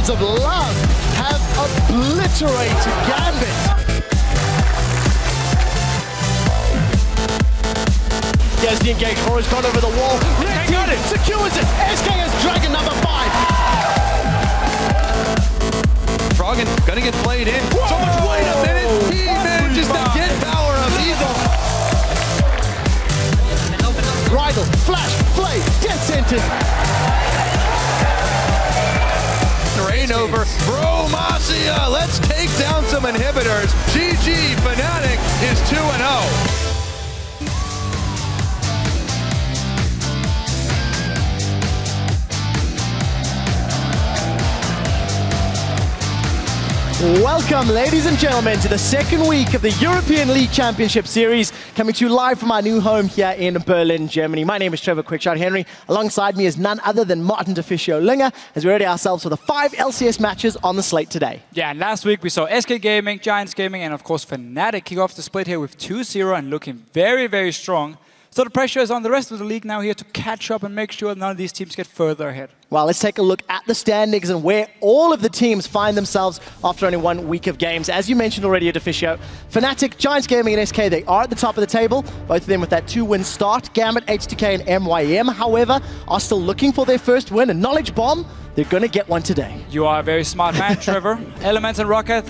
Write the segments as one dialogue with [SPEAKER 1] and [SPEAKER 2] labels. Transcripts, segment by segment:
[SPEAKER 1] Winds of Love have obliterated Gambit. Here's the engage. Horror's gone over the wall. Red got it. Secures it. SK has Dragon number 5.
[SPEAKER 2] Froggen gonna get played in.
[SPEAKER 1] Whoa!
[SPEAKER 2] So much. Wait a minute. He manages to get power of Eagle.
[SPEAKER 1] Bridle, flash, play, dead center.
[SPEAKER 2] Terrain over. Bromacia. Let's take down some inhibitors. GG. Fnatic is 2-0.
[SPEAKER 1] Welcome, ladies and gentlemen, to the second week of the European League Championship Series, coming to you live from our new home here in Berlin, Germany. My name is Trevor Quickshot Henry. Alongside me is none other than Martin Deficio Linger, as we ready ourselves for the 5 LCS matches on the slate today.
[SPEAKER 3] Yeah, and last week we saw SK Gaming, Giants Gaming, and of course Fnatic kick off the split here with 2-0 and looking very, very strong. So the pressure is on the rest of the league now here to catch up and make sure none of these teams get further ahead.
[SPEAKER 1] Well, let's take a look at the standings and where all of the teams find themselves after only 1 week of games. As you mentioned already, Deficio, Fnatic, Giants Gaming, and SK, they are at the top of the table, both of them with that 2-win start. Gambit, HTK, and MYM, however, are still looking for their first win, and Knowledge Bomb, they're going to get one today.
[SPEAKER 3] You are a very smart man, Trevor. Elements and Rocket,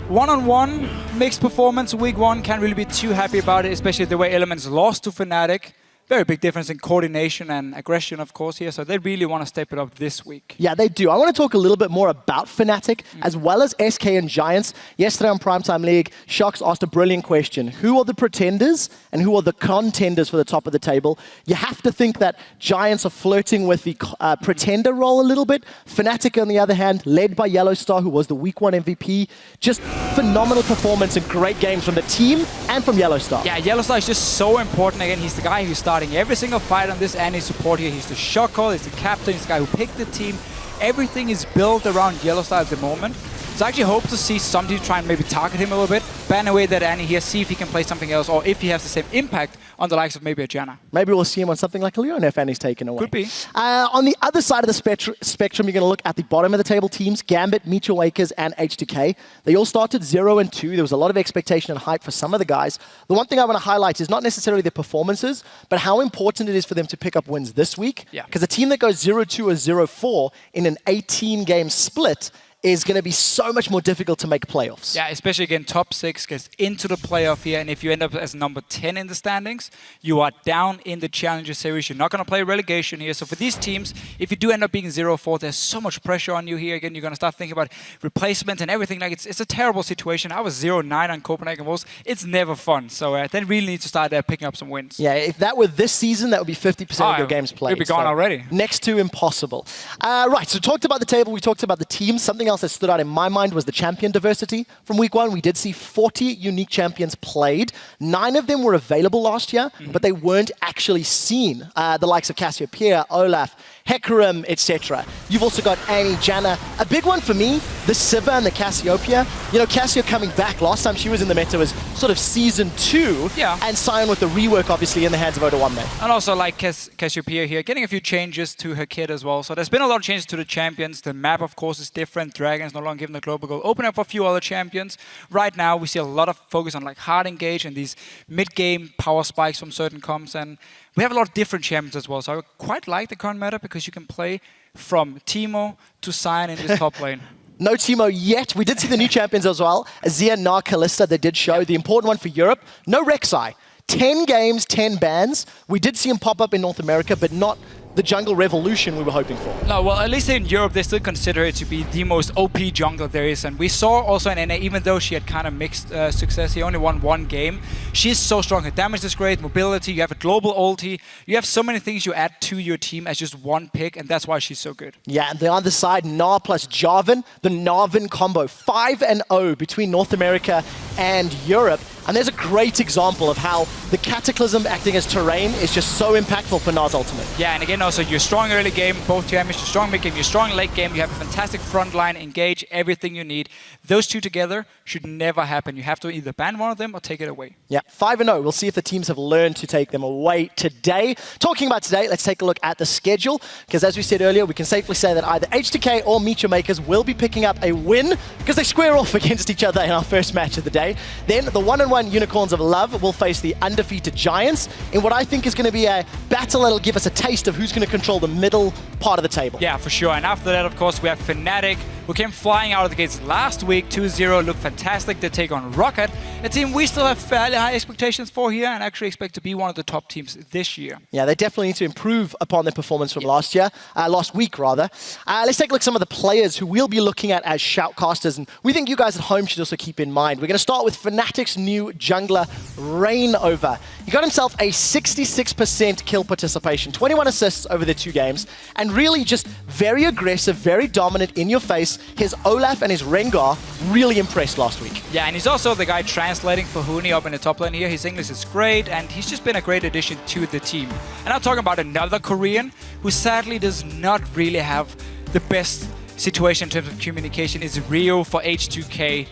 [SPEAKER 3] one-on-one, mixed performance week 1, can't really be too happy about it, especially the way Elements lost to Fnatic. Very big difference in coordination and aggression, of course, here. So they really want to step it up this week.
[SPEAKER 1] Yeah, they do. I want to talk a little bit more about Fnatic, as well as SK and Giants. Yesterday on Primetime League, Shox asked a brilliant question. Who are the pretenders and who are the contenders for the top of the table? You have to think that Giants are flirting with the pretender role a little bit. Fnatic, on the other hand, led by Yellowstar, who was the week 1 MVP. Just phenomenal performance and great games from the team and from Yellowstar.
[SPEAKER 3] Yeah, Yellowstar is just so important. Again, he's the guy who's starting every single fight on this Annie support here. He's the shot call, he's the captain, he's the guy who picked the team. Everything is built around Yellowstar at the moment. So I actually hope to see some team try and maybe target him a little bit, ban away that Annie here, see if he can play something else, or if he has the same impact on the likes of maybe a Janna.
[SPEAKER 1] Maybe we'll see him on something like a Leon if Annie's taken away.
[SPEAKER 3] Could be.
[SPEAKER 1] On the other side of the spectrum, you're going to look at the bottom of the table teams, Gambit, Meteor Wakers, and H2K. They all started 0-2. There was a lot of expectation and hype for some of the guys. The one thing I want to highlight is not necessarily their performances, but how important it is for them to pick up wins this week. Because a team that goes 0-2 or 0-4 in an 18-game split is going to be so much more difficult to make playoffs.
[SPEAKER 3] Yeah, especially again, top 6 gets into the playoff here, and if you end up as number 10 in the standings, you are down in the Challenger Series. You're not going to play relegation here. So for these teams, if you do end up being 0-4, there's so much pressure on you here. Again, you're going to start thinking about replacement and everything. Like it's a terrible situation. I was 0-9 on Copenhagen Wolves. It's never fun. So they really need to start picking up some wins.
[SPEAKER 1] Yeah, if that were this season, that would be 50% of your games played.
[SPEAKER 3] We'd be gone already.
[SPEAKER 1] Next to impossible. Right, so talked about the table, we talked about the teams. Something else that stood out in my mind was the champion diversity. From week 1, we did see 40 unique champions played. 9 of them were available last year, but they weren't actually seen. The likes of Cassiopeia, Olaf, Hecarim, etc. You've also got Annie, Janna. A big one for me, the Siva and the Cassiopeia. You know, Cassio coming back. Last time she was in the meta was sort of season 2.
[SPEAKER 3] Yeah.
[SPEAKER 1] And Sion with the rework, obviously, in the hands of Oda1
[SPEAKER 3] And also like Cassiopeia here, getting a few changes to her kit as well. So there's been a lot of changes to the champions. The map, of course, is different. Dragon's no longer given the global goal. Open up for a few other champions. Right now, we see a lot of focus on like hard engage and these mid-game power spikes from certain comps. And we have a lot of different champions as well. So I quite like the current meta because you can play from Teemo to Sion in this top lane.
[SPEAKER 1] No Teemo yet. We did see the new champions as well. Azir, Nar, Kalista, they did show. The important one for Europe, no Rek'Sai. 10 games, 10 bans. We did see him pop up in North America, but not the jungle revolution we were hoping for.
[SPEAKER 3] No, well, at least in Europe, they still consider it to be the most OP jungler there is. And we saw also in NA, even though she had kind of mixed success, he only won 1 game. She's so strong. Her damage is great, mobility, you have a global ulti. You have so many things you add to your team as just one pick, and that's why she's so good.
[SPEAKER 1] Yeah, and the other side, Nar plus Jarvan, the Narvan combo. 5-0 between North America and Europe. And there's a great example of how the Cataclysm acting as terrain is just so impactful for Nars Ultimate.
[SPEAKER 3] Yeah, and again, also, you're strong early game, both damage, you're strong mid game, you're strong late game, you have a fantastic front line, engage, everything you need. Those two together should never happen. You have to either ban one of them or take it away.
[SPEAKER 1] Yeah, 5-0. We'll see if the teams have learned to take them away today. Talking about today, let's take a look at the schedule, because as we said earlier, we can safely say that either H2K or Meet Your Makers will be picking up a win, because they square off against each other in our first match of the day. Then the 1-1 Unicorns of Love will face the undefeated Giants in what I think is going to be a battle that'll give us a taste of who's going to control the middle part of the table.
[SPEAKER 3] Yeah, for sure. And after that, of course, we have Fnatic, who came flying out of the gates last week, 2-0, looked fantastic. They take on Rocket, a team we still have fairly high expectations for here and actually expect to be one of the top teams this year.
[SPEAKER 1] Yeah, they definitely need to improve upon their performance from last week rather. Let's take a look at some of the players who we'll be looking at as shoutcasters, and we think you guys at home should also keep in mind. We're going to start with Fnatic's new jungler, Rainover. He got himself a 66% kill participation, 21 assists over the 2 games, and really just very aggressive, very dominant, in your face. His Olaf and his Rengar really impressed last week.
[SPEAKER 3] Yeah, and he's also the guy translating for Huni up in the top lane here. His English is great, and he's just been a great addition to the team. And I'm talking about another Korean who sadly does not really have the best situation in terms of communication, is Rio for H2K.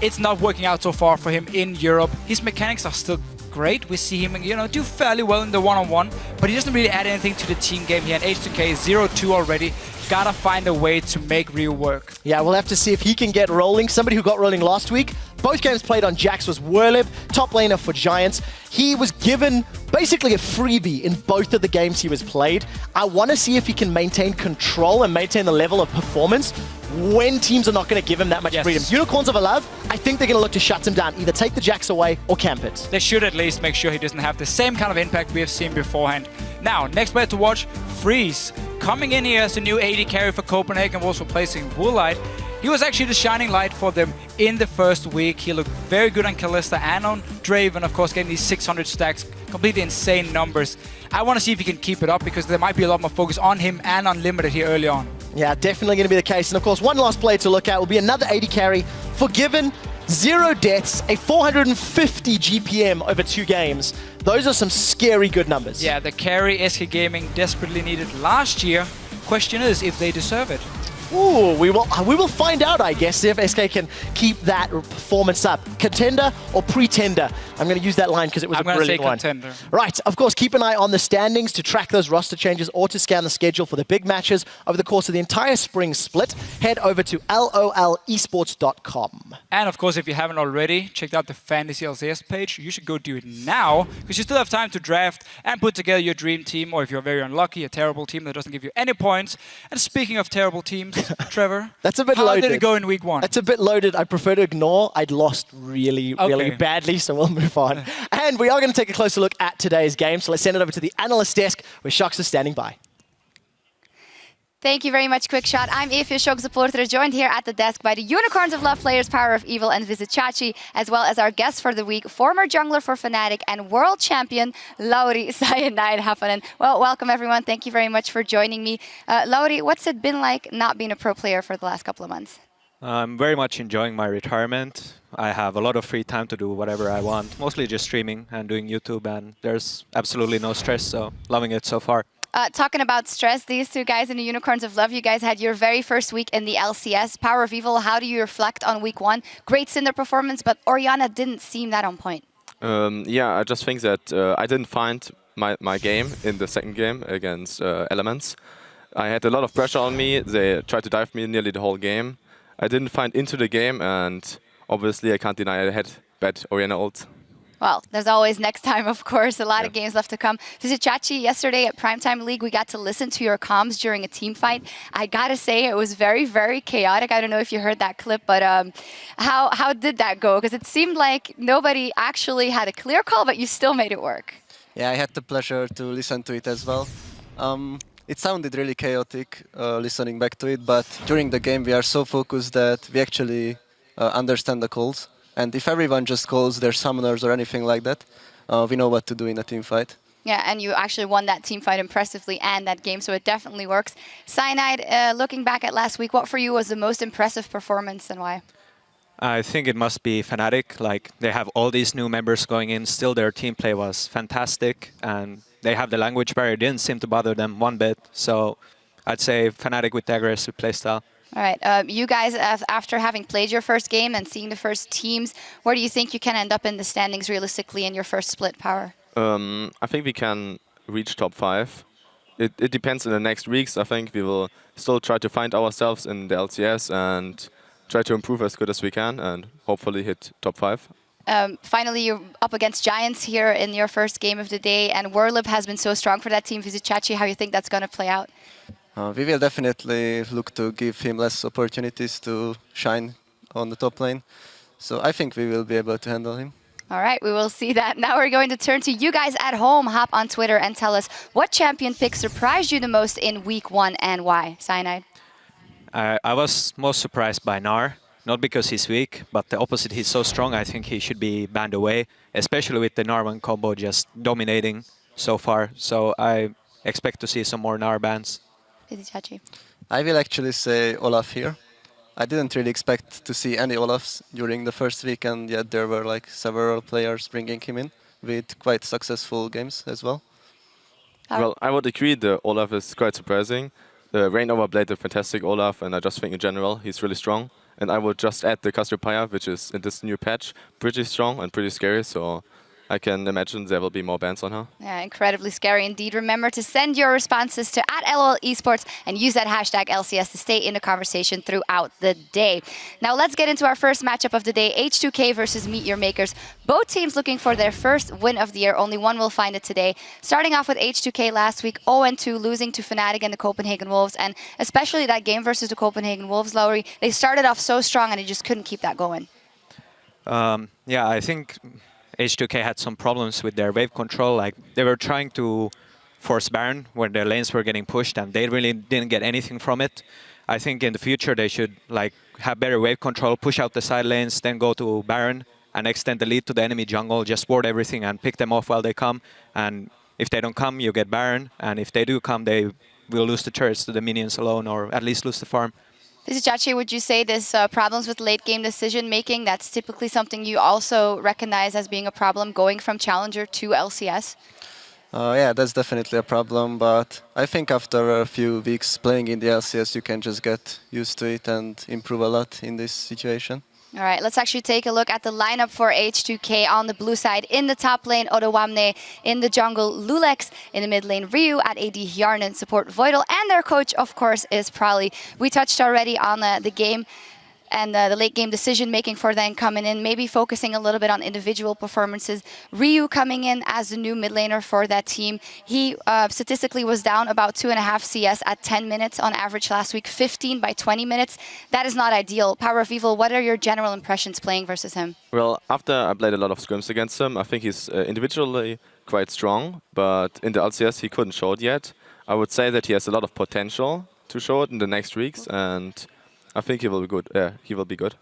[SPEAKER 3] It's not working out so far for him in Europe. His mechanics are still great. We see him, do fairly well in the one-on-one, but he doesn't really add anything to the team game here. And H2K 0-2 already. Gotta find a way to make Rio work.
[SPEAKER 1] Yeah, we'll have to see if he can get rolling. Somebody who got rolling last week, both games played on Jax, was Werlib, top laner for Giants. He was given basically a freebie in both of the games he was played. I want to see if he can maintain control and maintain the level of performance when teams are not going to give him that much freedom. Unicorns of Love, I think they're going to look to shut him down, either take the Jax away or camp it.
[SPEAKER 3] They should at least make sure he doesn't have the same kind of impact we have seen beforehand. Now, next player to watch, Freeze. Coming in here as a new AD carry for Copenhagen, was replacing Woolite. He was actually the shining light for them in the first week. He looked very good on Kalista and on Draven, of course, getting these 600 stacks, completely insane numbers. I want to see if he can keep it up, because there might be a lot more focus on him and Unlimited here early on.
[SPEAKER 1] Yeah, definitely going to be the case. And of course, one last player to look at will be another AD carry, Forgiven. 0 deaths, a 450 GPM over 2 games. Those are some scary good numbers.
[SPEAKER 3] Yeah, the carry SK Gaming desperately needed last year. Question is if they deserve it.
[SPEAKER 1] Ooh, we will find out, I guess, if SK can keep that performance up. Contender or pretender? I'm going to use that line because it was a brilliant one.
[SPEAKER 3] Contender.
[SPEAKER 1] Right, of course, keep an eye on the standings to track those roster changes or to scan the schedule for the big matches over the course of the entire spring split. Head over to lolesports.com.
[SPEAKER 3] And of course, if you haven't already checked out the Fantasy LCS page, you should go do it now, because you still have time to draft and put together your dream team, or if you're very unlucky, a terrible team that doesn't give you any points. And speaking of terrible teams, Trevor,
[SPEAKER 1] that's a bit loaded.
[SPEAKER 3] How did it go in week 1?
[SPEAKER 1] That's a bit loaded. I prefer to ignore. I'd lost really badly, so we'll move on. And we are going to take a closer look at today's game, so let's send it over to the analyst desk where Shox is standing by.
[SPEAKER 4] Thank you very much, Quickshot. I'm Evie Shock supporter, joined here at the desk by the Unicorns of Love players, Power of Evil and Visit Chachi, as well as our guest for the week, former jungler for Fnatic and world champion, Lauri Cyanide Hapanen. Well, welcome everyone. Thank you very much for joining me. Lauri, what's it been like not being a pro player for the last couple of months?
[SPEAKER 5] I'm very much enjoying my retirement. I have a lot of free time to do whatever I want, mostly just streaming and doing YouTube, and there's absolutely no stress, so loving it so far.
[SPEAKER 4] Talking about stress, these two guys in the Unicorns of Love, you guys had your very first week in the LCS. Power of Evil, how do you reflect on week 1? Great Cinder performance, but Orianna didn't seem that on point.
[SPEAKER 6] Yeah, I just think that I didn't find my game in the second game against Elements. I had a lot of pressure on me. They tried to dive me nearly the whole game. I didn't find into the game, and obviously I can't deny I had bad Orianna ult.
[SPEAKER 4] Well, there's always next time, of course. A lot of games left to come. Visit Chachi, yesterday at Primetime League, we got to listen to your comms during a team fight. I gotta say, it was very, very chaotic. I don't know if you heard that clip, but how did that go? Because it seemed like nobody actually had a clear call, but you still made it work.
[SPEAKER 7] Yeah, I had the pleasure to listen to it as well. It sounded really chaotic listening back to it, but during the game we are so focused that we actually understand the calls. And if everyone just calls their summoners or anything like that, we know what to do in a team fight.
[SPEAKER 4] Yeah, and you actually won that team fight impressively and that game, so it definitely works. Cyanide, looking back at last week, what for you was the most impressive performance and why?
[SPEAKER 5] I think it must be Fnatic. Like, they have all these new members going in. Still, their team play was fantastic, and they have the language barrier. It didn't seem to bother them one bit. So I'd say Fnatic with the aggressive playstyle.
[SPEAKER 4] All right, you guys, after having played your first game and seeing the first teams, where do you think you can end up in the standings realistically in your first split, Power?
[SPEAKER 6] I think we can reach top 5. It depends on the next weeks. I think we will still try to find ourselves in the LCS and try to improve as good as we can and hopefully hit top 5.
[SPEAKER 4] Finally, you're up against Giants here in your first game of the day, and Werlib has been so strong for that team. Chachi, how do you think that's going to play out?
[SPEAKER 7] We will definitely look to give him less opportunities to shine on the top lane. So I think we will be able to handle him.
[SPEAKER 4] All right, we will see that. Now we're going to turn to you guys at home. Hop on Twitter and tell us what champion pick surprised you the most in week 1 and why. Cyanide.
[SPEAKER 5] I was most surprised by Gnar, not because he's weak, but the opposite, he's so strong. I think he should be banned away, especially with the Gnar combo just dominating so far. So I expect to see some more Gnar bans.
[SPEAKER 4] Chachi.
[SPEAKER 7] I will actually say Olaf here. I didn't really expect to see any Olafs during the first week, and yet there were like several players bringing him in with quite successful games as well.
[SPEAKER 6] Well, I would agree the Olaf is quite surprising. Reignover played a fantastic Olaf, and I just think in general he's really strong. And I would just add the Cassiopeia, which is in this new patch pretty strong and pretty scary, so I can imagine there will be more bans on her.
[SPEAKER 4] Yeah, incredibly scary indeed. Remember to send your responses to @LOL Esports and use that hashtag LCS to stay in the conversation throughout the day. Now let's get into our first matchup of the day, H2K versus Meet Your Makers. Both teams looking for their first win of the year. Only one will find it today. Starting off with H2K last week, 0-2, losing to Fnatic and the Copenhagen Wolves, and especially that game versus the Copenhagen Wolves, Lauri, they started off so strong and they just couldn't keep that going.
[SPEAKER 5] Yeah, I think H2K had some problems with their wave control. Like, they were trying to force Baron when their lanes were getting pushed, and they really didn't get anything from it. I think in the future they should like have better wave control, push out the side lanes, then go to Baron and extend the lead to the enemy jungle, just ward everything and pick them off while they come. And if they don't come, you get Baron, and if they do come, they will lose the turrets to the minions alone, or at least lose the farm.
[SPEAKER 4] Chachi, would you say this problems with late game decision making, that's typically something you also recognize as being a problem going from Challenger to LCS?
[SPEAKER 7] Yeah, that's definitely a problem, but I think after a few weeks playing in the LCS, you can just get used to it and improve a lot in this situation.
[SPEAKER 4] All right, let's actually take a look at the lineup for H2K on the blue side. In the top lane, Odawamne. In the jungle, Lulex. In the mid lane, Ryu. At AD, Hjarnan. Support, Voidal. And their coach, of course, is Prowly. We touched already on the game and the late game decision making for them coming in, maybe focusing a little bit on individual performances. Ryu coming in as the new mid laner for that team. He statistically was down about 2.5 CS at 10 minutes on average last week, 15 by 20 minutes. That is not ideal. Power of Evil, what are your general impressions playing versus him?
[SPEAKER 6] Well, after I played a lot of scrims against him, I think he's individually quite strong, but in the LCS he couldn't show it yet. I would say that he has a lot of potential to show it in the next weeks, and I think he will be good. Yeah, he will be good.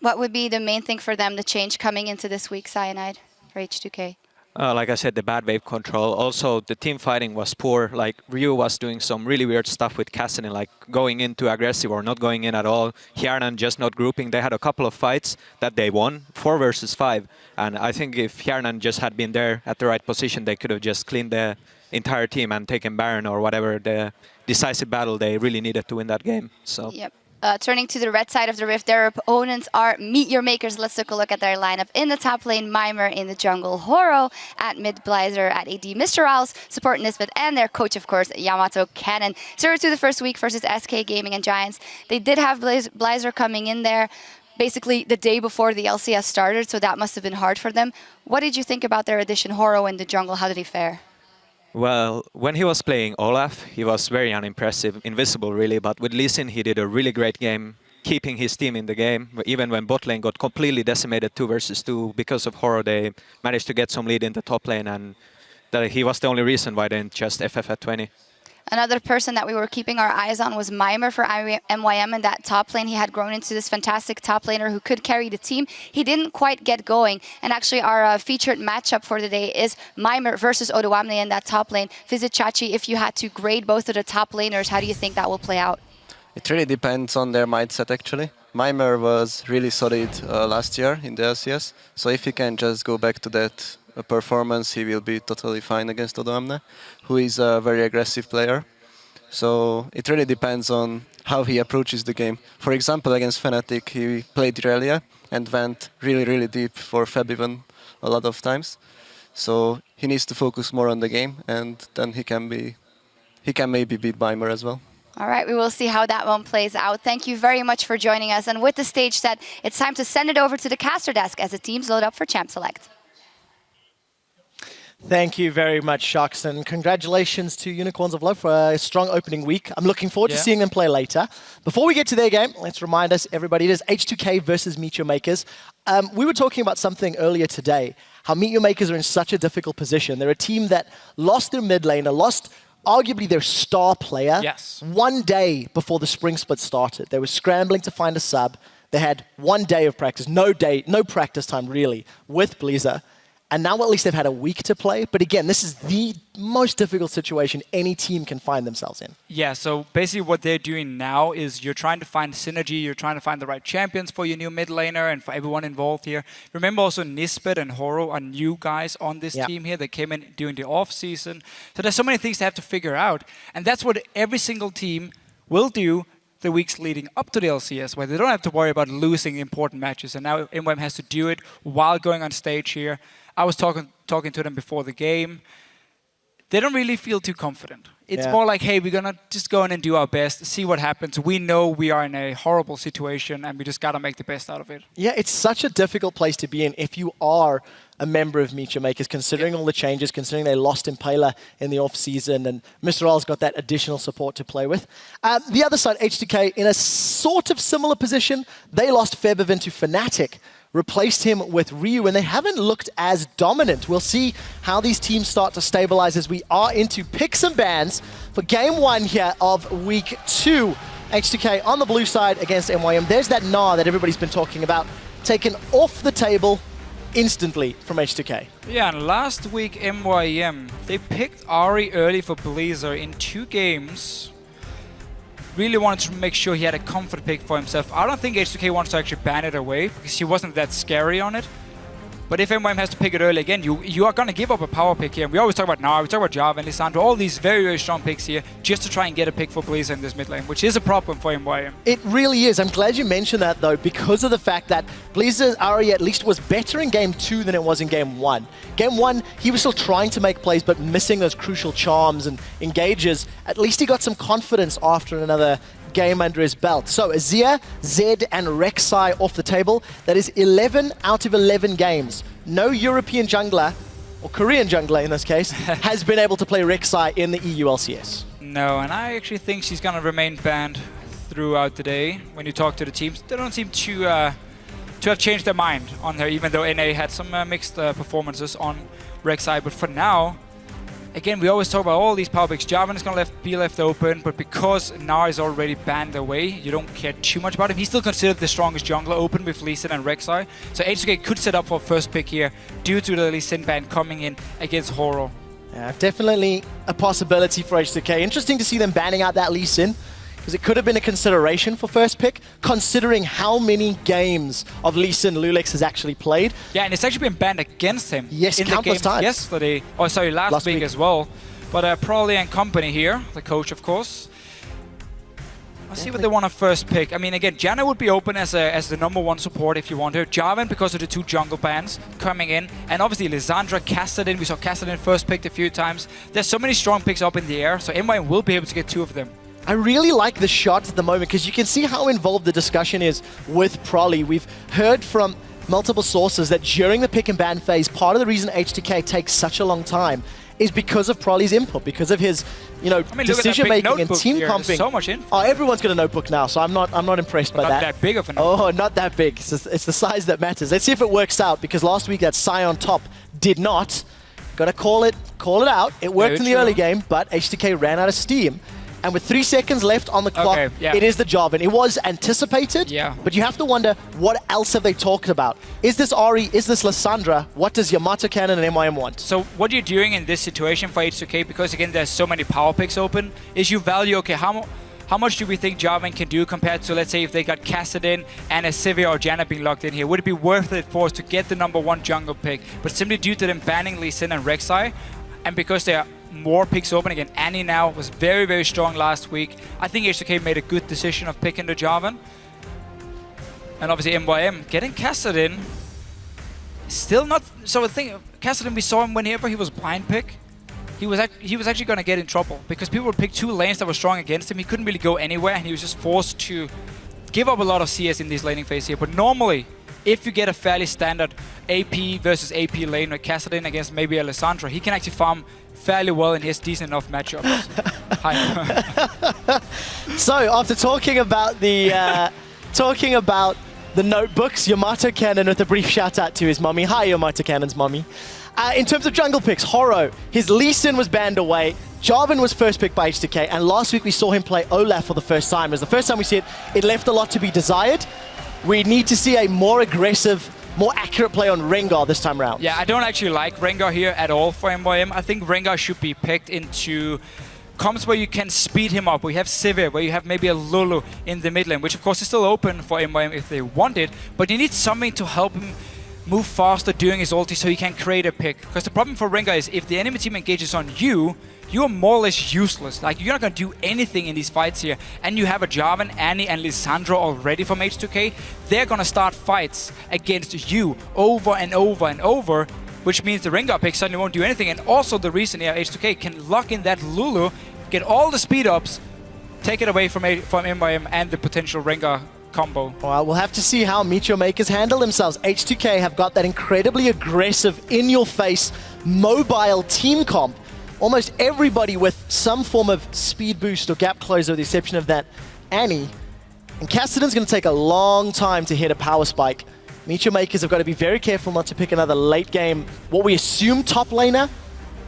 [SPEAKER 4] What would be the main thing for them to change coming into this week, Cyanide, for H2K?
[SPEAKER 5] Like I said, the bad wave control. Also, the team fighting was poor. Like, Ryu was doing some really weird stuff with Cassidy, like going into aggressive or not going in at all. Hjarnan just not grouping. They had a couple of fights that they won, 4 versus 5. And I think if Hjarnan just had been there at the right position, they could have just cleaned the entire team and taken Baron or whatever the decisive battle they really needed to win that game. So.
[SPEAKER 4] Yep. Turning to the red side of the rift, their opponents are Meet Your Makers. Let's take a look at their lineup. In the top lane, Mimer. In the jungle, Horo. At mid, Blizer. At AD, Mr. Owls. Support, Nisbet. And their coach, of course, Yamato Cannon. 0-2 the first week versus SK Gaming and Giants. They did have Blizer coming in there basically the day before the LCS started, so that must have been hard for them. What did you think about their addition, Horo, in the jungle? How did he fare?
[SPEAKER 5] Well, when he was playing Olaf, he was very unimpressive, invisible really, but with Lee Sin he did a really great game, keeping his team in the game. Even when bot lane got completely decimated 2 versus 2, because of Horo they managed to get some lead in the top lane, and that he was the only reason why they didn't just FF at 20.
[SPEAKER 4] Another person that we were keeping our eyes on was Mimer for MYM in that top lane. He had grown into this fantastic top laner who could carry the team. He didn't quite get going. And actually our featured matchup for the day is Mimer versus Odawamne in that top lane. Chachi, if you had to grade both of the top laners, how do you think that will play out?
[SPEAKER 7] It really depends on their mindset, actually. Mimer was really solid last year in the LCS, so if he can just go back to that performance, he will be totally fine against Odoamne, who is a very aggressive player. So it really depends on how he approaches the game. For example, against Fnatic, he played Irelia and went really, really deep for Feb even a lot of times. So he needs to focus more on the game, and then he can maybe beat Mimer as well.
[SPEAKER 4] All right, we will see how that one plays out. Thank you very much for joining us. And with the stage set, it's time to send it over to the caster desk as the teams load up for Champ Select.
[SPEAKER 1] Thank you very much, Sharks, and congratulations to Unicorns of Love for a strong opening week. I'm looking forward to seeing them play later. Before we get to their game, let's remind us, everybody, it is H2K versus Meet Your Makers. We were talking about something earlier today, how Meet Your Makers are in such a difficult position. They're a team that lost their mid laner, lost arguably their star player 1 day before the spring split started. They were scrambling to find a sub. They had 1 day of practice, no practice time really, with Blizzard. And now at least they've had a week to play. But again, this is the most difficult situation any team can find themselves in.
[SPEAKER 3] Yeah, so basically what they're doing now is you're trying to find synergy, you're trying to find the right champions for your new mid laner and for everyone involved here. Remember also Nisbet and Horo are new guys on this team here. They came in during the off season. So there's so many things they have to figure out. And that's what every single team will do the weeks leading up to the LCS, where they don't have to worry about losing important matches. And now MWM has to do it while going on stage here. I was talking to them before the game. They don't really feel too confident. It's more like, hey, we're going to just go in and do our best, see what happens. We know we are in a horrible situation, and we just got to make the best out of it.
[SPEAKER 1] Yeah, it's such a difficult place to be in if you are a member of Meet Your Makers, considering all the changes, considering they lost Impaler in the off-season, and Mr. R's got that additional support to play with. The other side, H2K, in a sort of similar position, they lost Febiven to Fnatic, replaced him with Ryu, and they haven't looked as dominant. We'll see how these teams start to stabilize as we are into picks and bans for game 1 here of week 2. H2K on the blue side against MYM. There's that Gnar that everybody's been talking about, taken off the table instantly from H2K.
[SPEAKER 3] Yeah, and last week MYM, they picked Ari early for Blazer in 2 games. Really wanted to make sure he had a comfort pick for himself. I don't think H2K wants to actually ban it away because he wasn't that scary on it. But if MYM has to pick it early again, you are going to give up a power pick here. We always talk about Gnar, we talk about Java and Lissandra, all these very, very strong picks here just to try and get a pick for Blazer in this mid lane, which is a problem for MYM.
[SPEAKER 1] It really is. I'm glad you mentioned that, though, because of the fact that Blazer's Ari at least was better in game 2 than it was in game 1. Game 1, he was still trying to make plays, but missing those crucial charms and engages. At least he got some confidence after another game under his belt. So Azir, Zed, and Rek'Sai off the table. That is 11 out of 11 games. No European jungler, or Korean jungler in this case, has been able to play Rek'Sai in the EU LCS.
[SPEAKER 3] No, and I actually think she's going to remain banned throughout the day. When you talk to the teams, they don't seem to have changed their mind on her, even though NA had some mixed performances on Rek'Sai. But for now, again, we always talk about all these power picks. Jarvan is going to be left open, but because Gnar is already banned away, you don't care too much about him. He's still considered the strongest jungler open with Lee Sin and Rek'Sai. So H2K could set up for first pick here due to the Lee Sin ban coming in against Horo.
[SPEAKER 1] Yeah, definitely a possibility for H2K. Interesting to see them banning out that Lee Sin, because it could have been a consideration for first pick, considering how many games of Lee Sin Lulex has actually played.
[SPEAKER 3] Yeah, and it's actually been banned against him.
[SPEAKER 1] Yes,
[SPEAKER 3] in
[SPEAKER 1] countless
[SPEAKER 3] the game
[SPEAKER 1] times.
[SPEAKER 3] Yesterday, oh sorry, last week as well. But Prolly and company here, the coach of course. Let's see what they want to first pick. I mean, again, Janna would be open as the #1 support if you want her. Jarvan, because of the 2 jungle bans coming in. And obviously Lissandra, Kassadin. We saw Kassadin first picked a few times. There's so many strong picks up in the air, so MYM will be able to get 2 of them.
[SPEAKER 1] I really like the shots at the moment because you can see how involved the discussion is with Prolly. We've heard from multiple sources that during the pick and ban phase, part of the reason H2K takes such a long time is because of Prolly's input, because of his, decision making and team comping.
[SPEAKER 3] So much info.
[SPEAKER 1] Oh, everyone's got a notebook now, so I'm not impressed by that.
[SPEAKER 3] Not that big of a notebook.
[SPEAKER 1] Oh, not that big. It's the size that matters. Let's see if it works out, because last week that Psy on top did not. Gotta call it out. It worked in the early game, but H2K ran out of steam. And with 3 seconds left on the clock, it is the job. And it was anticipated, but you have to wonder, what else have they talked about? Is this Ari? Is this Lissandra? What does Yamato Cannon and MYM want?
[SPEAKER 3] So what you're doing in this situation for H2K, because again, there's so many power picks open, is you value, okay, how how much do we think Jarvan can do compared to, let's say, if they got Kassadin and a Sivir or Janna being locked in here? Would it be worth it for us to get the #1 jungle pick? But simply due to them banning Lee Sin and Rek'Sai, and because there are more picks open again, Annie now was very, very strong last week. I think H2K made a good decision of picking the Jarvan. And obviously MYM getting Kassadin. Still not... So the thing, Kassadin, we saw him whenever he was blind pick. He was actually going to get in trouble because people would pick 2 lanes that were strong against him. He couldn't really go anywhere, and he was just forced to give up a lot of CS in this laning phase here. But normally, if you get a fairly standard AP versus AP lane with Kassadin against maybe Alessandro, he can actually farm fairly well in his decent enough matchups.
[SPEAKER 1] So after talking about the notebooks, Yamato Cannon with a brief shout out to his mummy. Hi, Yamato Cannon's mummy. In terms of jungle picks, Horo, his Lee Sin was banned away. Jarvan was first picked by H2K, and last week we saw him play Olaf for the first time. It was the first time we see it. It left a lot to be desired. We need to see a more aggressive, more accurate play on Rengar this time around.
[SPEAKER 3] Yeah, I don't actually like Rengar here at all for MYM. I think Rengar should be picked into comps where you can speed him up, where you have Sivir, where you have maybe a Lulu in the mid lane, which of course is still open for MYM if they want it, but you need something to help him move faster during his ulti so he can create a pick. Because the problem for Rengar is if the enemy team engages on you, you are more or less useless. Like, you're not going to do anything in these fights here. And you have a Jarvan, Annie, and Lissandra already from H2K. They're going to start fights against you over and over and over, which means the Rengar pick suddenly won't do anything. And also the reason here H2K can lock in that Lulu, get all the speed ups, take it away from MYM and the potential Rengar combo.
[SPEAKER 1] Well, we'll have to see how Meteor Makers handle themselves. H2K have got that incredibly aggressive, in-your-face, mobile team comp. Almost everybody with some form of speed boost or gap closer, with the exception of that Annie. And Kassadin's going to take a long time to hit a power spike. Meteor Makers have got to be very careful not to pick another late game, what we assume top laner.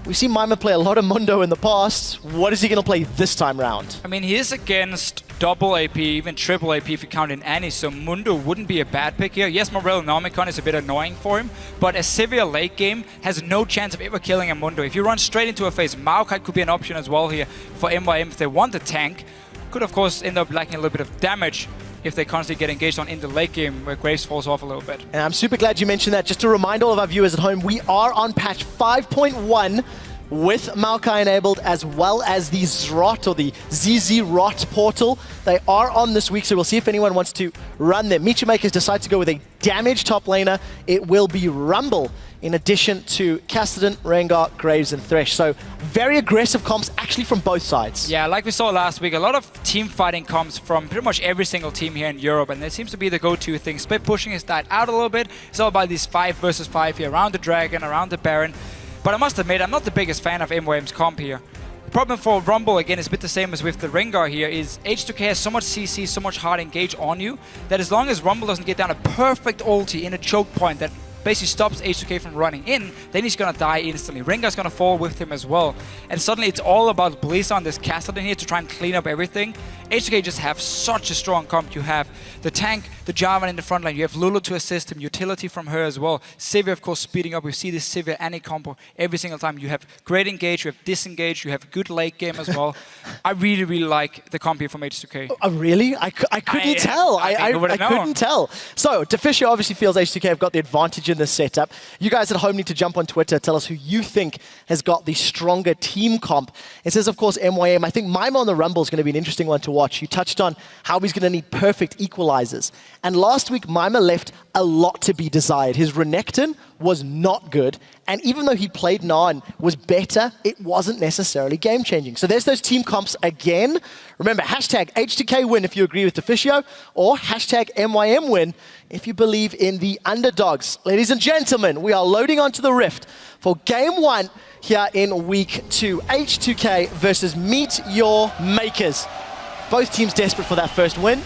[SPEAKER 1] We've seen Mima play a lot of Mundo in the past. What is he going to play this time round?
[SPEAKER 3] I mean, he is against double AP, even triple AP if you count in Annie, so Mundo wouldn't be a bad pick here. Yes, Morel Nomicon is a bit annoying for him, but a Sivir late game has no chance of ever killing a Mundo. If you run straight into a phase, Maokai could be an option as well here for MYM if they want the tank. Could, of course, end up lacking a little bit of damage if they constantly get engaged on in the late game where Graves falls off a little bit.
[SPEAKER 1] And I'm super glad you mentioned that. Just to remind all of our viewers at home, we are on patch 5.1 with Maokai enabled, as well as the Zrot or the ZZ Rot portal. They are on this week, so we'll see if anyone wants to run them. Meteor Makers decide to go with a damaged top laner. It will be Rumble, in addition to Kassadin, Rengar, Graves, and Thresh. So very aggressive comps, actually, from both sides.
[SPEAKER 3] Yeah, like we saw last week, a lot of team fighting comes from pretty much every single team here in Europe, and it seems to be the go-to thing. Split pushing has died out a little bit. It's all about these 5 versus 5 here, around the Dragon, around the Baron. But I must admit, I'm not the biggest fan of MYM's comp here. The problem for Rumble, again, is a bit the same as with the Rengar here, is H2K has so much CC, so much hard engage on you, that as long as Rumble doesn't get down a perfect ulti in a choke point that basically stops H2K from running in, then he's gonna die instantly. Rengar's gonna fall with him as well. And suddenly it's all about Blizzard on this Kassadin here to try and clean up everything. H2K just have such a strong comp. You have the tank, the Jarvan in the front line, you have Lulu to assist him, utility from her as well. Sivir, of course, speeding up. We see this Sivir Annie combo every single time. You have great engage, you have disengage, you have good late game as well. I really, really like the comp here from H2K.
[SPEAKER 1] Oh, really? I couldn't tell. I couldn't tell. So, Deficio obviously feels H2K have got the advantage in this setup. You guys at home need to jump on Twitter, tell us who you think has got the stronger team comp. It says, of course, MYM. I think Mima on the Rumble is going to be an interesting one to watch. You touched on how he's going to need perfect equalizers. And last week, Mima left a lot to be desired. His Renekton was not good. And even though he played Narn was better, it wasn't necessarily game-changing. So there's those team comps again. Remember, hashtag H2K win if you agree with Deficio, or hashtag MYM win if you believe in the underdogs. Ladies and gentlemen, we are loading onto the Rift for Game 1 here in Week 2. H2K versus Meet Your Makers. Both teams desperate for that first win.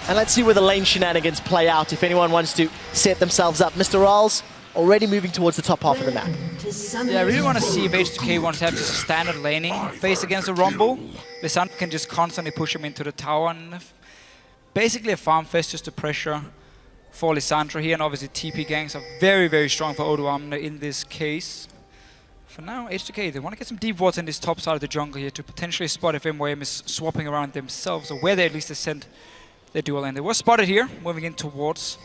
[SPEAKER 1] And let's see where the lane shenanigans play out if anyone wants to set themselves up. Mr. Ralls already moving towards the top half of the map.
[SPEAKER 3] Yeah, I really want to see if H2K wants to have just a standard laning face against a Rumble. Lissandra can just constantly push him into the tower. And basically a farm fest just to pressure for Lissandra here. And obviously TP ganks are very, very strong for Odoamne in this case. For now, H2K, they want to get some deep wards in this top side of the jungle here to potentially spot if MYM is swapping around themselves, or where they at least send their dual lane. They were spotted here, moving in towards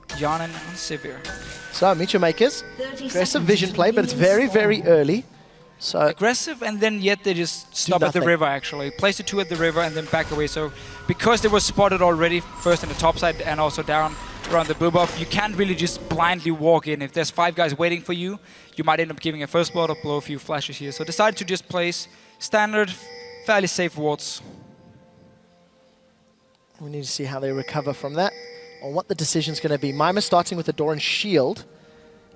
[SPEAKER 3] Yanin and Sivir.
[SPEAKER 1] So, Micho Makers, aggressive vision play, but it's very, very early. So
[SPEAKER 3] aggressive, and then yet they just stop at the river, actually. Place the 2 at the river and then back away. So because they were spotted already, first in the top side and also down around the blue buff, you can't really just blindly walk in. If there's 5 guys waiting for you, you might end up giving a first blood or blow a few flashes here. So decided to just place standard, fairly safe wards.
[SPEAKER 1] We need to see how they recover from that, or what the decision's going to be. Mima starting with the Doran shield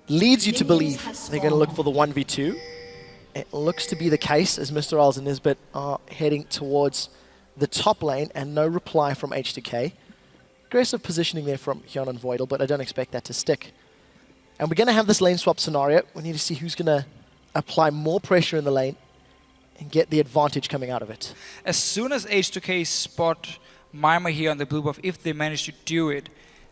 [SPEAKER 1] leads you to believe they're going to look for the 1v2. It looks to be the case as Mr. Isles and Nisbet are heading towards the top lane, and no reply from H2K. Aggressive positioning there from Hyun and Voidal, but I don't expect that to stick. And we're going to have this lane swap scenario. We need to see who's going to apply more pressure in the lane and get the advantage coming out of it.
[SPEAKER 3] As soon as H2K spot Mima here on the blue buff, if they manage to do it,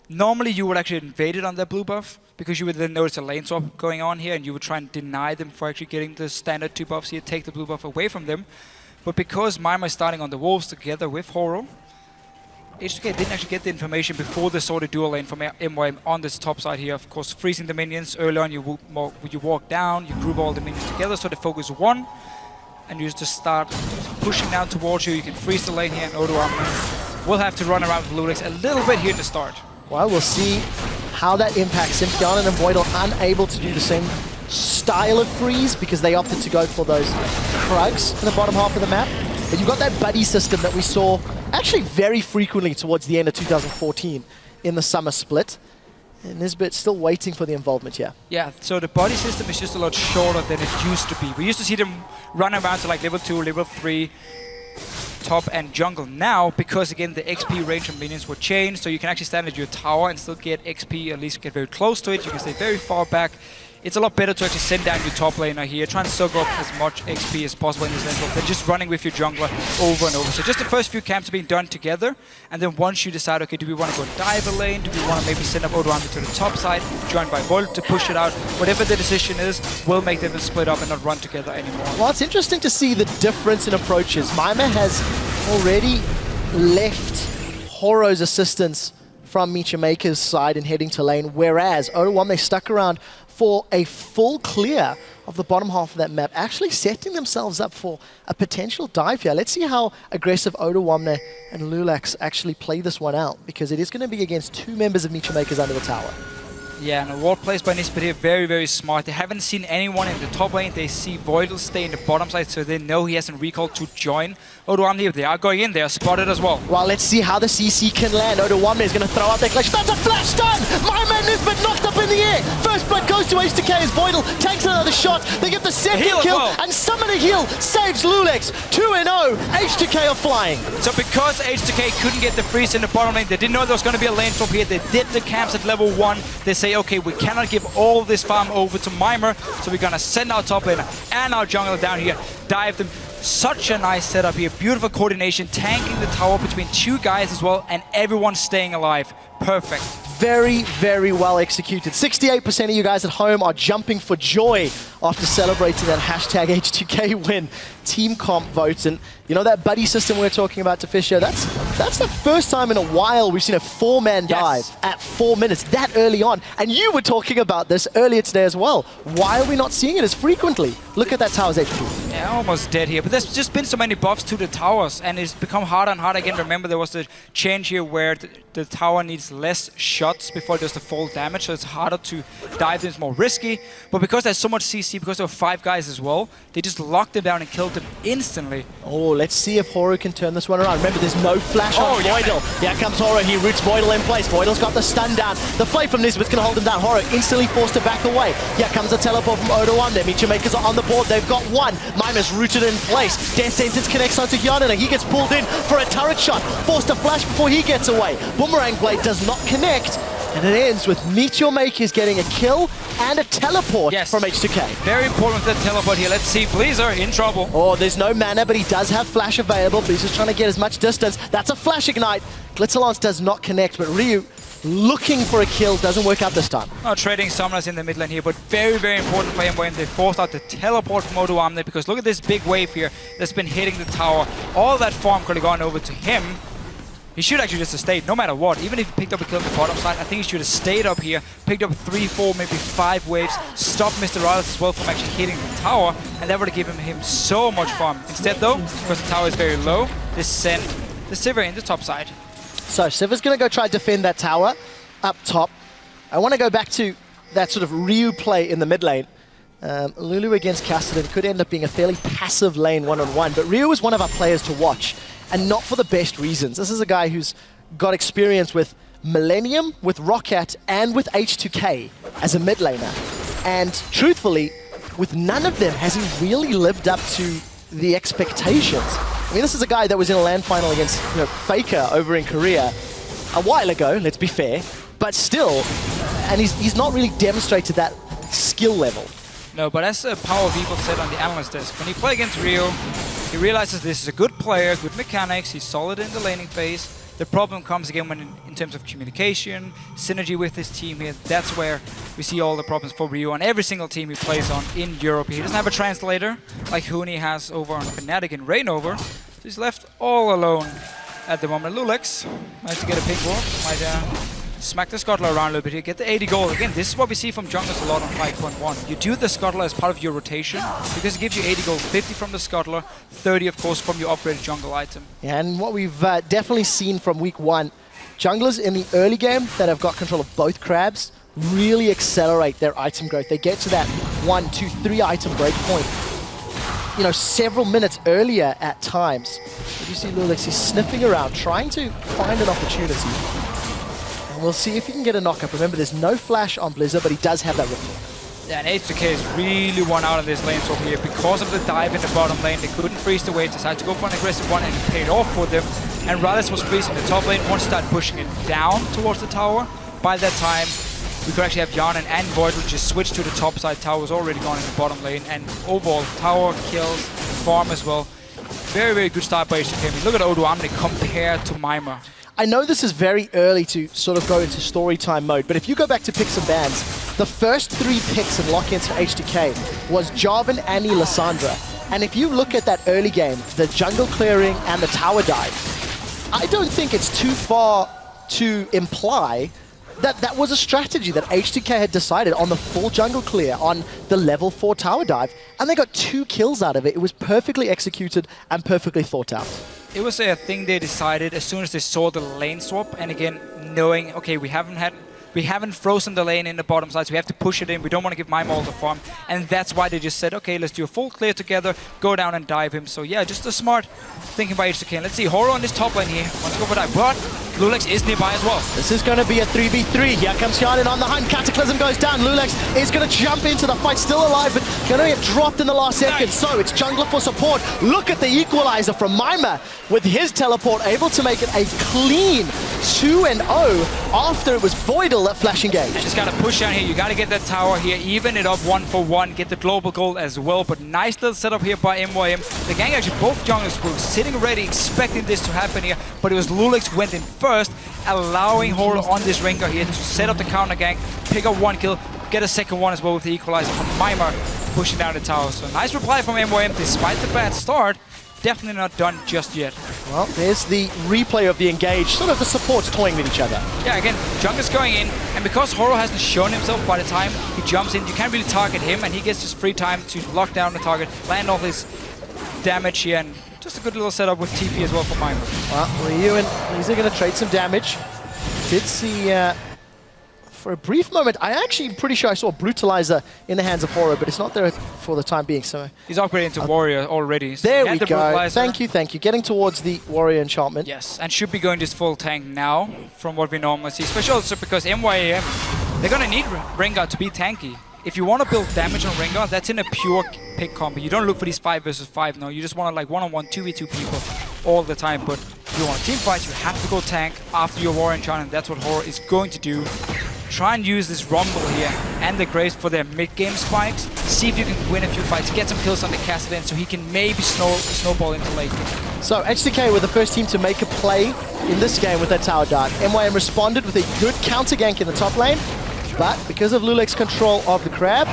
[SPEAKER 3] normally you would actually invade it on their blue buff, because you would then notice a lane swap going on here, and you would try and deny them for actually getting the standard 2 buffs here, take the blue buff away from them. But because Mima is starting on the wolves together with Horo, H2K didn't actually get the information before they saw the dual lane from MYM on this top side here. Of course, freezing the minions. Early on, you walk down, you group all the minions together, so they focus 1, and you just start pushing down towards you. You can freeze the lane here, and Odoamne will have to run around with Ludex a little bit here in the start.
[SPEAKER 1] Well, we'll see how that impacts him. Hyun and Voidal unable to do the same style of freeze because they opted to go for those Krugs in the bottom half of the map. But you've got that buddy system that we saw actually very frequently towards the end of 2014 in the summer split. And Nisbet still waiting for the involvement here.
[SPEAKER 3] Yeah, so the body system is just a lot shorter than it used to be. We used to see them run around to like level 2, level 3, top and jungle. Now, because again the XP range of minions were changed, so you can actually stand at your tower and still get XP, at least get very close to it. You can stay very far back. It's a lot better to actually send down your top laner here, try and soak up as much XP as possible in this lane swap than just running with your jungler over and over. So just the first few camps are being done together, and then once you decide, okay, do we want to go dive a lane, do we want to maybe send up Odoamne to the top side, joined by Volt to push it out, whatever the decision is, will make them split up and not run together anymore.
[SPEAKER 1] Well, it's interesting to see the difference in approaches. Mima has already left Horo's assistance from Micho Maker's side and heading to lane, whereas Odoamne, they stuck around for a full clear of the bottom half of that map, actually setting themselves up for a potential dive here. Let's see how aggressive Odoamne and Lulax actually play this one out, because it is going to be against 2 members of Micho Makers under the tower.
[SPEAKER 3] Yeah, and a ward placed by Nisbet here, very, very smart. They haven't seen anyone in the top lane. They see Voidal stay in the bottom side, so they know he hasn't recalled to join Odoamne. If they are going in, they are spotted as well.
[SPEAKER 1] Well, let's see how the CC can land. Odoamne is going to throw out their clutch. That's a flash stun! My man Nisbet knocked up in the air. First blood goes to H2K as Voidal takes another shot. They get the second kill, and Summon a Heal saves Lulex. 2-0, H2K are flying.
[SPEAKER 3] So because H2K couldn't get the freeze in the bottom lane, they didn't know there was going to be a lane swap here. They did the camps at level 1. They say, okay, we cannot give all this farm over to Mima, so we're going to send our top laner and our jungler down here, dive them. Such a nice setup here, beautiful coordination, tanking the tower between 2 guys as well, and everyone staying alive. Perfect.
[SPEAKER 1] Very, very well executed. 68% of you guys at home are jumping for joy after celebrating that hashtag H2K win. Team comp votes, and you know that buddy system we're talking about to Fisher, that's the first time in a while we've seen a 4-man dive at 4 minutes that early on. And you were talking about this earlier today as well. Why are we not seeing it as frequently? Look at that tower's HP.
[SPEAKER 3] Yeah, almost dead here, but there's just been so many buffs to the towers, and it's become harder and harder again. Remember, there was the change here where the tower needs less shots before it does the full damage, so it's harder to dive them, it's more risky. But because there's so much CC, because there were 5 guys as well, they just locked them down and killed them instantly.
[SPEAKER 1] Oh, let's see if Horo can turn this one around. Remember, there's no flash on Voidal. Here comes Horo, he roots Voidal in place. Voidal's got the stun down. The play from Nisbet's going to hold him down. Horo instantly forced to back away. Here comes a teleport from Odoamne. Micho Makers are on the board. They've got 1. Mima's rooted in place. Death Sentence connects onto Hyun. He gets pulled in for a turret shot. Forced to flash before he gets away. Boomerang Blade does not connect. And it ends with Micho Makers getting a kill and a teleport from H2K.
[SPEAKER 3] Very important with the teleport here. Let's see, Blazer in trouble.
[SPEAKER 1] Oh, there's no mana, but he does have flash available. Blazer's trying to get as much distance. That's a flash ignite. Glitzerlance does not connect, but Ryu looking for a kill. Doesn't work out this time.
[SPEAKER 3] Oh, trading summoners in the mid lane here, but very, very important for MYM. They forced out the teleport from Odoamne because look at this big wave here that's been hitting the tower. All that farm could have gone over to him. He should actually just have stayed, no matter what. Even if he picked up a kill on the bottom side, I think he should have stayed up here, picked up 3, 4, maybe 5 waves, stopped Mr. Riles as well from actually hitting the tower, and that would have given him so much farm. Instead though, because the tower is very low, they sent the Sivir in the top side.
[SPEAKER 1] So Sivir's going to go try to defend that tower up top. I want to go back to that sort of Ryu play in the mid lane. Lulu against Cassidy could end up being a fairly passive lane one-on-one, but Ryu is one of our players to watch, and not for the best reasons. This is a guy who's got experience with Millennium, with Roccat, and with H2K as a mid laner. And truthfully, with none of them has he really lived up to the expectations. I mean, this is a guy that was in a LAN final against FLICKR over in Korea a while ago, let's be fair, but still, and he's not really demonstrated that skill level.
[SPEAKER 3] No, but as Power of Evil said on the analyst desk, when you play against Rio, he realizes this is a good player, good mechanics, he's solid in the laning phase. The problem comes again when in terms of communication, synergy with his team here. That's where we see all the problems for Rio on every single team he plays on in Europe. He doesn't have a translator like Huni has over on Fnatic in Reignover. So he's left all alone at the moment. Lulex managed to get a pink wall, might smack the Scuttler around a little bit here, get the 80 gold. Again, this is what we see from junglers a lot on 5.1. You do the Scuttler as part of your rotation because it gives you 80 gold, 50 from the Scuttler, 30 of course from your upgraded jungle item.
[SPEAKER 1] Yeah, and what we've definitely seen from week 1, junglers in the early game that have got control of both crabs really accelerate their item growth. They get to that 1, 2, 3 item breakpoint, several minutes earlier at times. But you see Lulex, he's sniffing around, trying to find an opportunity. And we'll see if he can get a knock-up. Remember, there's no flash on Blizzard, but he does have that ripple.
[SPEAKER 3] Yeah, and H2K has really won out on this lane swap here because of the dive in the bottom lane. They couldn't freeze the wave, decided to go for an aggressive one, and it paid off for them. And Rales was freezing the top lane, once start pushing it down towards the tower. By that time, we could actually have Yarnan and Void, which just switched to the top side. Tower was already gone in the bottom lane, and overall, tower kills, farm as well. Very, very good start by H2K. I mean, look at Odoamne compared to Mima.
[SPEAKER 1] I know this is very early to sort of go into story time mode, but if you go back to picks and bans, the first 3 picks and lock-ins for H2K was Jarvan, Annie, Lissandra. And if you look at that early game, the jungle clearing and the tower dive, I don't think it's too far to imply that that was a strategy that H2K had decided on the full jungle clear, on the level 4 tower dive, and they got 2 kills out of it. It was perfectly executed and perfectly thought out.
[SPEAKER 3] It was a thing they decided as soon as they saw the lane swap, and again, knowing, okay, we haven't frozen the lane in the bottom side, so we have to push it in. We don't want to give Mima all the farm, and that's why they just said, okay, let's do a full clear together, go down and dive him. So yeah, just a smart thinking by H2K. Let's see, Horo on this top lane here, wants to go for dive, but Lulex is nearby as well.
[SPEAKER 1] This is going to be a 3v3. Here comes Yarnan on the hunt. Cataclysm goes down. Lulex is going to jump into the fight, still alive, but going to get dropped in the last second.
[SPEAKER 3] Nice.
[SPEAKER 1] So it's jungler for support. Look at the equalizer from Mima with his teleport, able to make it a clean 2-0 after it was Voidal that flash engaged.
[SPEAKER 3] Just got to push down here. You got to get that tower here, even it up 1 for 1, get the global gold as well. But nice little setup here by MYM. The gang actually, both junglers were sitting ready, expecting this to happen here, but it was Lulex who went in first, allowing Horo on this Rengar here to set up the counter gang, pick up 1 kill, get a second one as well with the equalizer from Mima pushing down the tower. So nice reply from MYM despite the bad start. Definitely not done just yet.
[SPEAKER 1] Well, there's the replay of the engage, sort of the supports toying with each other.
[SPEAKER 3] Yeah, again, Jungler's going in, and because Horo hasn't shown himself by the time he jumps in, you can't really target him, and he gets just free time to lock down the target, land all his damage here, and just a good little setup with TP as well for Mima.
[SPEAKER 1] Well, Ryu and Lisa going to trade some damage. Did see, for a brief moment, I actually pretty sure I saw a Brutalizer in the hands of Horo, but it's not there for the time being, so...
[SPEAKER 3] He's upgrading to Warrior already. So
[SPEAKER 1] there we go.
[SPEAKER 3] Brutalizer.
[SPEAKER 1] Thank you. Getting towards the Warrior enchantment.
[SPEAKER 3] Yes, and should be going this full tank now, from what we normally see. Especially also because MYM, they're going to need Rengar to be tanky. If you want to build damage on Rengar, that's in a pure pick combo. You don't look for these 5 versus 5 now. You just want to like one-on-one 2v2 people all the time. But if you want a team fight, you have to go tank after your Warrior enchantment, and that's what Horo is going to do. Try and use this Rumble here and the Graves for their mid-game spikes. See if you can win a few fights, get some kills on the Cassidy, so he can maybe snowball into late.
[SPEAKER 1] So H2K were the first team to make a play in this game with that tower dart. MYM responded with a good counter gank in the top lane, but because of Lulek's control of the crab,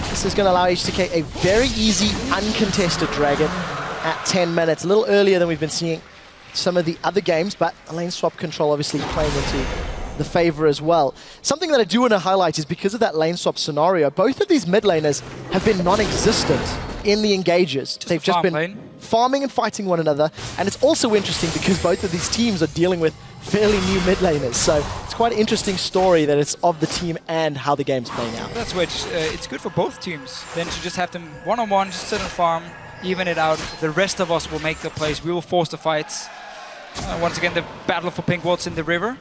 [SPEAKER 1] this is going to allow H2K a very easy, uncontested dragon at 10 minutes. A little earlier than we've been seeing some of the other games, but the lane swap control obviously playing into the favor as well. Something that I do want to highlight is because of that lane swap scenario, both of these mid laners have been non-existent in the engages. They've just been farming and fighting one another, and it's also interesting because both of these teams are dealing with fairly new mid laners, so it's quite an interesting story that it's of the team and how the game's playing out.
[SPEAKER 3] That's why it's good for both teams. Then to just have them one-on-one, just sit and farm, even it out. The rest of us will make the plays. We will force the fights. Once again, the battle for pink wards in the river.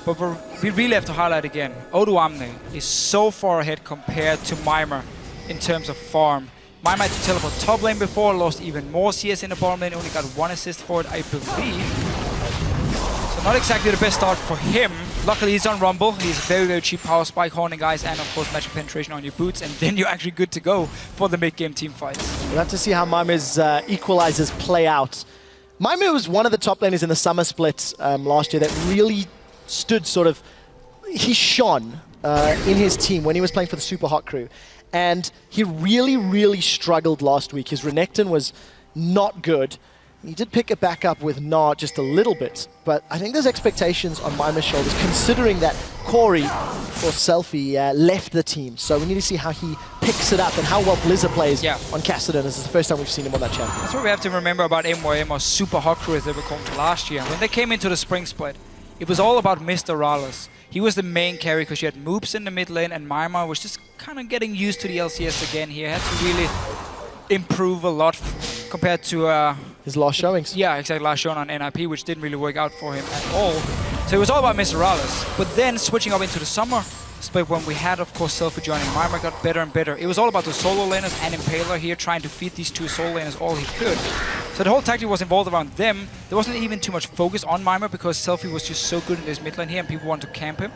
[SPEAKER 3] But we really have to highlight again, Odoamne is so far ahead compared to Mimir in terms of farm. Mimir had to teleport top lane before, lost even more CS in the bottom lane, only got 1 assist for it, I believe. So not exactly the best start for him. Luckily he's on Rumble, he's very, very cheap power spike, horning guys, and of course magic penetration on your boots, and then you're actually good to go for the mid-game team fights.
[SPEAKER 1] We'll have to see how Mimir's equalizers play out. Mimir was one of the top laners in the summer split last year that really stood sort of, he shone in his team when he was playing for the Super Hot crew. And he really, really struggled last week. His Renekton was not good. He did pick it back up with Gnar just a little bit, but I think there's expectations on Mimir's shoulders considering that Corey, or Selfie, left the team. So we need to see how he picks it up and how well Blizzard plays on Kassadin. This is the first time we've seen him on that champion.
[SPEAKER 3] That's what we have to remember about MYM, or Super Hot crew as they were called last year. When they came into the Spring split, it was all about Mr. Rallis. He was the main carry because you had Moops in the mid lane, and Mimir was just kind of getting used to the LCS again here. Had to really improve a lot compared to
[SPEAKER 1] his last showings.
[SPEAKER 3] Yeah, exactly, last showing on NIP, which didn't really work out for him at all. So it was all about Mr. Rallis. But then switching up into the summer split, when we had, of course, Selfie joining, Mimir got better and better. It was all about the solo laners and Impaler here, trying to feed these two solo laners all he could. So the whole tactic was involved around them. There wasn't even too much focus on Mimir because Selfie was just so good in this mid lane here and people wanted to camp him.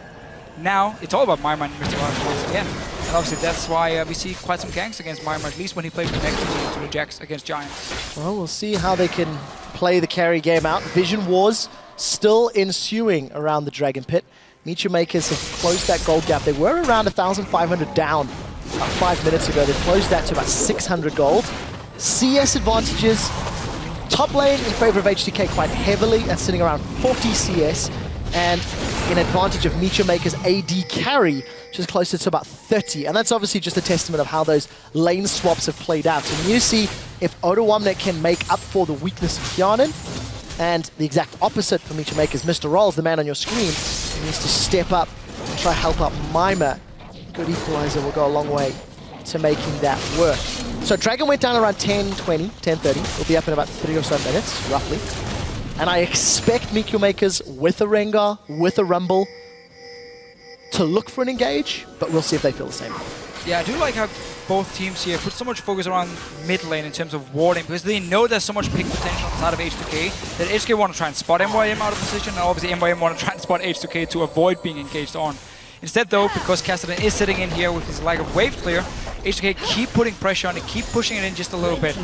[SPEAKER 3] Now it's all about Mimir and Mr. Rallis once again. And obviously that's why we see quite some ganks against Mimir, at least when he played connected into the Jacks against Giants.
[SPEAKER 1] Well, we'll see how they can play the carry game out. Vision wars still ensuing around the Dragon Pit. Micho Makers have closed that gold gap. They were around 1,500 down about 5 minutes ago. They've closed that to about 600 gold. CS advantages. Top lane in favor of H2K quite heavily. That's sitting around 40 CS. And in advantage of Micho Maker's AD carry, which is closer to about 30. And that's obviously just a testament of how those lane swaps have played out. So when you see if Odoamne can make up for the weakness of Hjarnan, and the exact opposite for Micho Maker's Mr. Rolls, the man on your screen, he needs to step up and try to help out Mimir. Good equalizer will go a long way to making that work. So Dragon went down around 10:20, 10:30. We'll be up in about 3 or so minutes, roughly. And I expect Micho Makers with a Rengar, with a Rumble, to look for an engage, but we'll see if they feel the same.
[SPEAKER 3] Yeah, I do like how both teams here put so much focus around mid lane in terms of warding, because they know there's so much pick potential inside of H2K that H2K want to try and spot MYM out of position, and obviously MYM want to try and spot H2K to avoid being engaged on. Instead though, because Kassadin is sitting in here with his lack of wave clear, H2K keep putting pressure on it, keep pushing it in just a little bit.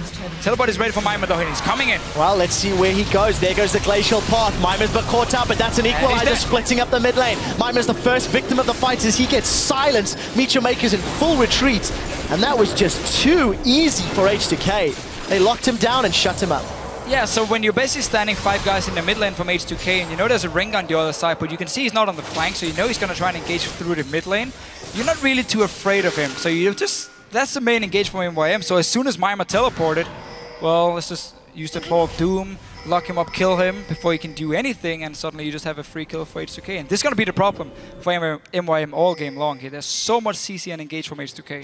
[SPEAKER 3] Teleport is ready for Mimir though, and he's coming in.
[SPEAKER 1] Well, let's see where he goes. There goes the glacial path. Mimir's but caught up, but that's an equalizer splitting up the mid lane. Mimir's the first victim of the fight as he gets silenced. Micho Maker's in full retreat, and that was just too easy for H2K. They locked him down and shut him up.
[SPEAKER 3] Yeah, so when you're basically standing 5 guys in the mid lane from H2K, and you know there's a ring on the other side, but you can see he's not on the flank, so you know he's going to try and engage through the mid lane, you're not really too afraid of him. So you just, that's the main engage from MYM. So as soon as Mimir teleported, well, let's just use the Claw of Doom, lock him up, kill him before he can do anything, and suddenly you just have a free kill for H2K. And this is going to be the problem for MYM all game long here. There's so much CC and engage from H2K.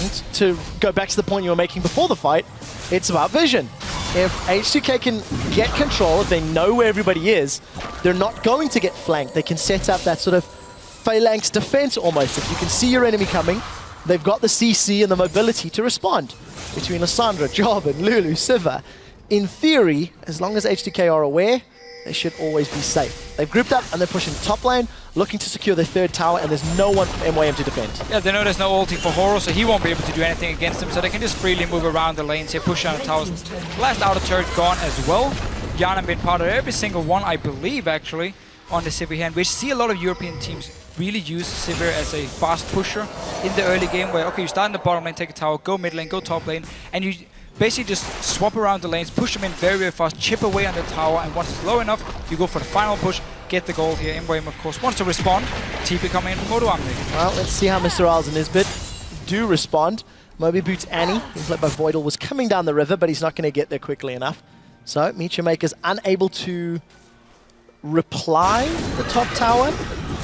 [SPEAKER 1] And to go back to the point you were making before the fight, it's about vision. If H2K can get control, if they know where everybody is, they're not going to get flanked. They can set up that sort of phalanx defense almost. If you can see your enemy coming, they've got the CC and the mobility to respond. Between Lissandra, Jarvan, Lulu, Sivir. In theory, as long as H2K are aware, they should always be safe. They've grouped up and they're pushing top lane, looking to secure their third tower, and there's no one for MYM to defend.
[SPEAKER 3] Yeah, they know there's no ulti for Horo, so he won't be able to do anything against them, so they can just freely move around the lanes here, push down the towers. Last outer turret gone as well. Yana been part of every single one, I believe, actually, on the Sivir hand. We see a lot of European teams really use Sivir as a fast pusher in the early game, where, okay, you start in the bottom lane, take a tower, go mid lane, go top lane, and you basically just swap around the lanes, push them in very, very fast, chip away on the tower, and once it's low enough, you go for the final push, get the gold here. MYM, of course, wants to respond. TP coming in from Odoamne.
[SPEAKER 1] Well, let's see how Mr. Isles and Nisbet do respond. Moby Boots Annie, being played by Voidal, was coming down the river, but he's not going to get there quickly enough. So, Meteormaker's unable to reply the top tower.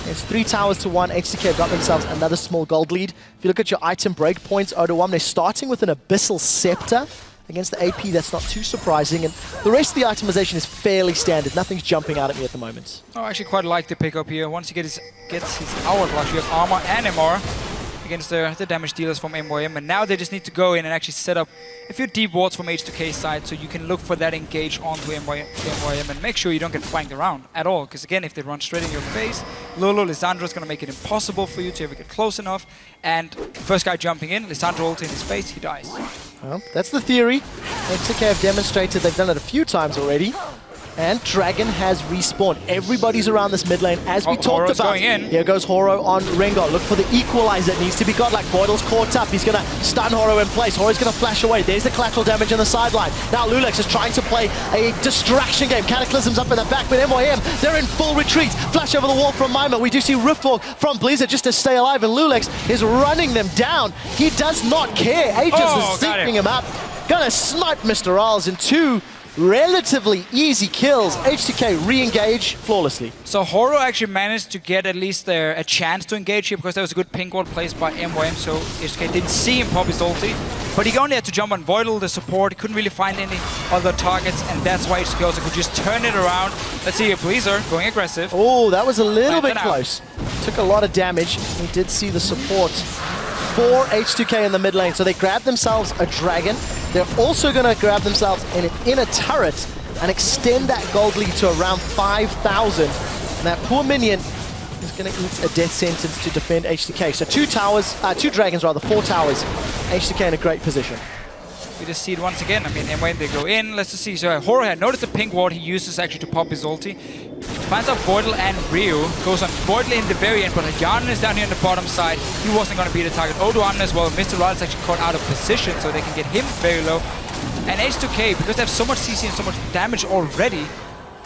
[SPEAKER 1] It's 3 towers to 1. HTK have got themselves another small gold lead. If you look at your item breakpoints, Odoamne starting with an Abyssal Scepter against the AP. That's not too surprising. And the rest of the itemization is fairly standard. Nothing's jumping out at me at the moment.
[SPEAKER 3] I actually quite like the pickup here. Once he gets his hourglass, you have armor and MR against the damage dealers from MYM, and now they just need to go in and actually set up a few deep wards from H2K's side, so you can look for that engage onto MYM and make sure you don't get flanked around at all, because again, if they run straight in your face, Lolo, Lisandro's going to make it impossible for you to ever get close enough, and first guy jumping in, Lisandro ulti in his face, he dies.
[SPEAKER 1] Well, that's the theory. H2K have demonstrated they've done it a few times already. And Dragon has respawned. Everybody's around this mid lane, as we talked
[SPEAKER 3] Horo's
[SPEAKER 1] about.
[SPEAKER 3] going in.
[SPEAKER 1] Here goes Horo on Rengar. Look for the equalizer. It needs to be got. Like Voidal's caught up. He's going to stun Horo in place. Horo's going to flash away. There's the collateral damage on the sideline. Now Lulex is trying to play a distraction game. Cataclysm's up in the back, but MYM, they're in full retreat. Flash over the wall from Mima. We do see Riftwalk from Blizzard just to stay alive, and Lulex is running them down. He does not care. Aegis is zipping him up. Gonna snipe Mr. Isles in 2 relatively easy kills. H2K re-engage flawlessly.
[SPEAKER 3] So Horo actually managed to get at least a chance to engage here, because there was a good pink ward placed by MYM, so H2K didn't see him pop his ulti. But he only had to jump on Voidal, the support. He couldn't really find any other targets, and that's why H2K also could just turn it around. Let's see a Blizzard going aggressive.
[SPEAKER 1] Oh, that was a little bit close. Took a lot of damage. We did see the support for H2K in the mid lane, so they grabbed themselves a dragon. They're also going to grab themselves an inner turret and extend that gold lead to around 5,000. And that poor minion is going to eat a death sentence to defend H2K. So 2 dragons rather, 4 towers. H2K in a great position.
[SPEAKER 3] We just see it once again. I mean, and when they go in, let's just see. So Horo had noticed the pink ward he uses actually to pop his ulti. Finds out Voidal and Ryu. Goes on Voidal in the very end, but Jan is down here on the bottom side. He wasn't going to be the target. Odoamne as well. Mr. Rod is actually caught out of position, so they can get him very low. And H2K, because they have so much CC and so much damage already,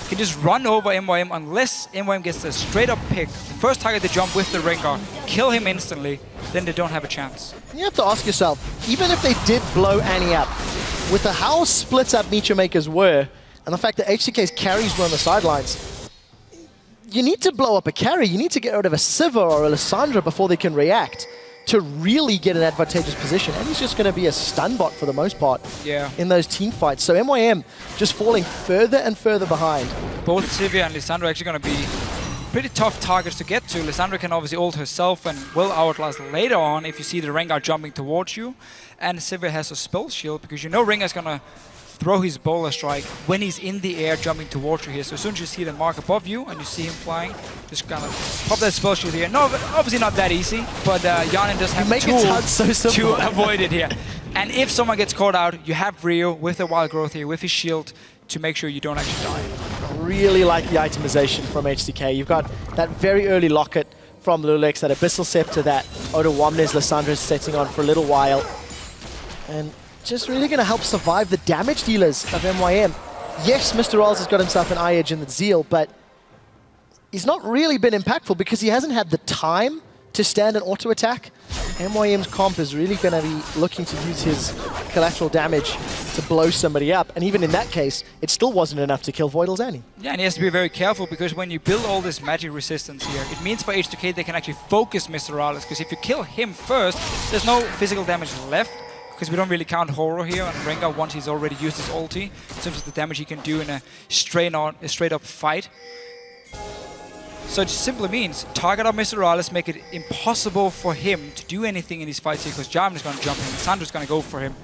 [SPEAKER 3] can just run over MYM unless MYM gets a straight up pick. The first target they jump with the Rengar, kill him instantly, then they don't have a chance.
[SPEAKER 1] You have to ask yourself, even if they did blow Annie up, with how split up Meteormakers were, and the fact that H2K's carries were on the sidelines, you need to blow up a carry. You need to get rid of a Siva or a Lissandra before they can react to really get an advantageous position. And he's just going to be a stun bot for the most part in those team fights. So MYM just falling further and further behind.
[SPEAKER 3] Both Sivir and Lissandra are actually going to be pretty tough targets to get to. Lissandra can obviously ult herself and will outlast later on if you see the Rengar jumping towards you. And Sivir has a spell shield, because you know Rengar's going to throw his bowler strike when he's in the air jumping towards you here. So as soon as you see the mark above you and you see him flying, just kind of pop that spell shield here. No, obviously not that easy, but Yanin does have a tool to avoid it here. And if someone gets caught out, you have Ryu with the wild growth here, with his shield, to make sure you don't actually die.
[SPEAKER 1] Really like the itemization from HDK. You've got that very early locket from Lulex, that Abyssal Scepter that Odoamne's Lissandra is setting on for a little while. And just really going to help survive the damage dealers of MYM. Yes, Mr. Rolls has got himself an eye edge in the Zeal, but he's not really been impactful because he hasn't had the time to stand an auto attack. MYM's comp is really going to be looking to use his collateral damage to blow somebody up, and even in that case, it still wasn't enough to kill Voidal's Annie.
[SPEAKER 3] Yeah, and he has to be very careful, because when you build all this magic resistance here, it means for H2K they can actually focus Mr. Rales, because if you kill him first, there's no physical damage left, because we don't really count Horo here on Rengar once he's already used his ulti, in terms of the damage he can do in a straight up fight. So it just simply means target up Mr. Rales, make it impossible for him to do anything in these fights here, because Jarvan is going to jump in, Sandra's going to go for him.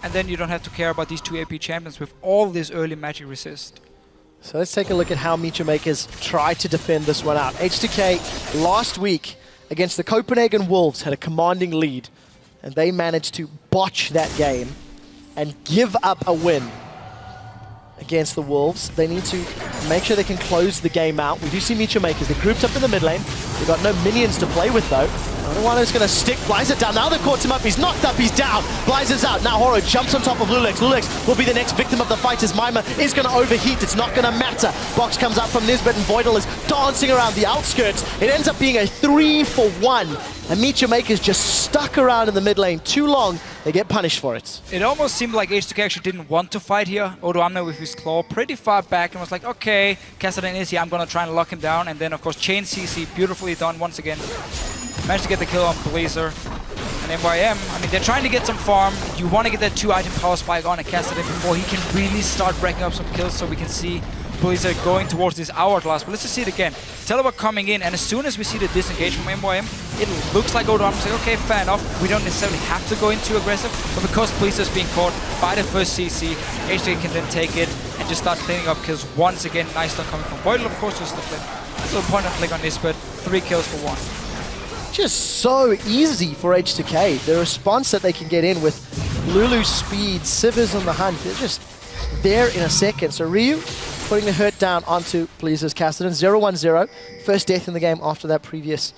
[SPEAKER 3] And then you don't have to care about these two AP champions with all this early magic resist.
[SPEAKER 1] So let's take a look at how Makers tried to defend this one out. H2K last week against the Copenhagen Wolves had a commanding lead, and they managed to botch that game and give up a win against the Wolves. They need to make sure they can close the game out. We do see Makers. They're grouped up in the mid lane. They've got no minions to play with, though. One going to stick Blizzard down. Now they've caught him up. He's knocked up. He's down. Blizzard's out. Now Horo jumps on top of Lulex. Lulex will be the next victim of the fight as Mima is going to overheat. It's not going to matter. Box comes out from Nisbet and Voidal is dancing around the outskirts. It ends up being a 3-for-1. And Makers just stuck around in the mid lane too long. They get punished for it.
[SPEAKER 3] It almost seemed like H2K actually didn't want to fight here. Odo Amne with his claw pretty far back and was like, okay, Kassadin is here. I'm going to try and lock him down. And then, of course, Chain CC, beautifully done once again. Managed to get the kill on Blazer. And MYM, I mean, they're trying to get some farm. You want to get that 2-item power spike on a Kassadin before he can really start racking up some kills, so we can see Blazer going towards this hourglass. But let's just see it again. Telework coming in, and as soon as we see the disengage from MYM, it looks like Odo Amne's like, okay, fair enough. We don't necessarily have to go in too aggressive, but because Blazer's being caught by the first CC, H2K can then take it and just start cleaning up kills once again. Nice stuff coming from Voidal, of course, just the flip. That's a point and click on this, but 3 kills for 1.
[SPEAKER 1] Just so easy for H2K. The response that they can get in with Lulu's speed, Sivers on the hunt, they're just there in a second. So Ryu putting the hurt down onto Blazer's Kassadin. 0-1-0. First death in the game after that previous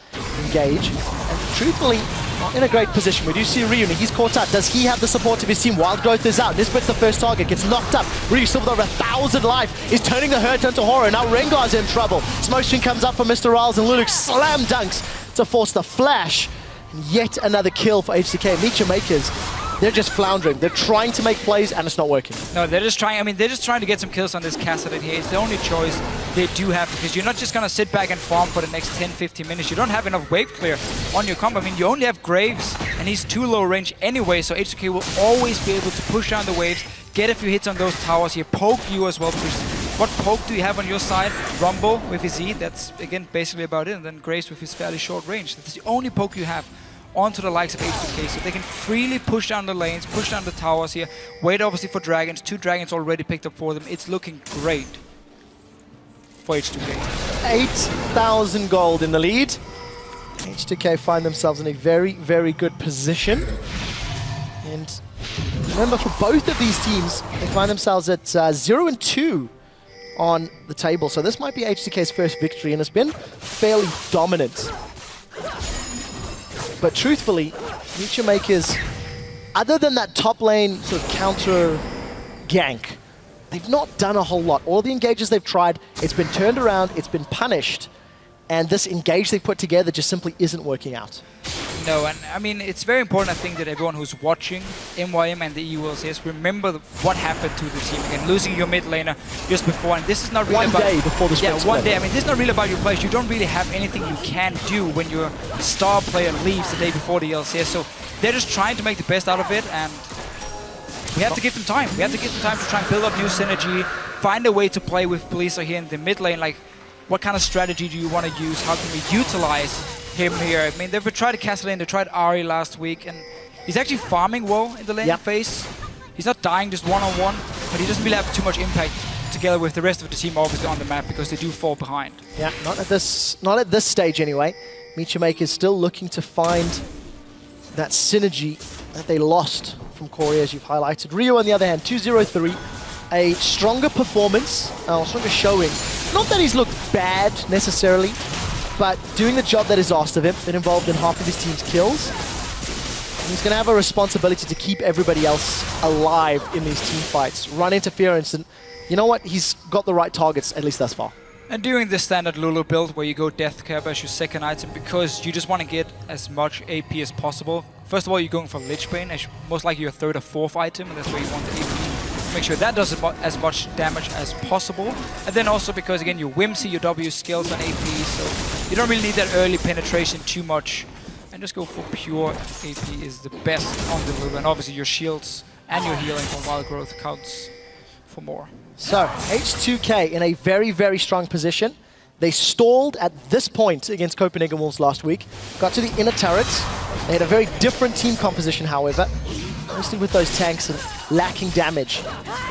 [SPEAKER 1] engage. And truthfully, not in a great position. We do see Ryu, and he's caught out. Does he have the support of his team? Wild Growth is out. Nisbet's the first target, gets knocked up. Ryu still with over 1,000 life. Is turning the hurt onto Horror. Now Rengar's in trouble. Smokescreen comes up for Mr. Riles, and Lulux slam dunks to force the flash. And yet another kill for H2K. Makers, they're just floundering. They're trying to make plays, and it's not working.
[SPEAKER 3] No, they're just trying. I mean, they're just trying to get some kills on this Kassadin here. It's the only choice they do have, because you're not just going to sit back and farm for the next 10-15 minutes. You don't have enough wave clear on your combo. I mean, you only have Graves, and he's too low range anyway, so H2K will always be able to push down the waves, get a few hits on those towers here, poke you as well, because what poke do you have on your side? Rumble with his E, that's, again, basically about it, and then Graves with his fairly short range. That's the only poke you have onto the likes of H2K, so they can freely push down the lanes, push down the towers here, wait obviously for dragons. 2 dragons already picked up for them. It's looking great for H2K.
[SPEAKER 1] 8,000 gold in the lead. H2K find themselves in a very, very good position. And remember, for both of these teams, they find themselves at 0-2 on the table. So this might be H2K's first victory, and it's been fairly dominant. But truthfully, Makers, other than that top lane sort of counter gank, they've not done a whole lot. All the engages they've tried, it's been turned around, it's been punished, and this engage they put together just simply isn't working out.
[SPEAKER 3] No, and I mean, it's very important, I think, that everyone who's watching MYM and the EU LCS remember what happened to the team. Again, losing your mid laner just before, and this is not really about...
[SPEAKER 1] One day before the spring split.
[SPEAKER 3] Yeah, one day. I mean, this is not really about your players. You don't really have anything you can do when your star player leaves the day before the LCS. So they're just trying to make the best out of it, and we have to give them time. We have to give them time to try and build up new synergy, find a way to play with Blizzard here in the mid lane. Like, what kind of strategy do you want to use? How can we utilize him here? I mean, they've tried Kassadin, they tried Ahri last week, and he's actually farming well in the lane phase. He's not dying just one-on-one, but he doesn't really have too much impact together with the rest of the team, obviously, on the map, because they do fall behind. Yeah, not at this stage anyway. Makers still looking to find that synergy that they lost from Corey, as you've highlighted. Rio, on the other hand, 2-0-3, a stronger performance, stronger showing. Not that he's looked bad necessarily, but doing the job that is asked of him, been involved in half of his team's kills. And he's going to have a responsibility to keep everybody else alive in these team fights, run interference, and you know what? He's got the right targets, at least thus far. And doing the standard Lulu build, where you go Death Cap as your second item, because you just want to get as much AP as possible. First of all, you're going for Lich Bane, as most likely your 3rd or 4th item, and that's where you want the AP. Make sure that does as much damage as possible. And then also because, again, your Whimsy, your W skills on AP, so you don't really need that early penetration too much. And just go for pure AP is the best on the Lulu. And obviously your shields and your healing from Wild Growth counts for more. So, H2K in a very, very strong position. They stalled at this point against Copenhagen Wolves last week. Got to the inner turrets. They had a very different team composition, however. Mostly with those tanks and
[SPEAKER 1] lacking damage.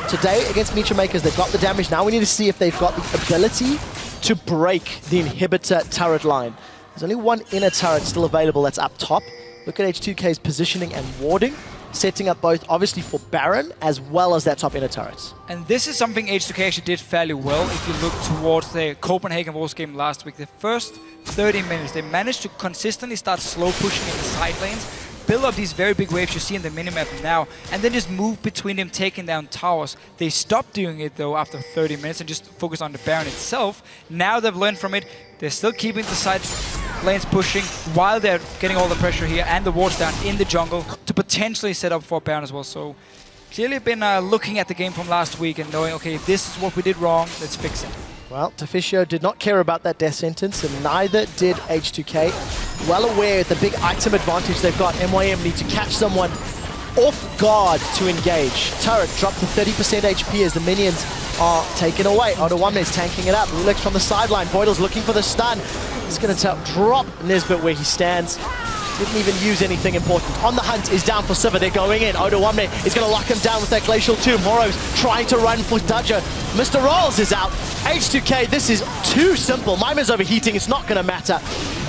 [SPEAKER 1] Today, against Mecha Makers, they've got the damage. Now we need to see if they've got the ability to break the inhibitor turret line. There's only one inner turret still available that's up top. Look at H2K's positioning and warding, setting up both, obviously, for Baron, as well as that top inner turrets.
[SPEAKER 3] And this is something H2K actually did fairly well if you look towards the Copenhagen Wolves game last week. The first 30 minutes, they managed to consistently start slow pushing in the side lanes, build up these very big waves you see in the minimap now, and then just move between them, taking down towers. They stopped doing it, though, after 30 minutes and just focused on the Baron itself. Now they've learned from it. They're still keeping the side lanes pushing while they're getting all the pressure here and the wards down in the jungle to potentially set up for Baron as well. So clearly been looking at the game from last week and knowing, okay, this is what we did wrong, let's fix it.
[SPEAKER 1] Well, Deficio did not care about that death sentence, and neither did H2K. Well aware of the big item advantage they've got, MYM need to catch someone off guard to engage. Turret dropped to 30% HP as the minions are taken away. Odoamne is tanking it up. Lulex from the sideline. Voidal's looking for the stun. He's going to drop Nisbet where he stands. Didn't even use anything important. On the hunt is down for Sivir. They're going in. Odoamne is going to lock him down with that Glacial Tomb. Horo's trying to run for Dudger. Mr. Rolls is out. H2K, this is too simple. Mimer's overheating. It's not going to matter.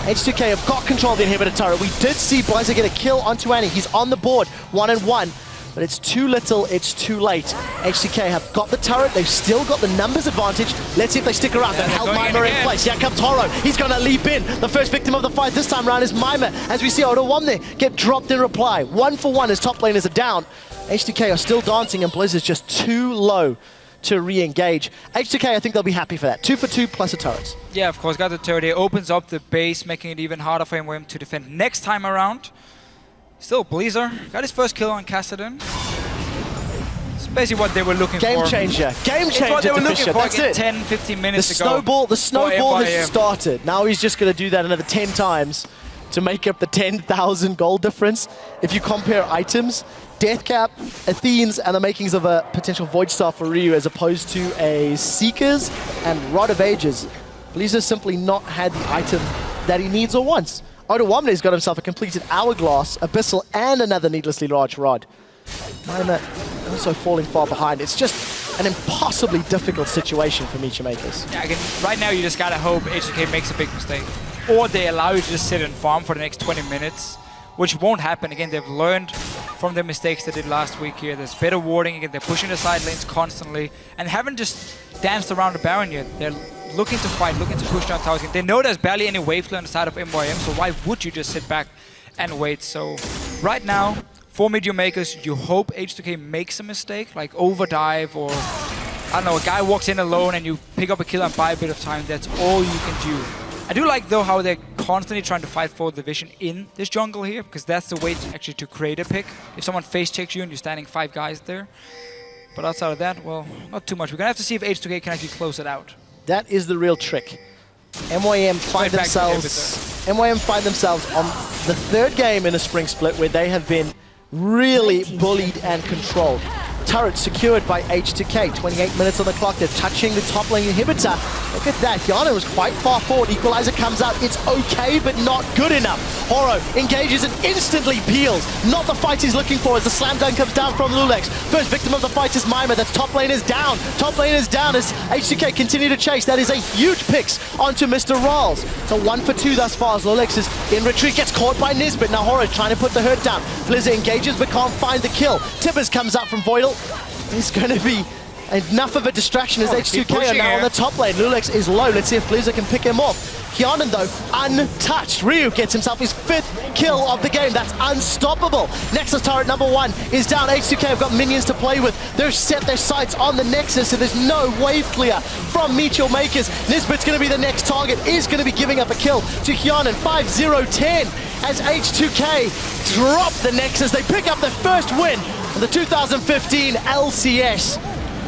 [SPEAKER 1] H2K have got control of the inhibitor turret. We did see Blazer get a kill onto Annie. He's on the board, 1-1. But it's too little, it's too late. H2K have got the turret, they've still got the numbers advantage. Let's see if they stick around. They've held Mimer in place. Here comes Horo. He's going to leap in. The first victim of the fight this time around is Mimer. As we see Odoamne get dropped in reply. 1-for-1 as top laners are down. H2K are still dancing and Blizzard's just too low to re-engage. H2K, I think they'll be happy for that. 2-for-2 plus a turret.
[SPEAKER 3] Yeah, of course, got the turret here. Opens up the base, making it even harder for him to defend next time around. Still, Blazer got his first kill on Kassadin. It's basically what they were looking for.
[SPEAKER 1] Game changer. Game changer.
[SPEAKER 3] It's what they were looking for.
[SPEAKER 1] That's it.
[SPEAKER 3] 10, 15 minutes
[SPEAKER 1] The
[SPEAKER 3] ago.
[SPEAKER 1] snowball has started. Now he's just going to do that another 10 times to make up the 10,000 gold difference. If you compare items, Deathcap, Athene's, and the makings of a potential Void Star for Ryu as opposed to a Seeker's and Rod of Ages, Blizzard's simply not had the item that he needs or wants. Odoamne's got himself a completed Hourglass, Abyssal, and another needlessly large rod. Mimer also falling far behind. It's just an impossibly difficult situation for Mecha Makers.
[SPEAKER 3] Yeah, again, right now you just gotta hope H2K makes a big mistake. Or they allow you to just sit and farm for the next 20 minutes, which won't happen. Again, they've learned from the mistakes they did last week here. There's better warding. Again, they're pushing the side lanes constantly and haven't just danced around the Baron yet. They're looking to fight, looking to push down towers. They know there's barely any wave clear on the side of MYM, so why would you just sit back and wait? So right now, for Media Makers, you hope H2K makes a mistake, like overdive or, I don't know, a guy walks in alone and you pick up a kill and buy a bit of time. That's all you can do. I do like, though, how they're constantly trying to fight for the vision in this jungle here, because that's the way actually to create a pick. If someone face checks you and you're standing 5 guys there. But outside of that, well, not too much. We're going to have to see if H2K can actually close it out.
[SPEAKER 1] That is the real trick. MYM find themselves on the 3rd game in a spring split where they have been really bullied and controlled. Turret secured by H2K. 28 minutes on the clock. They're touching the top lane inhibitor. Look at that. Yana was quite far forward. Equalizer comes out. It's okay, but not good enough. Horo engages and instantly peels. Not the fight he's looking for as the slam dunk comes down from Lulex. First victim of the fight is Mimer. That's top lane is down. Top lane is down as H2K continue to chase. That is a huge picks onto Mr. Rawls. So 1-for-2 thus far as Lulex is in retreat. Gets caught by Nisbet. Now Horo trying to put the hurt down. Blizzard engages but can't find the kill. Tibbers comes out from Voidal. It's going to be enough of a distraction as H2K are now on the top lane. Lulex is low. Let's see if Blizzard can pick him off. Kianan, though, untouched. Ryu gets himself his 5th kill of the game. That's unstoppable. Nexus turret number 1 is down. H2K have got minions to play with. They've set their sights on the Nexus, so there's no wave clear from Meteor Makers. Nisbet's going to be the next target, is going to be giving up a kill to Kianan. 5-0-10 as H2K drop the Nexus. They pick up their first win of the 2015 LCS.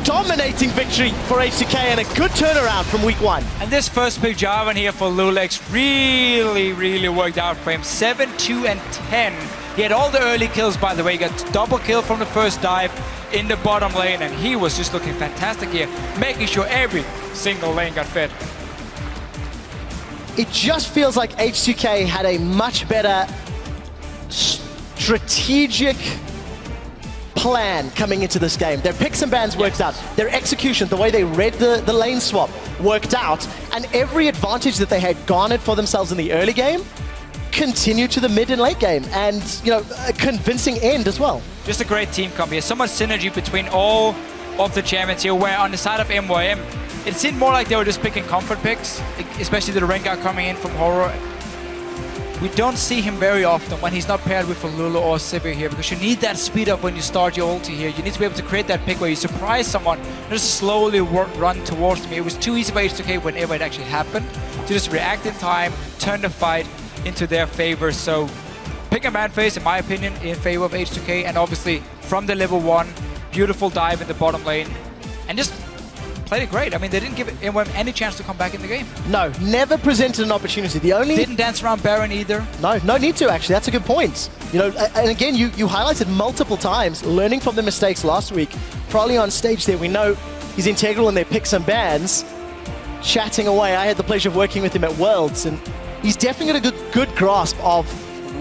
[SPEAKER 1] Dominating victory for H2K and a good turnaround from week 1.
[SPEAKER 3] And this first pick Jarvan here for Lulex really worked out for him. 7-2-10. He had all the early kills, by the way. He got double kill from the first dive in the bottom lane, and he was just looking fantastic here, making sure every single lane got fed.
[SPEAKER 1] It just feels like H2K had a much better strategic plan coming into this game. Their picks and bans worked out. Their execution, the way they read the lane swap, worked out. And every advantage that they had garnered for themselves in the early game continued to the mid and late game. And, you know, a convincing end as well.
[SPEAKER 3] Just a great team comp here. So much synergy between all of the champions here, where on the side of MYM, it seemed more like they were just picking comfort picks, especially the Rengar coming in from Horror. We don't see him very often when he's not paired with a Lulu or Sivir here, because you need that speed up when you start your ulti here. You need to be able to create that pick where you surprise someone, just slowly run towards me. It was too easy for H2K whenever it actually happened to just react in time, turn the fight into their favor. So pick and ban phase, in my opinion, in favor of H2K, and obviously from the level 1, beautiful dive in the bottom lane, and just played it great. I mean, they didn't give MWM any chance to come back in the game.
[SPEAKER 1] No, never presented an opportunity. The only...
[SPEAKER 3] Didn't dance around Baron either.
[SPEAKER 1] No, no need to, actually. That's a good point. You know, and again, you highlighted multiple times, learning from the mistakes last week. Probably on stage there, we know he's integral in their picks and bans. Chatting away, I had the pleasure of working with him at Worlds, and he's definitely got a good grasp of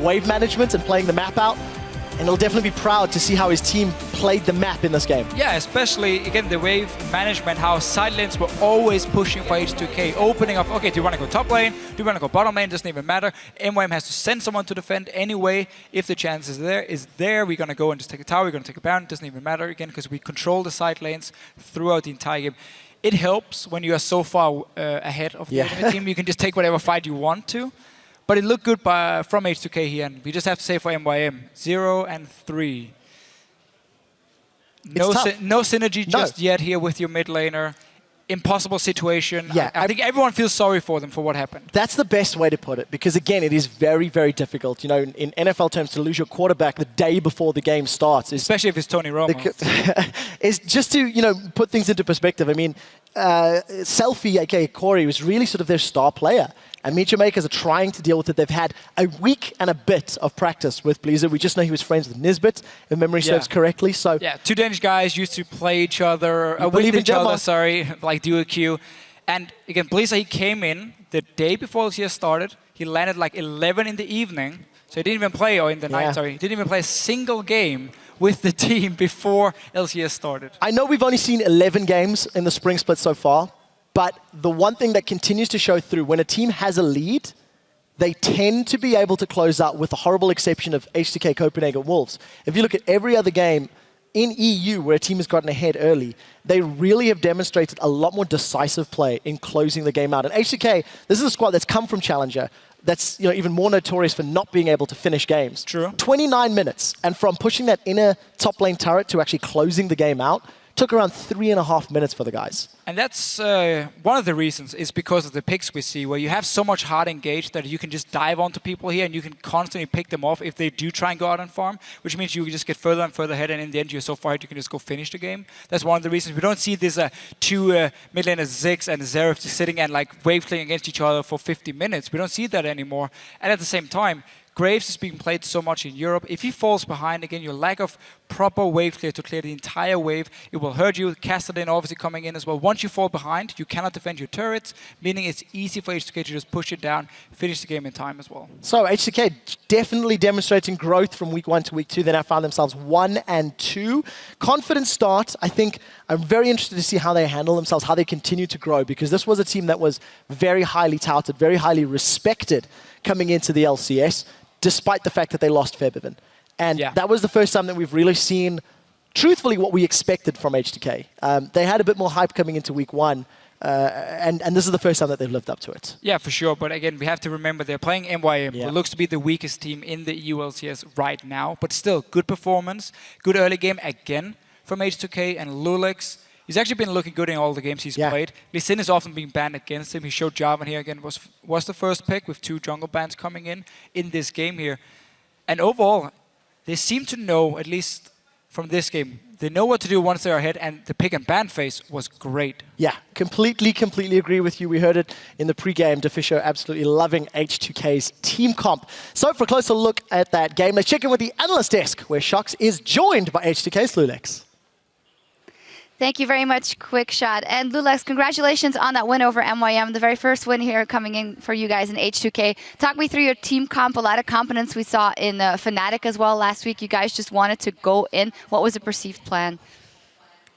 [SPEAKER 1] wave management and playing the map out. And he'll definitely be proud to see how his team played the map in this game.
[SPEAKER 3] Yeah, especially, again, the wave management, how side lanes were always pushing for H2K, opening up, okay, do you want to go top lane? Do you want to go bottom lane? Doesn't even matter. MYM has to send someone to defend anyway. If the chance is there, we're going to go and just take a tower, we're going to take a Baron. Doesn't even matter, again, because we control the side lanes throughout the entire game. It helps when you are so far ahead of the enemy team. You can just take whatever fight you want to. But it looked good from H2K here, and we just have to say for MYM, 0 and 3. No synergy just yet here with your mid laner. Impossible situation.
[SPEAKER 1] Yeah,
[SPEAKER 3] I think everyone feels sorry for them for what happened.
[SPEAKER 1] That's the best way to put it, because again, it is very, very difficult. You know, in NFL terms, to lose your quarterback the day before the game starts,
[SPEAKER 3] especially if it's Tony Romo.
[SPEAKER 1] Is just to, you know, put things into perspective. I mean, Selfie, aka Corey, was really sort of their star player. And Meteor Makers are trying to deal with it. They've had a week and a bit of practice with Blizzard. We just know he was friends with Nisbet, if memory serves correctly. So
[SPEAKER 3] yeah, two Danish guys used to play each other, with each other, sorry, like duo queue. And again, Blizzard, he came in the day before LCS started. He landed like 11 in the evening. So he didn't even play, or in the night, sorry. He didn't even play a single game with the team before LCS started.
[SPEAKER 1] I know we've only seen 11 games in the spring split so far. But the one thing that continues to show through, when a team has a lead, they tend to be able to close out, with the horrible exception of H2K Copenhagen Wolves. If you look at every other game in EU where a team has gotten ahead early, they really have demonstrated a lot more decisive play in closing the game out. And H2K, this is a squad that's come from Challenger, that's, you know, even more notorious for not being able to finish games.
[SPEAKER 3] True.
[SPEAKER 1] 29 minutes, and from pushing that inner top lane turret to actually closing the game out, took around 3.5 minutes for the guys.
[SPEAKER 3] And that's one of the reasons, is because of the picks we see, where you have so much hard engage that you can just dive onto people here and you can constantly pick them off if they do try and go out and farm, which means you just get further and further ahead, and in the end you're so far ahead you can just go finish the game. That's one of the reasons we don't see this two mid laners, Ziggs and Xerath, just sitting and like wave clicking against each other for 50 minutes. We don't see that anymore. And at the same time, Graves is being played so much in Europe. If he falls behind, again, your lack of proper wave clear to clear the entire wave, it will hurt you. Castellan obviously coming in as well. Once you fall behind, you cannot defend your turrets, meaning it's easy for H2K to just push it down, finish the game in time as well.
[SPEAKER 1] So H2K definitely demonstrating growth from week 1 to week 2. They now found themselves 1 and 2. Confident start. I think I'm very interested to see how they handle themselves, how they continue to grow, because this was a team that was very highly touted, very highly respected coming into the LCS, despite the fact that they lost Febiven. And that was the first time that we've really seen, truthfully, what we expected from H2K. They had a bit more hype coming into week 1, and this is the first time that they've lived up to it.
[SPEAKER 3] Yeah, for sure. But again, we have to remember they're playing MYM, who looks to be the weakest team in the EU LCS right now. But still, good performance, good early game again from H2K, and Lulex. He's actually been looking good in all the games he's played. Lee Sin is often being banned against him. He showed Jarvan here again, was the first pick with 2 jungle bans coming in this game here. And overall, they seem to know, at least from this game, they know what to do once they're ahead, and the pick and ban phase was great.
[SPEAKER 1] Yeah, completely agree with you. We heard it in the pre-game. Defisho absolutely loving H2K's team comp. So for a closer look at that game, let's check in with the analyst desk, where Shox is joined by H2K's Lulex.
[SPEAKER 4] Thank you very much, Quick Shot. And Lulex, congratulations on that win over MYM, the very first win here coming in for you guys in H2K. Talk me through your team comp, a lot of confidence we saw in Fnatic as well last week. You guys just wanted to go in. What was the perceived plan?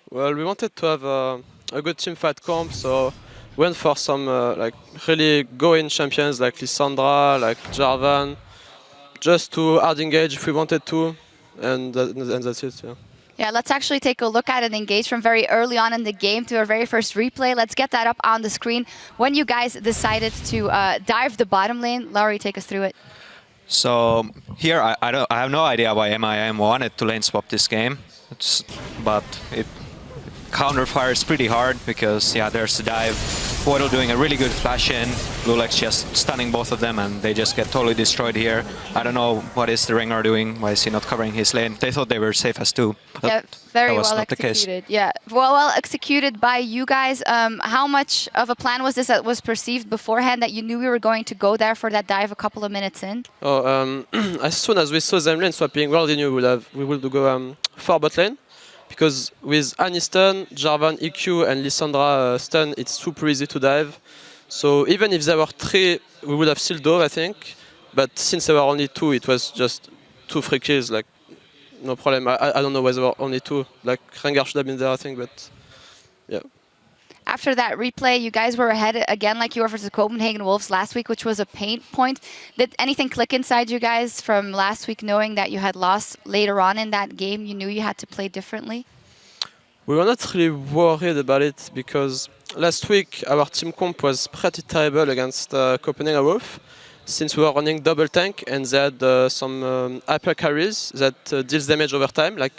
[SPEAKER 8] Well, we wanted to have a good team fight comp, so we went for some like really go-in champions like Lissandra, like Jarvan, just to hard engage if we wanted to, and that's it. Yeah.
[SPEAKER 4] Yeah, let's actually take a look at it, engage from very early on in the game to our very first replay. Let's get that up on the screen. When you guys decided to dive the bottom lane, Laurie, take us through it.
[SPEAKER 5] So here, I have no idea why MIM wanted to lane swap this game, but it counter fires pretty hard because yeah, there's the dive. Voidal doing a really good flash in, Lulex just stunning both of them and they just get totally destroyed here. I don't know what is the Rengar doing, why is he not covering his lane? They thought they were safe as two, but
[SPEAKER 4] yeah, very
[SPEAKER 5] that was
[SPEAKER 4] well
[SPEAKER 5] not the case.
[SPEAKER 4] executed. Yeah, well executed by you guys. How much of a plan was this that was perceived beforehand that you knew we were going to go there for that dive a couple of minutes in?
[SPEAKER 8] Oh, as soon as we saw them lane swapping, we already knew we would go for bot lane. Because with Aniston, Jarvan, EQ and Lissandra stun, it's super easy to dive. So even if there were 3, we would have still dove, I think. But since there were only 2, it was just 2 free kills, like no problem. I don't know why there were only 2. Like Rengar should have been there, I think, but yeah.
[SPEAKER 4] After that replay, you guys were ahead again like you were versus Copenhagen Wolves last week, which was a pain point. Did anything click inside you guys from last week knowing that you had lost later on in that game? You knew you had to play differently?
[SPEAKER 8] We were not really worried about it because last week our team comp was pretty terrible against Copenhagen Wolves since we were running double tank and they had some hyper carries that deals damage over time, like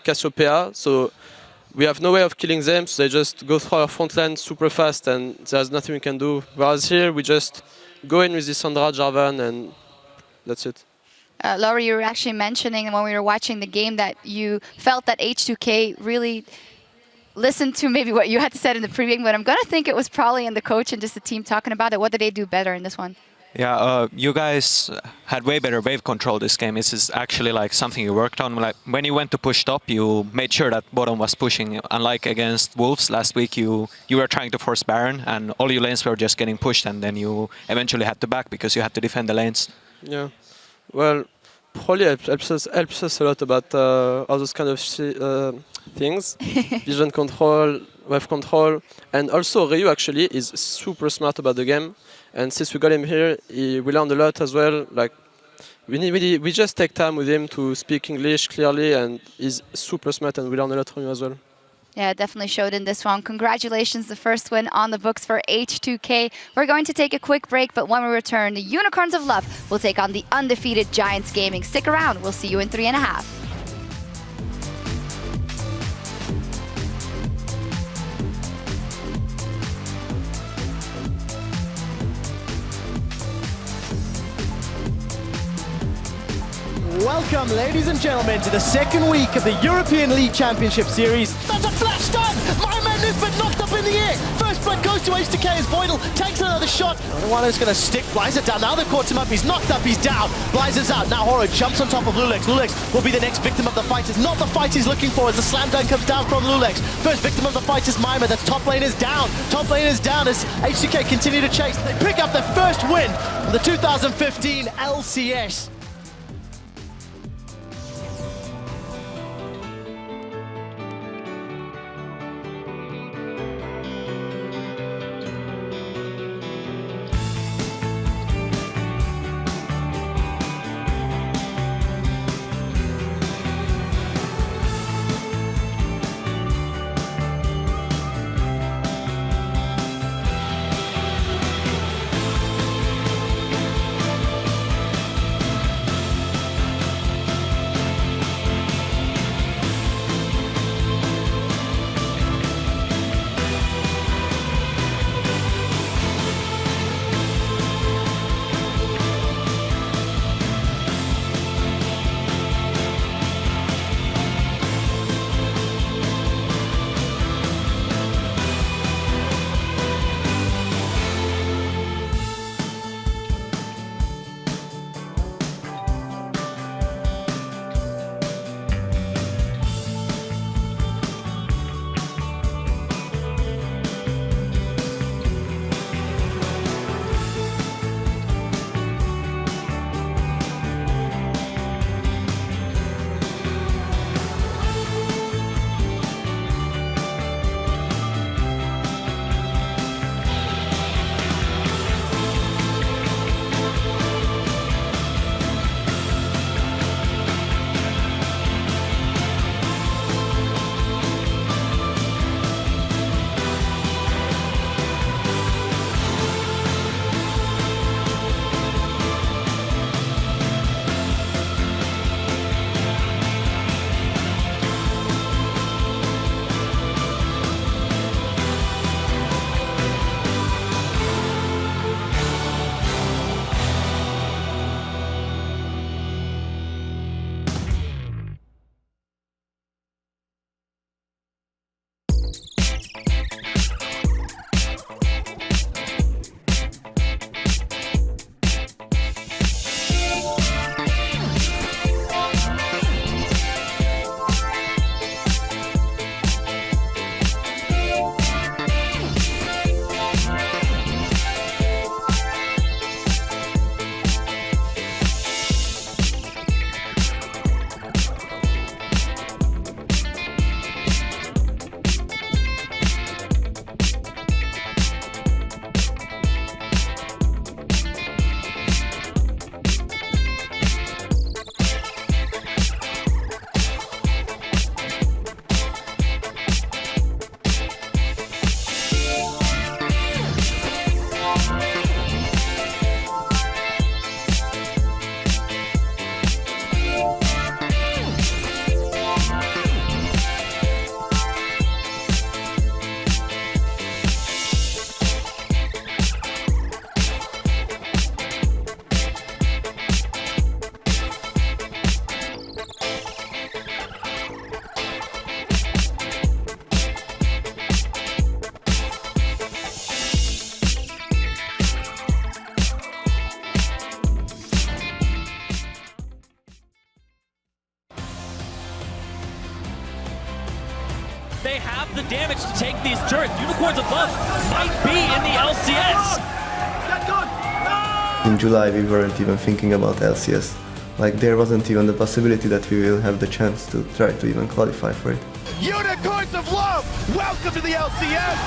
[SPEAKER 8] Cassiopeia. So we have no way of killing them, so they just go through our front line super fast and there's nothing we can do. Whereas here, we just go in with Lissandra, Jarvan, and that's it.
[SPEAKER 4] Laurie, you were actually mentioning when we were watching the game that you felt that H2K really listened to maybe what you had to say in the pregame, but I'm going to think it was probably in the coach and just the team talking about it. What did they do better in this one?
[SPEAKER 5] Yeah, you guys had way better wave control this game. This is actually like something you worked on. Like when you went to push top, you made sure that bottom was pushing. Unlike against Wolves last week, you were trying to force Baron, and all your lanes were just getting pushed, and then you eventually had to back because you had to defend the lanes.
[SPEAKER 8] Yeah, well, probably helps us a lot about all those kind of things, vision control, wave control, and also Ryu actually is super smart about the game. And since we got him here, we learned a lot as well. Like we just take time with him to speak English clearly, and he's super smart, and we learn a lot from him as well.
[SPEAKER 4] Yeah, it definitely showed in this one. Congratulations, the first win on the books for H2K. We're going to take a quick break, but when we return, the Unicorns of Love will take on the undefeated Giants Gaming. Stick around, we'll see you in 3.5.
[SPEAKER 1] Welcome, ladies and gentlemen, to the second week of the European League Championship Series. That's a flash stun! My man Nisbet knocked up in the air. First blood goes to H2K as Voidal takes another shot. One's going to stick Blizzard down. Now they've caught him up. He's knocked up. He's down. Blizzard's out. Now Horo jumps on top of Lulex. Lulex will be the next victim of the fight. It's not the fight he's looking for as the slam dunk comes down from Lulex. First victim of the fight is Mima. That's top lane is down. Top lane is down as H2K continue to chase. They pick up their first win of the 2015 LCS.
[SPEAKER 9] they have the damage to take these turrets. Unicorns of Love might be in the LCS.
[SPEAKER 10] In July, we weren't even thinking about LCS. Like, there wasn't even the possibility that we will have the chance to try to even qualify for it.
[SPEAKER 2] Unicorns of Love, welcome to the LCS!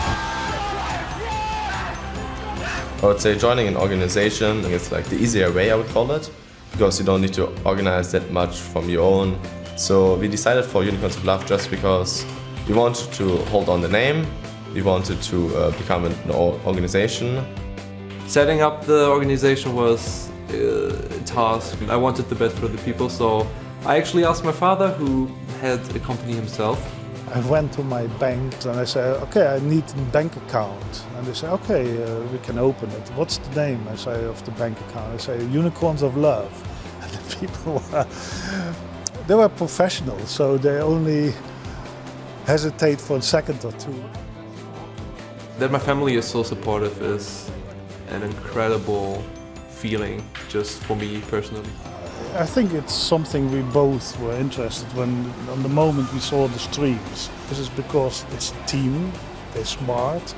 [SPEAKER 6] I would say joining an organization is like the easier way, I would call it, because you don't need to organize that much from your own. So we decided for Unicorns of Love just because we wanted to hold on the name, we wanted to become an organization.
[SPEAKER 11] Setting up the organization was a task. I wanted the best for the people, so I actually asked my father, who had a company himself.
[SPEAKER 12] I went to my bank and I said, okay, I need a bank account. And they say, okay, we can open it. What's the name? I say, of the bank account. I say, Unicorns of Love. And the people they were professionals, so they only hesitate for a second or two.
[SPEAKER 11] That my family is so supportive is an incredible feeling, just for me personally.
[SPEAKER 12] I think it's something we both were interested when, on the moment we saw the streams. This is because it's a team, they're smart,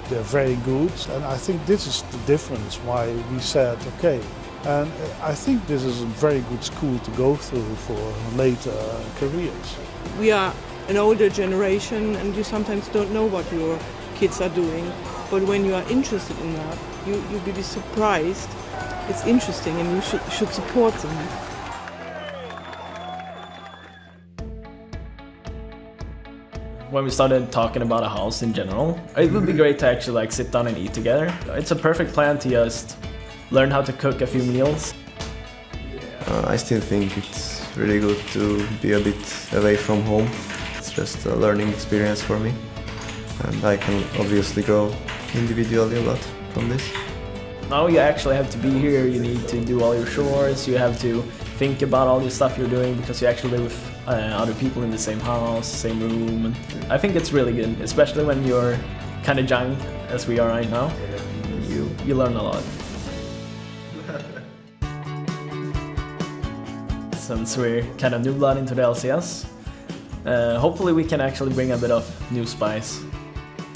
[SPEAKER 12] they're very good, and I think this is the difference why we said, okay. And I think this is a very good school to go through for later careers.
[SPEAKER 13] We are an older generation and you sometimes don't know what your kids are doing, but when you are interested in that, you'll be surprised. It's interesting and you should support them.
[SPEAKER 14] When we started talking about a house in general, it would be great to actually like sit down and eat together. It's a perfect plan to just learn how to cook a few meals.
[SPEAKER 10] I still think it's really good to be a bit away from home. It's just a learning experience for me. And I can obviously grow individually a lot from this.
[SPEAKER 14] Now you actually have to be here, you need to do all your chores, you have to think about all the stuff you're doing because you actually live with other people in the same house, same room. I think it's really good, especially when you're kind of young, as we are right now. You learn a lot. Since we're kind of new blood into the LCS, hopefully we can actually bring a bit of new spice.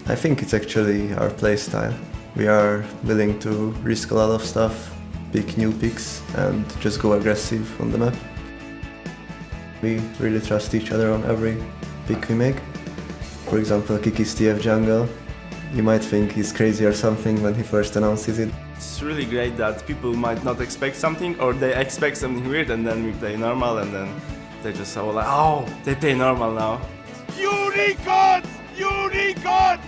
[SPEAKER 10] I think it's actually our play style. We are willing to risk a lot of stuff, pick new picks and just go aggressive on the map. We really trust each other on every pick we make. For example, Kiki's TF jungle. You might think he's crazy or something when he first announces it.
[SPEAKER 15] It's really great that people might not expect something or they expect something weird and then we play normal and then they just are like, oh, they play normal now.
[SPEAKER 2] Unicorns! Unicorns!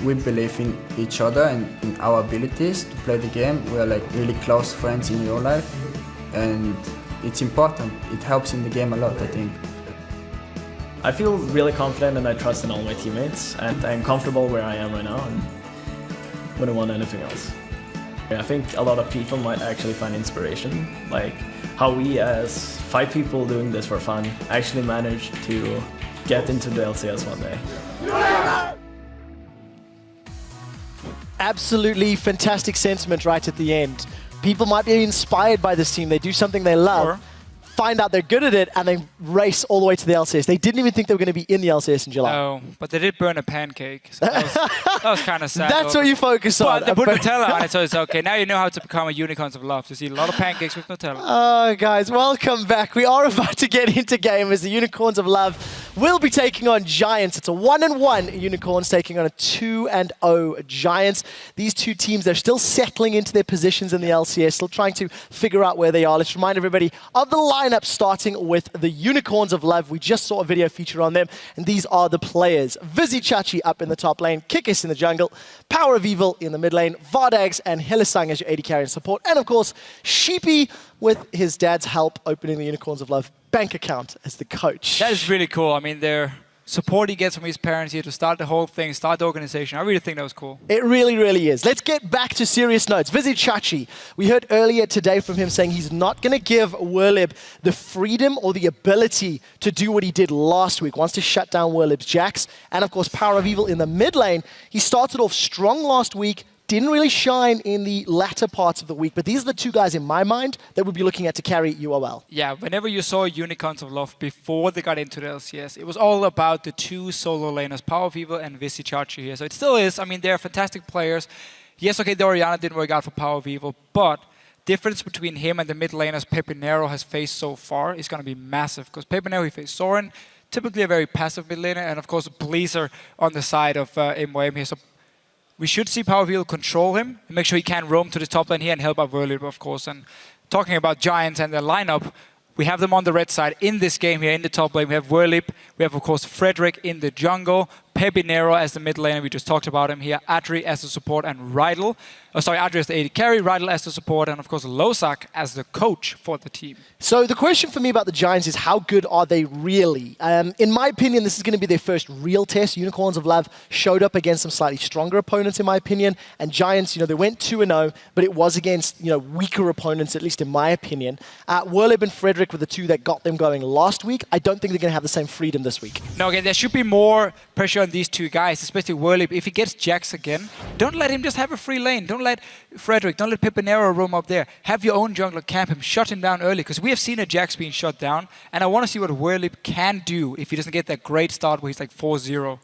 [SPEAKER 16] We believe in each other and in our abilities to play the game. We are like really close friends in real life and it's important. It helps in the game a lot, I think.
[SPEAKER 14] I feel really confident and I trust in all my teammates and I'm comfortable where I am right now and wouldn't want anything else. I think a lot of people might actually find inspiration, like how we as 5 people doing this for fun actually managed to get into the LCS one day.
[SPEAKER 1] Absolutely fantastic sentiment right at the end. People might be inspired by this team. They do something they love, find out they're good at it, and they race all the way to the LCS. They didn't even think they were going to be in the LCS in July.
[SPEAKER 3] No, but they did burn a pancake. So that was kind of sad.
[SPEAKER 1] That's what you focus on.
[SPEAKER 3] But they put Nutella on it, so it's okay. Now you know how to become a Unicorns of Love. Just eat a lot of pancakes with Nutella.
[SPEAKER 1] Oh, guys, welcome back. We are about to get into game as the Unicorns of Love will be taking on Giants. It's a 1-1 Unicorns taking on a 2-0 Giants. These two teams, they're still settling into their positions in the LCS, still trying to figure out where they are. Let's remind everybody of the lineup, starting with the Unicorns of Love. We just saw a video feature on them, and these are the players. Vizzy Chachi up in the top lane, Kikis in the jungle, Power of Evil in the mid lane, Vardags and Hylissang as your AD carry and support, and of course, Sheepy with his dad's help opening the Unicorns of Love bank account as the coach.
[SPEAKER 3] That is really cool. I mean, their support he gets from his parents here to start the whole thing, start the organization. I really think that was cool.
[SPEAKER 1] It really, really is. Let's get back to serious notes. Vizzy Chachi, we heard earlier today from him saying he's not going to give Werlib the freedom or the ability to do what he did last week. Wants to shut down Werlib's Jax. And of course, Power of Evil in the mid lane. He started off strong last week, didn't really shine in the latter parts of the week, but these are the two guys in my mind that we'll be looking at to carry UOL.
[SPEAKER 3] Yeah, whenever you saw Unicorns of Love before they got into the LCS, it was all about the two solo laners, Power of Evil and Visichachi here. So it still is. I mean, they're fantastic players. Yes, okay, the Orianna didn't work out for Power of Evil, but difference between him and the mid laners Pepinero has faced so far is going to be massive, because Pepinero, he faced Soren, typically a very passive mid laner, and of course Bleezer on the side of MOM here. So we should see Power of Evil control him and make sure he can roam to the top lane here and help out Verlip, of course. And talking about Giants and their lineup, we have them on the red side in this game here in the top lane. We have Verlip, we have of course Frederick in the jungle, Pepinero as the mid laner, we just talked about him here, Adri as the support, and Rydell. Adri as the AD carry, Rydell as the support, and of course Losak as the coach for the team.
[SPEAKER 1] So the question for me about the Giants is, how good are they really? In my opinion, this is going to be their first real test. Unicorns of Love showed up against some slightly stronger opponents, in my opinion, and Giants, they went 2-0, but it was against, weaker opponents, at least in my opinion. Werlib and Frederick were the two that got them going last week. I don't think they're going to have the same freedom this week.
[SPEAKER 3] No, again, there should be more pressure on these two guys, especially Werlib. If he gets Jax again, don't let him just have a free lane. Don't let Frederick, don't let Pepinero roam up there. Have your own jungler camp him, shut him down early, because we have seen a Jax being shut down, and I want to see what Werlib can do if he doesn't get that great start where he's like 4-0.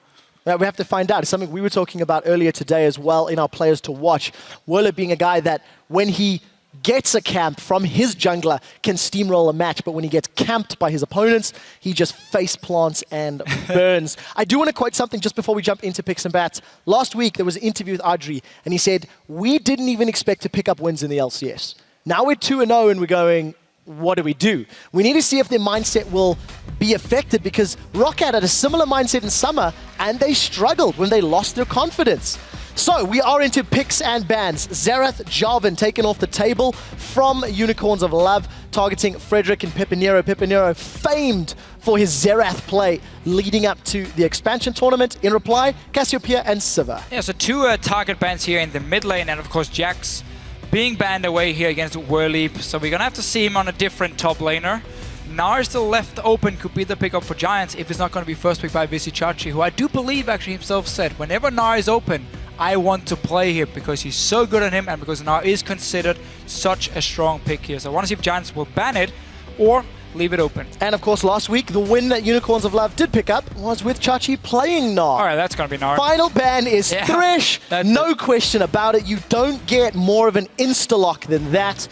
[SPEAKER 1] We have to find out. It's something we were talking about earlier today as well in our players to watch. Werlib being a guy that when he gets a camp from his jungler can steamroll a match, but when he gets camped by his opponents, he just face plants and burns. I do want to quote something just before we jump into picks and bats. Last week, there was an interview with Adri, and he said, we didn't even expect to pick up wins in the LCS. Now we're 2-0 and we're going, what do we do? We need to see if their mindset will be affected, because Roccat had a similar mindset in summer, and they struggled when they lost their confidence. So we are into picks and bans. Xerath Jarvan taken off the table from Unicorns of Love, targeting Frederick and Pepinero. Pepinero famed for his Xerath play leading up to the expansion tournament. In reply, Cassiopeia and Sivir.
[SPEAKER 3] Yeah, so two target bans here in the mid lane, and of course Jax being banned away here against Werlip. So we're going to have to see him on a different top laner. Gnar still left open, could be the pickup for Giants if it's not going to be first pick by Visichachi, who I do believe actually himself said, whenever Gnar is open, I want to play him because he's so good on him and because Gnar is considered such a strong pick here. So I want to see if Giants will ban it or leave it open.
[SPEAKER 1] And of course, last week, the win that Unicorns of Love did pick up was with Chachi playing Gnar.
[SPEAKER 3] All right, that's going to be Gnar.
[SPEAKER 1] Final ban is Thresh. No question about it. You don't get more of an insta-lock than that.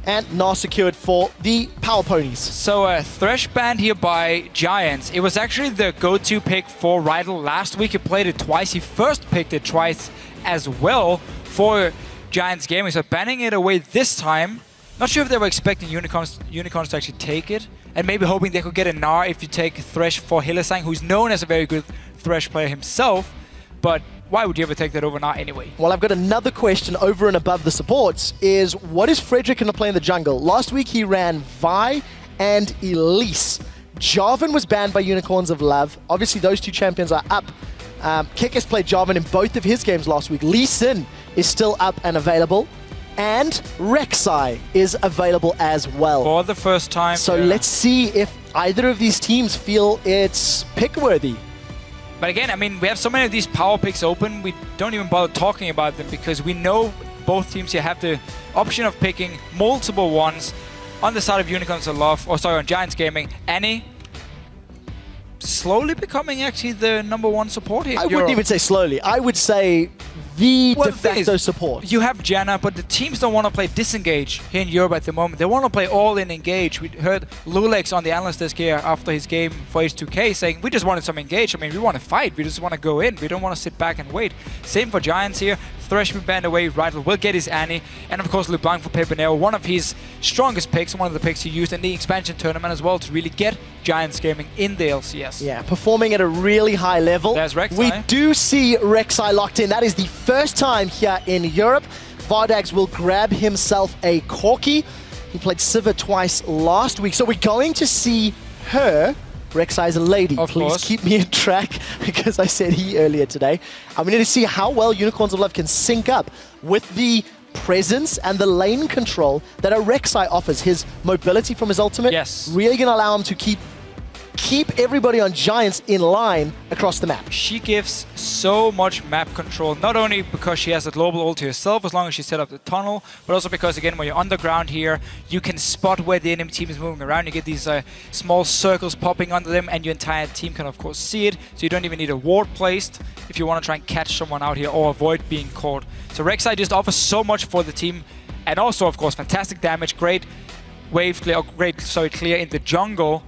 [SPEAKER 1] And Gnar secured for the Power Ponies.
[SPEAKER 3] So Thresh banned here by Giants. It was actually the go-to pick for Rydell last week. He played it twice. He first picked it twice as well for Giants Gaming. So banning it away this time. Not sure if they were expecting Unicorns to actually take it. And maybe hoping they could get a Gnar if you take Thresh for Hylissang, who's known as a very good Thresh player himself. But why would you ever take that over Gnar anyway?
[SPEAKER 1] Well, I've got another question over and above the supports, is what is Frederick going to play in the jungle? Last week he ran Vi and Elise. Jarvan was banned by Unicorns of Love. Obviously those two champions are up. Kick has played Jarvan in both of his games last week. Lee Sin is still up and available. And Rek'Sai is available as well.
[SPEAKER 3] For the first time.
[SPEAKER 1] So let's see if either of these teams feel it's pick-worthy.
[SPEAKER 3] But again, I mean, we have so many of these power picks open, we don't even bother talking about them because we know both teams here have the option of picking multiple ones. On the side of Unicorns of Love, or sorry, on Giants Gaming, Annie slowly becoming actually the #1 support here.
[SPEAKER 1] I wouldn't even say slowly. I would say the de facto support.
[SPEAKER 3] You have Janna, but the teams don't want to play disengage here in Europe at the moment. They want to play all in engage. We heard Lulex on the analyst desk here after his game for H2K saying, we just wanted some engage. I mean, we want to fight. We just want to go in. We don't want to sit back and wait. Same for Giants here. Thresh been banned away. Rydell will get his Annie. And of course, LeBlanc for Pepinero, one of his strongest picks, one of the picks he used in the expansion tournament as well to really get Giants Gaming in the LCS.
[SPEAKER 1] Yeah, performing at a really high level.
[SPEAKER 3] There's Rek'Sai.
[SPEAKER 1] We do see Rek'Sai locked in. That is the first time here in Europe. Vardags will grab himself a Corki. He played Sivir twice last week. So we're going to see her. Rek'Sai is a lady.
[SPEAKER 3] Of
[SPEAKER 1] Please
[SPEAKER 3] course.
[SPEAKER 1] keep me in track because I said he earlier today. And we need to see how well Unicorns of Love can sync up with the presence and the lane control that a Rek'Sai offers. His mobility from his ultimate
[SPEAKER 3] Yes.
[SPEAKER 1] really going to allow him to keep keep everybody on Giants in line across the map.
[SPEAKER 3] She gives so much map control, not only because she has a global ult herself as long as she set up the tunnel, but also because, again, when you're on the ground here, you can spot where the enemy team is moving around. You get these small circles popping under them, and your entire team can, of course, see it. So you don't even need a ward placed if you want to try and catch someone out here or avoid being caught. So Rek'Sai just offers so much for the team, and also, of course, fantastic damage, great wave clear, clear in the jungle.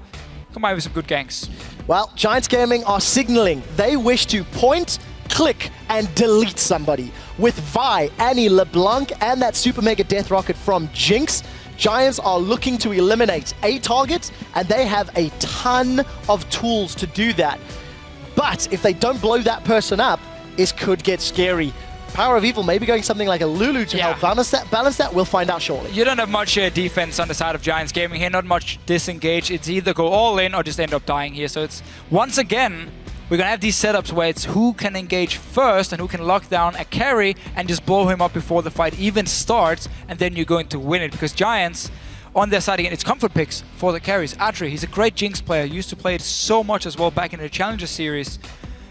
[SPEAKER 3] Combined with some good ganks.
[SPEAKER 1] Well, Giants Gaming are signaling they wish to point, click, and delete somebody. With Vi, Annie, LeBlanc, and that Super Mega Death Rocket from Jinx, Giants are looking to eliminate a target, and they have a ton of tools to do that. But if they don't blow that person up, it could get scary. Power of Evil maybe going something like a Lulu to help balance that. We'll find out shortly.
[SPEAKER 3] You don't have much defense on the side of Giants Gaming here, not much disengage. It's either go all in or just end up dying here. So it's, once again, we're going to have these setups where it's who can engage first and who can lock down a carry and just blow him up before the fight even starts, and then you're going to win it. Because Giants, on their side again, it's comfort picks for the carries. Atri, he's a great Jinx player, used to play it so much as well back in the Challenger series,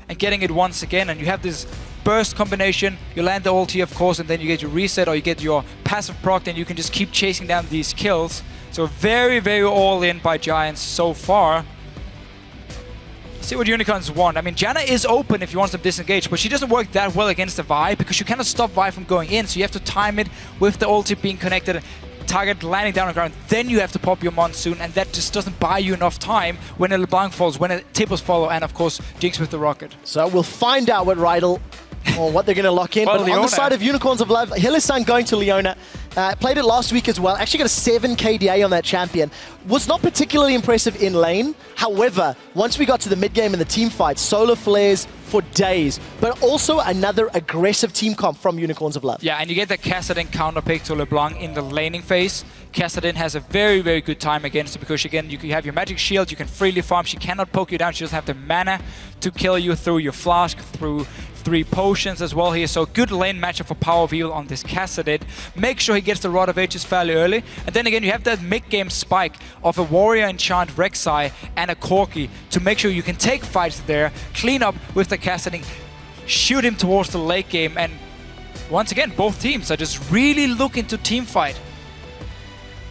[SPEAKER 3] and getting it once again, and you have this burst combination, you land the ulti of course, and then you get your reset or you get your passive proc, and you can just keep chasing down these kills. So very, very all in by Giants so far. See what Unicorns want. I mean, Janna is open if you want them disengaged, but she doesn't work that well against the Vi because you cannot stop Vi from going in, so you have to time it with the ulti being connected, target landing down on the ground, then you have to pop your Monsoon, and that just doesn't buy you enough time when a LeBlanc falls, when a Tipples follow, and of course Jinx with the rocket.
[SPEAKER 1] So we'll find out what Rydell or what they're going to lock in.
[SPEAKER 3] Well,
[SPEAKER 1] but on the side of Unicorns of Love, Hilisan going to Leona. Played it last week as well. Actually got a 7 KDA on that champion. Was not particularly impressive in lane. However, once we got to the mid game and the team fight, solar flares for days. But also another aggressive team comp from Unicorns of Love.
[SPEAKER 3] Yeah, and you get the Kassadin counter pick to LeBlanc in the laning phase. Kassadin has a very, very good time against it because, again, you can have your magic shield, you can freely farm. She cannot poke you down. She doesn't have the mana to kill you through your flask, through 3 potions as well here. So good lane matchup for Power of Evil on this Kassadin. Make sure he gets the Rod of Ages fairly early. And then again, you have that mid-game spike of a Warrior Enchant Rek'Sai and a Corki to make sure you can take fights there, clean up with the Kassadin, shoot him towards the late game. And once again, both teams are just really looking to team fight.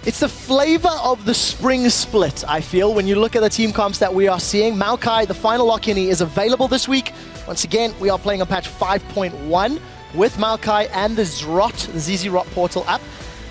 [SPEAKER 1] It's the flavor of the spring split, I feel, when you look at the team comps that we are seeing. Maokai, the final lock-in, is available this week. Once again, we are playing on patch 5.1 with Maokai and the Zrot, the ZZ Rot portal app.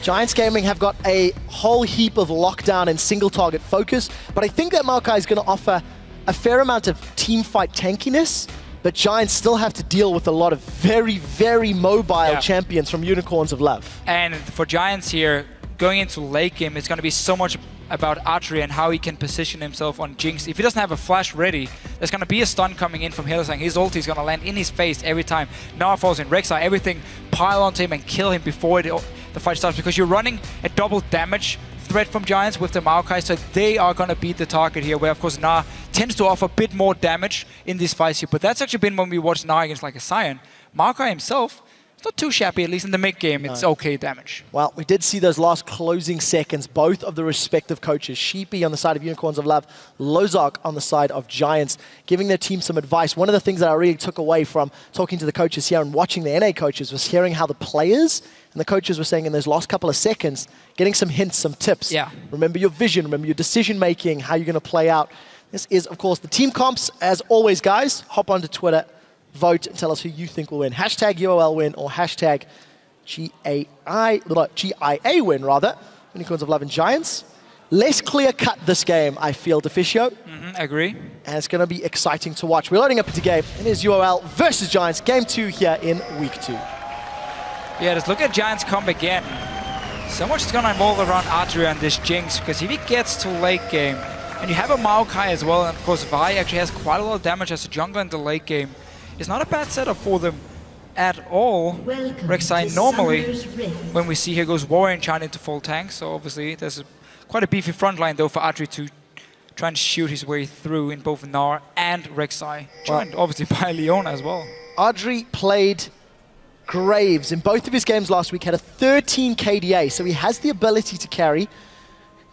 [SPEAKER 1] Giants Gaming have got a whole heap of lockdown and single target focus, but I think that Maokai is going to offer a fair amount of team fight tankiness, but Giants still have to deal with a lot of very, very mobile champions from Unicorns of Love.
[SPEAKER 3] And for Giants here, going into late game, it's going to be so much about Atri and how he can position himself on Jinx. If he doesn't have a flash ready, there's going to be a stun coming in from Hilisan. His ulti is going to land in his face every time. Now falls in Rek'Sai, everything pile onto him and kill him before the fight starts, because you're running a double damage threat from Giants with the Maokai, so they are going to beat the target here, where of course Na tends to offer a bit more damage in these fights here. But that's actually been when we watched Na against like a Sion. Maokai himself, not too shabby, at least in the mid game. It's okay damage.
[SPEAKER 1] Well, we did see those last closing seconds, both of the respective coaches, Sheepy on the side of Unicorns of Love, Lozark on the side of Giants, giving their team some advice. One of the things that I really took away from talking to the coaches here and watching the NA coaches was hearing how the players and the coaches were saying in those last couple of seconds, getting some hints, some tips.
[SPEAKER 3] Yeah.
[SPEAKER 1] Remember your vision, remember your decision making, how you're going to play out. This is, of course, the team comps. As always, guys, hop onto Twitter, vote and tell us who you think will win. Hashtag UOL win or hashtag GIA win, rather. Unicorns of Love and Giants. Less clear-cut this game, I feel, Deficio.
[SPEAKER 3] Agree.
[SPEAKER 1] And it's going to be exciting to watch. We're loading up into game. It is UOL versus Giants, game 2 here in week 2.
[SPEAKER 3] Yeah, just look at Giants comp again. So much is going to evolve around Atri and this Jinx, because if he gets to late game, and you have a Maokai as well, and of course Vi actually has quite a lot of damage as a jungler in the late game, it's not a bad setup for them at all. Rek'Sai normally, when we see here, goes Warrior Enchant into full tank, so obviously there's quite a beefy front line though for Atri to try and shoot his way through in both Gnar and Rek'Sai, joined obviously by Leona as well.
[SPEAKER 1] Audrey played Graves in both of his games last week, had a 13 KDA, so he has the ability to carry.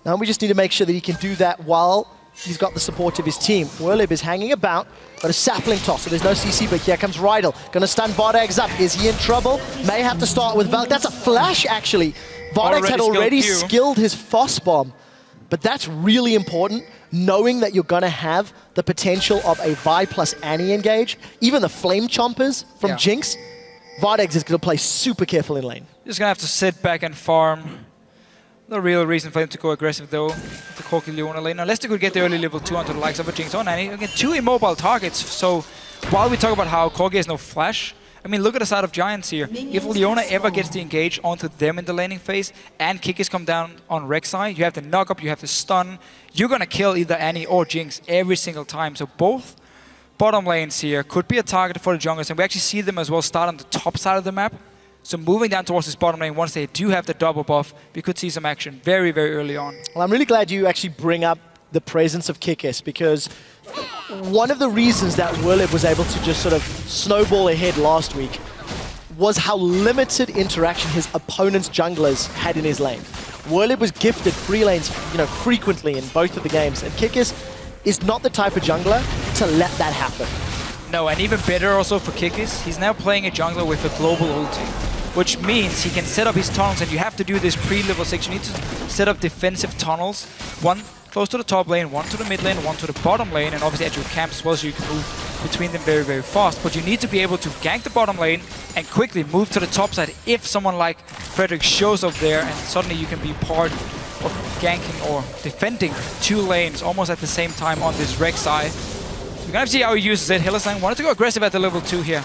[SPEAKER 1] Now we just need to make sure that he can do that while he's got the support of his team. Werlib is hanging about, got a sapling toss, so there's no CC, but here comes Rydell. Gonna stun Vardex up. Is he in trouble? May have to start with Valk. That's a flash, actually. Vardex had already skilled his Foss bomb, but that's really important, knowing that you're gonna have the potential of a Vi plus Annie engage. Even the Flame Chompers from Jinx, Vardex is gonna play super careful in lane.
[SPEAKER 3] Just gonna have to sit back and farm. No real reason for him to go aggressive though, the Corki Leona lane, unless they could get the early level 2 onto the likes of a Jinx on Annie. Again, 2 immobile targets, so while we talk about how Corki has no flash, I mean, look at the side of Giants here. If Leona ever gets the engage onto them in the laning phase, and Kikis come down on Rek'Sai, you have the knock up, you have the stun, you're gonna kill either Annie or Jinx every single time. So both bottom lanes here could be a target for the junglers, and we actually see them as well start on the top side of the map. So moving down towards this bottom lane, once they do have the double buff, we could see some action very, very early on.
[SPEAKER 1] Well, I'm really glad you actually bring up the presence of Kikis, because one of the reasons that Werlib was able to just sort of snowball ahead last week was how limited interaction his opponent's junglers had in his lane. Werlib was gifted free lanes, frequently in both of the games, and Kikis is not the type of jungler to let that happen.
[SPEAKER 3] No, and even better also for Kikis, he's now playing a jungler with a global ulti, which means he can set up his tunnels, and you have to do this pre-level 6. You need to set up defensive tunnels, one close to the top lane, one to the mid lane, one to the bottom lane, and obviously at your camps as well, so you can move between them very, very fast. But you need to be able to gank the bottom lane and quickly move to the top side if someone like Frederick shows up there, and suddenly you can be part of ganking or defending 2 lanes almost at the same time on this Rek'Sai. We're gonna see how he uses it. Hylissang wanted to go aggressive at the level 2 here.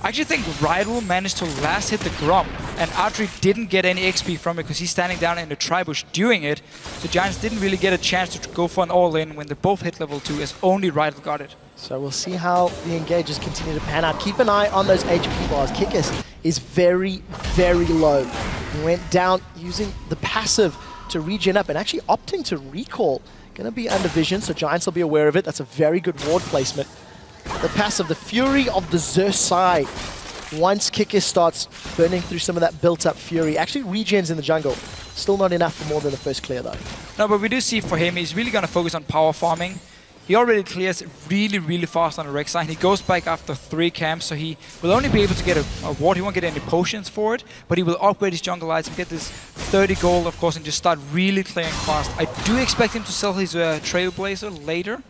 [SPEAKER 3] I actually think Rydell managed to last hit the Grom, and Adri didn't get any XP from it because he's standing down in the Tribush doing it. The Giants didn't really get a chance to go for an all-in when they both hit level 2, as only Rydell got it.
[SPEAKER 1] So we'll see how the engages continue to pan out. Keep an eye on those HP bars. Kikis is very, very low. He went down using the passive to regen up and actually opting to recall. Going to be under vision, so Giants will be aware of it. That's a very good ward placement. The passive, the Fury of the Xerxai. Once Kikis starts burning through some of that built-up Fury, actually regens in the jungle. Still not enough for more than the first clear, though.
[SPEAKER 3] No, but we do see for him, he's really going to focus on power farming. He already clears really, really fast on the Rek'Sai. He goes back after 3 camps, so he will only be able to get a ward. He won't get any potions for it, but he will upgrade his jungle items, get this 30 gold, of course, and just start really clearing fast. I do expect him to sell his Trailblazer later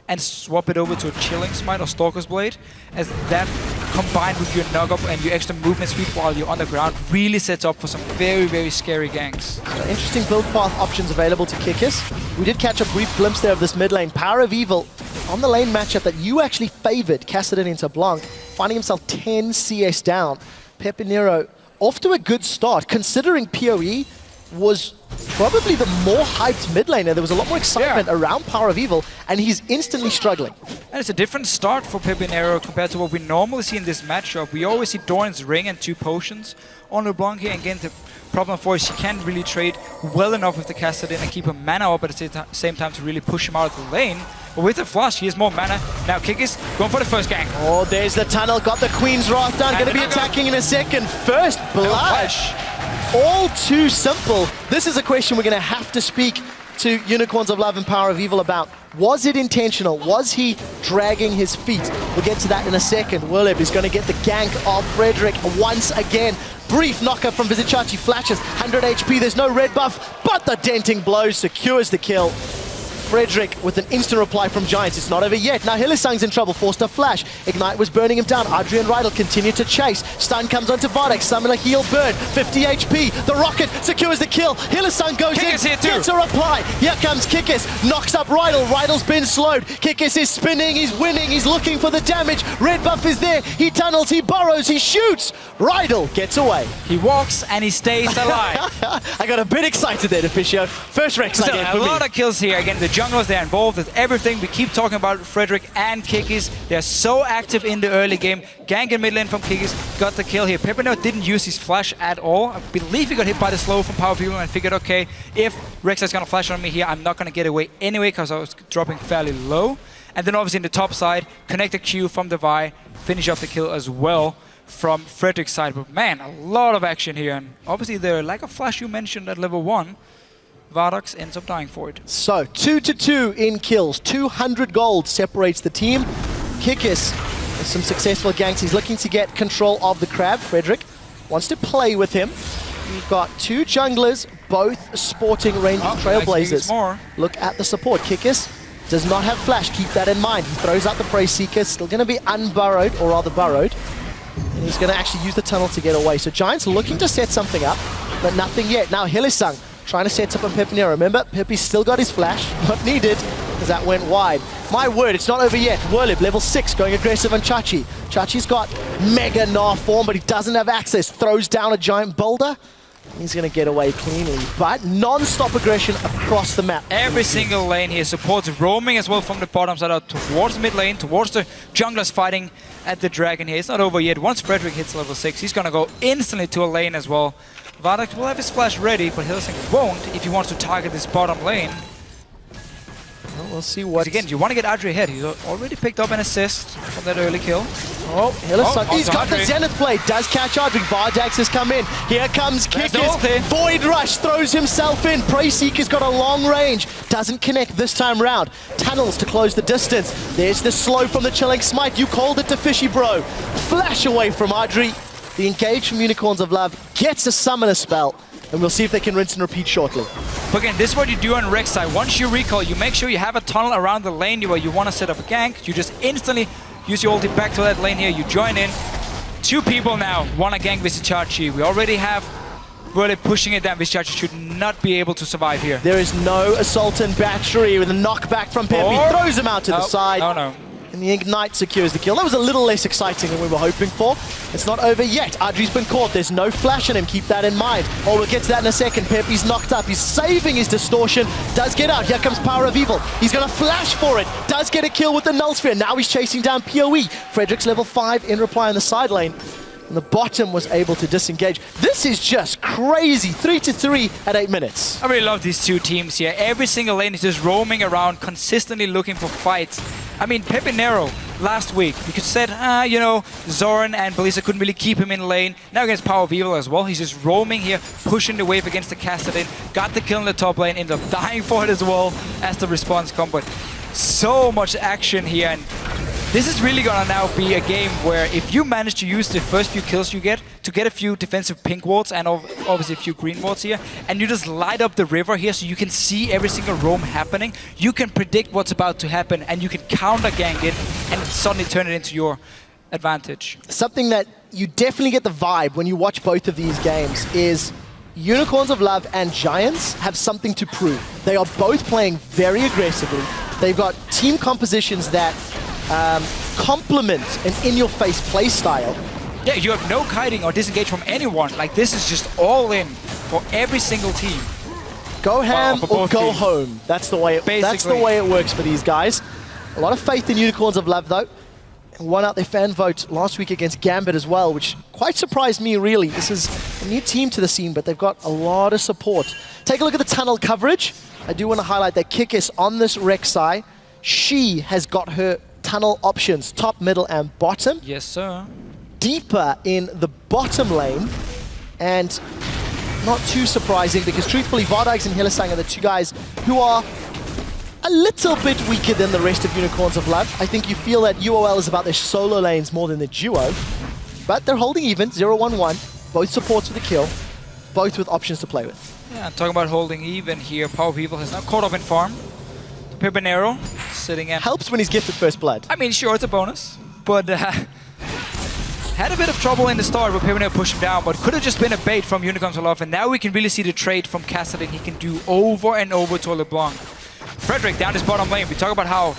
[SPEAKER 3] and swap it over to a Chilling Smite or Stalker's Blade, as that combined with your Nug-Up and your extra movement speed while you're on the ground really sets up for some very, very scary ganks.
[SPEAKER 1] So interesting build path options available to Kikis. We did catch a brief glimpse there of this mid lane. Power of Evil on the lane matchup that you actually favored, Kassadin into Blanc, finding himself 10 CS down. Pepinero off to a good start, considering PoE was probably the more hyped mid laner. There was a lot more excitement around Power of Evil, and he's instantly struggling.
[SPEAKER 3] And it's a different start for Pepinero compared to what we normally see in this matchup. We always see Doran's Ring and 2 potions on LeBlanc here. Again, the problem for is he can't really trade well enough with the Kassadin and keep a mana up at the same time to really push him out of the lane. But with the flash, he has more mana. Now Kikis going for the first gank.
[SPEAKER 1] Oh, there's the tunnel. Got the Queen's Wrath down. Going to be attacking in a second. First blood. All too simple. This is a question we're going to have to speak to Unicorns of Love and Power of Evil about. Was it intentional? Was he dragging his feet? We'll get to that in a second. Werlib is going to get the gank of Frederick once again. Brief knocker from Vizicachi, flashes, 100 HP, there's no red buff, but the denting blow secures the kill. Frederick with an instant reply from Giants. It's not over yet. Now Hylissang's in trouble, forced to flash. Ignite was burning him down. Adrian Rydell continued to chase. Stun comes onto Vardex. Summoner heal burn. 50 HP. The rocket secures the kill. Hylissang goes
[SPEAKER 3] Kikis
[SPEAKER 1] in,
[SPEAKER 3] here too.
[SPEAKER 1] gets a reply. Here comes Kikis. Knocks up Rydell. Rydell's been slowed. Kikis is spinning. He's winning. He's looking for the damage. Red buff is there. He tunnels. He burrows. He shoots. Rydell gets away.
[SPEAKER 3] He walks and he stays alive.
[SPEAKER 1] I got a bit excited there, Deficio. First Rek'Sai game for
[SPEAKER 3] a
[SPEAKER 1] me.
[SPEAKER 3] lot of kills here. Again, the junglers, they're involved with everything. We keep talking about Frederick and Kikis. They're so active in the early game. Gank in mid lane from Kikis got the kill here. Pepinero didn't use his flash at all. I believe he got hit by the slow from Power of Evil and figured, okay, if Rek'Sai's gonna flash on me here, I'm not gonna get away anyway because I was dropping fairly low. And then obviously in the top side, connect the Q from the Vi, finish off the kill as well from Frederick's side. But man, a lot of action here. And obviously the lack of flash you mentioned at level 1, Vardax ends up dying for it.
[SPEAKER 1] So 2-2 in kills. 200 gold separates the team. Kikis with some successful ganks. He's looking to get control of the crab. Frederick wants to play with him. We've got two junglers, both sporting range trailblazers. Look at the support. Kikis does not have flash. Keep that in mind. He throws out the Prey Seeker. Still going to be unburrowed, or rather burrowed. And he's going to actually use the tunnel to get away. So Giants looking to set something up, but nothing yet. Now Hylissang trying to set up on Pepinero. Remember, Pepe's still got his flash. Not needed, because that went wide. My word, it's not over yet. Werlib, level 6, going aggressive on Chachi. Chachi's got mega Gnar form, but he doesn't have access. Throws down a giant boulder. He's going to get away cleanly, but non-stop aggression across the map.
[SPEAKER 3] Every single lane here supports roaming as well from the bottom side out towards mid lane, towards the junglers fighting at the dragon here. It's not over yet. Once Frederick hits level 6, he's going to go instantly to a lane as well. Vardax will have his flash ready, but Hylissang won't if he wants to target this bottom lane.
[SPEAKER 1] Well, we'll see what...
[SPEAKER 3] Again, you want to get Adri ahead. He's already picked up an assist from that early kill.
[SPEAKER 1] Oh, Hylissang, he's got the Zenith blade, does catch Adri. Vardax has come in. Here comes Kikis. Void Rush throws himself in. Prey Seeker's got a long range. Doesn't connect this time round. Tunnels to close the distance. There's the slow from the Chilling Smite. You called it to Fishy Bro. Flash away from Adri. The engage from Unicorns of Love gets a summoner spell, and we'll see if they can rinse and repeat shortly.
[SPEAKER 3] But again, this is what you do on Rek'Sai. Once you recall, you make sure you have a tunnel around the lane where you want to set up a gank. You just instantly use your ulti back to that lane here. You join in. Two people now want to gank Vishachi. We already have Werlib pushing it down. Vishachi should not be able to survive here.
[SPEAKER 1] There is no Assault and Battery with a knockback from Pepe. Throws him out to the side.
[SPEAKER 3] No.
[SPEAKER 1] And the Ignite secures the kill. That was a little less exciting than we were hoping for. It's not over yet. Adri's been caught. There's no flash on him. Keep that in mind. Oh, we'll get to that in a second. Pepe's knocked up. He's saving his distortion. Does get out. Here comes Power of Evil. He's going to flash for it. Does get a kill with the Null Sphere. Now he's chasing down PoE. Frederick's level 5 in reply on the side lane. And the bottom was able to disengage. This is just crazy. 3-3 at 8 minutes.
[SPEAKER 3] I really love these two teams here. Every single lane is just roaming around, consistently looking for fights. I mean, Pepinero last week, we could said, you know, Zoran and Belisa couldn't really keep him in lane. Now against Power of Evil as well. He's just roaming here, pushing the wave against the Kassadin. Got the kill in the top lane, ended up dying for it as well as the response come. But so much action here. And this is really gonna now be a game where if you manage to use the first few kills you get to get a few defensive pink wards and obviously a few green wards here, and you just light up the river here so you can see every single roam happening, you can predict what's about to happen and you can counter gank it and suddenly turn it into your advantage.
[SPEAKER 1] Something that you definitely get the vibe when you watch both of these games is Unicorns of Love and Giants have something to prove. They are both playing very aggressively. They've got team compositions that complement an in-your-face play style.
[SPEAKER 3] Yeah, you have no kiting or disengage from anyone. Like, this is just all in for every single team.
[SPEAKER 1] Go ham or go home. That's the way it works for these guys. A lot of faith in Unicorns of Love, though. Won out their fan vote last week against Gambit as well, which quite surprised me, really. This is a new team to the scene, but they've got a lot of support. Take a look at the tunnel coverage. I do want to highlight that Kikis on this Rek'Sai. She has got her tunnel options, top, middle, and bottom.
[SPEAKER 3] Yes, sir.
[SPEAKER 1] Deeper in the bottom lane, and not too surprising because truthfully, Vardax and Hylissang are the two guys who are a little bit weaker than the rest of Unicorns of Love. I think you feel that UOL is about their solo lanes more than the duo, but they're holding even, 0-1-1, both supports with the kill, both with options to play with.
[SPEAKER 3] Yeah, talking about holding even here, Power of Evil has now caught up in farm. Pepinero sitting in.
[SPEAKER 1] Helps when he's gifted first blood.
[SPEAKER 3] I mean, sure, it's a bonus, but had a bit of trouble in the start with Pepinero push him down, but could have just been a bait from Unicorns of Love, and now we can really see the trade from Kassadin he can do over and over to LeBlanc. Frederick down his bottom lane. We talk about how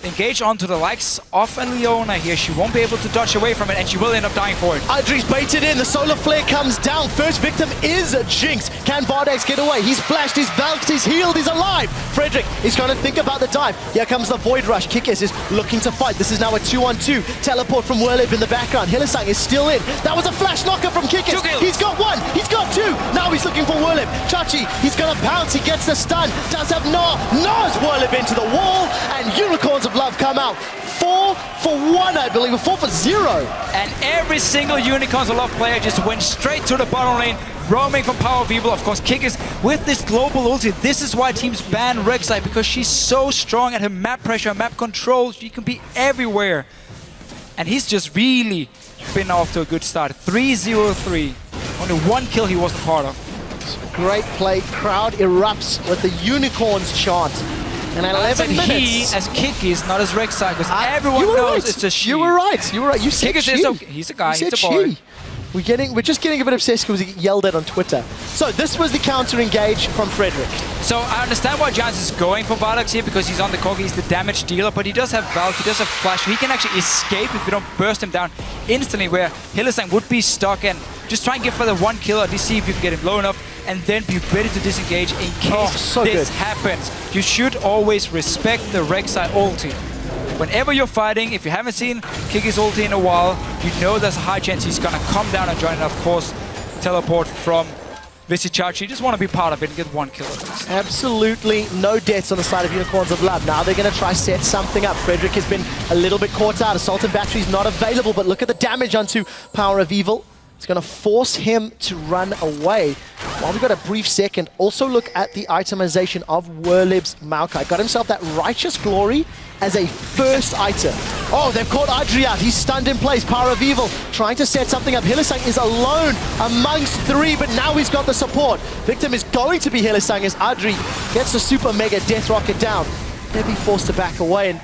[SPEAKER 3] engage onto the likes of Leona here. She won't be able to dodge away from it, and she will end up dying for it.
[SPEAKER 1] Adri's baited in. The solar flare comes down. First victim is Jinx. Can Vardax get away? He's flashed, he's valked, he's healed, he's alive. Frederick is going to think about the dive. Here comes the Void Rush. Kikis is looking to fight. This is now a 2-on-2. Teleport from Werlib in the background. Hylissang is still in. That was a flash knocker from Kikis. He's got one. He's got two. Now he's looking for Werlib. Chachi, he's going to bounce. He gets the stun. Does have Gnar. Gnar's Werlib into the wall, and Unicorns of Love come out. 4-for-1, I believe, 4-for-0.
[SPEAKER 3] And every single Unicorns of Love player just went straight to the bottom lane. roaming from Power of Evil. Of course, Kickers with this global ulti. This is why teams ban Rek'Sai, because she's so strong at her map pressure, map control. She can be everywhere. And he's just really been off to a good start. 3-0-3. Only one kill he wasn't part of.
[SPEAKER 1] Great play. Crowd erupts with the Unicorns chant. And 11 minutes.
[SPEAKER 3] He, as Kickers, not as Rek'Sai, because everyone knows
[SPEAKER 1] right.
[SPEAKER 3] it's a she.
[SPEAKER 1] You were right. You were right. You said
[SPEAKER 3] Kickers
[SPEAKER 1] she.
[SPEAKER 3] is okay. He's a guy.
[SPEAKER 1] You
[SPEAKER 3] He's
[SPEAKER 1] said
[SPEAKER 3] a boy.
[SPEAKER 1] she. We're just getting a bit obsessed because he yelled at on Twitter. So this was the counter engage from Frederick.
[SPEAKER 3] So I understand why Giants is going for Vardax here, because he's on the Corgi, he's the damage dealer, but he does have Valk, he does have Flash, he can actually escape if you don't burst him down instantly, where Hylissang would be stuck, and just try and get for the one kill, at least see if you can get him low enough, and then be ready to disengage in case this happens. You should always respect the Rek'Sai ulti. Whenever you're fighting, if you haven't seen Kiki's ulti in a while, you know there's a high chance he's gonna come down and join, and of course, teleport from Visichachi. You just want to be part of it and get one kill at least.
[SPEAKER 1] Absolutely no deaths on the side of Unicorns of Love. Now they're going to try set something up. Frederick has been a little bit caught out. Assault and Battery's not available, but look at the damage onto Power of Evil. It's going to force him to run away. While we've got a brief second, also look at the itemization of Werlib's Maokai. Got himself that Righteous Glory as a first item. Oh, they've caught Adri out. He's stunned in place. Power of Evil trying to set something up. Hylissang is alone amongst three, but now he's got the support. Victim is going to be Hylissang as Adri gets the super mega death rocket down. They'll be forced to back away, and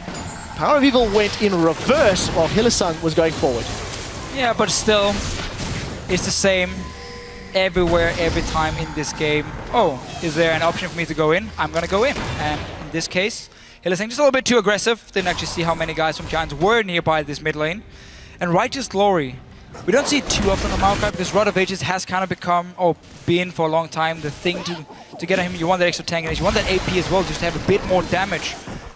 [SPEAKER 1] Power of Evil went in reverse while Hylissang was going forward.
[SPEAKER 3] Yeah, but still, it's the same everywhere, every time in this game. Oh, is there an option for me to go in? I'm gonna go in. And in this case, Hylissang just a little bit too aggressive. Didn't actually see how many guys from Giants were nearby this mid lane. And Righteous Glory, we don't see it too often on Maokai, because Rod of Ages has kind of become, or been for a long time, the thing to get at him. You want that extra tank, and you want that AP as well, just to have a bit more damage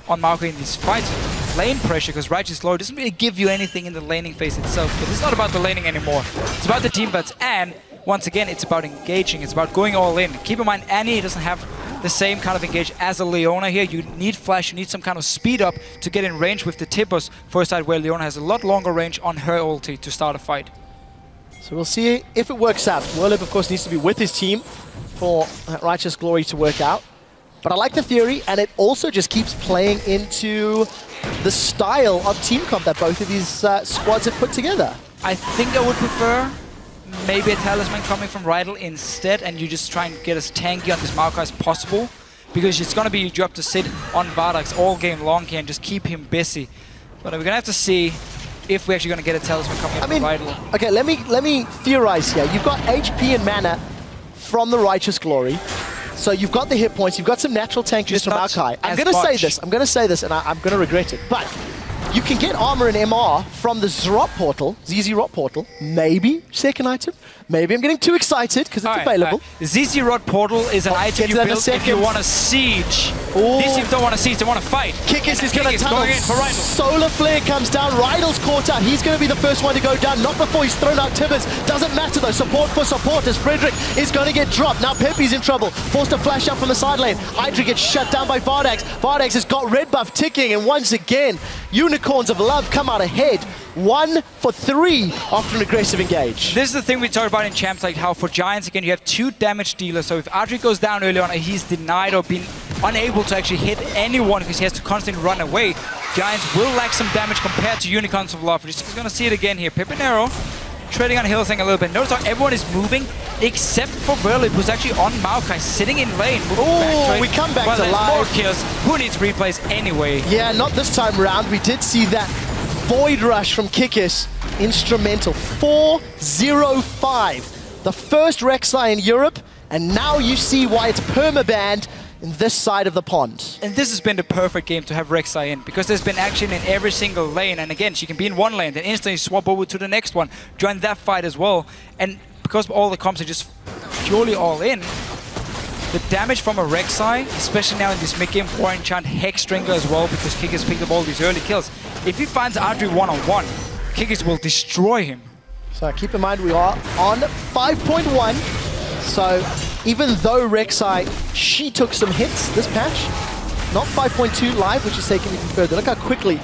[SPEAKER 3] on Maokai in these fights. Lane pressure, because Righteous Glory doesn't really give you anything in the laning phase itself, but it's not about the laning anymore. It's about the team fights, and once again, it's about engaging. It's about going all in. Keep in mind, Annie doesn't have the same kind of engage as a Leona here. You need flash, you need some kind of speed up to get in range with the Tippers for a side where Leona has a lot longer range on her ulti to start a fight.
[SPEAKER 1] So we'll see if it works out. Werlib, of course, needs to be with his team for that Righteous Glory to work out. But I like the theory, and it also just keeps playing into the style of team comp that both of these squads have put together.
[SPEAKER 3] I think I would prefer maybe a Talisman coming from Rydell instead, and you just try and get as tanky on this Maokai as possible, because it's going to be your job to sit on Vardax all game long here and just keep him busy. But we're going to have to see if we're actually going to get a Talisman coming from Rydell.
[SPEAKER 1] Okay, let me theorize here. You've got HP and mana from the Righteous Glory. So you've got the hit points, you've got some natural tank juice from Maokai. I'm going to say this, and I'm going to regret it, but you can get armor and MR from the ZZ Rot portal, maybe second item. Maybe I'm getting too excited because it's available.
[SPEAKER 3] ZZ Rot portal is an item you build if you want to siege. These teams don't want to siege, they want to fight.
[SPEAKER 1] Kickers is going to tunnel. Solar Flare comes down. Rydell's caught out. He's going to be the first one to go down. Not before he's thrown out Tibbers. Doesn't matter though. Support for support as Frederick is going to get dropped. Now Pepe's in trouble. Forced to flash out from the side lane. Hydra gets shut down by Vardax. Vardax has got red buff ticking, and once again, Unicorns of Love come out ahead. 1 for 3 after an aggressive engage.
[SPEAKER 3] This is the thing we talked about in champs, like how for Giants, again, you have 2 damage dealers. So if Adri goes down early on, he's denied or been unable to actually hit anyone because he has to constantly run away. Giants will lack some damage compared to Unicorns of Love. We're just going to see it again here. Pepinero treading on Hylissang a little bit. Notice how everyone is moving except for Werlib, who's actually on Maokai, sitting in lane.
[SPEAKER 1] Oh, we come back to live.
[SPEAKER 3] More kills. Who needs replays anyway?
[SPEAKER 1] Yeah, not this time around. We did see that Void Rush from Kikis, instrumental. 4-0-5. The first Rek'Sai in Europe, and now you see why it's permabanned in this side of the pond.
[SPEAKER 3] And this has been the perfect game to have Rek'Sai in, because there's been action in every single lane, and again, she can be in one lane, then instantly swap over to the next one, join that fight as well, and because all the comps are just purely all in, the damage from a Rek'Sai, especially now in this mid-game, War Enchant Hexdrinker as well, because Kikis picked up all these early kills. If he finds Adri one-on-one, Kikis will destroy him.
[SPEAKER 1] So keep in mind we are on 5.1, so even though Rek'Sai, she took some hits this patch, not 5.2 live, which is taking even further. Look how quickly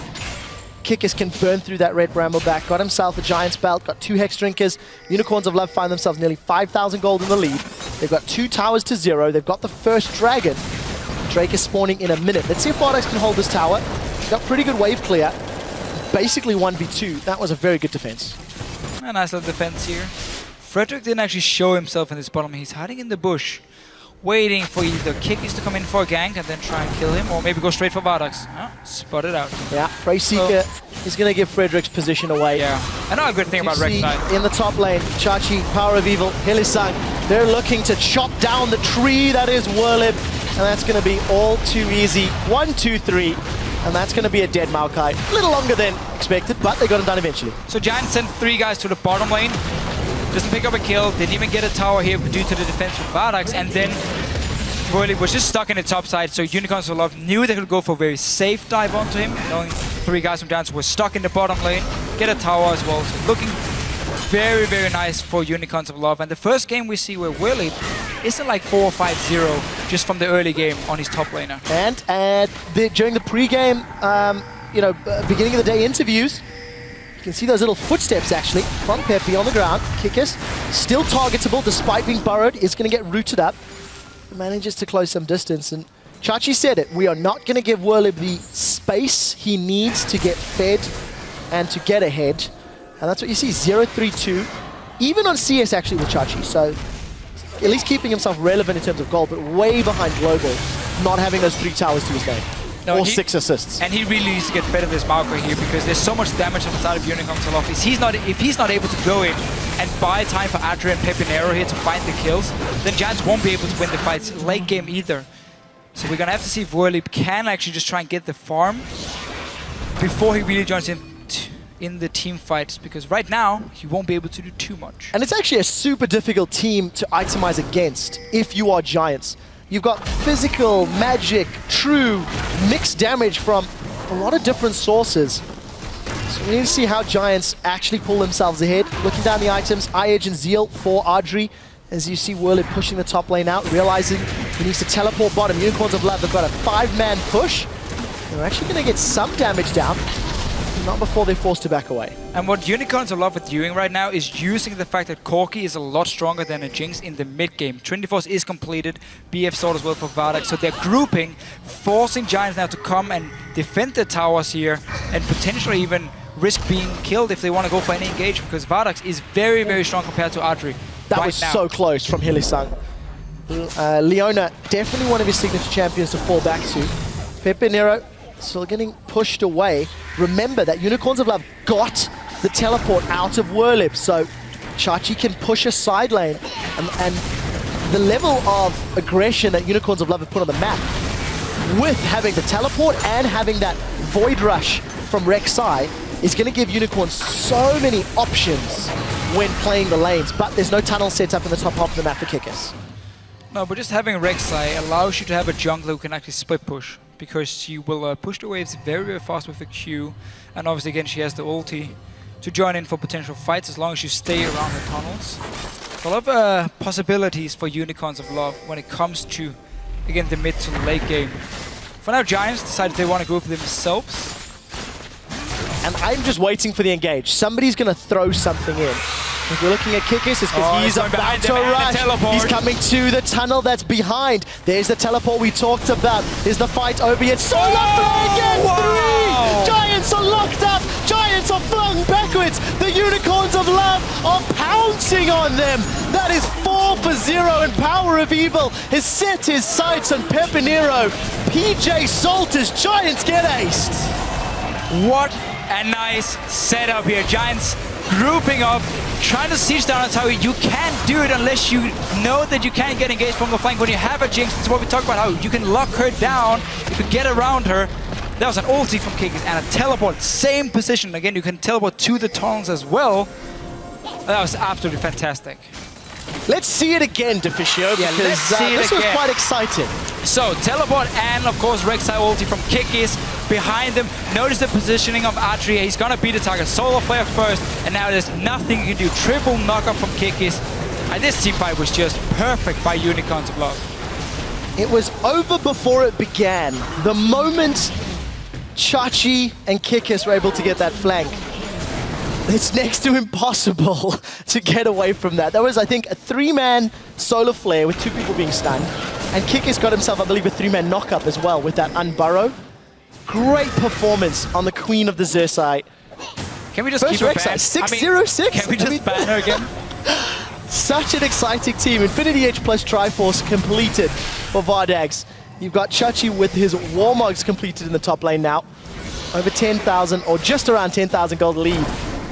[SPEAKER 1] Kikis can burn through that red Brambleback. Got himself a Giant's Belt, got 2 Hex Drinkers. Unicorns of Love find themselves nearly 5,000 gold in the lead. They've got 2 towers to 0. They've got the first dragon. Drake is spawning in a minute. Let's see if Bardox can hold this tower. Got pretty good wave clear. Basically 1v2. That was a very good defense.
[SPEAKER 3] A nice little defense here. Frederick didn't actually show himself in this bottom. He's hiding in the bush, waiting for either Kikis to come in for a gank and then try and kill him, or maybe go straight for Bardox. Oh, spotted out.
[SPEAKER 1] Yeah, Prey Seeker is going to give Frederick's position away.
[SPEAKER 3] Yeah, another good thing about Rek'Sai.
[SPEAKER 1] In the top lane, Chachi, Power of Evil, Hylissang, they're looking to chop down the tree that is Whirlib, and that's going to be all too easy. 1, 2, 3, and that's going to be a dead Maokai. A little longer than expected, but they got him done eventually.
[SPEAKER 3] So Giant sent 3 guys to the bottom lane. Doesn't pick up a kill, didn't even get a tower here due to the defense from Bardox, and then Whirly was just stuck in the top side, so Unicorns of Love knew they could go for a very safe dive onto him, knowing 3 guys from Giants were stuck in the bottom lane, get a tower as well, so looking very, very nice for Unicorns of Love. And the first game we see where Whirly isn't like 4 or 5-0 just from the early game on his top laner.
[SPEAKER 1] And during the pre-game, beginning of the day interviews, you can see those little footsteps actually from Pepe on the ground. Kikis still targetable despite being burrowed, is going to get rooted up. Manages to close some distance, and Chachi said it, we are not going to give Whirlib the space he needs to get fed and to get ahead. And that's what you see, 0-3-2, even on CS actually with Chachi, so at least keeping himself relevant in terms of gold, but way behind Global, not having those 3 towers to his name. Or 6 assists.
[SPEAKER 3] And he really needs to get fed of this Maokai here, because there's so much damage on the side of Unicorns of Love. If he's not able to go in and buy time for Adria and Pepinero here to find the kills, then Giants won't be able to win the fights late game either. So we're gonna have to see if Whirly can actually just try and get the farm before he really joins in the team fights, because right now he won't be able to do too much.
[SPEAKER 1] And it's actually a super difficult team to itemize against if you are Giants. You've got physical, magic, true, mixed damage from a lot of different sources. So we need to see how Giants actually pull themselves ahead. Looking down the items, Eye-Edge and Zeal for Audrey. As you see Whirlib pushing the top lane out, realizing he needs to teleport bottom. Unicorns of Love have got a 5-man push. They're actually going to get some damage down. Not before they're forced to back away.
[SPEAKER 3] And what Unicorns of Love are doing right now is using the fact that Corki is a lot stronger than a Jinx in the mid game. Trinity Force is completed, BF Sword as well for Vardax, so they're grouping, forcing Giants now to come and defend the towers here, and potentially even risk being killed if they want to go for any engage, because Vardax is very, very strong compared to Adri.
[SPEAKER 1] That was so close from Hylissang. Leona, definitely one of his signature champions to fall back to. Pepinero still getting pushed away. Remember that Unicorns of Love got the teleport out of Whirlib, so Chachi can push a side lane, and the level of aggression that Unicorns of Love have put on the map, with having the teleport and having that Void Rush from Rek'Sai, is going to give Unicorns so many options when playing the lanes, but there's no tunnel set up in the top half of the map for Kikis.
[SPEAKER 3] No, but just having Rek'Sai allows you to have a jungler who can actually split push, because she will push the waves very, very fast with the Q, and obviously again she has the ulti to join in for potential fights as long as you stay around the tunnels. So a lot of possibilities for Unicorns of Love when it comes to, again, the mid to late game. For now, Giants decided they want to group themselves.
[SPEAKER 1] And I'm just waiting for the engage. Somebody's going to throw something in. If we're looking at Kikis, it's because he's about to rush. He's coming to the tunnel that's behind. There's the teleport we talked about. Is the fight over yet? So lucky against 3! Giants are locked up. Giants are flung backwards. The Unicorns of Love are pouncing on them. That is 4 for 0, and Power of Evil has set his sights on Pepinero. PJ Salters, Giants get aced.
[SPEAKER 3] What a nice setup here. Giants grouping up, trying to siege down a tower. You can't do it unless you know that you can't get engaged from the flank. When you have a Jinx, it's what we talk about, how you can lock her down, you can get around her. That was an ulti from Kikis and a teleport, same position. Again, you can teleport to the tunnels as well. That was absolutely fantastic.
[SPEAKER 1] Let's see it again, Deficio, because this was quite exciting.
[SPEAKER 3] So, teleport and, of course, Rek'Sai ulti from Kikis. Behind them, notice the positioning of Atria. He's gonna beat the target. Solar Flare first, and now there's nothing you can do. Triple knockup from Kikis. And this team fight was just perfect by Unicorns of Love.
[SPEAKER 1] It was over before it began. The moment Chachi and Kikis were able to get that flank. It's next to impossible to get away from that. That was, I think, a 3-man solar flare with 2 people being stunned. And Kikis got himself, I believe, a 3-man knock-up as well with that unburrow. Great performance on the Queen of the Xersai.
[SPEAKER 3] Can we just keep her banned?
[SPEAKER 1] 6-0-6?
[SPEAKER 3] Can we just ban her again?
[SPEAKER 1] Such an exciting team. Infinity Edge plus Triforce completed for Vardags. You've got Chachi with his Warmogs completed in the top lane now. Over 10,000 or just around 10,000 gold lead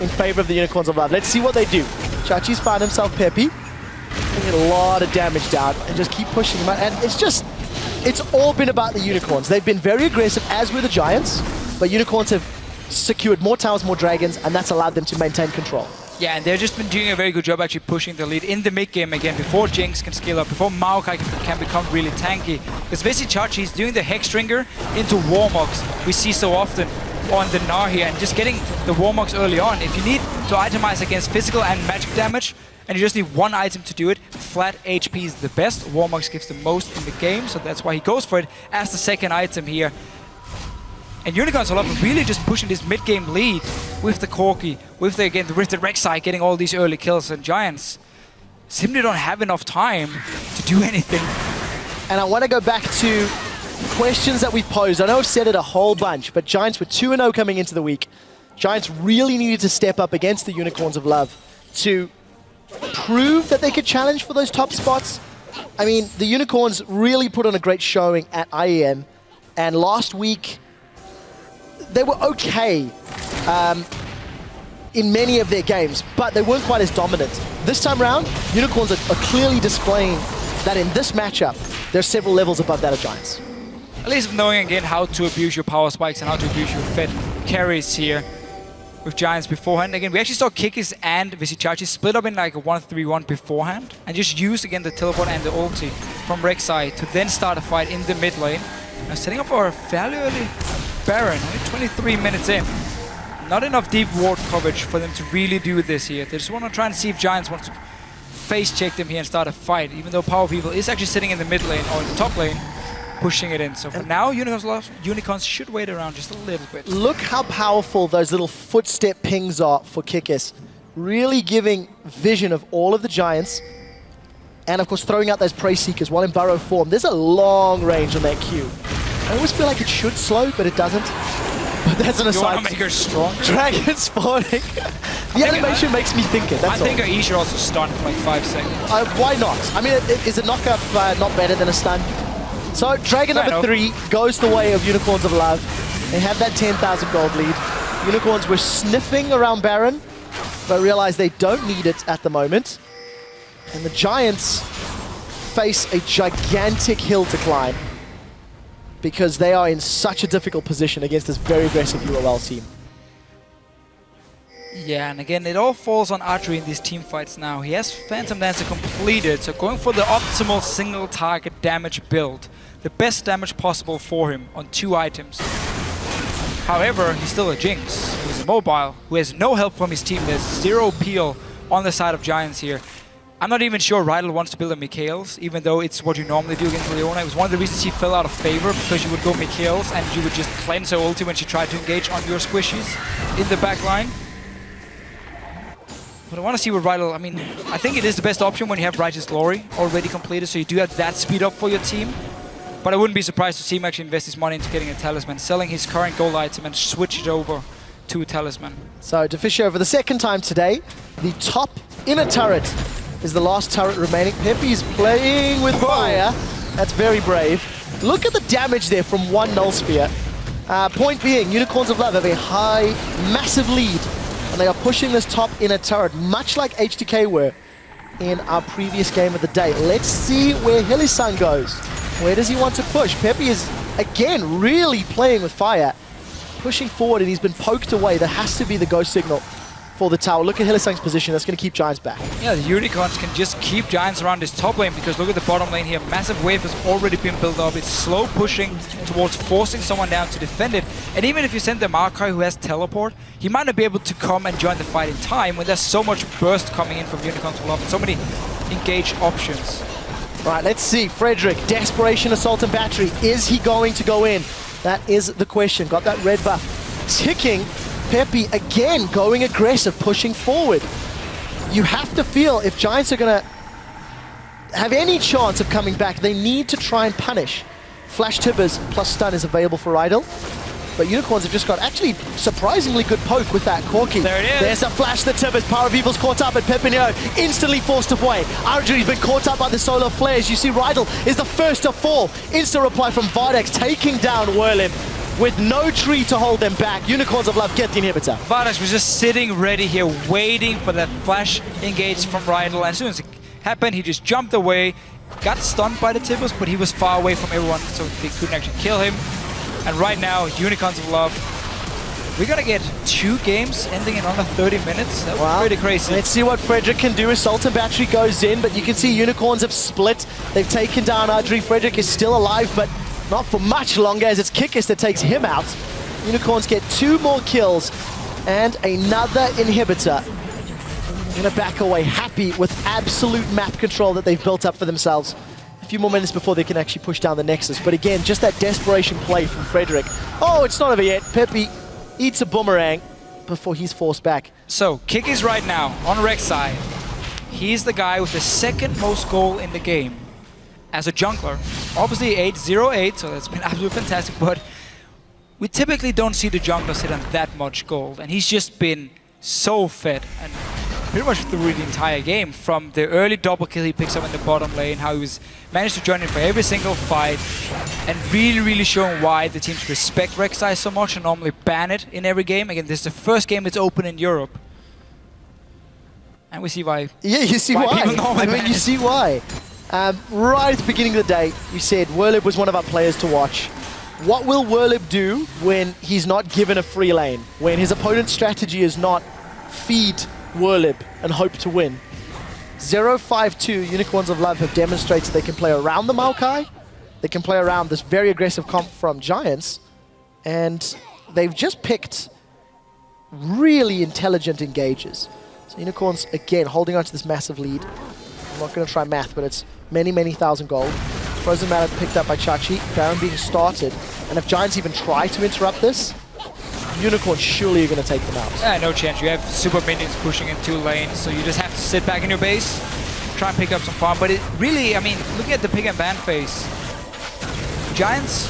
[SPEAKER 1] in favor of the Unicorns of Love. Let's see what they do. Chachi's found himself Peppy. They get a lot of damage down and just keep pushing him out. And it's all been about the Unicorns. They've been very aggressive, as were the Giants, but Unicorns have secured more towers, more dragons, and that's allowed them to maintain control.
[SPEAKER 3] Yeah, and they've just been doing a very good job actually pushing the lead in the mid-game again before Jinx can scale up, before Maokai can become really tanky. Because basically Chachi is doing the Hexdringer into Warmogs we see so often on the Gnar here, and just getting the Warmogs early on. If you need to itemize against physical and magic damage, and you just need one item to do it, flat HP is the best. Warmogs gives the most in the game, so that's why he goes for it as the second item here. And Unicorns are really just pushing this mid-game lead with the Corki, with the, again, the Rifted Rek'Sai getting all these early kills, and Giants simply don't have enough time to do anything.
[SPEAKER 1] And I want to go back to questions that we've posed. I know I've said it a whole bunch, but Giants were 2-0 coming into the week. Giants really needed to step up against the Unicorns of Love to prove that they could challenge for those top spots. I mean, the Unicorns really put on a great showing at IEM, and last week they were okay in many of their games, but they weren't quite as dominant. This time around, Unicorns are clearly displaying that in this matchup, they're several levels above that of Giants.
[SPEAKER 3] At least knowing again how to abuse your power spikes and how to abuse your fed carries here with Giants beforehand. Again, we actually saw Kikis and Visichachi split up in like a 1-3-1 beforehand and just use again the teleport and the ulti from Rek'Sai to then start a fight in the mid lane. Now setting up for a fairly early Baron, only 23 minutes in. Not enough deep ward coverage for them to really do this here. They just want to try and see if Giants want to face check them here and start a fight, even though Power People is actually sitting in the mid lane or in the top lane, pushing it in. So for now, Unicorns should wait around just a little bit.
[SPEAKER 1] Look how powerful those little footstep pings are for Kikis. Really giving vision of all of the Giants. And of course throwing out those Prey Seekers while in burrow form. There's a long range on that Q. I always feel like it should slow, but it doesn't. But that's an aside.
[SPEAKER 3] You want to make her strong?
[SPEAKER 1] Dragon spawning. The animation makes me think it, that's
[SPEAKER 3] I think E should also stun for like 5 seconds.
[SPEAKER 1] Why not? I mean, is a knockup not better than a stun? So Dragon number 3 goes the way of Unicorns of Love. They have that 10,000 gold lead. Unicorns were sniffing around Baron, but realize they don't need it at the moment. And the Giants face a gigantic hill to climb because they are in such a difficult position against this very aggressive UOL team.
[SPEAKER 3] Yeah, and again, it all falls on Archery in these team fights now. He has Phantom Dancer completed, so going for the optimal single target damage build. The best damage possible for him on 2 items. However, he's still a Jinx, who's immobile, who has no help from his team. There's 0 peel on the side of Giants here. I'm not even sure Rydell wants to build a Mikhails, even though it's what you normally do against Leona. It was one of the reasons she fell out of favor, because you would go Mikhails and you would just cleanse her ulti when she tried to engage on your squishies in the back line. But I want to see what Rydell, I mean, I think it is the best option when you have Righteous Glory already completed, so you do have that speed up for your team. But I wouldn't be surprised to see him actually invest his money into getting a Talisman, selling his current gold item and switch it over to a Talisman.
[SPEAKER 1] So Deficio for the second time today, the top inner turret is the last turret remaining. Peppy's playing with fire. That's very brave. Look at the damage there from one Null Sphere. Point being, Unicorns of Love have a high, massive lead, and they are pushing this top inner turret, much like HTK were in our previous game of the day. Let's see where Hillisang goes. Where does he want to push? Peppy is, again, really playing with fire. Pushing forward, and he's been poked away. There has to be the ghost signal for the tower. Look at Hillisang's position. That's going to keep Giants back.
[SPEAKER 3] Yeah, the Unicorns can just keep Giants around this top lane, because look at the bottom lane here. Massive wave has already been built up. It's slow pushing towards forcing someone down to defend it. And even if you send the Maokai who has teleport, he might not be able to come and join the fight in time when there's so much burst coming in from Unicorns of Love and so many engage options.
[SPEAKER 1] Right, let's see. Frederick, Desperation, Assault and Battery. Is he going to go in? That is the question. Got that red buff ticking. Peppy again going aggressive, pushing forward. You have to feel if Giants are going to have any chance of coming back, they need to try and punish. Flash Tibbers plus stun is available for Idol. But Unicorns have just got actually surprisingly good poke with that Corki.
[SPEAKER 3] There it is.
[SPEAKER 1] There's the flash, the Tibbers. Power of Evil's caught up, and Pepinero instantly forced away. Arjun's been caught up by the solar flares. You see Rydell is the first to fall. Instant reply from Vardex, taking down Whirlim with no tree to hold them back. Unicorns of Love get the inhibitor.
[SPEAKER 3] Vardex was just sitting ready here, waiting for that flash engage from Rydell. And as soon as it happened, he just jumped away, got stunned by the Tibbers, but he was far away from everyone, so they couldn't actually kill him. And right now, Unicorns of Love, we're gonna get 2 games ending in under 30 minutes. That was pretty crazy.
[SPEAKER 1] Let's see what Frederick can do. Assault and Battery goes in, but you can see Unicorns have split. They've taken down Audrey. Frederick is still alive, but not for much longer as it's Kikis that takes him out. Unicorns get 2 more kills and another inhibitor. Gonna back away, happy with absolute map control that they've built up for themselves. A few more minutes before they can actually push down the Nexus. But again, just that desperation play from Frederick. Oh, it's not over yet. Peppy eats a boomerang before he's forced back.
[SPEAKER 3] So, Kikis right now on Rek's side. He's the guy with the 2nd most goal in the game as a jungler. Obviously 8-0-8, so that's been absolutely fantastic, but we typically don't see the jungler sit on that much gold, and he's just been so fed and pretty much through the entire game, from the early double kill he picks up in the bottom lane, how he was managed to join in for every single fight, and really showing why the teams respect Rek'Sai so much and normally ban it in every game. Again, this is the first game it's open in Europe. And we see why.
[SPEAKER 1] Yeah, you see why. I mean, you see why. Right at the beginning of the day, you said Whirlib was one of our players to watch. What will Whirlib do when he's not given a free lane? When his opponent's strategy is not feed Whirlib and hope to win? 0-5-2, Unicorns of Love have demonstrated they can play around the Maokai. They can play around this very aggressive comp from Giants. And they've just picked really intelligent engages. So Unicorns, again, holding on to this massive lead. I'm not going to try math, but it's many thousand gold. Frozen Mallet picked up by Chachi. Baron being started. And if Giants even try to interrupt this, Unicorns surely are going to take them out.
[SPEAKER 3] No chance. You have super minions pushing in 2 lanes, so you just have to sit back in your base, try and pick up some farm. But it really, I mean, looking at the pick and ban phase, Giants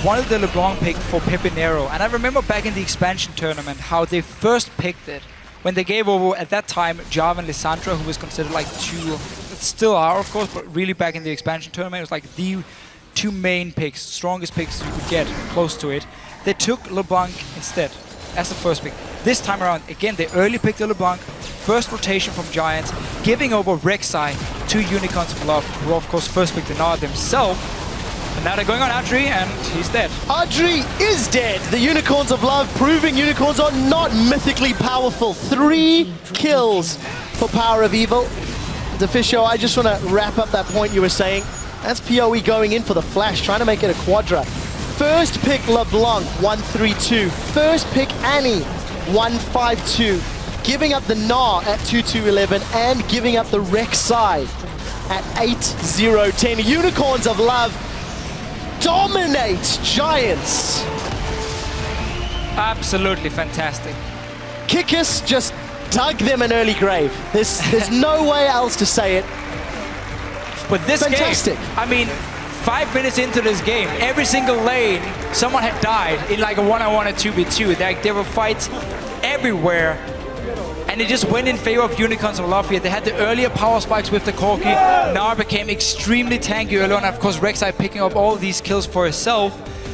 [SPEAKER 3] wanted the LeBlanc pick for Pepinero. And I remember back in the expansion tournament how they first picked it, when they gave over, at that time, Java and Lissandra, who was considered like 2, still are, of course, but really back in the expansion tournament, it was like the 2 main picks, strongest picks you could get close to it. They took LeBlanc instead as the first pick. This time around, again, they early picked the LeBlanc, first rotation from Giants, giving over Rek'Sai to Unicorns of Love, who of course first picked the Nard themselves. And now they're going on Adri, and he's dead.
[SPEAKER 1] Adri is dead. The Unicorns of Love proving Unicorns are not mythically powerful. 3 kills for Power of Evil. Deficio, I just want to wrap up that point you were saying. That's PoE going in for the flash, trying to make it a quadra. First pick LeBlanc, 1-3-2. First pick Annie, 1-5-2. Giving up the Gnar at 2-2-11 and giving up the Rek'Sai at 8-0-10. Unicorns of Love dominate Giants.
[SPEAKER 3] Absolutely fantastic.
[SPEAKER 1] Kikis just dug them an early grave. There's no way else to say it.
[SPEAKER 3] But this
[SPEAKER 1] fantastic
[SPEAKER 3] game, I mean, 5 minutes into this game, every single lane, someone had died in like a 1-on-1 or 2v2. There were fights everywhere. And it just went in favor of Unicorns of Love here. They had the earlier power spikes with the Corki. Gnar became extremely tanky early on. Of course, Rek'Sai picking up all these kills for herself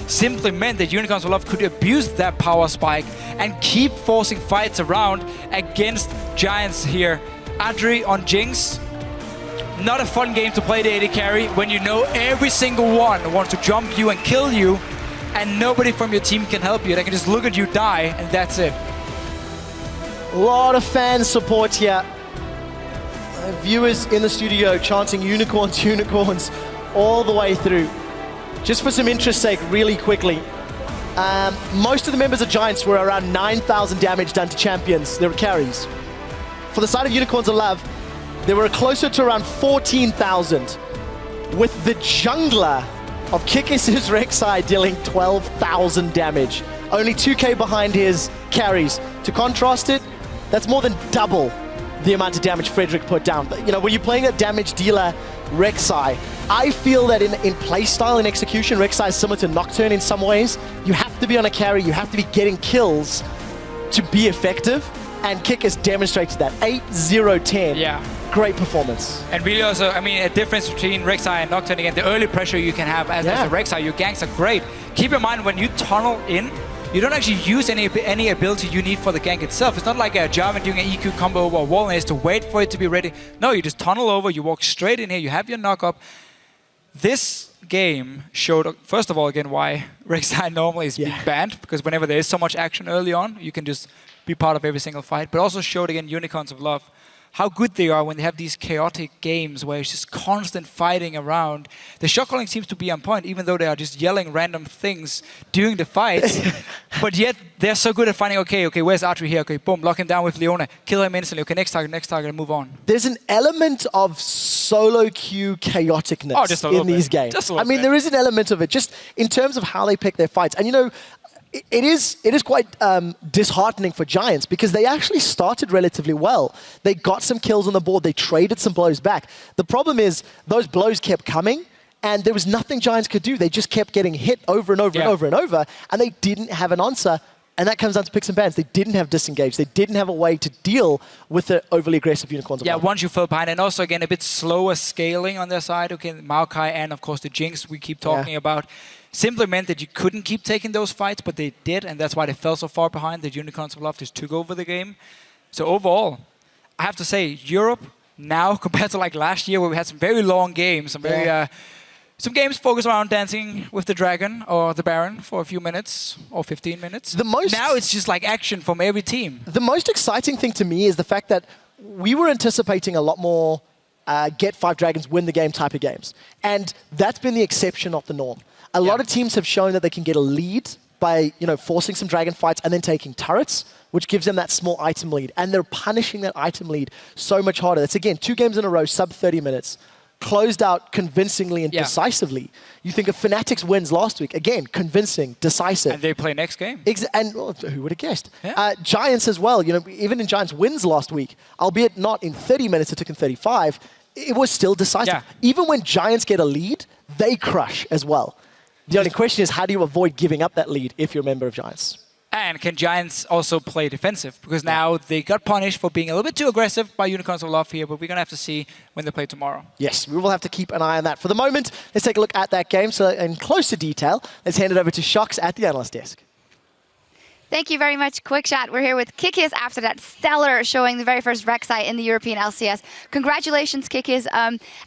[SPEAKER 3] simply meant that Unicorns of Love could abuse that power spike and keep forcing fights around against Giants here. Adri on Jinx. Not a fun game to play the AD carry when you know every single one wants to jump you and kill you, and nobody from your team can help you. They can just look at you die, and that's it.
[SPEAKER 1] A lot of fan support here. Viewers in the studio chanting Unicorns, Unicorns all the way through. Just for some interest's sake, really quickly, most of the members of Giants were around 9,000 damage done to champions. They were carries. For the side of Unicorns of Love, they were closer to around 14,000, with the jungler of Kikis' Rek'Sai dealing 12,000 damage. Only 2k behind his carries. To contrast it, that's more than double the amount of damage Frederick put down. You know, when you're playing a damage dealer Rek'Sai, I feel that in playstyle and execution, Rek'Sai is similar to Nocturne in some ways. You have to be on a carry, you have to be getting kills to be effective, and Kikis demonstrated that. 8-0-10.
[SPEAKER 3] Yeah.
[SPEAKER 1] Great performance.
[SPEAKER 3] And really also, I mean, a difference between Rek'Sai and Nocturne, again, the early pressure you can have as a Rek'Sai, your ganks are great. Keep in mind, when you tunnel in, you don't actually use any ability you need for the gank itself. It's not like a Jarvan doing an EQ combo over a wall and has to wait for it to be ready. No, you just tunnel over, you walk straight in here, you have your knock-up. This game showed, first of all, again, why Rek'Sai normally is being banned, because whenever there is so much action early on, you can just be part of every single fight. But also showed, again, Unicorns of Love, how good they are when they have these chaotic games where it's just constant fighting around. The shot calling seems to be on point, even though they are just yelling random things during the fights. But yet, they're so good at finding, okay, where's Archery here? Okay, boom, lock him down with Leona, kill him instantly. Okay, next target, and move on.
[SPEAKER 1] There's an element of solo queue chaoticness in these games. I mean, there is an element of it, just in terms of how they pick their fights. And you know, it is quite disheartening for Giants because they actually started relatively well. They got some kills on the board. They traded some blows back. The problem is those blows kept coming and there was nothing Giants could do. They just kept getting hit over and over and over and over, and they didn't have an answer. And that comes down to picks and bans. They didn't have disengage. They didn't have a way to deal with the overly aggressive Unicorns.
[SPEAKER 3] Yeah, once you fell behind, and also, again, a bit slower scaling on their side. Okay, Maokai and, of course, the Jinx we keep talking about simply meant that you couldn't keep taking those fights, but they did, and that's why they fell so far behind. The Unicorns of Love just took over the game. So overall, I have to say, Europe now, compared to like last year, where we had some very long games, some very... some games focus around dancing with the dragon or the Baron for a few minutes or 15 minutes. Now it's just like action from every team.
[SPEAKER 1] The most exciting thing to me is the fact that we were anticipating a lot more get 5 dragons, win the game type of games. And that's been the exception, not the norm. A lot of teams have shown that they can get a lead by, you know, forcing some dragon fights and then taking turrets, which gives them that small item lead. And they're punishing that item lead so much harder. It's, again, 2 games in a row, sub 30 minutes. Closed out convincingly and decisively. You think of Fnatic's wins last week. Again, convincing, decisive.
[SPEAKER 3] And they play next game.
[SPEAKER 1] And well, who would have guessed? Giants as well. You know, even in Giants' wins last week, albeit not in 30 minutes, it took in 35, it was still decisive. Even when Giants get a lead, they crush as well. The only question is, how do you avoid giving up that lead if you're a member of Giants?
[SPEAKER 3] And can Giants also play defensive? Because now they got punished for being a little bit too aggressive by Unicorns of Love here, but we're going to have to see when they play tomorrow.
[SPEAKER 1] Yes, we will have to keep an eye on that. For the moment, let's take a look at that game. So in closer detail, let's hand it over to Shox at the analyst desk.
[SPEAKER 4] Thank you very much, Quick Shot. We're here with Kikis after that stellar showing, the very first Rek'Sai in the European LCS. Congratulations, Kikis.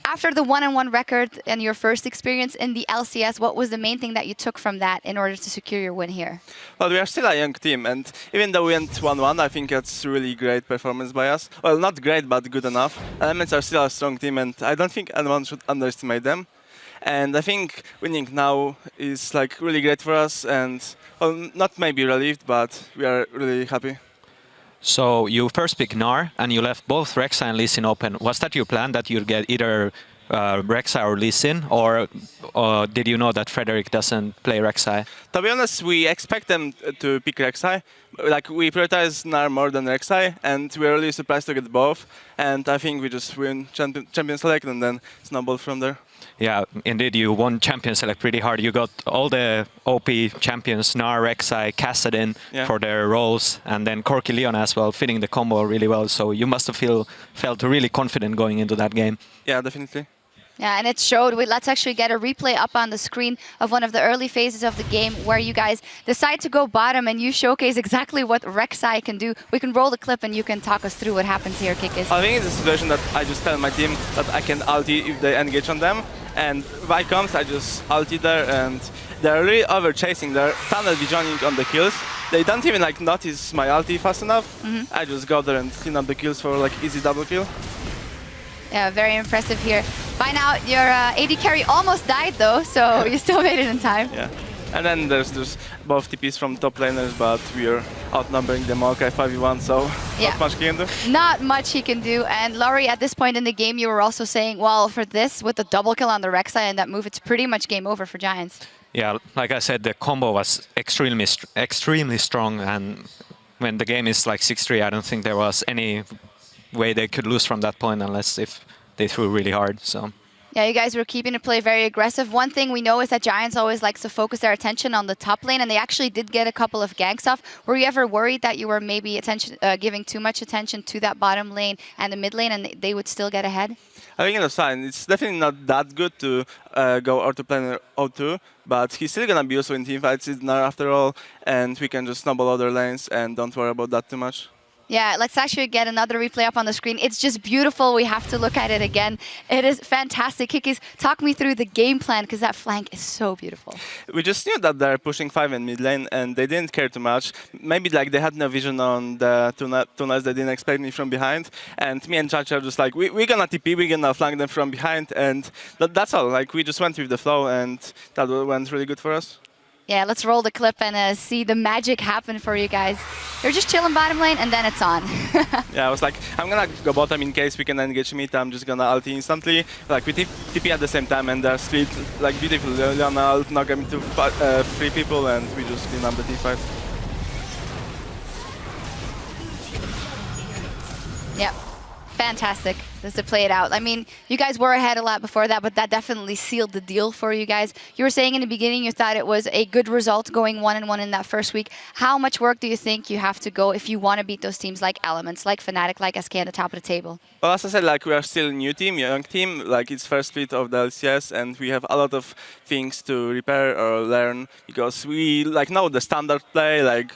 [SPEAKER 4] After the 1-on-1 record and your first experience in the LCS, what was the main thing that you took from that in order to secure your win here?
[SPEAKER 15] Well, we are still a young team, and even though we went 1-1, I think it's really great performance by us. Well, not great, but good enough. Elements are still a strong team, and I don't think anyone should underestimate them. And I think winning now is like really great for us, and well, not maybe relieved, but we are really happy.
[SPEAKER 5] So you first picked Gnar, and you left both Rek'Sai and Lee Sin open. Was that your plan, that you'd get either Rek'Sai or Lee Sin, or did you know that Frederick doesn't play Rek'Sai?
[SPEAKER 15] To be honest, we expect them to pick Rek'Sai. Like, we prioritize Gnar more than Rek'Sai, and we are really surprised to get both. And I think we just win Champion Select and then snowball from there.
[SPEAKER 5] Yeah, indeed, you won Champion Select pretty hard. You got all the OP champions, Gnar, Rek'Sai, Kassadin for their roles, and then Corki Leon as well, fitting the combo really well. So you must have felt really confident going into that game.
[SPEAKER 15] Yeah, definitely.
[SPEAKER 4] Yeah, and it showed. Let's actually get a replay up on the screen of one of the early phases of the game where you guys decide to go bottom and you showcase exactly what Rek'Sai can do. We can roll the clip and you can talk us through what happens here, Kikis.
[SPEAKER 15] I think it's a situation that I just tell my team that I can ulti if they engage on them. And if I comes, I just ulti there, and they're really over-chasing. They're tunnel visioning on the kills. They don't even like notice my ulti fast enough. I just go there and clean up the kills for like easy double kill.
[SPEAKER 4] Yeah, very impressive here. By now, your AD carry almost died though, so you still made it in time.
[SPEAKER 15] Yeah. And then there's both TPs from top laners, but we are outnumbering them all 5v1, so not much he can do.
[SPEAKER 4] Not much he can do. And Laurie, at this point in the game, you were also saying, well, for this, with the double kill on the Rek'Sai and that move, it's pretty much game over for Giants.
[SPEAKER 5] Yeah, like I said, the combo was extremely strong, and when the game is like 6-3, I don't think there was any way they could lose from that point unless if they threw really hard. So.
[SPEAKER 4] Yeah, you guys were keeping the play very aggressive. One thing we know is that Giants always likes to focus their attention on the top lane, and they actually did get a couple of ganks off. Were you ever worried that you were maybe giving too much attention to that bottom lane and the mid lane, and they would still get ahead?
[SPEAKER 15] I think it's fine. It's definitely not that good to go autoplaner 0-2, but he's still gonna be useful in teamfights. It's not after all, and we can just snowball other lanes and don't worry about that too much.
[SPEAKER 4] Yeah, let's actually get another replay up on the screen. It's just beautiful. We have to look at it again. It is fantastic. Kikis, talk me through the game plan, because that flank is so beautiful.
[SPEAKER 15] We just knew that they're pushing 5 in mid lane, and they didn't care too much. Maybe like they had no vision on the tunnels. They didn't expect me from behind. And me and Chachi are just like, we're gonna TP, we're gonna flank them from behind, and that's all. Like, we just went with the flow, and that went really good for us.
[SPEAKER 4] Yeah, let's roll the clip and see the magic happen for you guys. You're just chilling bottom lane, and then it's on.
[SPEAKER 15] Yeah, I was like, I'm gonna go bottom in case we can engage mid. I'm just gonna ulti instantly. Like, we TP at the same time, and they're split like beautifully. Leona ult knock them into 3 people, and we just clean up the teamfight.
[SPEAKER 4] Yep. Fantastic just to play it out. I mean, you guys were ahead a lot before that, but that definitely sealed the deal for you guys. You were saying in the beginning you thought it was a good result going 1-1 in that first week. How much work do you think you have to go if you want to beat those teams like Elements, like Fnatic, like SK at the top of the table?
[SPEAKER 15] Well, as I said, like, we are still a new team, young team. Like, it's first split of the LCS, and we have a lot of things to repair or learn, because we like know the standard play, like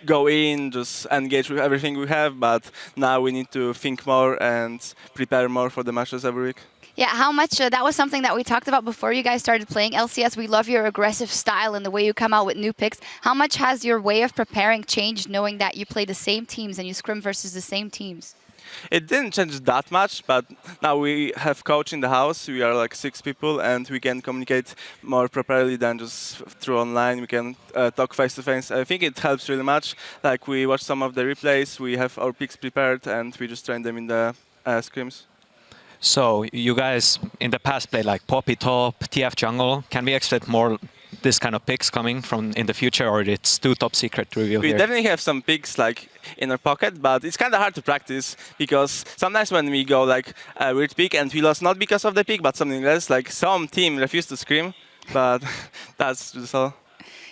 [SPEAKER 15] go in, just engage with everything we have, but now we need to think more and prepare more for the matches every week.
[SPEAKER 4] Yeah, how much, that was something that we talked about before you guys started playing LCS. We love your aggressive style and the way you come out with new picks. How much has your way of preparing changed, knowing that you play the same teams and you scrim versus the same teams?
[SPEAKER 15] It didn't change that much, but now we have coach in the house. We are like 6 people, and we can communicate more properly than just through online. We can talk face to face. I think it helps really much. Like, we watch some of the replays, we have our picks prepared, and we just train them in the scrims.
[SPEAKER 5] So you guys in the past played like Poppy top, TF jungle. Can we expect more this kind of picks coming from in the future, or it's too top secret to reveal
[SPEAKER 15] We
[SPEAKER 5] here?
[SPEAKER 15] definitely have some picks like in our pocket, but it's kind of hard to practice, because sometimes when we go like a weird pick and we lost not because of the pick but something else, like some team refused to scream, but that's just all.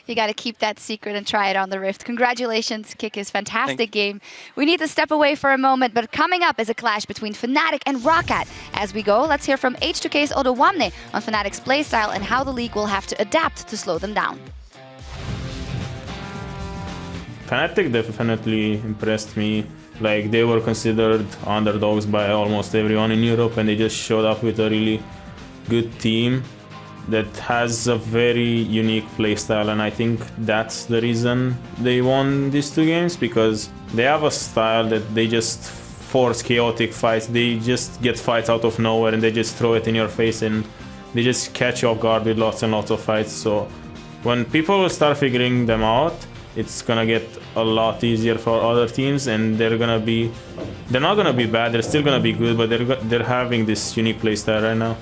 [SPEAKER 4] You got to keep that secret and try it on the Rift. Congratulations, Kikis. Fantastic game. We need to step away for a moment, but coming up is a clash between Fnatic and Roccat. As we go, let's hear from H2K's Odowamne on Fnatic's playstyle and how the league will have to adapt to slow them down.
[SPEAKER 17] Fnatic definitely impressed me. Like, they were considered underdogs by almost everyone in Europe, and they just showed up with a really good team that has a very unique playstyle, and I think that's the reason they won these 2 games, because they have a style that they just force chaotic fights. They just get fights out of nowhere and they just throw it in your face, and they just catch you off guard with lots and lots of fights. So when people will start figuring them out, it's gonna get a lot easier for other teams, and they're not gonna be bad, they're still gonna be good, but they're having this unique playstyle right now.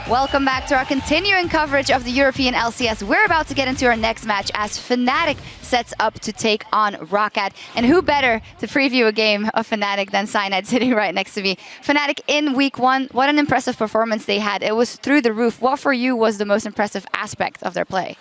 [SPEAKER 4] Welcome back to our continuing coverage of the European LCS. We're about to get into our next match as Fnatic sets up to take on Roccat. And who better to preview a game of Fnatic than Cyanide sitting right next to me. Fnatic in week 1, what an impressive performance they had. It was through the roof. What for you was the most impressive aspect of their play?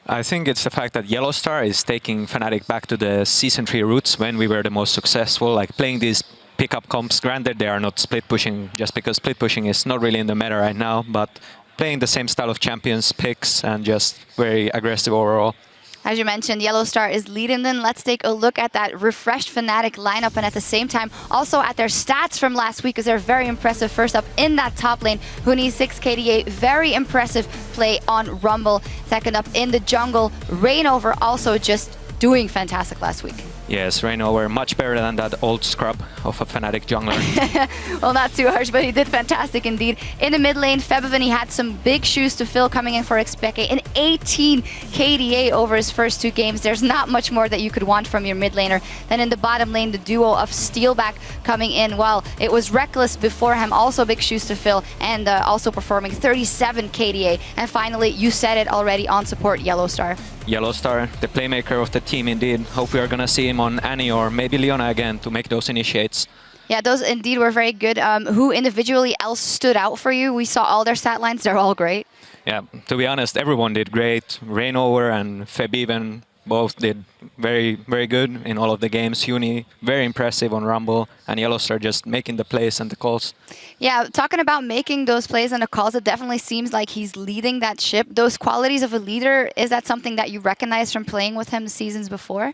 [SPEAKER 5] I think it's the fact that Yellowstar is taking Fnatic back to the Season 3 roots when we were the most successful, like playing these pickup comps. Granted, they are not split pushing just because split pushing is not really in the meta right now, but playing the same style of champions picks and just very aggressive overall.
[SPEAKER 4] As you mentioned, Yellowstar is leading them. Let's take a look at that refreshed Fnatic lineup and at the same time also at their stats from last week because they're very impressive. First up in that top lane, Huni 6 KDA, very impressive play on Rumble. Second up in the jungle, Reignover also just doing fantastic last week.
[SPEAKER 5] Yes, Reignover much better than that old scrub of a Fnatic jungler.
[SPEAKER 4] Well, not too harsh, but he did fantastic indeed. In the mid lane, Febiven, he had some big shoes to fill coming in for FLICKR. An 18 KDA over his first 2 games. There's not much more that you could want from your mid laner. Then in the bottom lane, the duo of Steelback coming in. Well, it was Reckless before him, also big shoes to fill, and also performing 37 KDA. And finally, you said it already on support, Yellowstar.
[SPEAKER 5] Yellowstar, the playmaker of the team indeed. Hope we are going to see him on Annie or maybe Leona again to make those initiates.
[SPEAKER 4] Yeah, those indeed were very good. Who individually else stood out for you? We saw all their stat lines. They're all great.
[SPEAKER 5] Yeah, to be honest, everyone did great. Reignover and Febiven both did very, very good in all of the games. Huni, very impressive on Rumble, and Yellowstar just making the plays and the calls.
[SPEAKER 4] Yeah, talking about making those plays and the calls, it definitely seems like he's leading that ship. Those qualities of a leader, is that something that you recognize from playing with him the seasons before?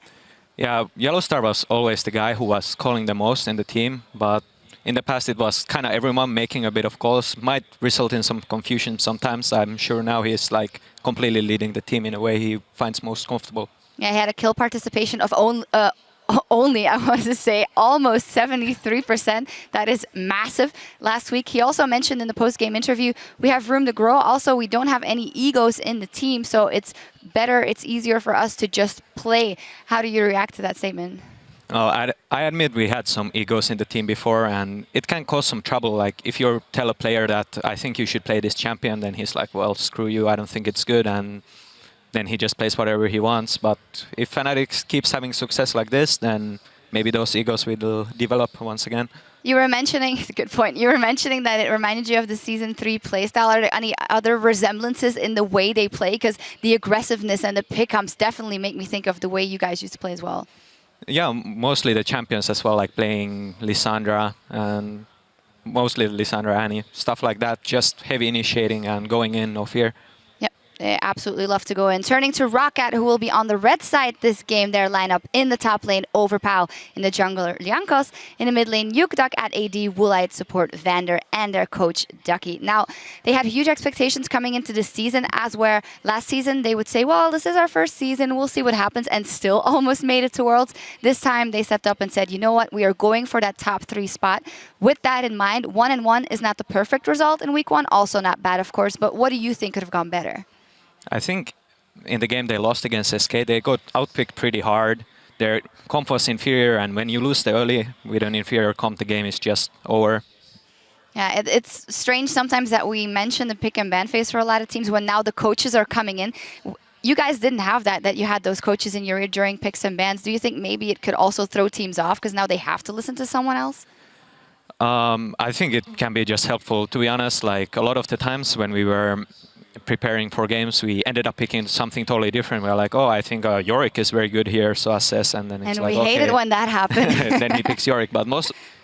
[SPEAKER 5] Yeah, Yellowstar was always the guy who was calling the most in the team, but in the past it was kind of everyone making a bit of calls. Might result in some confusion sometimes. I'm sure now he's like completely leading the team in a way he finds most comfortable.
[SPEAKER 4] Yeah, he had a kill participation of only, I want to say, almost 73%. That is massive. Last week, he also mentioned in the post-game interview, we have room to grow. Also, we don't have any egos in the team, so it's better, it's easier for us to just play. How do you react to that statement?
[SPEAKER 5] Oh, I admit we had some egos in the team before, and it can cause some trouble. Like, if you tell a player that I think you should play this champion, then he's like, well, screw you, I don't think it's good, and then he just plays whatever he wants. But if Fnatic keeps having success like this, then maybe those egos will develop once again. You were mentioning,
[SPEAKER 4] It's a good point. You were mentioning that it reminded you of the Season 3 playstyle. Are there any other resemblances in the way they play? Because the aggressiveness and the pick-ups definitely make me think of the way you guys used to play as well.
[SPEAKER 5] Yeah, mostly the champions as well, like playing Lissandra and mostly Lissandra Annie, stuff like that. Just heavy initiating and going in, no fear.
[SPEAKER 4] They absolutely love to go in. Turning to Roccat, who will be on the red side this game. Their lineup in the top lane, Overpow. In the jungler, Lyankos. In the mid lane, Yukduk at AD, Woolite support Vander, and their coach, Ducky. Now, they had huge expectations coming into the season, as where last season they would say, well, this is our first season, we'll see what happens, and still almost made it to Worlds. This time, they stepped up and said, you know what, we are going for that top 3 spot. With that in mind, 1-1 is not the perfect result in week 1, also not bad, of course, but what do you think could have gone better?
[SPEAKER 5] I think in the game they lost against SK, they got outpicked pretty hard. Their comp was inferior, and when you lose the early with an inferior comp, the game is just over.
[SPEAKER 4] Yeah, it's strange sometimes that we mention the pick and ban phase for a lot of teams when now the coaches are coming in. You guys didn't have that you had those coaches in your ear during picks and bans. Do you think maybe it could also throw teams off because now they have to listen to someone else?
[SPEAKER 5] I think it can be just helpful, to be honest. Like, a lot of the times when we were preparing for games, we ended up picking something totally different. We're like, oh, I think Yorick is very good here, so assess, and then it's like,
[SPEAKER 4] we hated when that happened.
[SPEAKER 5] Then he picks Yorick, but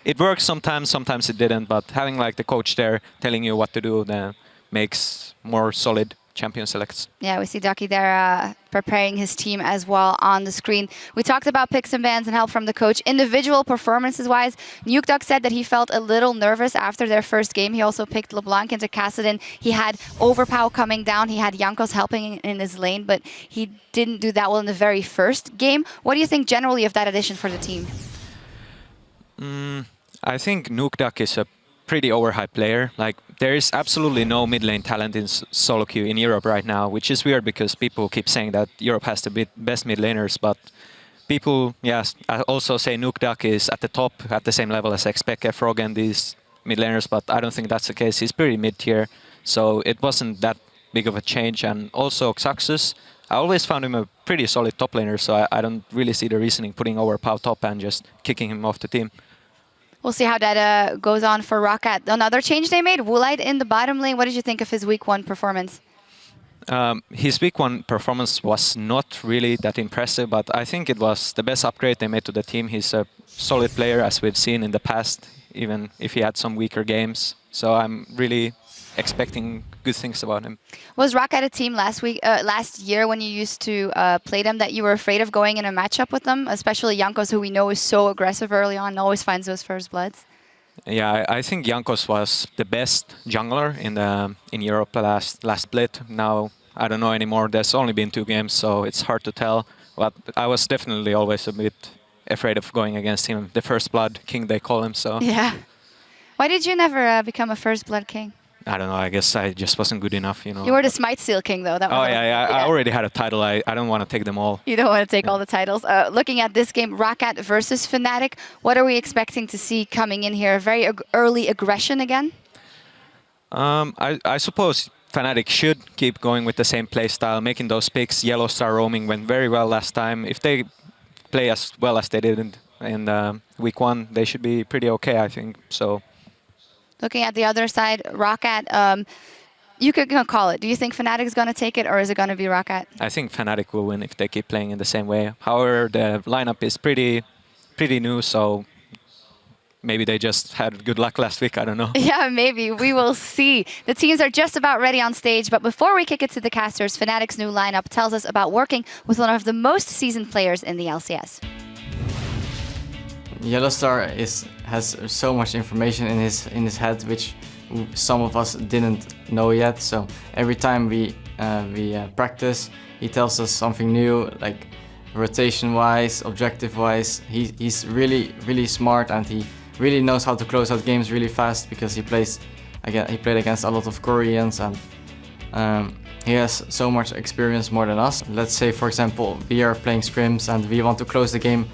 [SPEAKER 5] it works sometimes it didn't. But having like the coach there telling you what to do, then makes more solid champion selects.
[SPEAKER 4] Yeah, we see Ducky there preparing his team as well on the screen. We talked about picks and bans and help from the coach. Individual performances-wise, Nukeduck said that he felt a little nervous after their first game. He also picked LeBlanc into Kassadin. He had Overpow coming down. He had Jankos helping in his lane, but he didn't do that well in the very first game. What do you think generally of that addition for the team?
[SPEAKER 5] I think Nukeduck is a pretty overhyped player. Like, there is absolutely no mid lane talent in solo queue in Europe right now, which is weird because people keep saying that Europe has the best mid laners, but people, yes, also say Nukeduck is at the top, at the same level as FLICKR, Frog, and these mid laners, but I don't think that's the case. He's pretty mid tier, So it wasn't that big of a change. And also Xaxus, I always found him a pretty solid top laner, so I don't really see the reasoning putting over Pau top and just kicking him off the team.
[SPEAKER 4] We'll see how that goes on for Roccat. Another change they made, Woolite in the bottom lane. What did you think of his week 1 performance?
[SPEAKER 5] His week 1 performance was not really that impressive, but I think it was the best upgrade they made to the team. He's a solid player, as we've seen in the past, even if he had some weaker games. So I'm really expecting good things about him.
[SPEAKER 4] Was Roccat a team last year when you used to play them that you were afraid of going in a matchup with them, especially Jankos, who we know is so aggressive early on and always finds those first bloods?
[SPEAKER 5] Yeah, I think Jankos was the best jungler in Europe last split. Now I don't know anymore. There's only been 2 games, so it's hard to tell. But I was definitely always a bit afraid of going against him. The first blood king, they call him. So
[SPEAKER 4] yeah. Why did you never become a first blood king?
[SPEAKER 5] I don't know. I guess I just wasn't good enough, you know.
[SPEAKER 4] You were the Smite Seal king, though. That was
[SPEAKER 5] I already had a title. I don't want to take them all.
[SPEAKER 4] You don't want to take all the titles. Looking at this game, Roccat versus Fnatic, what are we expecting to see coming in here? Very early aggression again?
[SPEAKER 5] I suppose Fnatic should keep going with the same playstyle, making those picks. Yellow Star roaming went very well last time. If they play as well as they did in week 1, they should be pretty okay, I think. So.
[SPEAKER 4] Looking at the other side, Roccat, you could call it. Do you think Fnatic is going to take it, or is it going to be Roccat?
[SPEAKER 5] I think Fnatic will win if they keep playing in the same way. However, the lineup is pretty new, so maybe they just had good luck last week. I don't know.
[SPEAKER 4] Yeah, maybe. We will see. The teams are just about ready on stage, but before we kick it to the casters, Fnatic's new lineup tells us about working with one of the most seasoned players in the LCS.
[SPEAKER 18] Yellowstar has so much information in his head, which some of us didn't know yet. So every time we practice, he tells us something new, like rotation-wise, objective-wise. He's really smart, and he really knows how to close out games really fast because he played against a lot of Koreans, and he has so much experience more than us. Let's say, for example, we are playing scrims and we want to close the game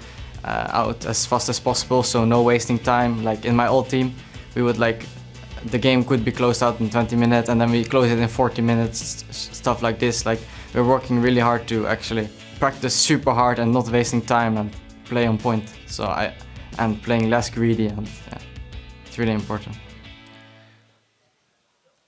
[SPEAKER 18] out as fast as possible, so no wasting time. Like in my old team, we would the game could be closed out in 20 minutes and then we close it in 40 minutes, stuff like this. Like we're working really hard to actually practice super hard and not wasting time and play on point. And playing less greedy, and yeah, it's really important.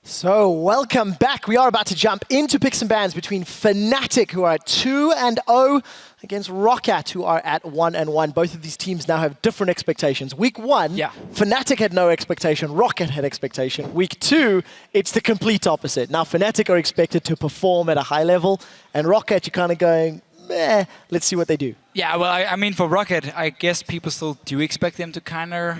[SPEAKER 1] So, welcome back. We are about to jump into picks and bans between Fnatic, who are at 2-0, against Roccat, who are at 1-1. Both of these teams now have different expectations. Week 1, Fnatic had no expectation, Roccat had expectation. Week 2, it's the complete opposite. Now, Fnatic are expected to perform at a high level, and Roccat, you're kind of going, meh, let's see what they do.
[SPEAKER 3] Yeah, well, I mean, for Roccat, I guess people still do expect them to kind of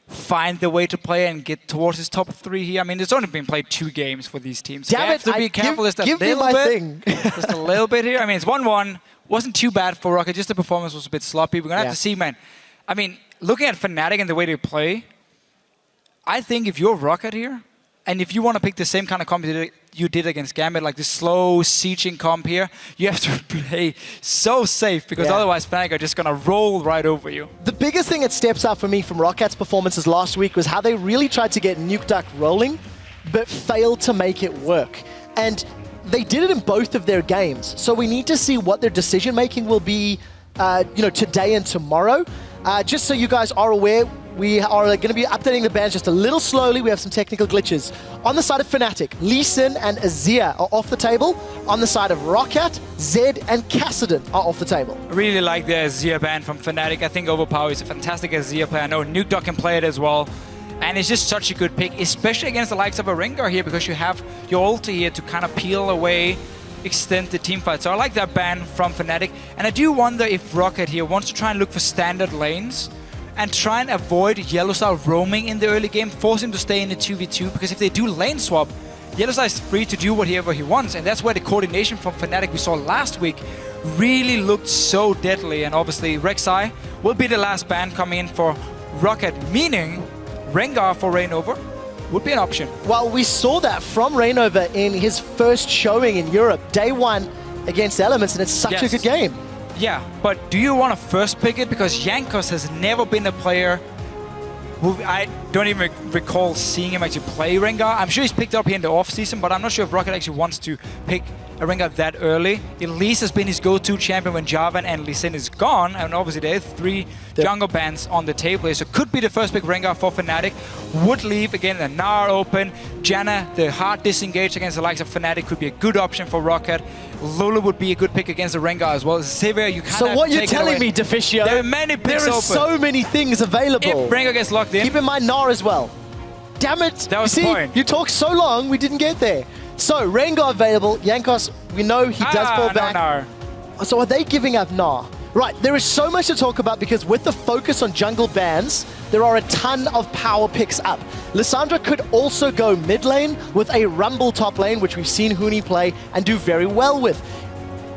[SPEAKER 3] find the way to play and get towards his top 3 here. I mean, it's only been played 2 games for these teams. So
[SPEAKER 1] Damn
[SPEAKER 3] you have to be careful just a little bit. Just a little bit here. I mean, it's 1-1. Wasn't too bad for Roccat. Just the performance was a bit sloppy. We're going to have to see, man. I mean, looking at Fnatic and the way they play, I think if you're Roccat here, and if you want to pick the same kind of comp you did against Gambit, like the slow sieging comp here, you have to play so safe, because otherwise Fnatic are just going to roll right over you.
[SPEAKER 1] The biggest thing that steps out for me from Rockat's performances last week was how they really tried to get Nuke Duck rolling, but failed to make it work. And they did it in both of their games. So we need to see what their decision-making will be today and tomorrow. Just so you guys are aware, we are going to be updating the bans just a little slowly. We have some technical glitches. On the side of Fnatic, Lee Sin and Azir are off the table. On the side of Roccat, Zed and Kassadin are off the table.
[SPEAKER 3] I really like the Azir ban from Fnatic. I think Overpower is a fantastic Azir player. I know Nuke Dog can play it as well. And it's just such a good pick, especially against the likes of a Rengar here, because you have your ulti here to kind of peel away, extend the team fight. So I like that ban from Fnatic. And I do wonder if Roccat here wants to try and look for standard lanes and try and avoid Yellowstar roaming in the early game, force him to stay in the 2v2, because if they do lane swap, Yellowstar is free to do whatever he wants, and that's where the coordination from Fnatic we saw last week really looked so deadly. And obviously Rek'Sai will be the last ban coming in for Roccat, meaning Rengar for Reignover would be an option.
[SPEAKER 1] Well, we saw that from Reignover in his first showing in Europe, day 1 against Elements, and it's such a good game.
[SPEAKER 3] Yeah, but do you want to first pick it? Because Jankos has never been a player who I don't even recall seeing him actually play Rengar. I'm sure he's picked up here in the off-season, but I'm not sure if Rocket actually wants to pick a Rengar that early. Elise has been his go-to champion when Jarvan and Lee Sin is gone, and obviously there are 3 jungle bans on the table here, so could be the first pick Rengar for Fnatic. Would leave, again, the Gnar open. Janna, the hard disengage against the likes of Fnatic, could be a good option for Rocket. Lulu would be a good pick against the Rengar as well. Sivir, you can't.
[SPEAKER 1] So what you're telling me, Deficio,
[SPEAKER 3] there are many picks
[SPEAKER 1] there are
[SPEAKER 3] open.
[SPEAKER 1] so many things available.
[SPEAKER 3] If Rengar gets locked in.
[SPEAKER 1] Keep in mind Gnar as well. Damn it.
[SPEAKER 3] That was the point.
[SPEAKER 1] You talked so long, we didn't get there. So, Rengar available. Jankos, we know he does fall back.
[SPEAKER 3] Gnar.
[SPEAKER 1] So are they giving up Gnar? Right, there is so much to talk about because with the focus on jungle bans, there are a ton of power picks up. Lissandra could also go mid lane with a Rumble top lane, which we've seen Huni play and do very well with.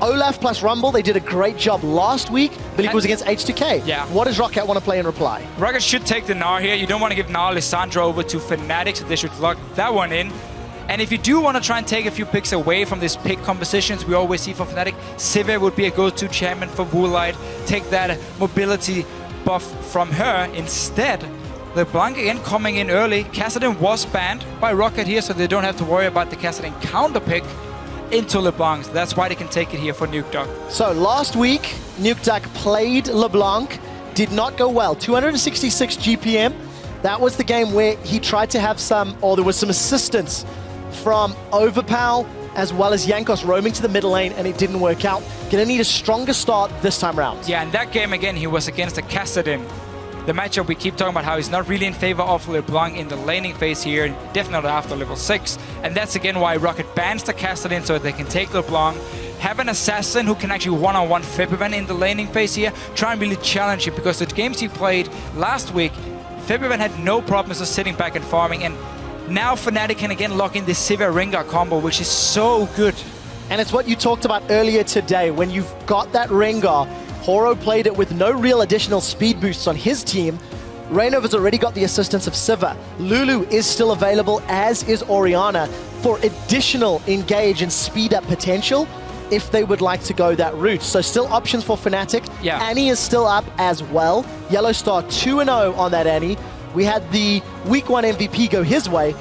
[SPEAKER 1] Olaf plus Rumble, they did a great job last week. I believe it was against H2K.
[SPEAKER 3] Yeah.
[SPEAKER 1] What does Rocket want to play in reply?
[SPEAKER 3] Rocket should take the Gnar here. You don't want to give Gnar Lissandra over to Fnatic, so they should lock that one in. And if you do want to try and take a few picks away from these pick compositions we always see for Fnatic, Sivir would be a go-to champion for Woolite. Take that mobility buff from her. Instead, LeBlanc again coming in early. Kassadin was banned by Rocket here, so they don't have to worry about the Kassadin counter pick into LeBlanc. So that's why they can take it here for Nukeduck.
[SPEAKER 1] So last week, Nukeduck played LeBlanc, did not go well. 266 GPM. That was the game where he tried to have there was some assistance from Overpow as well as Jankos roaming to the middle lane, and it didn't work out. Gonna need a stronger start this time around.
[SPEAKER 3] Yeah, in that game again, he was against the Kassadin. The matchup we keep talking about how he's not really in favor of LeBlanc in the laning phase here, definitely after level 6. And that's again why Rocket bans the Kassadin so they can take LeBlanc, have an assassin who can actually one-on-one Febiven in the laning phase here, try and really challenge him, because the games he played last week, Febiven had no problems just sitting back and farming, and now Fnatic can again lock in the Sivir Rengar combo, which is so good.
[SPEAKER 1] And it's what you talked about earlier today. When you've got that Rengar, Horo played it with no real additional speed boosts on his team. Reinova's already got the assistance of Sivir. Lulu is still available, as is Orianna, for additional engage and speed up potential if they would like to go that route. So still options for Fnatic.
[SPEAKER 3] Yeah.
[SPEAKER 1] Annie is still up as well. Yellowstar 2-0 on that Annie. We had the Week 1 MVP go his way,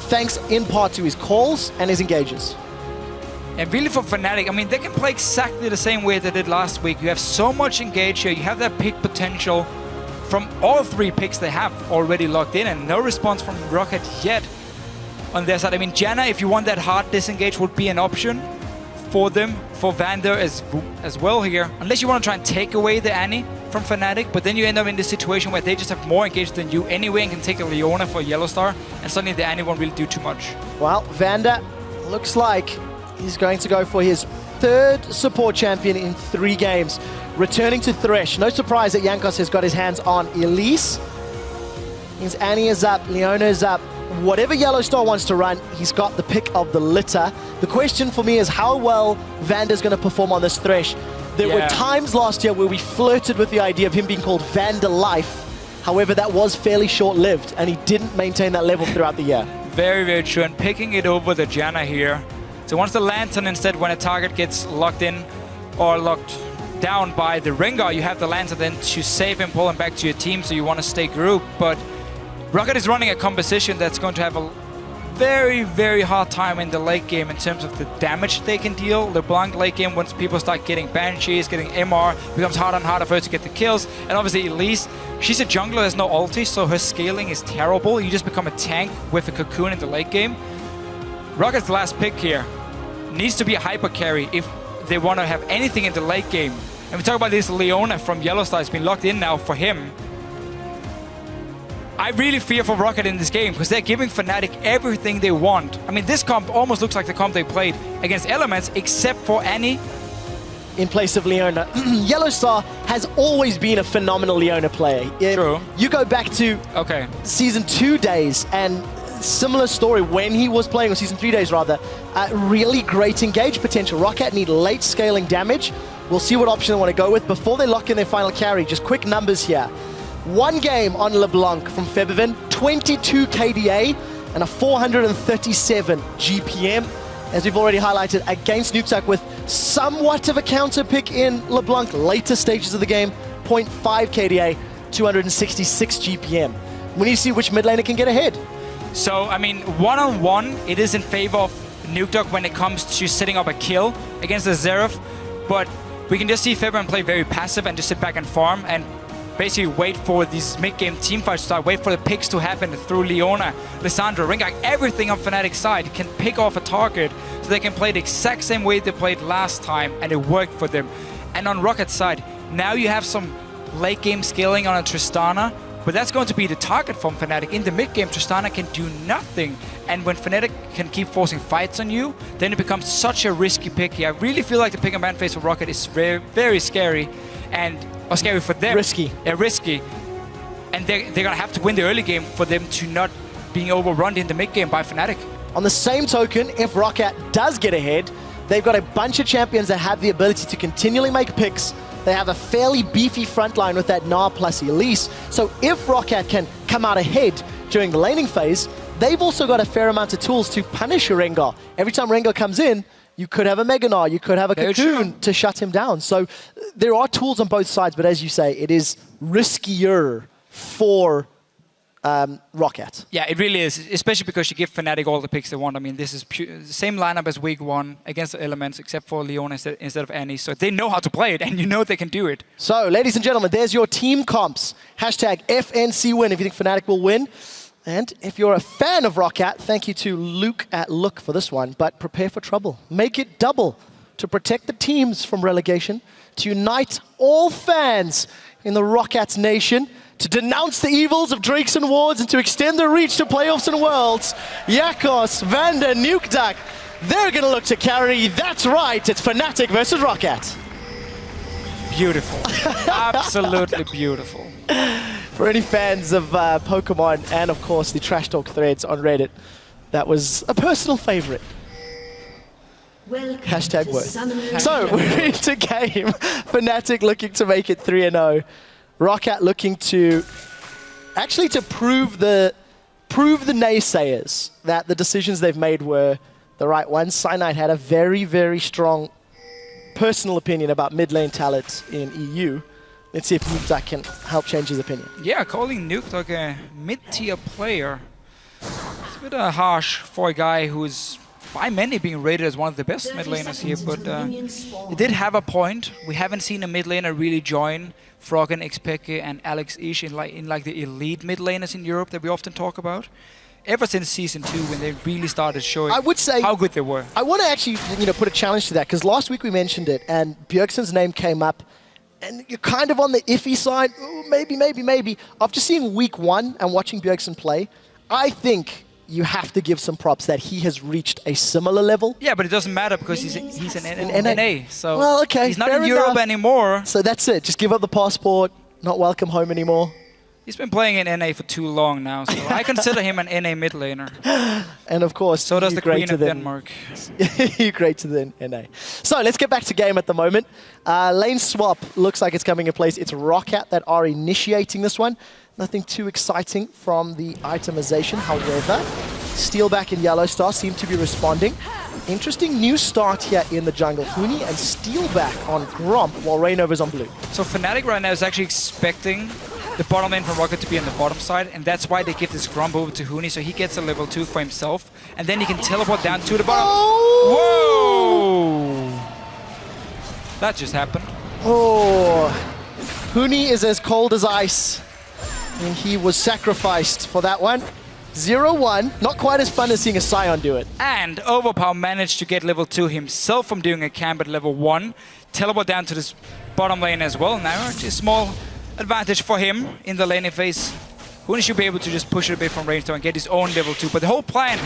[SPEAKER 1] thanks in part to his calls and his engages.
[SPEAKER 3] And really for Fnatic, I mean, they can play exactly the same way they did last week. You have so much engage here. You have that pick potential from all 3 picks they have already locked in, and no response from Rocket yet on their side. I mean, Janna, if you want that hard disengage, would be an option for them, for Vander as well here. Unless you want to try and take away the Annie from Fnatic, but then you end up in this situation where they just have more engaged than you anyway and can take a Leona for Yellowstar, and suddenly the Annie won't really do too much.
[SPEAKER 1] Well, Vander looks like he's going to go for his 3rd support champion in 3 games. Returning to Thresh. No surprise that Jankos has got his hands on Elise. His Annie is up, Leona is up. Whatever Yellowstar wants to run, he's got the pick of the litter. The question for me is how well Vander's going to perform on this Thresh. There were times last year where we flirted with the idea of him being called Vander Life. However, that was fairly short-lived, and he didn't maintain that level throughout the year.
[SPEAKER 3] Very, very true. And picking it over the Janna here. So once the Lantern instead, when a target gets locked in or locked down by the Rengar, you have the Lantern then to save him, pull him back to your team, so you want to stay grouped. But Rocket is running a composition that's going to have a very, very hard time in the late game in terms of the damage they can deal. LeBlanc late game, once people start getting Banshees, getting MR, becomes harder and harder for her to get the kills. And obviously Elise, she's a jungler, there's no ulti, so her scaling is terrible. You just become a tank with a cocoon in the late game. Rocket's last pick here needs to be a hyper carry if they want to have anything in the late game. And we talk about this Leona from Yellowstar, it's been locked in now for him. I really fear for Rocket in this game because they're giving Fnatic everything they want. I mean, this comp almost looks like the comp they played against Elements, except for Annie.
[SPEAKER 1] In place of Leona. Yellowstar has always been a phenomenal Leona player.
[SPEAKER 3] True.
[SPEAKER 1] You go back to Season 2 days and similar story when he was playing, or Season 3 days rather, really great engage potential. Rocket need late scaling damage. We'll see what option they want to go with before they lock in their final carry. Just quick numbers here. 1 game on LeBlanc from Febiven, 22 KDA and a 437 GPM. As we've already highlighted, against Nukeduck with somewhat of a counter pick in LeBlanc later stages of the game, 0.5 KDA, 266 GPM. We need to see which mid laner can get ahead.
[SPEAKER 3] So, I mean, one-on-one, it is in favor of Nukedog when it comes to setting up a kill against the Xerath, but we can just see Fabian play very passive and just sit back and farm and basically wait for these mid-game teamfights to start, wait for the picks to happen through Leona, Lissandra, Ringak, everything on Fnatic's side can pick off a target so they can play the exact same way they played last time and it worked for them. And on Rocket's side, now you have some late game scaling on a Tristana, but that's going to be the target from Fnatic. In the mid game, Tristana can do nothing. And when Fnatic can keep forcing fights on you, then it becomes such a risky pick here. I really feel like the pick and ban phase for Rocket is very, very scary. Or scary for them.
[SPEAKER 1] Risky.
[SPEAKER 3] Yeah, risky. And they're going to have to win the early game for them to not being overrun in the mid game by Fnatic.
[SPEAKER 1] On the same token, if Rocket does get ahead, they've got a bunch of champions that have the ability to continually make picks. They have a fairly beefy front line with that Gnar plus Elise. So if Rocket can come out ahead during the laning phase, they've also got a fair amount of tools to punish Rengar. Every time Rengar comes in, you could have a Mega Gnar, you could have a Cocoon to shut him down. So there are tools on both sides, but as you say, it is riskier for Rocket.
[SPEAKER 3] Yeah, it really is, especially because you give Fnatic all the picks they want. I mean, this is the same lineup as week 1 against the Elements, except for Leona instead of Annie. So they know how to play it, and you know they can do it.
[SPEAKER 1] So, ladies and gentlemen, there's your team comps. Hashtag FNCWin if you think Fnatic will win. And if you're a fan of Rocket, thank you to Luke at Look for this one, but prepare for trouble. Make it double to protect the teams from relegation, to unite all fans in the Rockets nation, to denounce the evils of Drakes and Wards, and to extend their reach to playoffs and worlds. Yakos, Vander, Nukeduck, they're going to look to carry. That's right, it's Fnatic versus Rocket.
[SPEAKER 3] Beautiful. Absolutely beautiful.
[SPEAKER 1] For any fans of Pokemon and, of course, the Trash Talk threads on Reddit, that was a personal favorite. Hashtag word. So, we're into game. Fnatic looking to make it 3-0. Rocket looking to actually to prove the naysayers that the decisions they've made were the right ones. Cyanide had a very, very strong personal opinion about mid lane talent in EU. Let's see if Nukeduck can help change his opinion.
[SPEAKER 3] Yeah, calling Nukeduck a mid-tier player. It's a bit harsh for a guy who's by many being rated as one of the best mid laners here, but it did have a point. We haven't seen a mid laner really join Froggen, Xpeke and Alex Ish in like the elite mid laners in Europe that we often talk about. Ever since Season 2, when they really started showing how good they were.
[SPEAKER 1] I want to actually put a challenge to that, because last week we mentioned it, and Bjergsen's name came up, and you're kind of on the iffy side. Ooh, maybe. After seeing week 1 and watching Bjergsen play, I think you have to give some props that he has reached a similar level.
[SPEAKER 3] Yeah, but it doesn't matter because he's an NA. So
[SPEAKER 1] well, okay,
[SPEAKER 3] he's not in Europe anymore.
[SPEAKER 1] So that's it. Just give up the passport, not welcome home anymore.
[SPEAKER 3] He's been playing in NA for too long now, so I consider him an NA mid laner.
[SPEAKER 1] And of course,
[SPEAKER 3] so does the Queen of Denmark.
[SPEAKER 1] You great to the NA. So let's get back to game at the moment. Lane swap looks like it's coming in place. It's Rocket that are initiating this one. Nothing too exciting from the itemization. However, Steelback and Yellowstar seem to be responding. Interesting new start here in the jungle. Huni and Steelback on Gromp while Rainover's on blue.
[SPEAKER 3] So Fnatic right now is actually expecting the bottom lane from Rocket to be on the bottom side, and that's why they give this Gromp over to Huni, so he gets a level 2 for himself, and then he can teleport down to the bottom.
[SPEAKER 1] Oh!
[SPEAKER 3] Whoa! That just happened.
[SPEAKER 1] Oh, Huni is as cold as ice, and he was sacrificed for that one. 0-1, not quite as fun as seeing a Scion do it.
[SPEAKER 3] And Overpower managed to get level 2 himself from doing a camp at level 1, teleport down to this bottom lane as well. Now actually a small advantage for him in the laning phase. Huni should be able to just push it a bit from range and get his own level 2. But the whole plan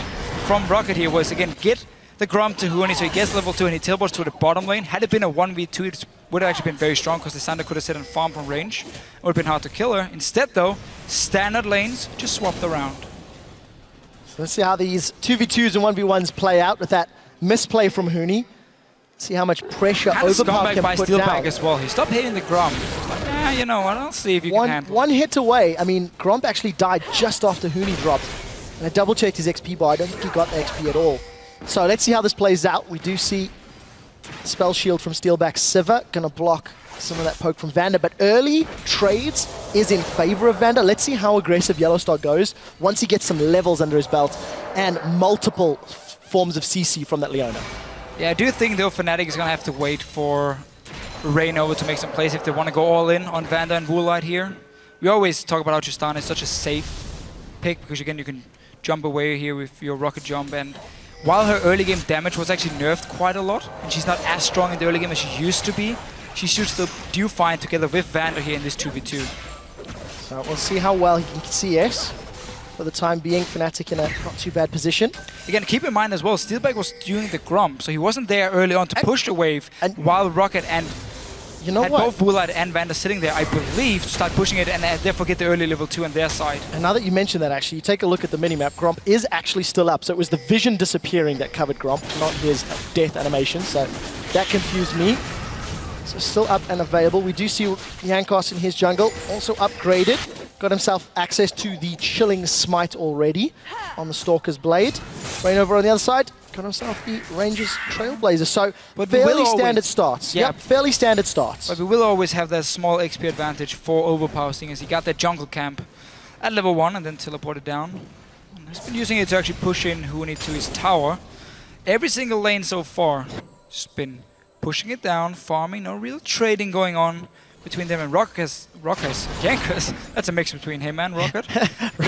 [SPEAKER 3] from Rocket here was, again, get the Gromp to Huni so he gets level 2 and he teleports to the bottom lane. Had it been a 1v2, it would have actually been very strong because the Sander could have sit and farm from range. It would have been hard to kill her. Instead, though, standard lanes just swapped around.
[SPEAKER 1] So let's see how these 2v2s and 1v1s play out with that misplay from Huni. See how much pressure Overpower can put down.
[SPEAKER 3] Steelback as well. He stopped hitting the Gromp. Yeah, you know what? I'll see if you can handle it.
[SPEAKER 1] One hit away. I mean, Gromp actually died just after Huni dropped. And I double-checked his XP bar. I don't think he got the XP at all. So let's see how this plays out. We do see Spell Shield from Steelback Sivir. Gonna block some of that poke from Vander. But early trades is in favor of Vander. Let's see how aggressive Yellowstar goes once he gets some levels under his belt and multiple forms of CC from that Leona.
[SPEAKER 3] Yeah, I do think though Fnatic is going to have to wait for Reignover to make some plays if they want to go all in on Vander and Woolite here. We always talk about how Tristana is such a safe pick because again you can jump away here with your rocket jump, and while her early game damage was actually nerfed quite a lot and she's not as strong in the early game as she used to be, she should still do fine together with Vander here in this 2v2.
[SPEAKER 1] So we'll see how well he can CS. For the time being, Fnatic in a not too bad position.
[SPEAKER 3] Again, keep in mind as well, Steelback was doing the Grump, so he wasn't there early on to push the wave, and while Rocket and
[SPEAKER 1] you know
[SPEAKER 3] had both Woolite and Vander sitting there, I believe, to start pushing it and therefore get the early level 2 on their side.
[SPEAKER 1] And now that you mention that, actually, you take a look at the minimap, Gromp is actually still up. So it was the vision disappearing that covered Gromp, not his death animation. So that confused me. So still up and available. We do see Jankos in his jungle, also upgraded. Got himself access to the Chilling Smite already on the Stalker's Blade. Reignover on the other side, got himself the Rangers Trailblazer. So fairly standard starts.
[SPEAKER 3] Yeah.
[SPEAKER 1] Yep, fairly standard starts.
[SPEAKER 3] But we will always have that small XP advantage for Overpower, seeing as he got that jungle camp at level 1 and then teleported down. And he's been using it to actually push in Huni to his tower. Every single lane so far, just been pushing it down, farming, no real trading going on between them and Jankos. That's a mix between him and Rocket.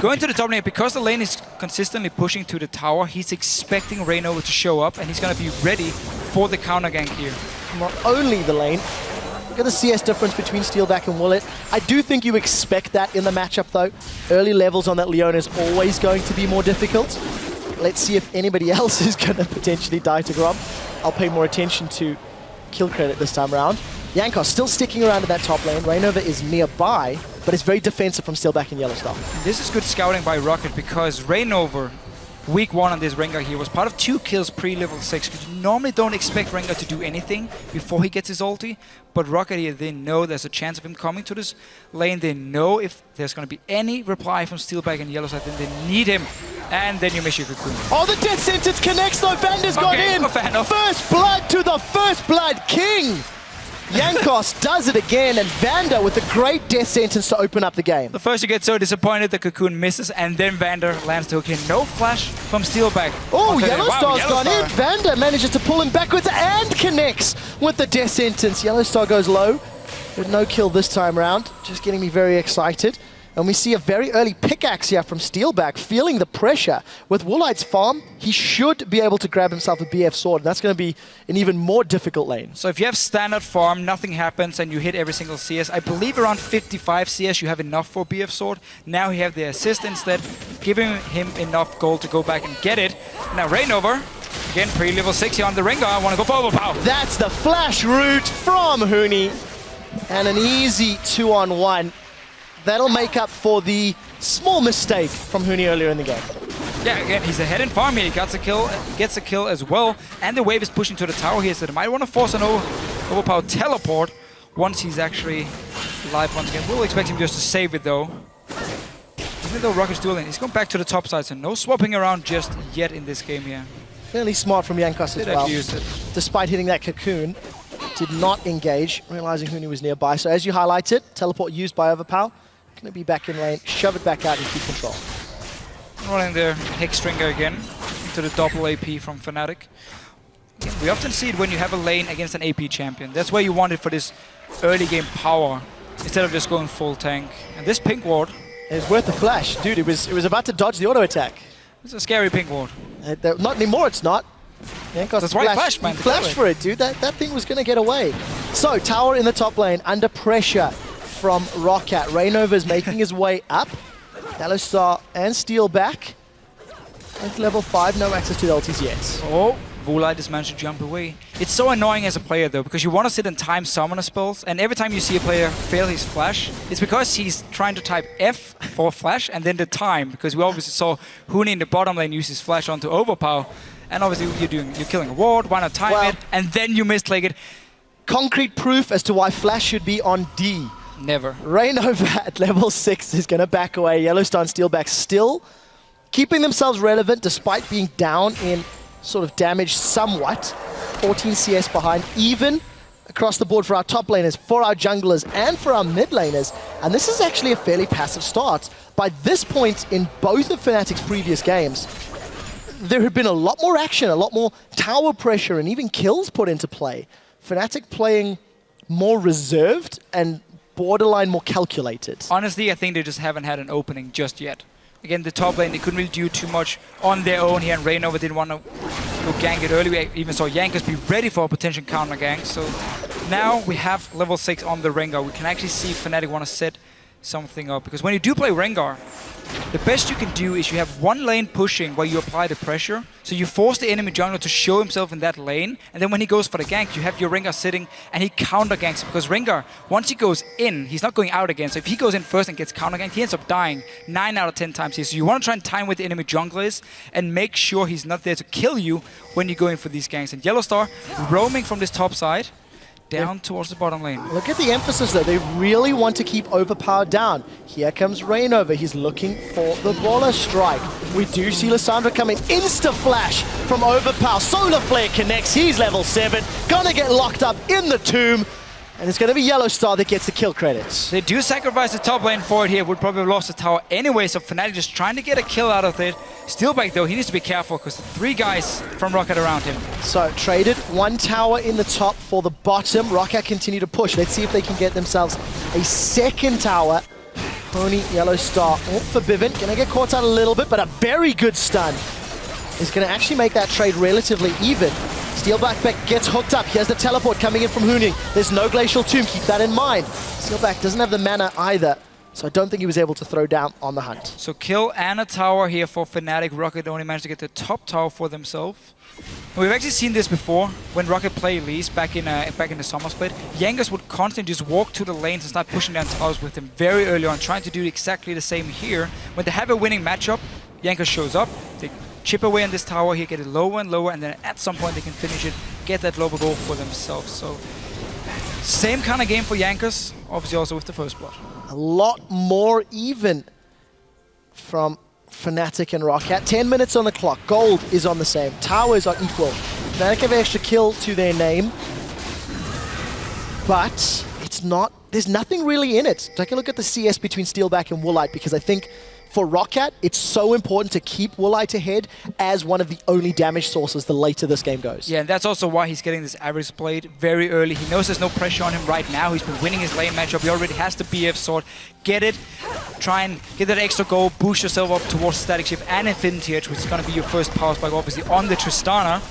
[SPEAKER 3] Going to the top lane, because the lane is consistently pushing to the tower, he's expecting Reignover to show up and he's going to be ready for the counter gank here.
[SPEAKER 1] Not only the lane, look at the CS difference between Steelback and Willet. I do think you expect that in the matchup though. Early levels on that Leona is always going to be more difficult. Let's see if anybody else is going to potentially die to Gromp. I'll pay more attention to kill credit this time around. Jankos still sticking around in that top lane. Reignover is nearby, but it's very defensive from Steelback and Yellowstar.
[SPEAKER 3] This is good scouting by Rocket because Reignover, week 1 on this Rengar here, was part of 2 kills pre-level 6. Because you normally don't expect Rengar to do anything before he gets his ulti, but Rocket here, they know there's a chance of him coming to this lane. They know if there's going to be any reply from Steelback and Yellowstar, then they need him. And then you miss your cocoon.
[SPEAKER 1] Oh, the death sentence connects though. Vander's got in. First blood to the First Blood King. Jankos does it again, and Vander with a great death sentence to open up the game.
[SPEAKER 3] The first you get so disappointed, the cocoon misses, and then Vander lands the hook in. No flash from Steelback.
[SPEAKER 1] Oh, Yellowstar's gone in. Vander manages to pull him backwards and connects with the death sentence. Yellowstar goes low, but no kill this time around. Just getting me very excited. And we see a very early pickaxe here from Steelback, feeling the pressure. With Woolite's farm, he should be able to grab himself a BF sword, and that's going to be an even more difficult lane.
[SPEAKER 3] So if you have standard farm, nothing happens, and you hit every single CS, I believe around 55 CS you have enough for BF sword. Now you have the assist instead, giving him enough gold to go back and get it. Now Reignover, again pre-level 6 here on the Rengar, I want to go for overpower.
[SPEAKER 1] That's the flash route from Huni, and an easy 2-on-1. That'll make up for the small mistake from Huni earlier in the game.
[SPEAKER 3] Yeah, again, he's ahead in farm here. He gets a kill as well. And the wave is pushing to the tower here, so they might want to force an overpower teleport once he's actually live once again. We'll expect him just to save it though. Even though Rocket's dueling, he's going back to the top side, so no swapping around just yet in this game here.
[SPEAKER 1] Fairly smart from Jankos as well.
[SPEAKER 3] Used it.
[SPEAKER 1] Despite hitting that cocoon, did not engage, realizing Huni was nearby. So as you highlighted, teleport used by Overpower. Going to be back in lane, shove it back out and keep control.
[SPEAKER 3] Running the Hexstringer again into the double AP from Fnatic. Again, we often see it when you have a lane against an AP champion. That's where you want it for this early game power instead of just going full tank. And this pink ward
[SPEAKER 1] is worth the flash. Dude, it was about to dodge the auto attack.
[SPEAKER 3] It's a scary pink ward.
[SPEAKER 1] Not anymore, it's not. Jankos
[SPEAKER 3] That's why flash, man.
[SPEAKER 1] Flash for it, dude. That thing was going to get away. So, tower in the top lane, under pressure from Rocket. Reignover's making his way up. Yellowstar and Steelback. At level 5, no access to the ultis yet.
[SPEAKER 3] Oh, Woolite just managed to jump away. It's so annoying as a player though, because you want to sit and time summoner spells, and every time you see a player fail his flash, it's because he's trying to type F for flash and then the time, because we obviously saw Huni in the bottom lane use his flash onto overpower, and obviously you're killing a ward, why not time it, and then you misclick it.
[SPEAKER 1] Concrete proof as to why flash should be on D.
[SPEAKER 3] Never.
[SPEAKER 1] Reignover at level 6 is going to back away. Yellowstar and Steelback still keeping themselves relevant despite being down in sort of damage somewhat. 14 CS behind, even across the board for our top laners, for our junglers, and for our mid laners. And this is actually a fairly passive start. By this point in both of Fnatic's previous games, there had been a lot more action, a lot more tower pressure, and even kills put into play. Fnatic playing more reserved and borderline more calculated.
[SPEAKER 3] Honestly, I think they just haven't had an opening just yet. Again, the top lane, they couldn't really do too much on their own here, and Reignover didn't want to go gank it early. We even saw Jankos be ready for a potential counter gank. So now we have level 6 on the Rengar. We can actually see Fnatic want to set something up, because when you do play Rengar, the best you can do is you have one lane pushing where you apply the pressure, so you force the enemy jungler to show himself in that lane, and then when he goes for the gank, you have your Rengar sitting and he counter ganks, because Rengar, once he goes in, he's not going out again. So if he goes in first and gets counter ganked, he ends up dying 9 out of 10 times here. So you want to try and time with the enemy jungler is and make sure he's not there to kill you when you're going for these ganks. And Yellowstar roaming from this top side down towards the bottom lane.
[SPEAKER 1] Look at the emphasis though, they really want to keep Overpowered down. Here comes Reignover, he's looking for the Baller Strike. We do see Lissandra coming, insta-flash from Overpower. Solar Flare connects, he's level 7, gonna get locked up in the tomb. And it's going to be Yellowstar that gets the kill credits.
[SPEAKER 3] They do sacrifice the top lane for it here. Would probably have lost the tower anyway, so Fnatic just trying to get a kill out of it. Steelback, though, he needs to be careful because 3 guys from Rocket around him.
[SPEAKER 1] So, traded 1 tower in the top for the bottom. Rocket continue to push. Let's see if they can get themselves a second tower. Pony, Yellowstar, for Bivin. Going to get caught out a little bit, but a very good stun is going to actually make that trade relatively even. Steelback gets hooked up. Here's the teleport coming in from Hooning. There's no Glacial Tomb, keep that in mind. Steelback doesn't have the mana either, so I don't think he was able to throw down on the hunt.
[SPEAKER 3] So kill and a tower here for Fnatic. Rocket only managed to get the top tower for themselves. We've actually seen this before when Rocket played Elise back in the summer split. Jankos would constantly just walk to the lanes and start pushing down towers with him very early on, trying to do exactly the same here. When they have a winning matchup, Jankos shows up, they chip away on this tower here, get it lower and lower, and then at some point they can finish it, get that global goal for themselves. So, same kind of game for Jankos, obviously also with the first blood.
[SPEAKER 1] A lot more even from Fnatic and Rocket. 10 minutes on the clock, gold is on the same, towers are equal. Fnatic have an extra kill to their name, but it's not, there's nothing really in it. Take a look at the CS between Steelback and Woolite, because I think for Rocket, it's so important to keep Woolite ahead as one of the only damage sources the later this game goes.
[SPEAKER 3] Yeah, and that's also why he's getting this average played very early. He knows there's no pressure on him right now. He's been winning his lane matchup. He already has the BF sword. Get it, try and get that extra goal, boost yourself up towards Static Shift and Infinity Edge, which is going to be your first power spike, obviously, on the Tristana.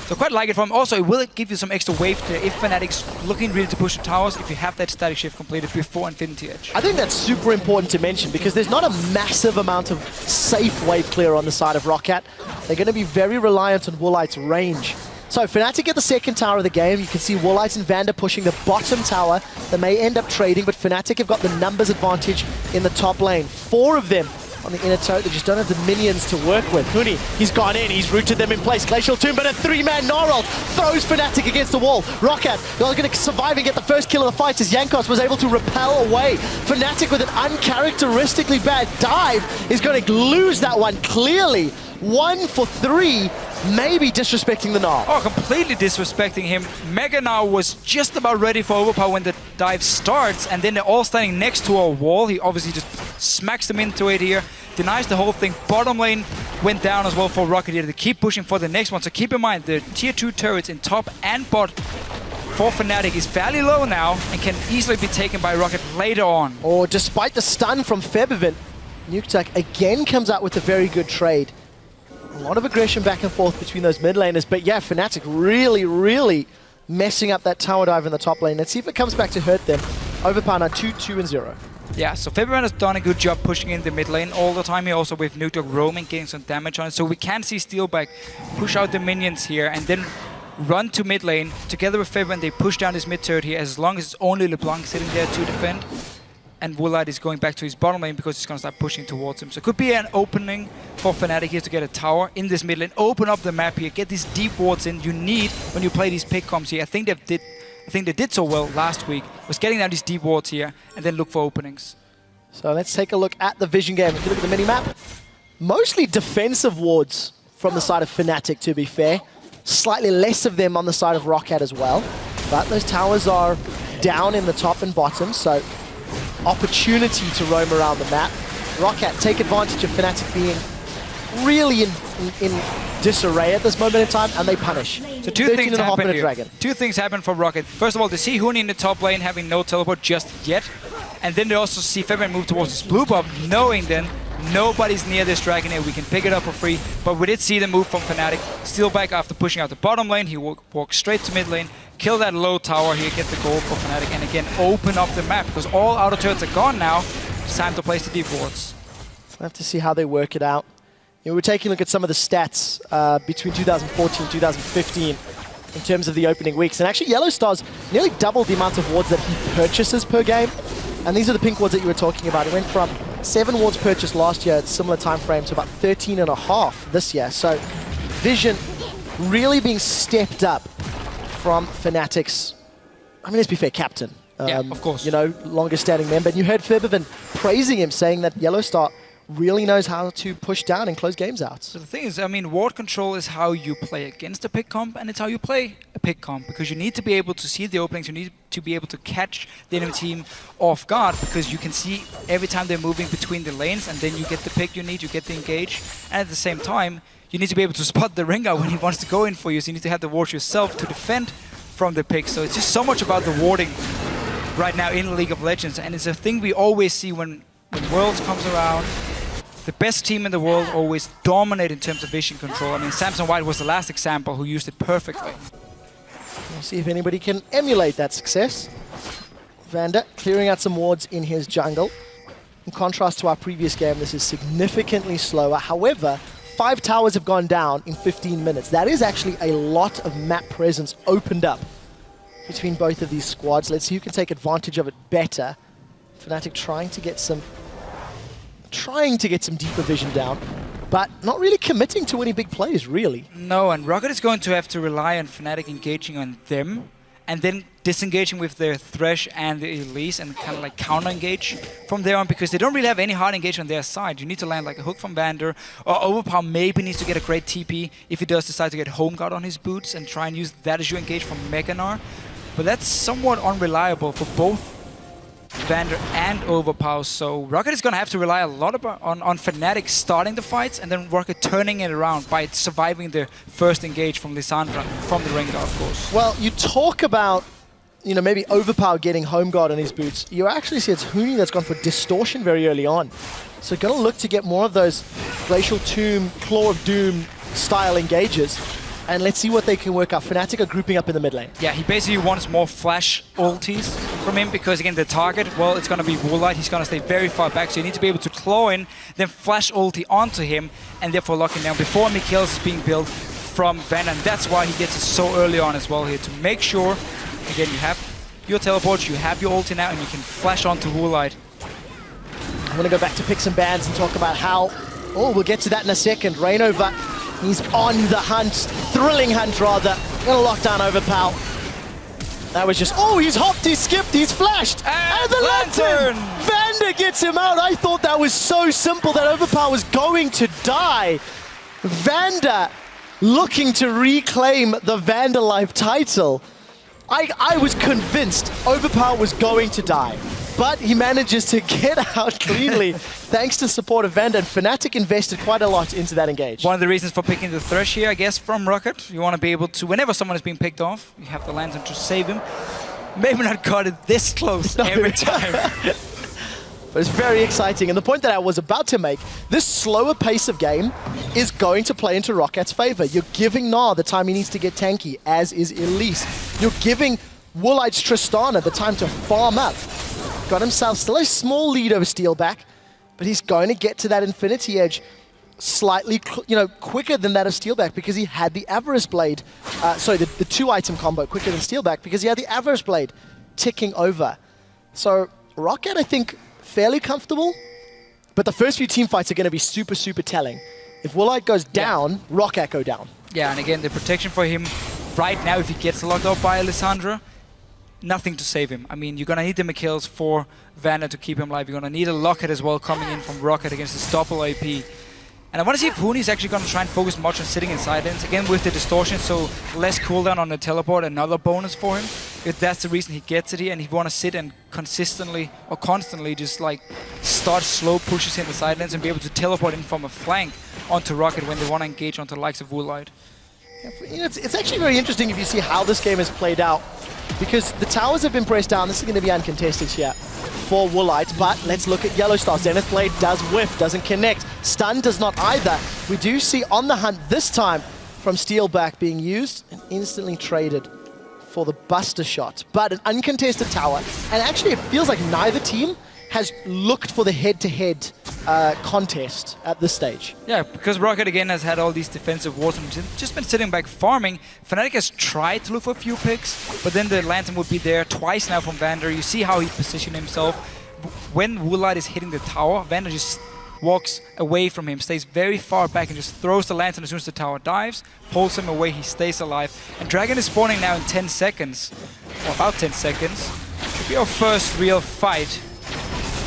[SPEAKER 3] So quite like it from him. Also, it will give you some extra wave clear if Fnatic's looking really to push the towers, if you have that Static Shift completed before Infinity Edge.
[SPEAKER 1] I think that's super important to mention because there's not a massive amount of safe wave clear on the side of Rocket. They're going to be very reliant on Woolite's range. So Fnatic get the second tower of the game. You can see Woolite and Vander pushing the bottom tower. They may end up trading, but Fnatic have got the numbers advantage in the top lane. 4 of them on the inner turret, they just don't have the minions to work with. Huni, he's gone in, he's rooted them in place. Glacial Tomb, but a 3-man Gnarl throws Fnatic against the wall. Rocket, they're going to survive and get the first kill of the fight as Jankos was able to repel away. Fnatic with an uncharacteristically bad dive is going to lose that one clearly. 1 for 3, maybe disrespecting the Gnarl.
[SPEAKER 3] Oh, completely disrespecting him. Mega Gnarl was just about ready for overpower when the dive starts, and then they're all standing next to a wall. He obviously just smacks them into it here, denies the whole thing. Bottom lane went down as well for Rocket here. They keep pushing for the next one, so keep in mind the tier 2 turrets in top and bot for Fnatic is fairly low now and can easily be taken by Rocket later on.
[SPEAKER 1] Or despite the stun from Febivin, Nuketak again comes out with a very good trade. A lot of aggression back and forth between those mid laners, but yeah, Fnatic really messing up that tower dive in the top lane. Let's see if it comes back to hurt them. Overpower now 2-2-0.
[SPEAKER 3] Yeah, so Febivin has done a good job pushing in the mid lane all the time here, also with Nuketak roaming, getting some damage on it. So we can see Steelback push out the minions here and then run to mid lane. Together with Febivin, they push down this mid turret here as long as it's only LeBlanc sitting there to defend. And Woolite is going back to his bottom lane because he's going to start pushing towards him. So it could be an opening for Fnatic here to get a tower in this mid lane, open up the map here, get these deep wards in you need when you play these pick comps here. I think they did so well last week, was getting down these deep wards here and then look for openings.
[SPEAKER 1] So let's take a look at the vision game. If you look at the mini-map, mostly defensive wards from the side of Fnatic, to be fair. Slightly less of them on the side of Rocket as well. But those towers are down in the top and bottom, so opportunity to roam around the map. Roccat take advantage of Fnatic being really in disarray at this moment in time, and they punish.
[SPEAKER 3] So two things happen here.
[SPEAKER 1] Dragon.
[SPEAKER 3] Two things happen for Rocket. First of all, they see Huni in the top lane having no teleport just yet, and then they also see Fabian move towards his blue buff, knowing then nobody's near this dragon here. We can pick it up for free, but we did see the move from Fnatic. Steal back after pushing out the bottom lane. He walks straight to mid lane, kill that low tower here, get the gold for Fnatic, and again open up the map because all outer turrets are gone now. It's time to place the deep wards.
[SPEAKER 1] We'll have to see how they work it out. You know, we're taking a look at some of the stats between 2014 and 2015 in terms of the opening weeks. And actually, Yellow Star's nearly doubled the amount of wards that he purchases per game. And these are the pink wards that you were talking about. It went from 7 wards purchased last year at similar time frame to about 13.5 this year. So Vision really being stepped up from Fnatic's, I mean, let's be fair, captain.
[SPEAKER 3] Yeah, of course.
[SPEAKER 1] You know, longest standing member. And you heard Febiven praising him, saying that Yellow Star really knows how to push down and close games out.
[SPEAKER 3] So the thing is, I mean, ward control is how you play against a pick comp, and it's how you play a pick comp, because you need to be able to see the openings, you need to be able to catch the enemy team off guard, because you can see every time they're moving between the lanes, and then you get the pick you need, you get the engage, and at the same time, you need to be able to spot the Rengar when he wants to go in for you, so you need to have the wards yourself to defend from the pick. So it's just so much about the warding right now in League of Legends, and it's a thing we always see when Worlds comes around. The best team in the world always dominate in terms of vision control. I mean, Samson White was the last example who used it perfectly.
[SPEAKER 1] We'll see if anybody can emulate that success. Vander clearing out some wards in his jungle. In contrast to our previous game, this is significantly slower. However, 5 towers have gone down in 15 minutes. That is actually a lot of map presence opened up between both of these squads. Let's see who can take advantage of it better. Fnatic trying to get some deeper vision down, but not really committing to any big plays, really.
[SPEAKER 3] No, and Rocket is going to have to rely on Fnatic engaging on them, and then disengaging with their Thresh and the Elise, and kind of like counter-engage from there on, because they don't really have any hard engage on their side. You need to land like a hook from Vander, or Overpower maybe needs to get a great TP if he does decide to get Home Guard on his boots, and try and use that as your engage from Meganar. But that's somewhat unreliable for both Vander and Overpower, so Rocket is going to have to rely a lot on Fnatic starting the fights, and then Rocket turning it around by surviving the first engage from Lissandra, from the Rengar, of course.
[SPEAKER 1] Well, you talk about, you know, maybe Overpower getting Home Guard on his boots. You actually see it's Huni that's gone for Distortion very early on. So going to look to get more of those Glacial Tomb, Claw of Doom style engages. And let's see what they can work out. Fnatic are grouping up in the mid lane.
[SPEAKER 3] Yeah, he basically wants more flash ultis from him, because again, the target, well, it's going to be Woolite. He's going to stay very far back, so you need to be able to claw in, then flash ulti onto him, and therefore lock him down before Mikhail's is being built from Van, and that's why he gets it so early on as well here, to make sure, again, you have your teleports, you have your ulti now, and you can flash onto Woolite.
[SPEAKER 1] I'm going to go back to picks and bans and talk about how, we'll get to that in a second. Reignover, he's on the hunt, thrilling hunt rather. Gonna lock down Overpower. That was just, he's hopped, he's skipped, he's flashed. And the lantern! Vander gets him out. I thought that was so simple that Overpower was going to die. Vander looking to reclaim the Vander Life title. I was convinced Overpower was going to die, but he manages to get out cleanly thanks to support of Vander, and Fnatic invested quite a lot into that engage.
[SPEAKER 3] One of the reasons for picking the Thresh here, I guess, from Rocket, you want to be able to, whenever someone is being picked off, you have the lantern to save him. Maybe not got it this close every time.
[SPEAKER 1] But it's very exciting, and the point that I was about to make, this slower pace of game is going to play into Rocket's favor. You're giving Gnar the time he needs to get tanky, as is Elise. You're giving Woolite's Tristana the time to farm up. Got himself still a small lead over Steelback, but he's going to get to that Infinity Edge slightly, quicker than that of Steelback, because he had the Avarice Blade, the 2-item combo quicker than Steelback, because he had the Avarice Blade ticking over. So Rocket, I think, fairly comfortable, but the first few team fights are going to be super, super telling. If Woolite goes down, Rocket go down.
[SPEAKER 3] Yeah, and again, the protection for him right now, if he gets locked up by Alessandra, nothing to save him. I mean, you're going to need the Mikhails for Vander to keep him alive. You're going to need a Locket as well coming in from Rocket against this double AP. And I want to see if Huni's actually going to try and focus much on sitting in silence. Again, with the distortion, so less cooldown on the teleport, another bonus for him. if that's the reason he gets it here, and he want to sit and consistently or constantly just like start slow pushes in the side lanes and be able to teleport in from a flank onto Rocket when they want to engage onto the likes of Woolite.
[SPEAKER 1] Yeah, it's actually very interesting if you see how this game has played out, because the towers have been pressed down. This is going to be uncontested here for Woolite, but let's look at Yellow Star. Zenith Blade does whiff, doesn't connect. Stun does not either. We do see On the Hunt this time from Steelback being used and instantly traded for the Buster Shot, but an uncontested tower. And actually it feels like neither team has looked for the head-to-head contest at this stage.
[SPEAKER 3] Yeah, because Rocket again has had all these defensive wards and just been sitting back farming. Fnatic has tried to look for a few picks, but then the Lantern would be there twice now from Vander. You see how he positioned himself. When Woolite is hitting the tower, Vander just walks away from him, stays very far back and just throws the Lantern as soon as the tower dives, pulls him away, he stays alive. And Dragon is spawning now in 10 seconds, or about 10 seconds. Should be our first real fight.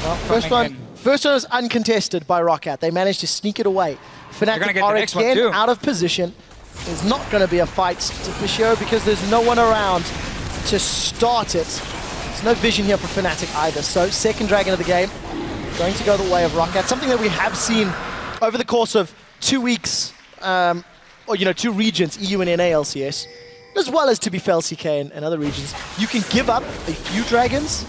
[SPEAKER 1] Well, first one was uncontested by Roccat. They managed to sneak it away. Fnatic are again out of position. There's not going to be a fight for sure because there's no one around to start it. There's no vision here for Fnatic either. So second Dragon of the game going to go the way of Roccat. Something that we have seen over the course of 2 weeks, or 2 regions, EU and NA LCS, as well as to be LCK and other regions. You can give up a few dragons.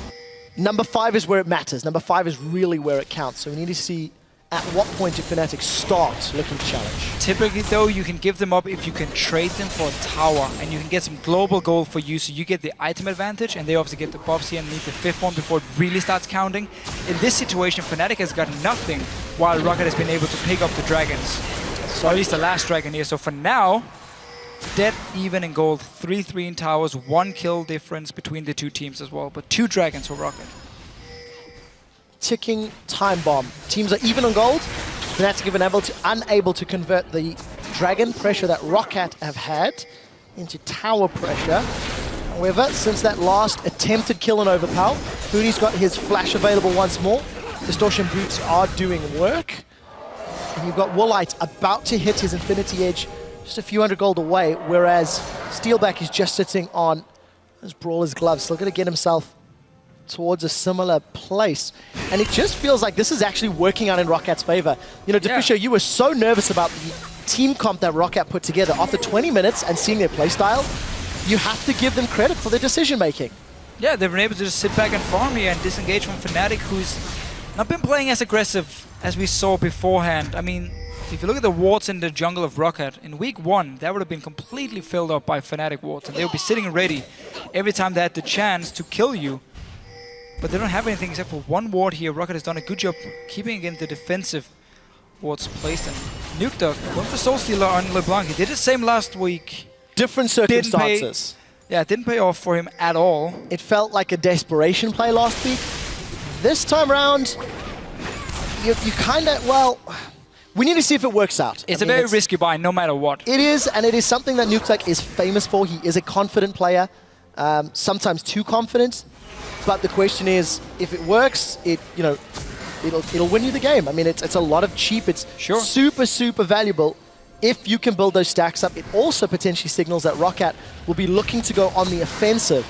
[SPEAKER 1] Number 5 is where it matters. Number 5 is really where it counts. So we need to see at what point do Fnatic start looking to challenge.
[SPEAKER 3] Typically though, you can give them up if you can trade them for a tower and you can get some global gold for you, so you get the item advantage and they obviously get the buffs here and need the 5th one before it really starts counting. In this situation, Fnatic has got nothing while Rocket has been able to pick up the dragons. So at least the last dragon here. So for now, dead even in gold, 3-3 in towers, 1 kill difference between the two teams as well, but 2 dragons for Rocket.
[SPEAKER 1] Ticking time bomb. Teams are even on gold. Fnatic have been unable to convert the dragon pressure that Roccat have had into tower pressure. However, since that last attempted kill on Overpower, Hooney's got his flash available once more. Distortion boots are doing work. And you've got Woolite about to hit his Infinity Edge just a few hundred gold away, whereas Steelback is just sitting on his Brawler's gloves, still going to get himself towards a similar place. And it just feels like this is actually working out in Rockat's favor. Defisha, you were so nervous about the team comp that Roccat put together. After 20 minutes and seeing their playstyle, you have to give them credit for their decision making.
[SPEAKER 3] Yeah, they've been able to just sit back and farm here and disengage from Fnatic, who's not been playing as aggressive as we saw beforehand. I mean, if you look at the wards in the jungle of Roccat, in week 1, that would have been completely filled up by Fnatic wards, and they would be sitting ready every time they had the chance to kill you. But they don't have anything except for 1 ward here. Rocket has done a good job keeping again the defensive wards placed. And Nukeduck went for Soul Stealer on LeBlanc. He did the same last week.
[SPEAKER 1] Different circumstances.
[SPEAKER 3] It didn't pay off for him at all.
[SPEAKER 1] It felt like a desperation play last week. This time around, you kind of, well, we need to see if it works out.
[SPEAKER 3] It's a very risky buy, no matter what.
[SPEAKER 1] It is, and it is something that Nukeduck is famous for. He is a confident player, sometimes too confident. But the question is, if it works, it'll win you the game. I mean, it's a lot of cheap. It's super, super valuable if you can build those stacks up. It also potentially signals that Roccat will be looking to go on the offensive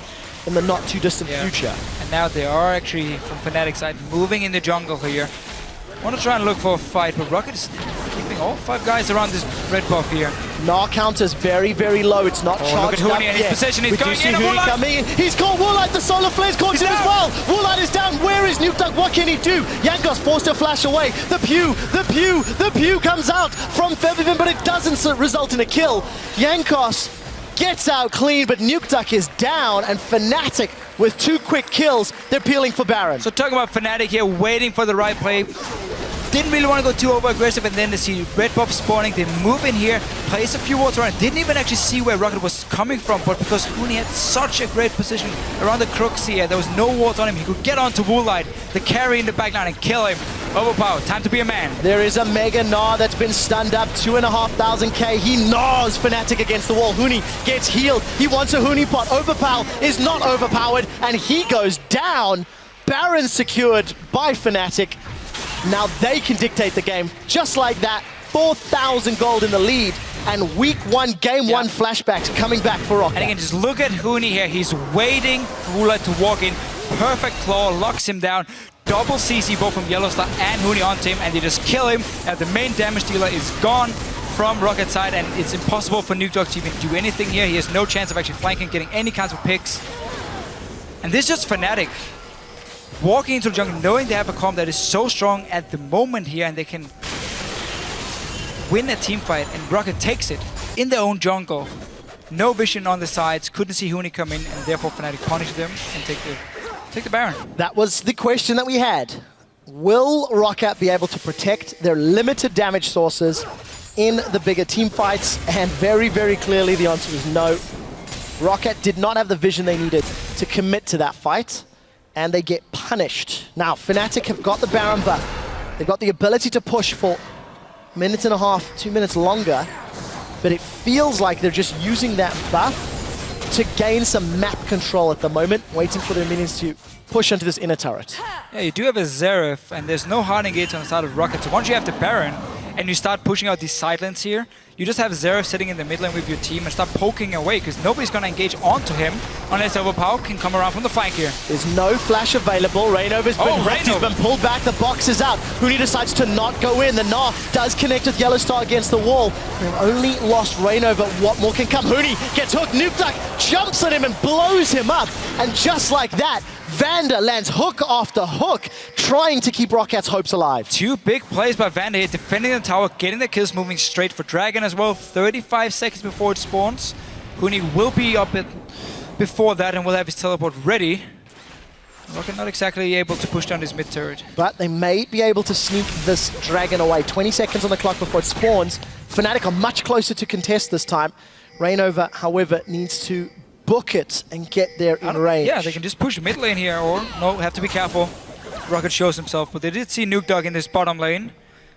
[SPEAKER 1] in the not too distant future.
[SPEAKER 3] And now they are actually, from Fnatic side, moving in the jungle here. Want to try and look for a fight, but Rocket is keeping all 5 guys around this red buff here.
[SPEAKER 1] Gnar counter's very, very low. It's not charged
[SPEAKER 3] look at
[SPEAKER 1] up
[SPEAKER 3] Hooney and
[SPEAKER 1] yet.
[SPEAKER 3] his position. He's going in.
[SPEAKER 1] Hooney coming in. He's caught Woolite. The solar flare's caught him as well. Woolite is down. Where is Nukeduck? What can he do? Jankos forced to flash away. The pew comes out from Febiven, but it doesn't result in a kill. Jankos gets out clean, but Nukeduck is down, and Fnatic with 2 quick kills, they're peeling for Baron.
[SPEAKER 3] So talking about Fnatic here, waiting for the right play. Didn't really want to go too over-aggressive, and then they see red buff spawning. They move in here, place a few wards around. Didn't even actually see where Rocket was coming from, but because Hooney had such a great position around the crooks here, there was no wards on him. He could get onto Woolite, the carry in the backline, and kill him. Overpowered. Time to be a man.
[SPEAKER 1] There is a Mega Gnar that's been stunned up, 2,500k. He gnaws Fnatic against the wall. Hooney gets healed. He wants a Hooney pot. Overpower is not overpowered, and he goes down. Baron secured by Fnatic. Now they can dictate the game just like that. 4,000 gold in the lead. And week 1, game 1 flashbacks coming back for Rocket.
[SPEAKER 3] And again, just look at Huni here. He's waiting for Wula to walk in. Perfect claw, locks him down. Double CC both from Yellowstar and Huni onto him, and they just kill him. And the main damage dealer is gone from Rocket's side, and it's impossible for Nukedog to even do anything here. He has no chance of actually flanking, getting any kinds of picks. And this is just Fnatic walking into the jungle, knowing they have a comp that is so strong at the moment here, and they can win a team fight, and Rocket takes it in their own jungle. No vision on the sides, couldn't see Huni come in, and therefore Fnatic punish them and take the Baron.
[SPEAKER 1] That was the question that we had. Will Rocket be able to protect their limited damage sources in the bigger team fights? And very, very clearly the answer is no. Rocket did not have the vision they needed to commit to that fight, and they get punished. Now, Fnatic have got the Baron buff. They've got the ability to push for a minute and a half, 2 minutes longer, but it feels like they're just using that buff to gain some map control at the moment, waiting for their minions to push into this inner turret.
[SPEAKER 3] Yeah, you do have a Xerath, and there's no hard engage on the side of Rocket. So once you have the Baron, and you start pushing out these side lanes here, you just have Xerath sitting in the mid lane with your team and start poking away, because nobody's going to engage onto him unless Overpower can come around from the flank here.
[SPEAKER 1] There's no flash available. Reignover's been wrecked. He's been pulled back. The box is out. Huni decides to not go in. The Gnar does connect with Yellowstar against the wall. We've only lost Reignover. What more can come? Huni gets hooked. Nukedog jumps at him and blows him up. And just like that, Vander lands hook after hook, trying to keep Rocket's hopes alive.
[SPEAKER 3] 2 big plays by Vander here, defending the tower, getting the kills, moving straight for Dragon as well. 35 seconds before it spawns. Huni will be up before that and will have his teleport ready. Rocket not exactly able to push down his mid turret.
[SPEAKER 1] But they may be able to sneak this Dragon away. 20 seconds on the clock before it spawns. Fnatic are much closer to contest this time. Reignover, however, needs to book it and get there in range.
[SPEAKER 3] Yeah, they can just push mid lane here, or no, have to be careful. Rocket shows himself, but they did see Nukedog in this bottom lane.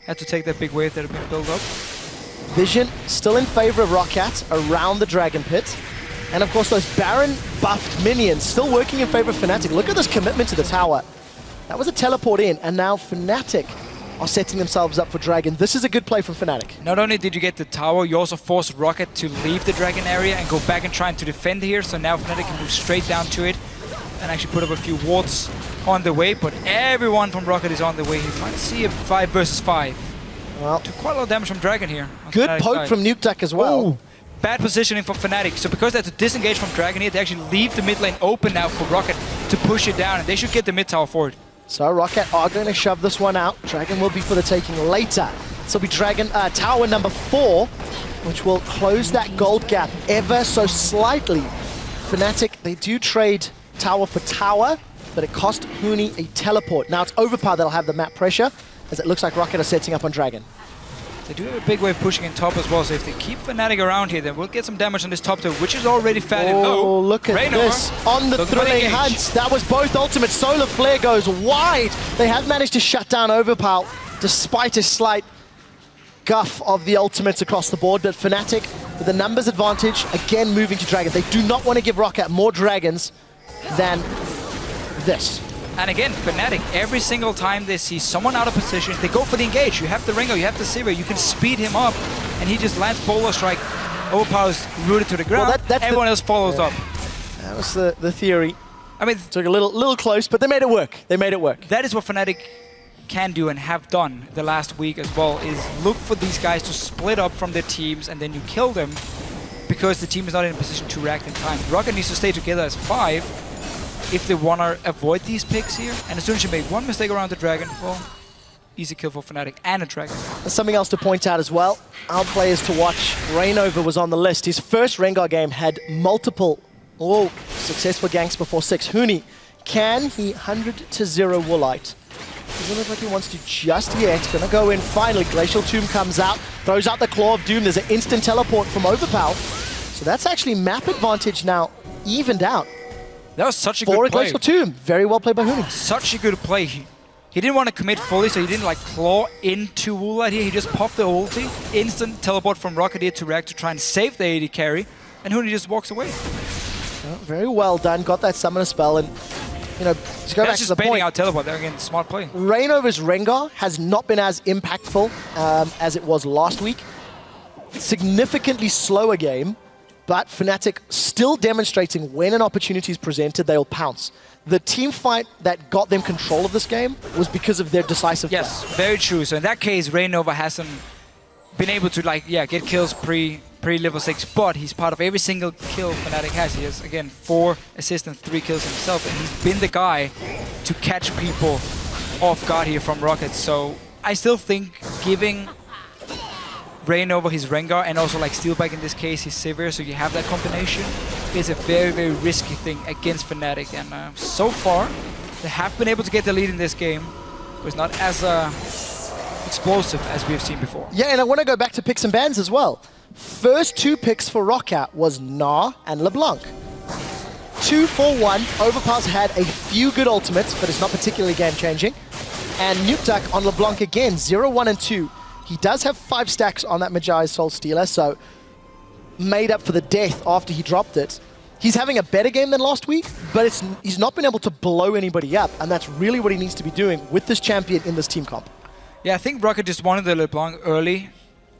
[SPEAKER 3] Had to take that big wave that had been built up.
[SPEAKER 1] Vision still in favor of Rocket around the Dragon Pit. And of course, those Baron buffed minions still working in favor of Fnatic. Look at this commitment to the tower. That was a teleport in, and now Fnatic are setting themselves up for Dragon. This is a good play from Fnatic.
[SPEAKER 3] Not only did you get the tower, you also forced Rocket to leave the Dragon area and go back and try to defend here. So now Fnatic can move straight down to it and actually put up a few wards on the way. But everyone from Rocket is on the way. You might see a 5 versus 5.
[SPEAKER 1] Well,
[SPEAKER 3] took quite a lot of damage from Dragon here.
[SPEAKER 1] Good poke from Nukedog as well.
[SPEAKER 3] Ooh. Bad positioning from Fnatic. So because they had to disengage from Dragon here, they actually leave the mid lane open now for Rocket to push it down. And they should get the mid tower forward.
[SPEAKER 1] So Rocket are going to shove this one out. Dragon will be for the taking later. This will be Dragon tower number 4, which will close that gold gap ever so slightly. Fnatic, they do trade tower for tower, but it cost Huni a teleport. Now it's Overpower that'll have the map pressure, as it looks like Rocket are setting up on Dragon.
[SPEAKER 3] They do have a big wave pushing in top as well, so if they keep Fnatic around here, then we'll get some damage on this top tier, which is already fairly low.
[SPEAKER 1] Oh, look at
[SPEAKER 3] Reignover
[SPEAKER 1] this. On the thrilling hunt. That was both ultimates. Solar Flare goes wide. They have managed to shut down Overpower, despite a slight guff of the ultimates across the board. But Fnatic, with the numbers advantage, again moving to Dragon. They do not want to give Rocket more Dragons than this.
[SPEAKER 3] And again, Fnatic, every single time they see someone out of position, they go for the engage. You have the Ringo, you have the Sivir, you can speed him up, and he just lands Boulder Strike. Overpower's rooted to the ground, well, everyone else follows up.
[SPEAKER 1] That was the theory. I mean, it took a little close, but they made it work. They made it work.
[SPEAKER 3] That is what Fnatic can do and have done the last week as well, is look for these guys to split up from their teams, and then you kill them because the team is not in a position to react in time. Rocket needs to stay together as 5 if they want to avoid these picks here. And as soon as you make one mistake around the Dragon, well, easy kill for Fnatic and a Dragon.
[SPEAKER 1] There's something else to point out as well. Our players to watch. Reignover was on the list. His first Rengar game had multiple successful ganks before 6. Huni, can he 100-0 Woolite? Doesn't look like he wants to just yet. Gonna go in finally. Glacial Tomb comes out, throws out the Claw of Doom. There's an instant teleport from Overpower. So that's actually map advantage now evened out.
[SPEAKER 3] That was such a good play.
[SPEAKER 1] Glacial Tomb. Very well played by Huni.
[SPEAKER 3] Such a good play. He didn't want to commit fully, so he didn't like claw into Woolite here. He just popped the ulti. Instant teleport from Rocket here to react to try and save the AD carry. And Huni just walks away.
[SPEAKER 1] Well, very well done. Got that summoner spell. And, you know, to go back to the point.
[SPEAKER 3] Out teleport there again. Smart play.
[SPEAKER 1] Reignover's Rengar has not been as impactful as it was last week. significantly slower game, but Fnatic still demonstrating when an opportunity is presented, they'll pounce. The team fight that got them control of this game was because of their decisive play.
[SPEAKER 3] Yes, very true. So in that case, Rainova hasn't been able to get kills pre level 6, but he's part of every single kill Fnatic has. He has, again, 4 assists and 3 kills himself, and he's been the guy to catch people off guard here from Rocket. So I still think giving Rainova his Rengar and also like Steelback in this case his Sivir, so you have that combination, is a very, very risky thing against Fnatic. And so far, they have been able to get the lead in this game, but it's not as explosive as we have seen before.
[SPEAKER 1] Yeah, and I want to go back to picks and bans as well. First 2 picks for Roccat was Gnar and LeBlanc. 2-4-1, Overpass had a few good ultimates, but it's not particularly game-changing. And Nukeduck on LeBlanc again, 0-1 and 2. He does have 5 stacks on that Magi Soul Stealer, so made up for the death after he dropped it. He's having a better game than last week, but he's not been able to blow anybody up, and that's really what he needs to be doing with this champion in this team comp.
[SPEAKER 3] Yeah, I think Rocket just wanted the LeBlanc early,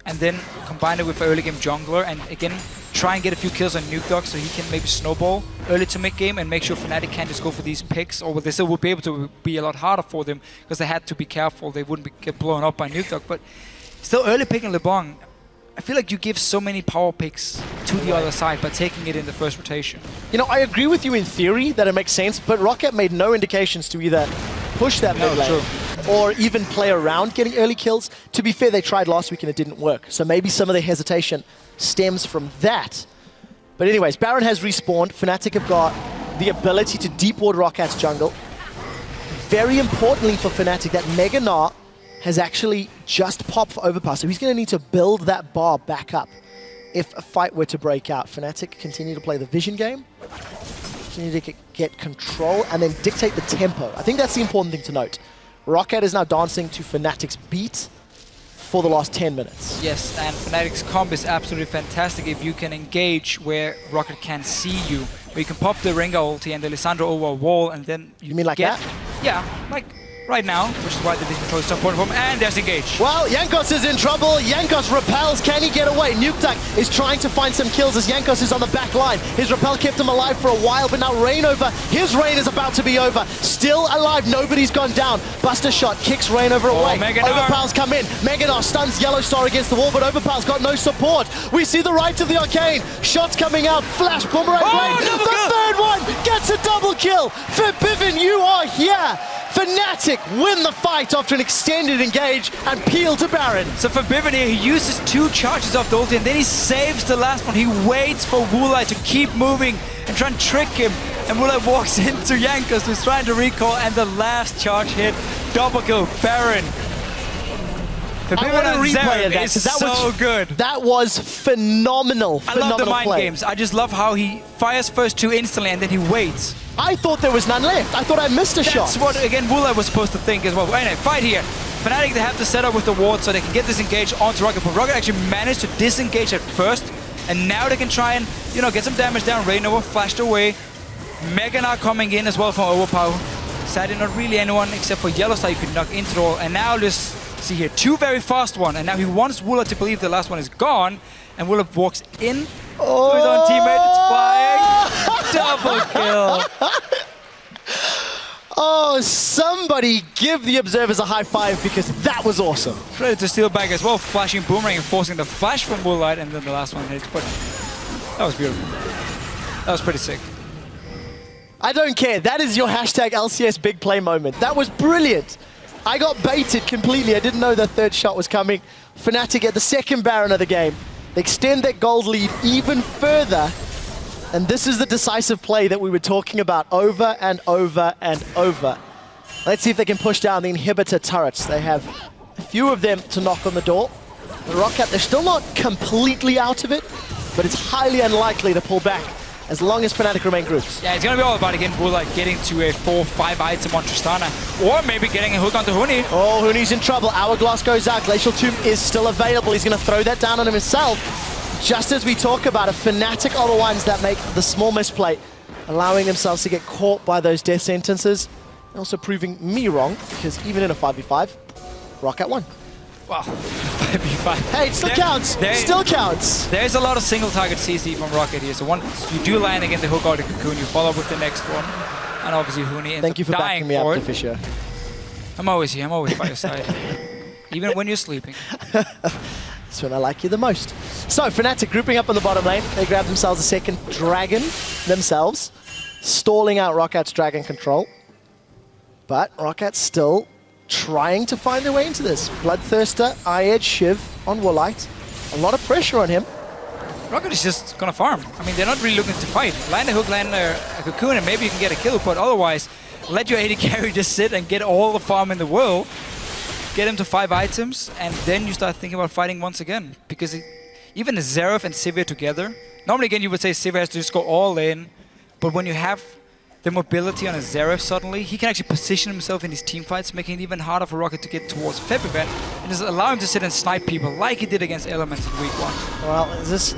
[SPEAKER 3] and then combine it with an early game jungler, and again, try and get a few kills on Nukeduck so he can maybe snowball early to mid-game and make sure Fnatic can't just go for these picks, or they still would be able to be a lot harder for them because they had to be careful they wouldn't get blown up by Nukeduck. But still early picking LeBlanc, I feel like you give so many power picks to the other side by taking it in the first rotation.
[SPEAKER 1] You know, I agree with you in theory that it makes sense, but Rocket made no indications to either push that mid lane or even play around getting early kills. To be fair, they tried last week and it didn't work, so maybe some of their hesitation stems from that. But anyways, Baron has respawned. Fnatic have got the ability to deep ward Rockat's jungle. Very importantly for Fnatic, that Mega Gnar has actually just popped for Overpass, so he's going to need to build that bar back up if a fight were to break out. Fnatic continue to play the vision game, continue to get control, and then dictate the tempo. I think that's the important thing to note. Roccat is now dancing to Fnatic's beat for the last 10 minutes.
[SPEAKER 3] Yes, and Fnatic's comp is absolutely fantastic if you can engage where Rocket can see you. Where you can pop the Rengar ulti and the Lissandra over a wall, and then
[SPEAKER 1] you mean like that?
[SPEAKER 3] Yeah, like right now, which is why the vision control is so important for him, and there's engage.
[SPEAKER 1] Well, Jankos is in trouble. Jankos repels. Can he get away? Nukeduck is trying to find some kills as Jankos is on the back line. His repel kept him alive for a while, but now Rainova, his reign is about to be over. Still alive, nobody's gone down. Buster shot kicks Rainova away. Overpow's come in. Mega Gnar stuns Yellow Star against the wall, but Overpow's got no support. We see the right of the Arcane. Shots coming out. Flash, boomerang blade. The third one gets a double kill. Forbidden, you are here. Fnatic win the fight after an extended engage and peel to Baron.
[SPEAKER 3] So for Bivin here, he uses 2 charges of the ulti and then he saves the last one. He waits for Wulai to keep moving and try and trick him. And Wulai walks into Jankos, who's trying to recall, and the last charge hit. Double kill, Baron.
[SPEAKER 1] I want to replay it.
[SPEAKER 3] That was so good.
[SPEAKER 1] That was phenomenal.
[SPEAKER 3] I love the mind games. I just love how he fires first 2 instantly and then he waits.
[SPEAKER 1] I thought there was none left. I thought I missed a shot.
[SPEAKER 3] That's what, again, Wulai was supposed to think as well. Anyway, fight here. Fnatic, they have to set up with the ward so they can get disengaged onto Rocket. But Rocket actually managed to disengage at first. And now they can try and, you know, get some damage down. Rainova flashed away. Mega Gnar coming in as well from Overpower. Sadly, not really anyone except for Yellowstar you could knock into the wall. And now just see here, 2 very fast one. And now he wants Wulai to believe the last one is gone. And Wulai walks in. Oh, his own teammate, it's flying. Double kill.
[SPEAKER 1] Oh, somebody give the observers a high five because that was awesome.
[SPEAKER 3] Credit to Steelback as well, flashing Boomerang and forcing the flash from Moonlight, and then the last one hits. But that was beautiful. That was pretty sick.
[SPEAKER 1] I don't care. That is your hashtag LCS big play moment. That was brilliant. I got baited completely. I didn't know the third shot was coming. Fnatic get the second Baron of the game. They extend their gold lead even further. And this is the decisive play that we were talking about over and over and over. Let's see if they can push down the inhibitor turrets. They have a few of them to knock on the door. The Roccat, they're still not completely out of it, but it's highly unlikely to pull back as long as Fnatic remain groups.
[SPEAKER 3] Yeah, it's going to be all about, again, like getting to a 4-5 item on Tristana, or maybe getting a hook onto Huni.
[SPEAKER 1] Oh, Huni's in trouble. Hourglass goes out. Glacial Tomb is still available. He's going to throw that down on himself. Just as we talk about it, Fnatic are the ones that make the small misplay, allowing themselves to get caught by those death sentences, and also proving me wrong, because even in a 5v5, Roccat won.
[SPEAKER 3] Wow. 5v5.
[SPEAKER 1] Hey, it still counts. Still counts.
[SPEAKER 3] There's a lot of single target CC from Rocket here. So once you do land again the hook or the cocoon, you follow up with the next one. And obviously Huni ends
[SPEAKER 1] Thank you
[SPEAKER 3] up
[SPEAKER 1] for
[SPEAKER 3] dying
[SPEAKER 1] backing me
[SPEAKER 3] for
[SPEAKER 1] up,
[SPEAKER 3] it.
[SPEAKER 1] Fisher.
[SPEAKER 3] I'm always here. I'm always by your side. Even when you're sleeping.
[SPEAKER 1] That's when I like you the most. So, Fnatic grouping up on the bottom lane. They grab themselves a second dragon themselves, stalling out Rockat's dragon control. But Rockat's still trying to find their way into this. Bloodthirster, Eye-Edge, Shiv on Woolite. A lot of pressure on him.
[SPEAKER 3] Rocket is just gonna farm. I mean, they're not really looking to fight. Land a hook, land a cocoon, and maybe you can get a kill, but otherwise, let your AD carry just sit and get all the farm in the world. Get him to 5 items, and then you start thinking about fighting once again. Because even Xerath and Sivir together, normally again you would say Sivir has to just go all in, but when you have the mobility on a Xerath suddenly, he can actually position himself in these team fights, making it even harder for Rocket to get towards Feb event, and just allow him to sit and snipe people like he did against Elements in week 1.
[SPEAKER 1] Well,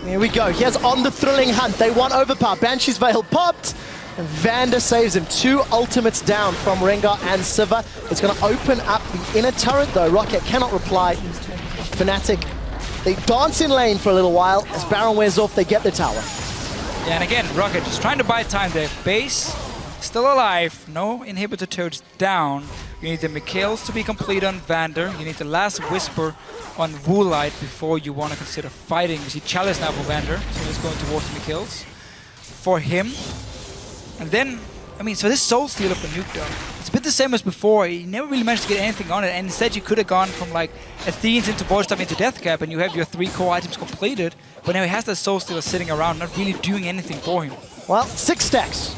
[SPEAKER 1] here we go. Here's on the thrilling hunt. They want overpower. Banshee's Veil popped. And Vander saves him. 2 ultimates down from Rengar and Siva. It's going to open up the inner turret, though. Rocket cannot reply. Fnatic, they dance in lane for a little while. As Baron wears off, they get the tower.
[SPEAKER 3] Yeah, and again, Rocket just trying to buy time there. Base still alive. No inhibitor turrets down. You need the Mikhails to be complete on Vander. You need the last Whisper on Woolite before you want to consider fighting. You see Chalice now for Vander, so he's going towards the Mikhails. For him. And then, I mean, so this Soul Stealer for Nuke Dog, it's a bit the same as before. He never really managed to get anything on it, and instead you could have gone from like Athenes into Void Staff into Deathcap, and you have your 3 core items completed, but now he has that Soul Stealer sitting around, not really doing anything for him.
[SPEAKER 1] Well, 6 stacks.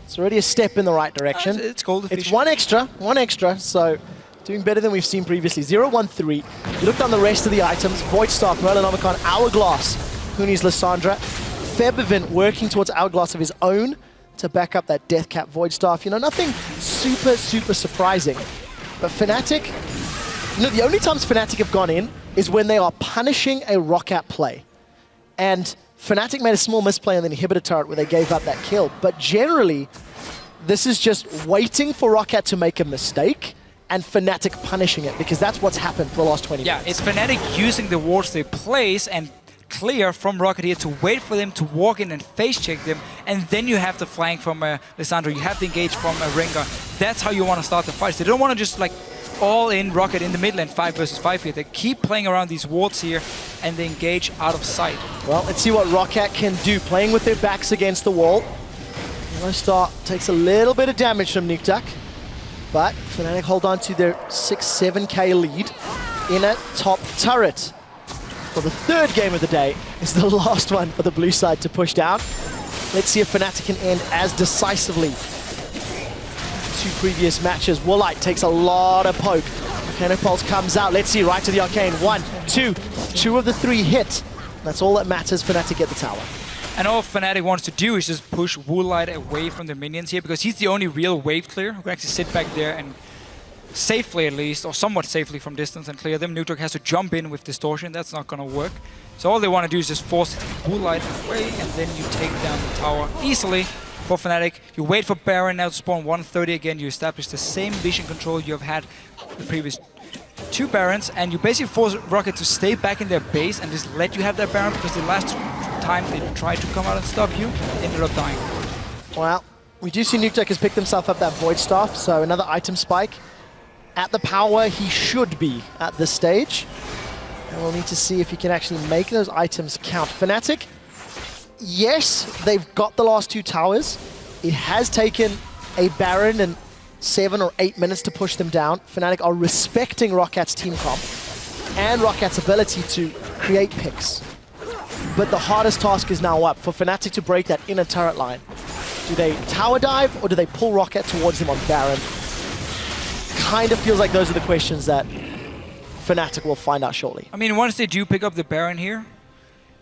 [SPEAKER 1] It's already a step in the right direction.
[SPEAKER 3] It's gold efficient.
[SPEAKER 1] It's one extra, so doing better than we've seen previously. 0-1-3. You look down the rest of the items, Void Staff, Merlinomicon, Hourglass, Huni's Lysandra, Febivent working towards Hourglass of his own, to back up that Deathcap Void Staff. You know, nothing super surprising. But Fnatic, you know, the only times Fnatic have gone in is when they are punishing a Roccat play. And Fnatic made a small misplay on the inhibitor turret where they gave up that kill. But generally, this is just waiting for Roccat to make a mistake and Fnatic punishing it, because that's what's happened for the last 20 minutes.
[SPEAKER 3] Yeah, it's Fnatic using the wards they place and clear from Rocket here to wait for them to walk in and face check them, and then you have the flank from Lysandra, you have the engage from Rengar. That's how you want to start the fights. They don't want to just like all in Rocket in the mid lane 5 versus 5 here. They keep playing around these wards here and they engage out of sight.
[SPEAKER 1] Well, let's see what Roccat can do, playing with their backs against the wall. Star takes a little bit of damage from Nukeduck, but Fnatic hold on to their 6-7k lead in a top turret. For the 3rd game of the day is the last one for the blue side to push down. Let's see if Fnatic can end as decisively. 2 previous matches. Woolite takes a lot of poke. Pulse comes out. Let's see, right to the Arcane. 1, 2. 2 of the 3 hit. That's all that matters. Fnatic get the tower.
[SPEAKER 3] And all Fnatic wants to do is just push Woolite away from the minions here, because he's the only real wave clear who can actually sit back there and safely at least, or somewhat safely from distance and clear them. Nukeduck has to jump in with Distortion. That's not going to work. So all they want to do is just force Woolite away, and then you take down the tower easily for Fnatic. You wait for Baron now to spawn 130 again. You establish the same vision control you have had the previous 2 Barons, and you basically force Rocket to stay back in their base and just let you have that Baron, because the last time they tried to come out and stop you, ended up dying.
[SPEAKER 1] Well, we do see Nukeduck has picked himself up that Void Staff, so another item spike. At the power he should be at this stage. And we'll need to see if he can actually make those items count. Fnatic, yes, they've got the last 2 towers. It has taken a Baron and 7 or 8 minutes to push them down. Fnatic are respecting Rockat's team comp and Rockat's ability to create picks. But the hardest task is now up for Fnatic to break that inner turret line. Do they tower dive or do they pull Rocket towards them on Baron? Kind of feels like those are the questions that Fnatic will find out shortly.
[SPEAKER 3] I mean, once they do pick up the Baron here,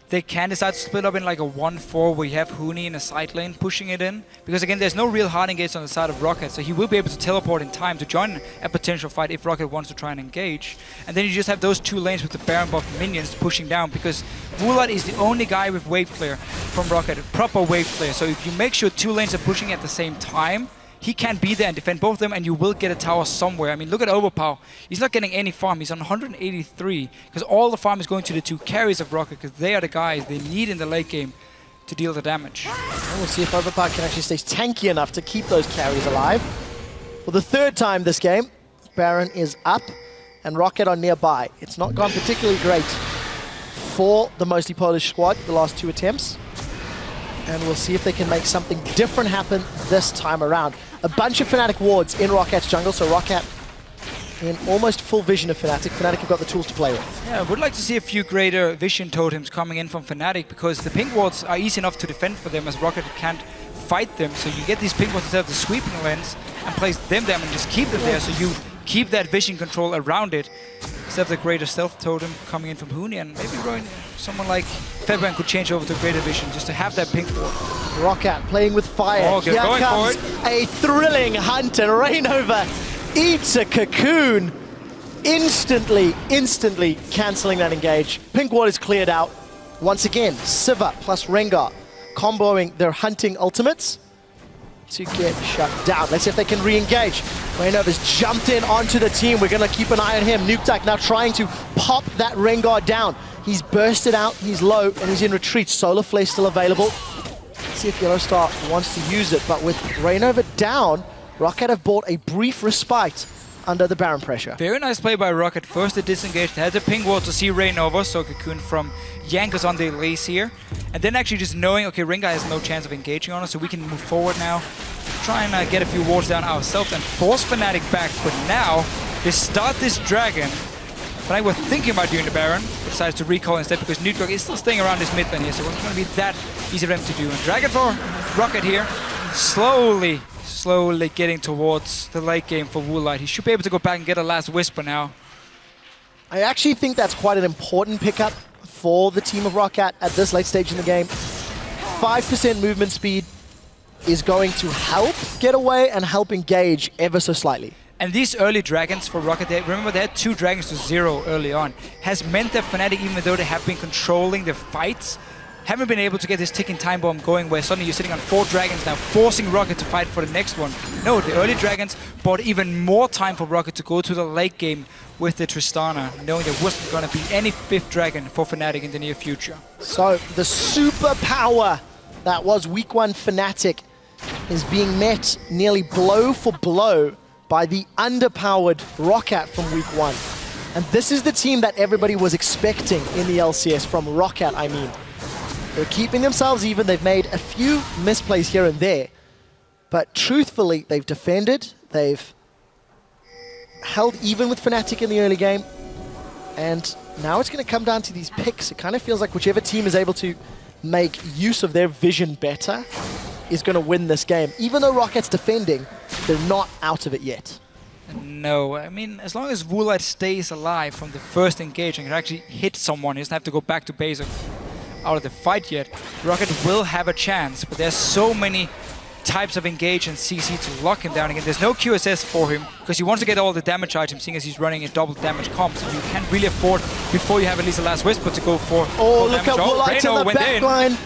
[SPEAKER 3] they can decide to split up in like a 1-4 where you have Huni in a side lane pushing it in. Because again, there's no real hard engage on the side of Rocket, so he will be able to teleport in time to join a potential fight if Rocket wants to try and engage. And then you just have those 2 lanes with the Baron buff minions pushing down, because Woolite is the only guy with wave clear from Rocket, proper wave clear. So if you make sure 2 lanes are pushing at the same time, he can be there and defend both of them, and you will get a tower somewhere. I mean, look at Overpower. He's not getting any farm. He's on 183 because all the farm is going to the 2 carries of Rocket because they are the guys they need in the late game to deal the damage.
[SPEAKER 1] And we'll see if Overpower can actually stay tanky enough to keep those carries alive. For the 3rd time this game, Baron is up and Rocket are nearby. It's not gone particularly great for the mostly Polish squad the last 2 attempts. And we'll see if they can make something different happen this time around. A bunch of Fnatic wards in Rocket's jungle, so Rocket in almost full vision of Fnatic. Fnatic have got the tools to play with.
[SPEAKER 3] Yeah, I would like to see a few greater vision totems coming in from Fnatic because the pink wards are easy enough to defend for them as Rocket can't fight them. So you get these pink wards instead of the sweeping lens and place them there and just keep them there so you keep that vision control around it instead of the greater stealth totem coming in from Huni, and maybe someone like February could change over to greater vision just to have that pink ward.
[SPEAKER 1] Rocket playing with fire.
[SPEAKER 3] Oh,
[SPEAKER 1] Here comes a thrilling hunt and Rainover eats a cocoon. Instantly cancelling that engage. Pink ward is cleared out. Once again, Siva plus Rengar comboing their hunting ultimates to get shut down. Let's see if they can re-engage. Rainover's jumped in onto the team. We're going to keep an eye on him. Nukeduck now trying to pop that Rengar down. He's bursted out, he's low, and he's in retreat. Solar Flare still available. Let's see if Yellow Star wants to use it, but with Rainover down, Rocket have bought a brief respite under the Baron pressure.
[SPEAKER 3] Very nice play by Rocket. First they disengaged, had the ping wall to see Rainover, so Cocoon from Yankos on the Elise here. And then actually just knowing, okay, Rengar has no chance of engaging on us, so we can move forward now. Try and get a few wards down ourselves and force Fnatic back. But now, they start this dragon. Fnatic were thinking about doing the Baron, but decided to recall instead because Nukeduck is still staying around this mid lane here, so it wasn't going to be that easy for them to do. And Dragon for Rocket here, slowly getting towards the late game for Woolite. He should be able to go back and get a last Whisper now.
[SPEAKER 1] I actually think that's quite an important pickup for the team of Rocket at this late stage in the game. 5% movement speed is going to help get away and help engage ever so slightly.
[SPEAKER 3] And these early dragons for Rocket, remember they had 2 dragons to 0 early on, has meant that Fnatic, even though they have been controlling the fights, haven't been able to get this ticking time bomb going where suddenly you're sitting on 4 dragons now, forcing Rocket to fight for the next one. No, the early dragons bought even more time for Rocket to go to the late game with the Tristana, knowing there wasn't going to be any 5th dragon for Fnatic in the near future.
[SPEAKER 1] So the superpower that was Week 1 Fnatic is being met nearly blow for blow by the underpowered Rocket from Week 1. And this is the team that everybody was expecting in the LCS from Rocket, I mean. They're keeping themselves even. They've made a few misplays here and there. But truthfully, they've defended. They've held even with Fnatic in the early game. And now it's going to come down to these picks. It kind of feels like whichever team is able to make use of their vision better is going to win this game. Even though Rocket's defending, they're not out of it yet.
[SPEAKER 3] No, I mean, as long as Woolite stays alive from the first engagement and actually hit someone, he doesn't have to go back to base out of the fight yet, Rocket will have a chance, but there's so many types of engage and CC to lock him down again. There's no QSS for him because he wants to get all the damage items, seeing as he's running a double damage comp, so you can't really afford, before you have at least a last Whisper, to go for
[SPEAKER 1] full damage. Look at Woolite in the back line.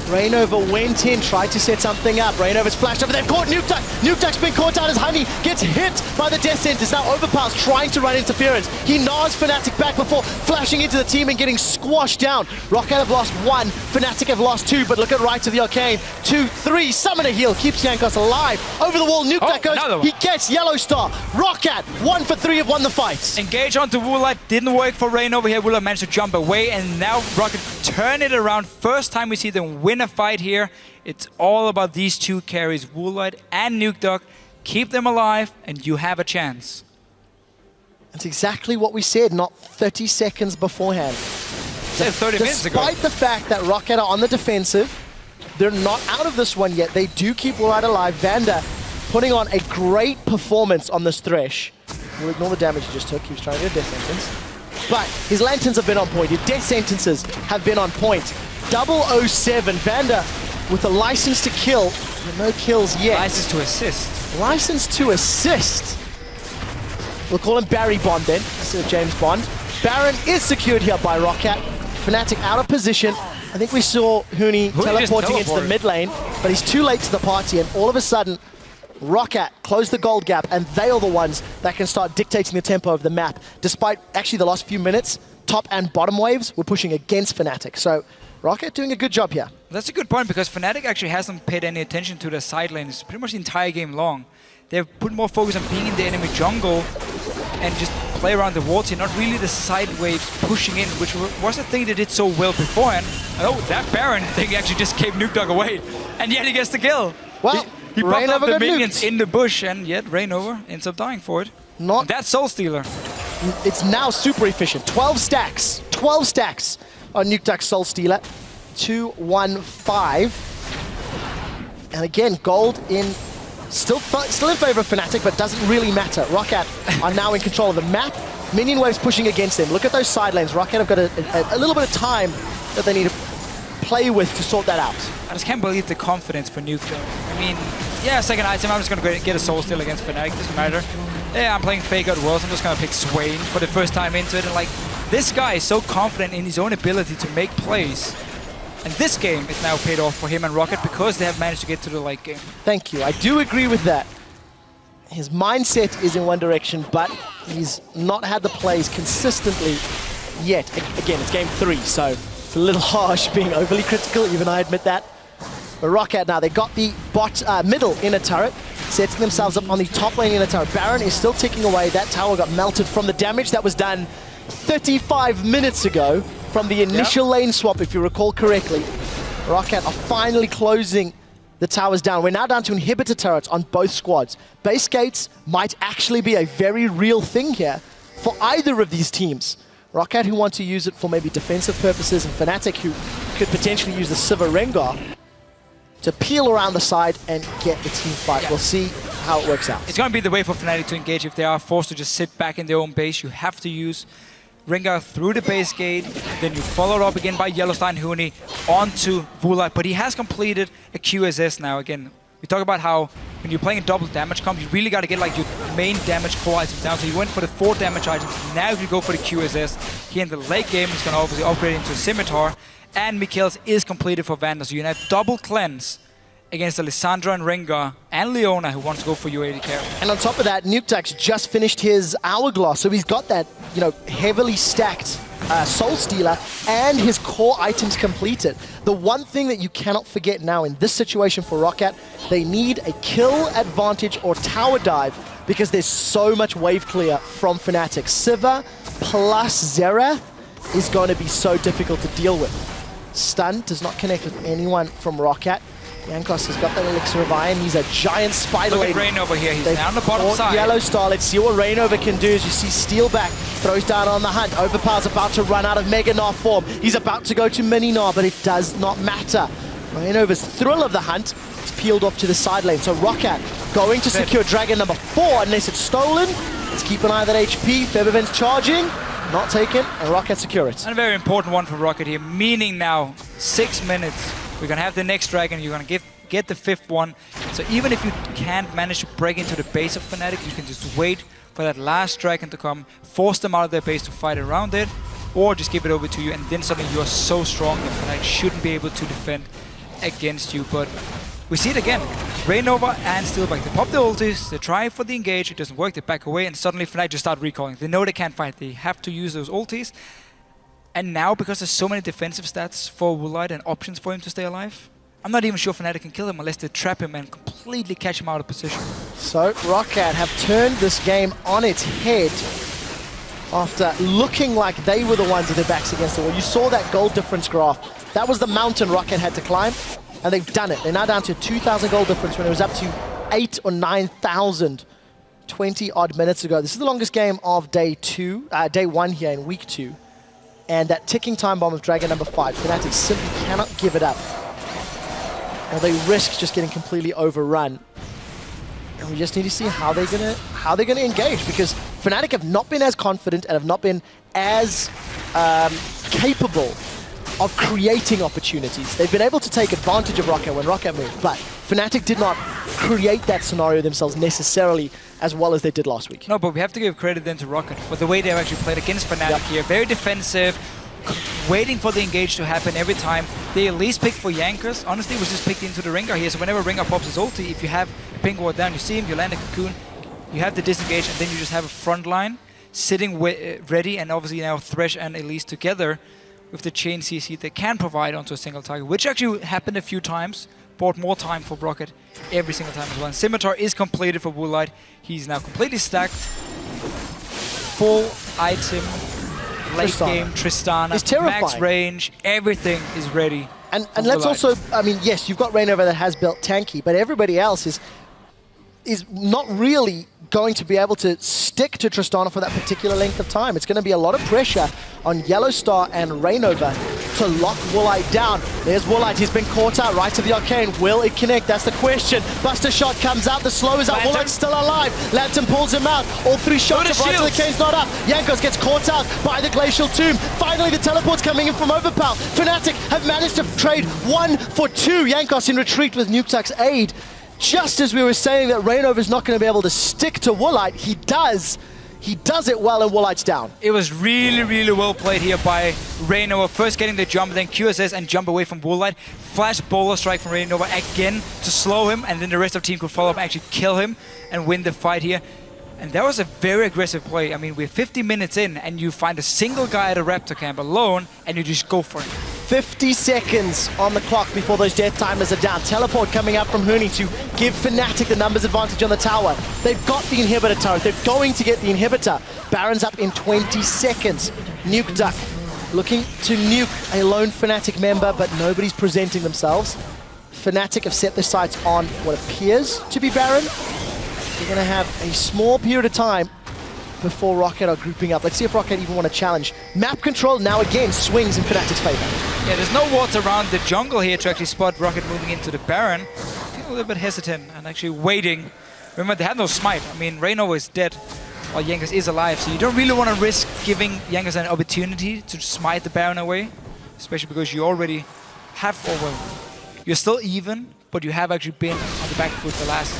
[SPEAKER 1] Rainover went in, tried to set something up. Rainover's flashed over. They've caught Nukeduck. Nukeduck's been caught out as Honey gets hit by the Death Sentence. Now Overpower's trying to run interference. He gnaws Fnatic back before flashing into the team and getting squashed down. Rocket have lost 1. Fnatic have lost 2, but look at right to the Arcane. 2, 3, Summoner Heal keeps Yankos alive. Over the wall, Nukeduck goes. He gets Yellow Star. Rocket, 1 for 3 have won the fight.
[SPEAKER 3] Engage onto Woolite. Didn't work for Rainover here. Woolite managed to jump away, and now Rocket turn it around. First time we see them win a fight here. It's all about these 2 carries, Woolite and Nukeduck. Keep them alive and you have a chance.
[SPEAKER 1] That's exactly what we said not 30 seconds beforehand.
[SPEAKER 3] Said 30 minutes ago.
[SPEAKER 1] Despite the fact that Rocket are on the defensive, they're not out of this one yet. They do keep Woolite alive. Vander putting on a great performance on this Thresh. We'll ignore the damage he just took. He was trying to get a death sentence. But his lanterns have been on point. His death sentences have been on point. 007, Vander with a license to kill, but no kills yet.
[SPEAKER 3] License to assist.
[SPEAKER 1] License to assist. We'll call him Barry Bond then, instead of James Bond. Baron is secured here by Rocket. Fnatic out of position. I think we saw Huni teleporting into the mid lane, but he's too late to the party, and all of a sudden, Roccat close the gold gap, and they are the ones that can start dictating the tempo of the map. Despite actually the last few minutes, top and bottom waves were pushing against Fnatic. So Roccat doing a good job here.
[SPEAKER 3] That's a good point, because Fnatic actually hasn't paid any attention to the side lanes pretty much the entire game long. They've put more focus on being in the enemy jungle and just play around the water, not really the side waves pushing in, which was a thing they did so well beforehand. Oh, that Baron thing actually just gave Nukedog away, and yet he gets the kill.
[SPEAKER 1] Well,
[SPEAKER 3] he popped up
[SPEAKER 1] Rainover
[SPEAKER 3] the
[SPEAKER 1] got
[SPEAKER 3] minions
[SPEAKER 1] nuked.
[SPEAKER 3] in the bush, and yet Rainover ends up dying for it.
[SPEAKER 1] Not
[SPEAKER 3] that Soul Stealer.
[SPEAKER 1] It's now super efficient. 12 stacks. 12 stacks on Nukedog's Soul Stealer. 2-1-5. And again, gold in still in favor of Fnatic, but doesn't really matter. Roccat are now in control of the map. Minion waves pushing against them. Look at those side lanes. Roccat have got a little bit of time that they need to play with to sort that out.
[SPEAKER 3] I just can't believe the confidence for Nukedog. I mean, yeah, second item, I'm just going to get a Soul Steal against Fnatic, doesn't matter. Yeah, I'm playing Fake Out Worlds, I'm just going to pick Swain for the first time into it. And like, this guy is so confident in his own ability to make plays. And this game is now paid off for him and Roccat because they have managed to get to the late game.
[SPEAKER 1] Thank you. I do agree with that. His mindset is in one direction, but he's not had the plays consistently yet. Again, it's game 3, so it's a little harsh being overly critical, even I admit that. But Roccat now, they got the middle inner turret, setting themselves up on the top lane inner turret. Baron is still ticking away. That tower got melted from the damage that was done 35 minutes ago from the initial lane swap, if you recall correctly. Roccat are finally closing the towers down. We're now down to inhibitor turrets on both squads. Base gates might actually be a very real thing here for either of these teams. Roccat, who want to use it for maybe defensive purposes, and Fnatic, who could potentially use the Sivir Rengar to peel around the side and get the team fight. We'll see how it works out.
[SPEAKER 3] It's going to be the way for Fnatic to engage. If they are forced to just sit back in their own base, you have to use Rengar through the base gate, then you follow up again by Yellowstein Huni onto Vulite, but he has completed a QSS now. Again, we talk about how when you're playing a double damage comp, you really got to get like your main damage core items down. So you went for the 4 damage items, now you go for the QSS. Here in the late game, he's going to obviously upgrade into a Scimitar, and Mikhail's is completed for Vander, so you have double cleanse against Alessandra and Rengar and Leona, who wants to go for your AD carry.
[SPEAKER 1] And on top of that, Nukedog's just finished his Hourglass, so he's got that, you know, heavily stacked Soul Stealer and his core items completed. The one thing that you cannot forget now in this situation for Roccat, they need a kill advantage or tower dive because there's so much wave clear from Fnatic. Sivir plus Xerath is going to be so difficult to deal with. Stun does not connect with anyone from Roccat. Jankos has got that Elixir of Iron. He's a giant spider.
[SPEAKER 3] Look at Rainover here. He's down the bottom side.
[SPEAKER 1] Yellow Star. Let's see what Rainover can do as you see Steelback throws down on the hunt. Overpower's about to run out of Mega Gnar form. He's about to go to Mini Gnar, but it does not matter. Rainover's thrill of the hunt is peeled off to the side lane. So Roccat going to secure Dragon number 4 unless it's stolen. Let's keep an eye on that HP. Febiven's charging. Not taken, and Roccat secure it.
[SPEAKER 3] And a very important one for Roccat here, meaning now 6 minutes. We're going to have the next Dragon, you're going to get the 5th one. So even if you can't manage to break into the base of Fnatic, you can just wait for that last Dragon to come, force them out of their base to fight around it, or just give it over to you, and then suddenly you are so strong that Fnatic shouldn't be able to defend against you. But we see it again. Rainover and Steelback, they pop the ultis, they try for the engage, it doesn't work, they back away, and suddenly Fnatic just start recalling. They know they can't fight, they have to use those ultis. And now, because there's so many defensive stats for Woolite and options for him to stay alive, I'm not even sure Fnatic can kill him unless they trap him and completely catch him out of position.
[SPEAKER 1] So Roccat have turned this game on its head after looking like they were the ones with their backs against the wall. You saw that gold difference graph. That was the mountain Roccat had to climb, and they've done it. They're now down to 2,000 gold difference when it was up to 8 or 9,000 20 odd minutes ago. This is the longest game of day 1 here in week 2. And that ticking time bomb of Dragon number 5, Fnatic simply cannot give it up. Or they risk just getting completely overrun. And we just need to see how they're gonna engage, because Fnatic have not been as confident and have not been as capable of creating opportunities. They've been able to take advantage of Roccat when Roccat moved, but Fnatic did not create that scenario themselves necessarily as well as they did last week.
[SPEAKER 3] No, but we have to give credit then to Roccat for the way they've actually played against Fnatic here. Very defensive, waiting for the engage to happen every time. They at least pick for Jankos. Honestly, it was just picked into the Rengar here, so whenever Rengar pops his ulti, if you have a pink ward down, you see him, you land a cocoon, you have the disengage, and then you just have a front line sitting ready, and obviously now Thresh and Elise together with the chain CC they can provide onto a single target, which actually happened a few times, bought more time for Rocket every single time as well. And Scimitar is completed for Woolite. He's now completely stacked. Full item, late game, Tristana,
[SPEAKER 1] It's terrifying.
[SPEAKER 3] max range, everything is ready.
[SPEAKER 1] And let's also, I mean, yes, you've got Reignover that has built tanky, but everybody else is not really going to be able to stick to Tristana for that particular length of time. It's going to be a lot of pressure on Yellowstar and Reignover to lock Woolite down. There's Woolite, he's been caught out right to the Arcane. Will it connect? That's the question. Buster shot comes out, the slow is out, Woolite's still alive. Lantern pulls him out. All three shots of right to the Arcane's not up. Jankos gets caught out by the Glacial Tomb. Finally, the teleport's coming in from Overpower. Fnatic have managed to trade 1 for 2. Jankos in retreat with Nukeduck's aid. Just as we were saying that Reignover is not going to be able to stick to Woolite, he does. He does it well, and Woolite's down.
[SPEAKER 3] It was really, really well played here by Reignover. First getting the jump, then QSS and jump away from Woolite. Flash Bowler Strike from Reignover again to slow him, and then the rest of the team could follow up and actually kill him and win the fight here. And that was a very aggressive play. I mean, we're 50 minutes in, and you find a single guy at a Raptor camp alone, and you just go for it.
[SPEAKER 1] 50 seconds on the clock before those death timers are down. Teleport coming up from Huni to give Fnatic the numbers advantage on the tower. They've got the inhibitor turret. They're going to get the inhibitor. Baron's up in 20 seconds. Nukeduck looking to nuke a lone Fnatic member, but nobody's presenting themselves. Fnatic have set their sights on what appears to be Baron. They're going to have a small period of time before Rocket are grouping up. Let's see if Rocket even want to challenge. Map control now again swings in Fnatic's favor.
[SPEAKER 3] Yeah, there's no wards around the jungle here to actually spot Rocket moving into the Baron. I feel a little bit hesitant and actually waiting. Remember, they have no smite. I mean, Reignover is dead while Jankos is alive, so you don't really want to risk giving Jankos an opportunity to smite the Baron away, especially because you already have, you're still even, but you have actually been on the back foot the last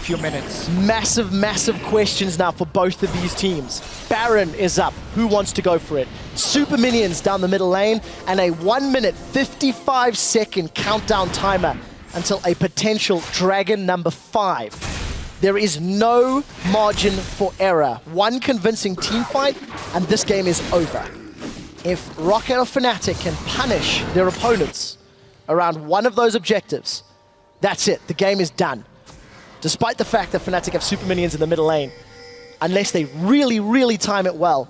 [SPEAKER 3] few minutes.
[SPEAKER 1] Massive, massive questions now for both of these teams. Baron is up. Who wants to go for it? Super minions down the middle lane and a 1 minute 55 second countdown timer until a potential Dragon number 5. There is no margin for error. One convincing team fight and this game is over. If Rocket or Fnatic can punish their opponents around one of those objectives, that's it. The game is done. Despite the fact that Fnatic have super minions in the middle lane, unless they really, really time it well,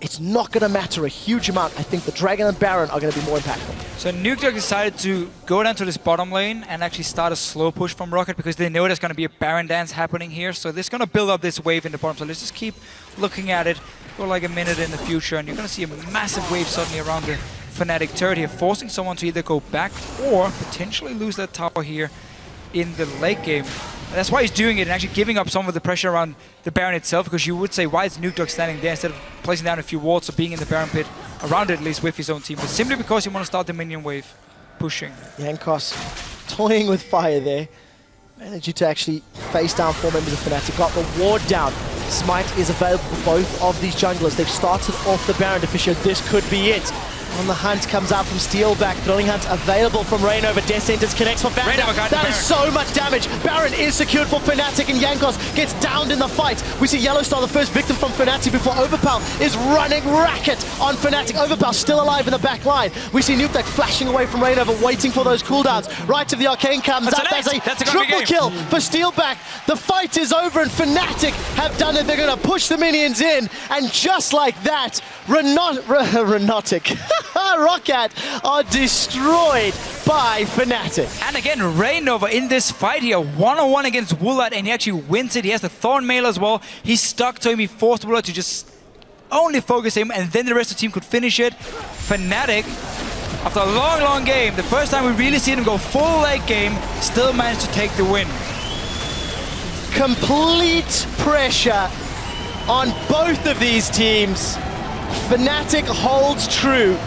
[SPEAKER 1] it's not going to matter a huge amount. I think the Dragon and Baron are going to be more impactful.
[SPEAKER 3] So Nukeduck decided to go down to this bottom lane and actually start a slow push from Rocket because they know there's going to be a Baron dance happening here. So they're going to build up this wave in the bottom. So let's just keep looking at it for like a minute in the future, and you're going to see a massive wave suddenly around the Fnatic turret here, forcing someone to either go back or potentially lose that tower here in the late game. And that's why he's doing it and actually giving up some of the pressure around the Baron itself, because you would say, why is Nukeduck standing there instead of placing down a few wards or being in the Baron pit around it at least with his own team? But simply because you want to start the minion wave pushing.
[SPEAKER 1] Jankos toying with fire there. Managed to actually face down 4 members of Fnatic. Got the ward down. Smite is available for both of these junglers. They've started off the Baron to Fisher. This could be it. On the hunt comes out from Steelback. Thrilling Hunt available from Reignover. Death Sentence connects for Vanda. That is so much damage. Baron is secured for Fnatic, and Jankos gets downed in the fight. We see Yellowstar, the first victim from Fnatic, before Overpower is running racket on Fnatic. Overpower still alive in the back line. We see Nukeduck flashing away from Reignover, waiting for those cooldowns. Right to the Arcane comes out. That's a triple kill for Steelback. The fight is over, and Fnatic have done it. They're going to push the minions in, and just like that, Rocket are destroyed by Fnatic.
[SPEAKER 3] And again, Reignover in this fight here, one-on-one against Woolite, and he actually wins it. He has the Thorn Mail as well. He's stuck to him. He forced Woolite to just only focus him, and then the rest of the team could finish it. Fnatic, after a long, long game, the first time we really see them go full late game, still managed to take the win.
[SPEAKER 1] Complete pressure on both of these teams. Fnatic holds true,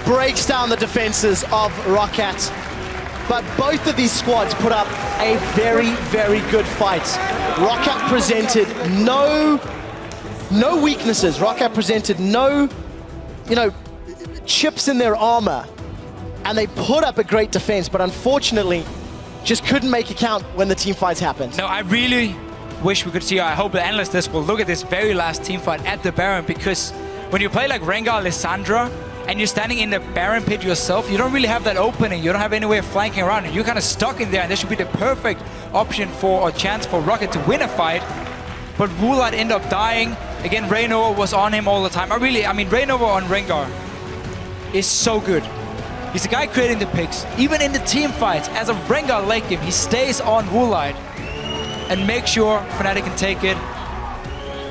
[SPEAKER 1] breaks down the defenses of Rocket, but both of these squads put up a very, very good fight. Rocket presented no weaknesses. Rocket presented no chips in their armor, and they put up a great defense, but unfortunately, just couldn't make it count when the team fights happened.
[SPEAKER 3] No, I really wish we could see, I hope the analyst desk will look at this very last team fight at the Baron, because when you play like Rengar, Lissandra, and you're standing in the Baron pit yourself, you don't really have that opening. You don't have any way of flanking around, and you're kind of stuck in there, and this should be the perfect option for, or chance for Rocket to win a fight. But Woolite ended up dying. Again, Rainover was on him all the time. I mean, Rainover on Rengar is so good. He's the guy creating the picks. Even in the team fights, as a Rengar late game, he stays on Woolite and makes sure Fnatic can take it.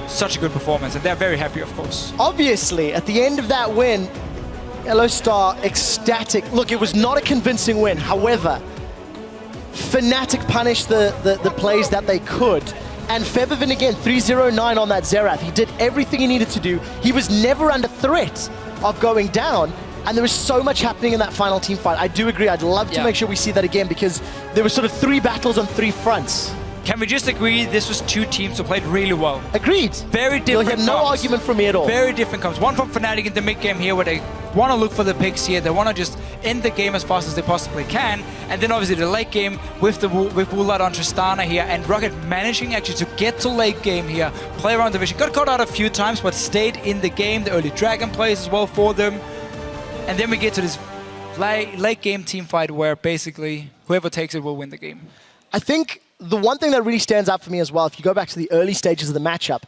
[SPEAKER 3] Such a good performance, and they're very happy, of course.
[SPEAKER 1] Obviously, at the end of that win, Yellow Star ecstatic. Look, it was not a convincing win. However, Fnatic punished the plays that they could. And Febiven again, 309 on that Xerath. He did everything he needed to do. He was never under threat of going down. And there was so much happening in that final team fight. I do agree. I'd love to make sure we see that again, because there were sort of 3 battles on 3 fronts.
[SPEAKER 3] Can we just agree this was 2 teams who played really well?
[SPEAKER 1] Agreed.
[SPEAKER 3] Very different.
[SPEAKER 1] You'll hear no argument from me at all.
[SPEAKER 3] Very different comes. One from Fnatic in the mid game here, where they want to look for the picks here. They want to just end the game as fast as they possibly can. And then obviously the late game with Woolite on Tristana here, and Rocket managing actually to get to late game here, play around the vision. Got caught out a few times, but stayed in the game. The early Dragon plays as well for them. And then we get to this late game team fight where basically whoever takes it will win the game.
[SPEAKER 1] I think the one thing that really stands out for me as well, if you go back to the early stages of the matchup,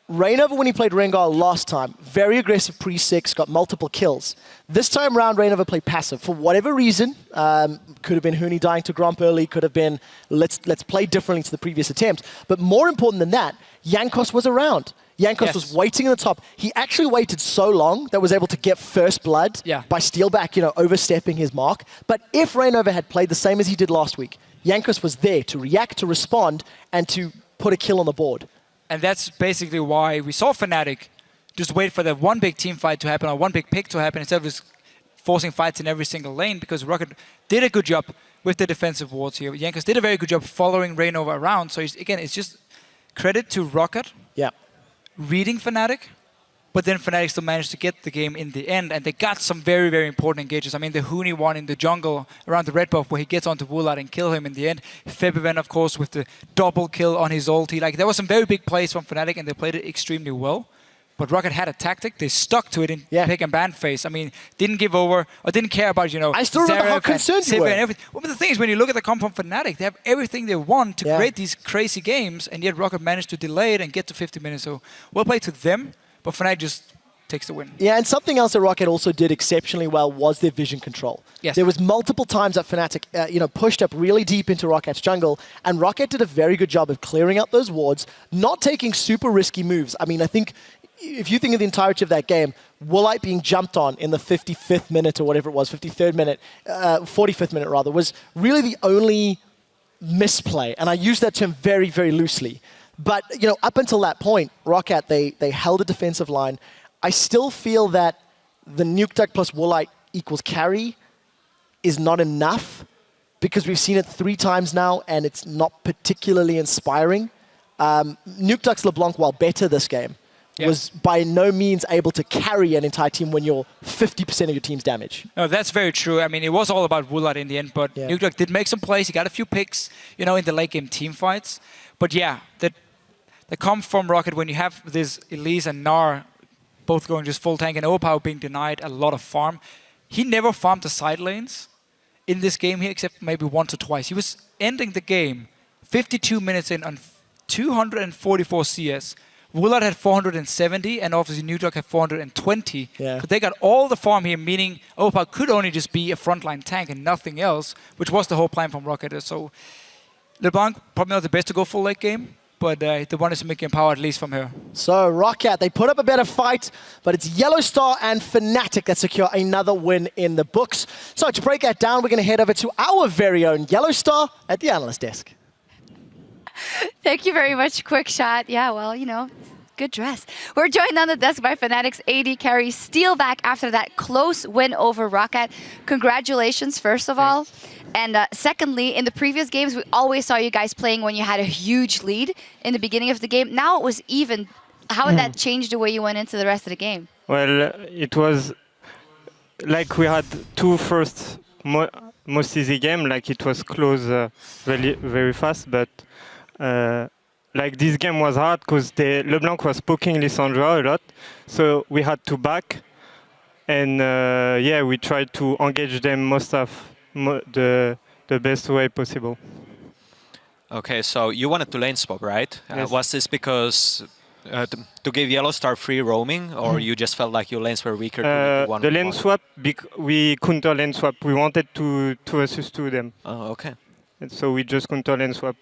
[SPEAKER 1] Rainover, when he played Rengar last time, very aggressive pre-6, got multiple kills. This time around, Rainover played passive. For whatever reason, could have been Huni dying to Gromp early, could have been let's play differently to the previous attempt. But more important than that, Jankos was around. Jankos was waiting in the top. He actually waited so long that was able to get first blood by Steelback, overstepping his mark. But if Rainover had played the same as he did last week, Jankos was there to react, to respond, and to put a kill on the board.
[SPEAKER 3] And that's basically why we saw Fnatic just wait for that one big team fight to happen, or one big pick to happen, instead of just forcing fights in every single lane, because Rocket did a good job with the defensive wards here. Jankos did a very good job following Rainover around. So again, it's just credit to Rocket reading Fnatic, but then Fnatic still managed to get the game in the end, and they got some very, very important engages. I mean, the Huni one in the jungle around the red buff where he gets onto Woolite and kill him in the end. Febiven, of course, with the double kill on his ulti. Like, there was some very big plays from Fnatic, and they played it extremely well. But Rocket had a tactic. They stuck to it in pick and ban phase. I mean, didn't give over or didn't care about,
[SPEAKER 1] I still remember how concerned you were.
[SPEAKER 3] And everything. Well, but the thing is, when you look at the comp from Fnatic, they have everything they want to create these crazy games, and yet Rocket managed to delay it and get to 50 minutes. So, well played to them, but Fnatic just takes the win.
[SPEAKER 1] Yeah, and something else that Rocket also did exceptionally well was their vision control.
[SPEAKER 3] Yes.
[SPEAKER 1] There was multiple times that Fnatic, pushed up really deep into Rocket's jungle, and Rocket did a very good job of clearing out those wards, not taking super risky moves. I mean, I think if you think of the entirety of that game, Woolite being jumped on in the 55th minute or whatever it was, 53rd minute, 45th minute rather, was really the only misplay. And I use that term very, very loosely. But, up until that point, Rocket, they held a defensive line. I still feel that the Nuke Duck plus Woolite equals carry is not enough, because we've seen it 3 times now and it's not particularly inspiring. Nuke Duck's LeBlanc, while better this game, was by no means able to carry an entire team when you're 50% of your team's damage.
[SPEAKER 3] No, that's very true. I mean, it was all about Woolite in the end, but Nuke Duck did make some plays. He got a few picks, in the late game team fights. But yeah, the comp from Rocket, when you have this Elise and Gnar both going just full tank and overpower being denied a lot of farm, he never farmed the side lanes in this game here, except maybe once or twice. He was ending the game 52 minutes in on 244 CS. Woolite had 470, and obviously Nuke Duck had 420. But they got all the farm here, meaning Overpower could only just be a frontline tank and nothing else, which was the whole plan from Rocket. So LeBlanc, probably not the best to go full late game, but they wanted to make Empower at least from her.
[SPEAKER 1] So Rocket, they put up a better fight, but it's Yellow Star and Fnatic that secure another win in the books. So to break that down, we're going to head over to our very own Yellow Star at the analyst desk.
[SPEAKER 4] Thank you very much, Quick Shot. Yeah, well, good dress. We're joined on the desk by Fnatic's AD carry Steelback after that close win over Rocket. Congratulations, first of all. And secondly, in the previous games, we always saw you guys playing when you had a huge lead in the beginning of the game. Now it was even How would that change the way you went into the rest of the game?
[SPEAKER 19] Well, it was like we had two first most easy game, like it was close very fast, but like this game was hard because LeBlanc was poking Lissandra a lot, so we had to back, and yeah, we tried to engage them most of the best way possible.
[SPEAKER 5] Okay, so you wanted to lane swap, right?
[SPEAKER 19] Yes.
[SPEAKER 5] Was this because to give Yellow Star free roaming, or you just felt like your lanes were weaker?
[SPEAKER 19] The lane swap, we counter lane swap. We wanted to versus 2 them.
[SPEAKER 5] Oh, okay.
[SPEAKER 19] And so we just counter lane swap.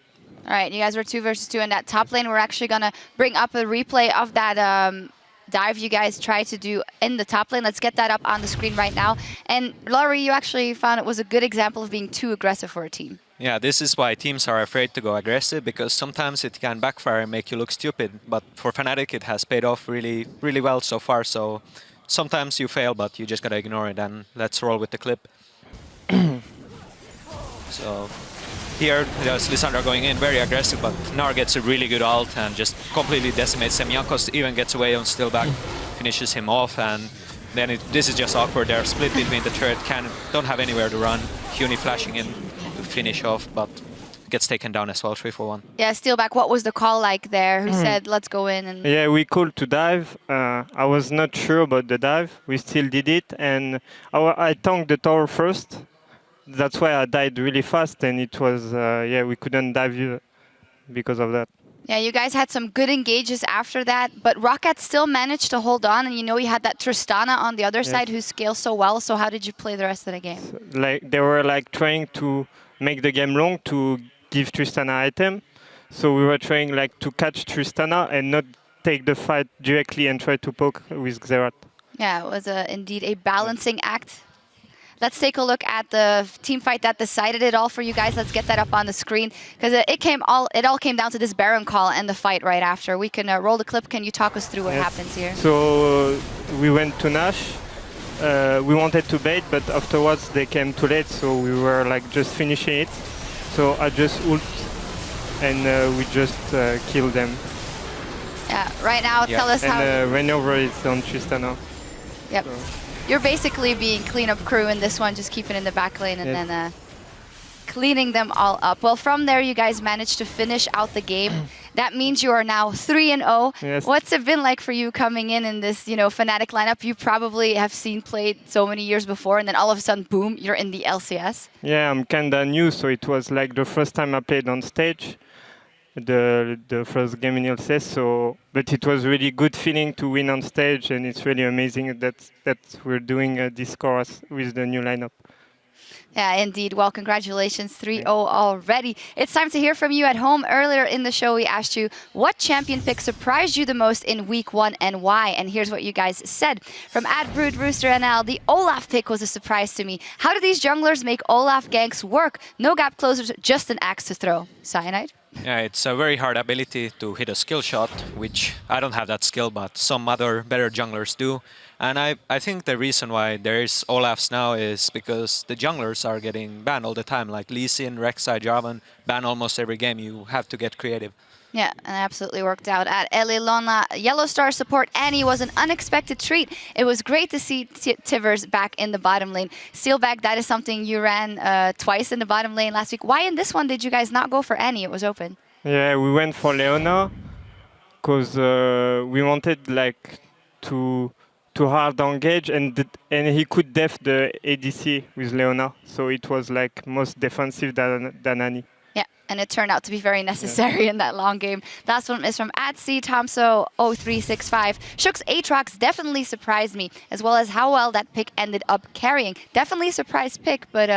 [SPEAKER 4] All right, you guys were 2 versus 2 in that top lane. We're actually going to bring up a replay of that dive you guys tried to do in the top lane. Let's get that up on the screen right now. And Laurie, you actually found it was a good example of being too aggressive for a team.
[SPEAKER 5] Yeah, this is why teams are afraid to go aggressive, because sometimes it can backfire and make you look stupid. But for Fnatic, it has paid off really, really well so far. So sometimes you fail, but you just gotta ignore it. And let's roll with the clip. So here, there's Lissandra going in, very aggressive, but Gnar gets a really good ult and just completely decimates him. Jankos even gets away on Stillback, finishes him off, and then this is just awkward. They're split between the turret, don't have anywhere to run. Huni flashing in to finish off, but gets taken down as well, 3-4-1.
[SPEAKER 4] Yeah, Steelback, what was the call like there? Who said, let's go in? And
[SPEAKER 19] Yeah, we called to dive. I was not sure about the dive. We still did it, and I tanked the tower first. That's why I died really fast, and it was, yeah, we couldn't dive because of that.
[SPEAKER 4] yeah, you guys had some good engages after that, but Rocket still managed to hold on, and you know you had that Tristana on the other side who scales so well, so how did you play the rest of the game?
[SPEAKER 19] So, like, they were like trying to make the game long to give Tristana item, so we were trying like to catch Tristana and not take the fight directly and try to poke with Xerath.
[SPEAKER 4] Yeah, it was indeed a balancing act. Let's take a look at the team fight that decided it all for you guys. Let's get that up on the screen, because it all came down to this Baron call and the fight right after. We can roll the clip. Can you talk us through what happens here?
[SPEAKER 19] So we went to Nash. We wanted to bait, but afterwards they came too late, so we were like just finishing it. So I just ult, and we just killed them.
[SPEAKER 4] Yeah, right now, tell us how...
[SPEAKER 19] And Rainover is on Tristana.
[SPEAKER 4] Yep. So. You're basically being cleanup crew in this one, just keeping in the back lane and then cleaning them all up. Well, from there, you guys managed to finish out the game. That means you are now 3-0.
[SPEAKER 19] Yes.
[SPEAKER 4] What's it been like for you coming in this, you know, Fnatic lineup? You probably have seen played so many years before, and then all of a sudden, boom, you're in the LCS.
[SPEAKER 19] Yeah, I'm kinda new, so it was like the first time I played on stage. The first game in LCS, so but it was really good feeling to win on stage, and it's really amazing that we're doing this score with the new lineup.
[SPEAKER 4] Yeah, indeed. Well, congratulations, 3-0 already. It's time to hear from you at home. Earlier in the show, we asked you what champion pick surprised you the most in week 1 and why. And here's what you guys said. From @BroodRoosterNL, the Olaf pick was a surprise to me. How do these junglers make Olaf ganks work? No gap closers, just an axe to throw. Cyanide?
[SPEAKER 5] Yeah, it's a very hard ability to hit a skill shot, which I don't have that skill, but some other better junglers do. And I think the reason why there is Olafs now is because the junglers are getting banned all the time, like Lee Sin, Rek'Sai, Jarvan, ban almost every game. You have to get creative.
[SPEAKER 4] Yeah, and it absolutely worked out. At Elilona, Yellow Star support Annie was an unexpected treat. It was great to see Tivers back in the bottom lane. Steelback, that is something you ran twice in the bottom lane last week. Why in this one did you guys not go for Annie? It was open.
[SPEAKER 19] Yeah, we went for Leona because we wanted like to hard engage, and he could def the ADC with Leona, so it was like most defensive than Annie.
[SPEAKER 4] Yeah, and it turned out to be very necessary in that long game. Last one is from @CTomso0365. Shook's Aatrox definitely surprised me, as well as how well that pick ended up carrying. Definitely a surprise pick, but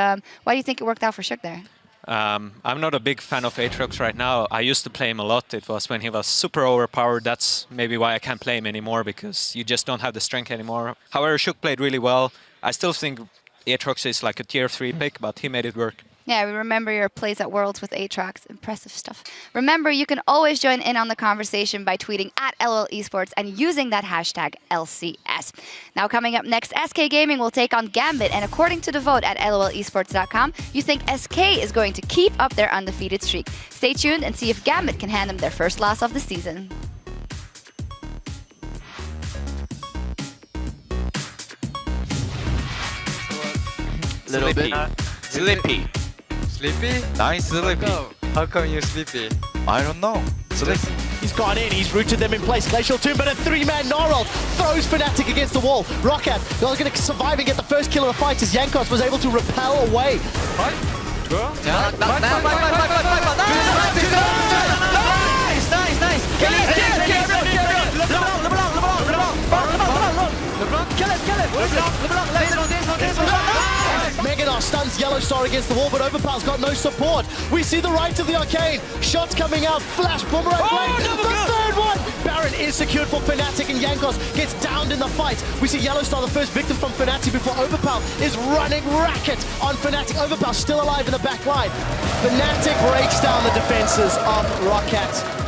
[SPEAKER 4] why do you think it worked out for Shook there?
[SPEAKER 5] I'm not a big fan of Aatrox right now. I used to play him a lot. It was when he was super overpowered. That's maybe why I can't play him anymore, because you just don't have the strength anymore. However, Shook played really well. I still think Aatrox is like a tier 3 pick, but he made it work.
[SPEAKER 4] Yeah, we remember your plays at Worlds with Aatrox. Impressive stuff. Remember, you can always join in on the conversation by tweeting @LOL Esports and using that hashtag LCS. Now, coming up next, SK Gaming will take on Gambit, and according to the vote at lolesports.com, you think SK is going to keep up their undefeated streak. Stay tuned and see if Gambit can hand them their first loss of the season.
[SPEAKER 2] Little bit.
[SPEAKER 20] Sleepy.
[SPEAKER 2] Sleepy?
[SPEAKER 20] Nice sleepy.
[SPEAKER 2] How come you're sleepy?
[SPEAKER 20] I don't know. Sleepy.
[SPEAKER 1] He's gone in, he's rooted them in place. Glacial Tomb, but a three-man Gnarl throws Fnatic against the wall. Roccat was going to survive and get the first kill of the fight as Yankos was able to repel away. Meganar stuns Yellowstar against the wall, but Overpower's got no support. We see the right of the Arcane. Shots coming out. Flash, Boomerang Blade. The third one. Baron is secured for Fnatic, and Yankos gets downed in the fight. We see Yellowstar, the first victim from Fnatic, before Overpower is running racket on Fnatic. Overpower still alive in the back line. Fnatic breaks down the defenses of Roccat.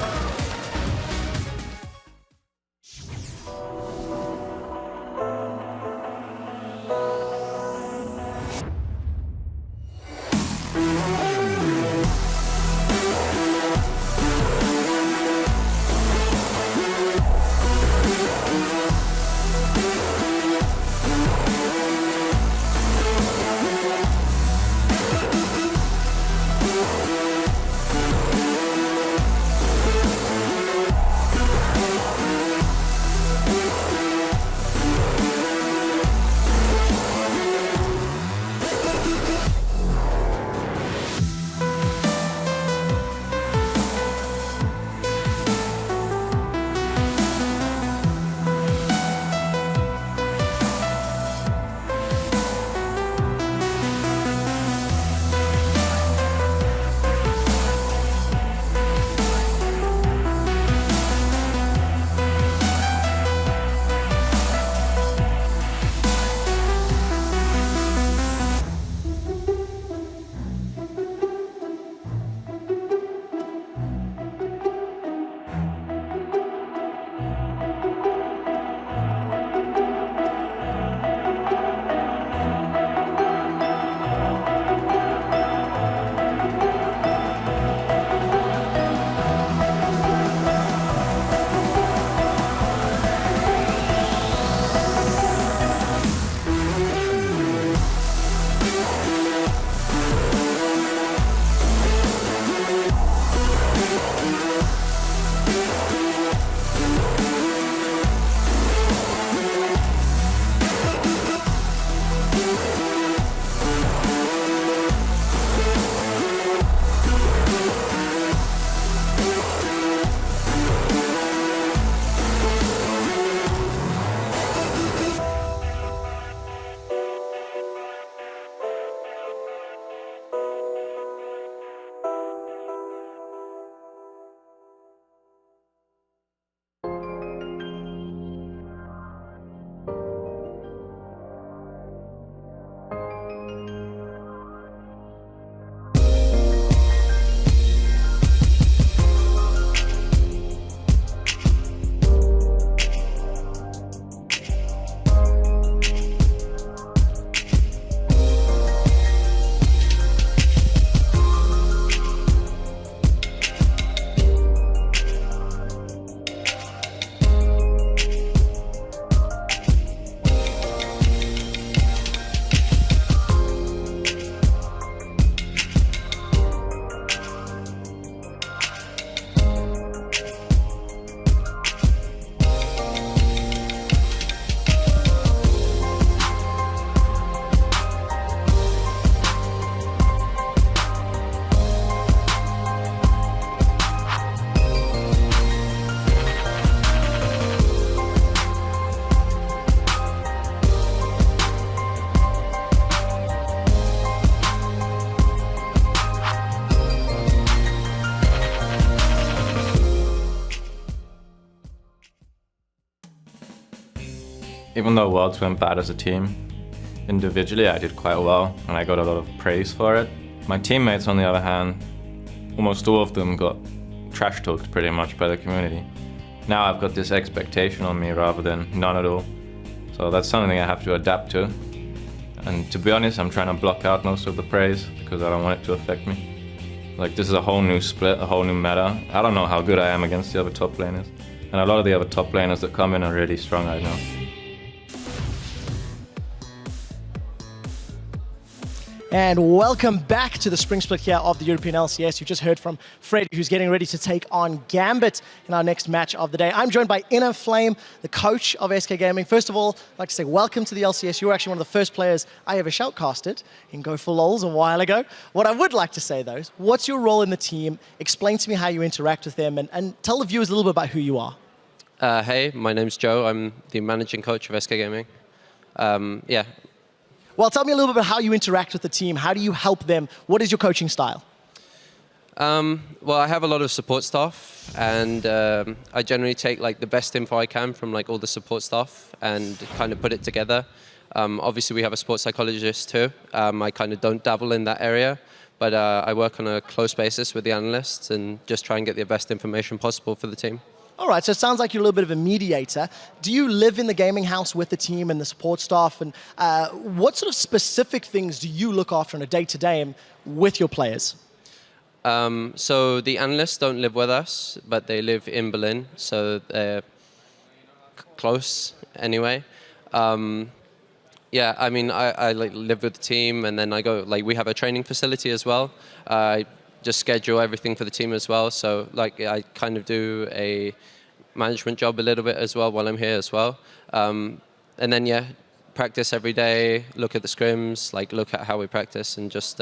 [SPEAKER 21] Even though Worlds went bad as a team, individually I did quite well and I got a lot of praise for it. My teammates, on the other hand, almost all of them got trash talked pretty much by the community. Now I've got this expectation on me rather than none at all. So that's something I have to adapt to. And to be honest, I'm trying to block out most of the praise because I don't want it to affect me. Like, this is a whole new split, a whole new meta. I don't know how good I am against the other top laners. And a lot of the other top laners that come in are really strong, I know.
[SPEAKER 1] And welcome back to the Spring Split here of the European LCS. You just heard from Fred, who's getting ready to take on Gambit in our next match of the day. I'm joined by Inner Flame, the coach of SK Gaming. First of all, I'd like to say welcome to the LCS. You were actually one of the first players I ever shoutcasted in Go for Lols a while ago. What I would like to say, though, is what's your role in the team? Explain to me how you interact with them and tell the viewers a little bit about who you are.
[SPEAKER 7] Hey, my name's Joe. I'm the managing coach of SK Gaming. Yeah.
[SPEAKER 1] Well, tell me a little bit about how you interact with the team. How do you help them? What is your coaching style?
[SPEAKER 7] Well, I have a lot of support staff, and I generally take like the best info I can from like all the support staff and kind of put it together. Obviously, we have a sports psychologist too. I kind of don't dabble in that area, but I work on a close basis with the analysts and just try and get the best information possible for the team.
[SPEAKER 1] All right, so it sounds like you're a little bit of a mediator. Do you live in the gaming house with the team and the support staff? And what sort of specific things do you look after on a day-to-day with your players?
[SPEAKER 7] So the analysts don't live with us, but they live in Berlin, so they're close anyway. Yeah, I mean, I like live with the team, and then I go, like, we have a training facility as well. I just schedule everything for the team as well. So like I kind of do a management job a little bit as well while I'm here as well. And then yeah, practice every day, look at the scrims, like look at how we practice and just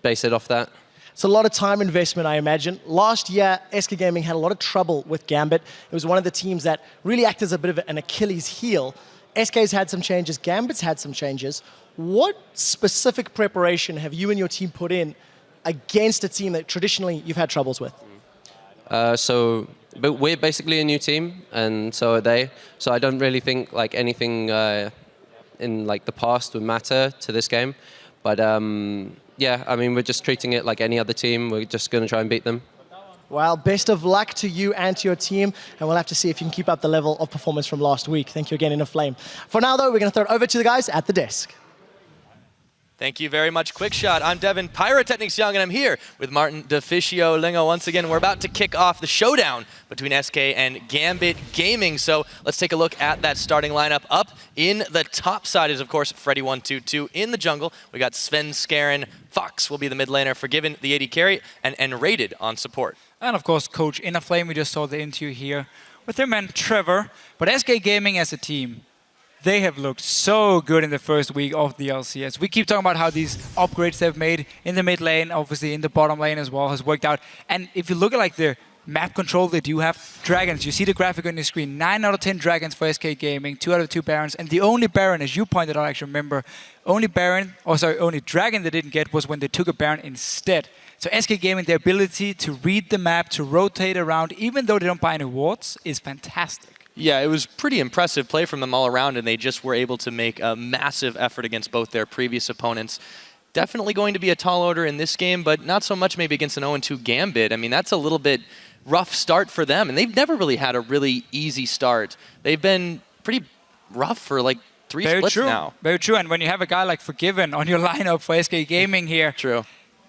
[SPEAKER 7] base it off that.
[SPEAKER 1] It's a lot of time investment, I imagine. Last year, SK Gaming had a lot of trouble with Gambit. It was one of the teams that really acted as a bit of an Achilles heel. SK's had some changes, Gambit's had some changes. What specific preparation have you and your team put in against a team that traditionally you've had troubles with?
[SPEAKER 7] But we're basically a new team, and so are they. So I don't really think like anything in like the past would matter to this game. But yeah, I mean, we're just treating it like any other team. We're just going to try and beat them.
[SPEAKER 1] Well, best of luck to you and to your team, and we'll have to see if you can keep up the level of performance from last week. Thank you again, Inner Flame. For now, though, we're going to throw it over to the guys at the desk.
[SPEAKER 22] Thank you very much, Quickshot. I'm Devin Pyrotechnics Young, and I'm here with Martin DeFicio Lingo. Once again, we're about to kick off the showdown between SK and Gambit Gaming. So let's take a look at that starting lineup. Up in the top side is, of course, Freddy122. In the jungle, we got Sven Skaren. Fox will be the mid laner, Forgiven the AD carry, and Rated on support.
[SPEAKER 3] And of course, Coach Inner Flame, we just saw the interview here with him and Trevor. But SK Gaming as a team, they have looked so good in the first week of the LCS. We keep talking about how these upgrades they've made in the mid lane, obviously in the bottom lane as well, has worked out. And if you look at like the map control, they do have dragons. You see the graphic on your screen. 9 out of 10 dragons for SK Gaming, 2 out of 2 barons. And the only baron, as you pointed out, I actually remember, only dragon they didn't get was when they took a baron instead. So SK Gaming, their ability to read the map, to rotate around, even though they don't buy any wards, is fantastic.
[SPEAKER 22] Yeah, it was pretty impressive play from them all around, and they just were able to make a massive effort against both their previous opponents. Definitely going to be a tall order in this game, but not so much maybe against an 0-2 Gambit. I mean, that's a little bit rough start for them, and they've never really had a really easy start. They've been pretty rough for like 3 splits now.
[SPEAKER 3] Very true, and when you have a guy like Forgiven on your lineup for SK Gaming here,
[SPEAKER 22] true,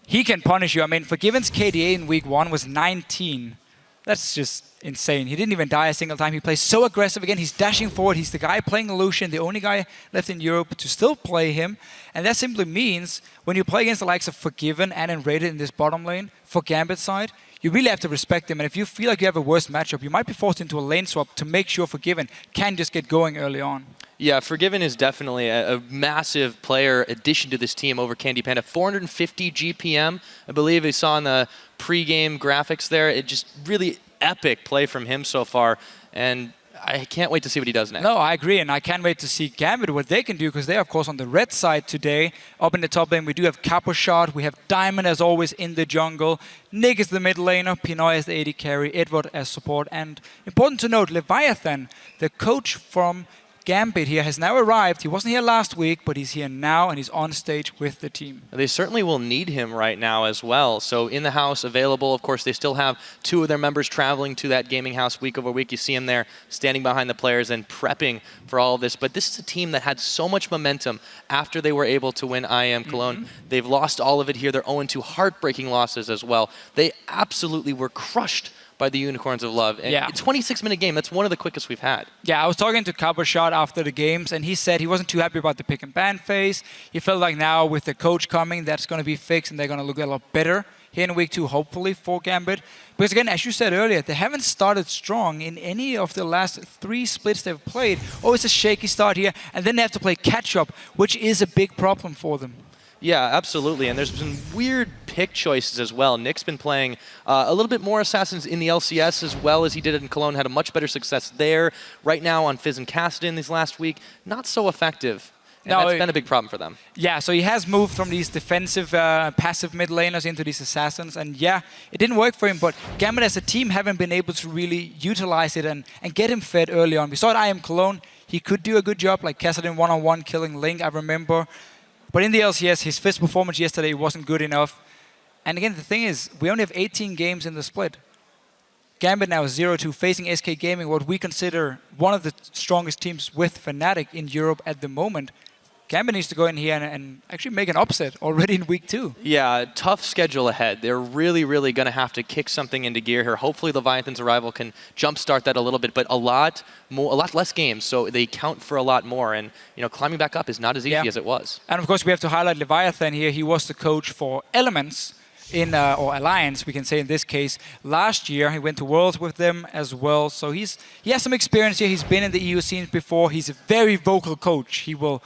[SPEAKER 3] he can punish you. I mean, Forgiven's KDA in week 1 was 19. That's just insane. He didn't even die a single time. He plays so aggressive again. He's dashing forward. He's the guy playing Lucian, the only guy left in Europe to still play him. And that simply means when you play against the likes of Forgiven and Rated in this bottom lane, for Gambit side, you really have to respect him. And if you feel like you have a worse matchup, you might be forced into a lane swap to make sure Forgiven can just get going early on.
[SPEAKER 22] Yeah, Forgiven is definitely a massive player addition to this team over Candy Panda. 450 GPM, I believe we saw in the pre-game graphics there. It just really epic play from him so far, and I can't wait to see what he does next.
[SPEAKER 3] No, I agree, and I can't wait to see Gambit, what they can do, because they're, of course, on the red side today. Up in the top lane, we do have Caposhot, we have Diamond, as always, in the jungle. Nick is the mid laner, Pinoy is the AD carry, Edward as support, and important to note, Leviathan, the coach from Gambit here, has now arrived. He wasn't here last week, but he's here now, and he's on stage with the team.
[SPEAKER 22] They certainly will need him right now as well. So in the house, available. Of course, they still have 2 of their members traveling to that gaming house week over week. You see him there standing behind the players and prepping for all of this. But this is a team that had so much momentum after they were able to win IM Cologne. They've lost all of it here. They're 0-2 heartbreaking losses as well. They absolutely were crushed by the Unicorns of Love. And
[SPEAKER 3] Yeah.
[SPEAKER 22] a 26-minute game, that's one of the quickest we've had.
[SPEAKER 3] Yeah, I was talking to Cabochard after the games, and he said he wasn't too happy about the pick and ban phase. He felt like now with the coach coming, that's going to be fixed, and they're going to look a lot better here in week 2, hopefully, for Gambit. Because again, as you said earlier, they haven't started strong in any of the last 3 splits they've played. Always a shaky start here, and then they have to play catch-up, which is a big problem for them.
[SPEAKER 22] Yeah, absolutely. And there's been weird pick choices as well. Nick's been playing a little bit more Assassins in the LCS as well as he did it in Cologne. Had a much better success there. Right now on Fizz and Kassadin this last week, not so effective. And that's been a big problem for them.
[SPEAKER 3] Yeah, so he has moved from these defensive, passive mid laners into these assassins. And yeah, it didn't work for him, but Gambit as a team haven't been able to really utilize it and get him fed early on. We saw at IM Cologne, he could do a good job, like Kassadin one-on-one killing Link, I remember. But in the LCS, his Fizz performance yesterday wasn't good enough. And again, the thing is, we only have 18 games in the split. Gambit now is 0-2, facing SK Gaming, what we consider one of the strongest teams with Fnatic in Europe at the moment. Gambit needs to go in here and actually make an upset already in week 2.
[SPEAKER 22] Yeah, tough schedule ahead. They're really, really going to have to kick something into gear here. Hopefully Leviathan's arrival can jumpstart that a little bit, but a lot less games, so they count for a lot more. And climbing back up is not as easy as it was.
[SPEAKER 3] And of course, we have to highlight Leviathan here. He was the coach for Elements in or Alliance, we can say in this case. Last year, he went to Worlds with them as well. So he has some experience here. He's been in the EU scenes before. He's a very vocal coach. He will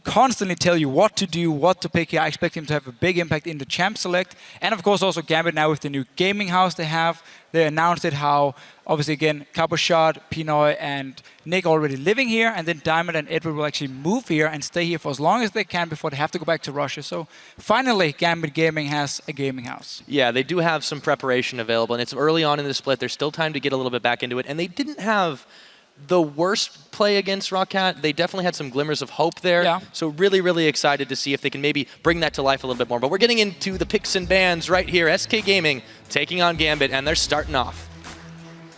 [SPEAKER 3] constantly tell you what to do, what to pick. I expect him to have a big impact in the Champ Select. And of course also Gambit now with the new gaming house they have. They announced it how, obviously again, Cabochard, Pinoy and Nick already living here, and then Diamond and Edward will actually move here and stay here for as long as they can before they have to go back to Russia. So finally, Gambit Gaming has a gaming house.
[SPEAKER 22] Yeah, they do have some preparation available, and it's early on in the split. There's still time to get a little bit back into it, and they didn't have the worst play against Rockcat. They definitely had some glimmers of hope there.
[SPEAKER 3] Yeah.
[SPEAKER 22] So really, really excited to see if they can maybe bring that to life a little bit more. But we're getting into the picks and bans right here. SK Gaming taking on Gambit, and they're starting off.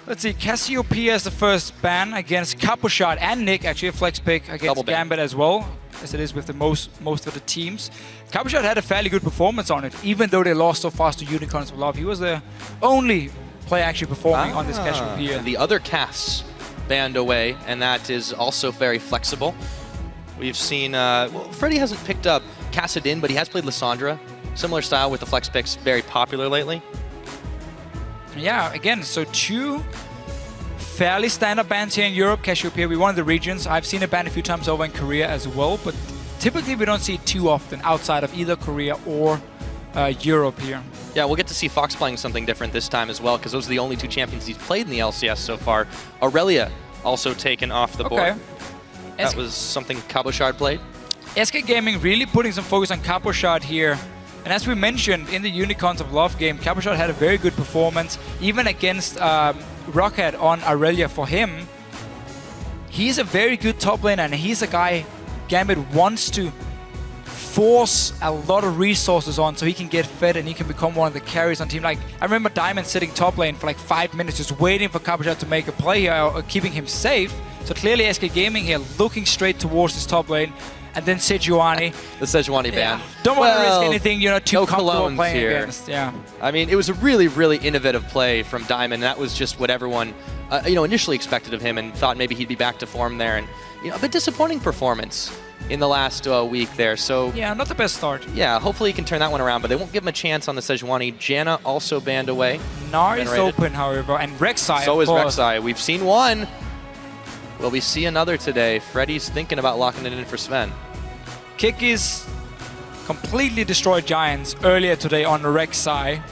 [SPEAKER 3] Let's see, Cassiopeia is the first ban against Cabochard and Nick, actually a flex pick against Gambit as well, as it is with the most of the teams. Cabochard had a fairly good performance on it, even though they lost so fast to Unicorns of Love. He was the only player actually performing on this Cassiopeia.
[SPEAKER 22] And the other casts banned away, and that is also very flexible. We've seen, well, Freddy hasn't picked up Kassadin, but he has played Lissandra. Similar style with the flex picks, very popular lately.
[SPEAKER 3] Yeah, again, so 2 fairly standard bans here in Europe. Cassiopeia, we won the regions. I've seen it banned a few times over in Korea as well, but typically we don't see it too often outside of either Korea or Europe here.
[SPEAKER 22] Yeah, we'll get to see Fox playing something different this time as well, because those are the only 2 champions he's played in the LCS so far. Aurelia also taken off the board. That was something Cabochard played.
[SPEAKER 3] SK Gaming really putting some focus on Cabochard here. And as we mentioned in the Unicorns of Love game, Cabochard had a very good performance, even against Rockhead on Aurelia. For him, he's a very good top laner, and he's a guy Gambit wants to force a lot of resources on so he can get fed and he can become one of the carries on team. Like, I remember Diamond sitting top lane for like 5 minutes just waiting for Cabochard to make a play here, or keeping him safe. So clearly SK Gaming here looking straight towards this top lane. And then Sejuani.
[SPEAKER 22] The Sejuani ban.
[SPEAKER 3] Don't want to risk anything, too comfortable playing
[SPEAKER 22] here.
[SPEAKER 3] against. Yeah.
[SPEAKER 22] I mean, it was a really, really innovative play from Diamond. That was just what everyone, initially expected of him, and thought maybe he'd be back to form there. And a bit disappointing performance in the last week there. So
[SPEAKER 3] yeah, not the best start.
[SPEAKER 22] Yeah, hopefully he can turn that one around, but they won't give him a chance on the Sejuani. Janna also banned away.
[SPEAKER 3] Gnar is open, however, and Rek'Sai.
[SPEAKER 22] So is Rek'Sai. We've seen one. Will we see another today? Freddy's thinking about locking it in for Sven.
[SPEAKER 3] Kikis completely destroyed Giants earlier today on Rek'Sai,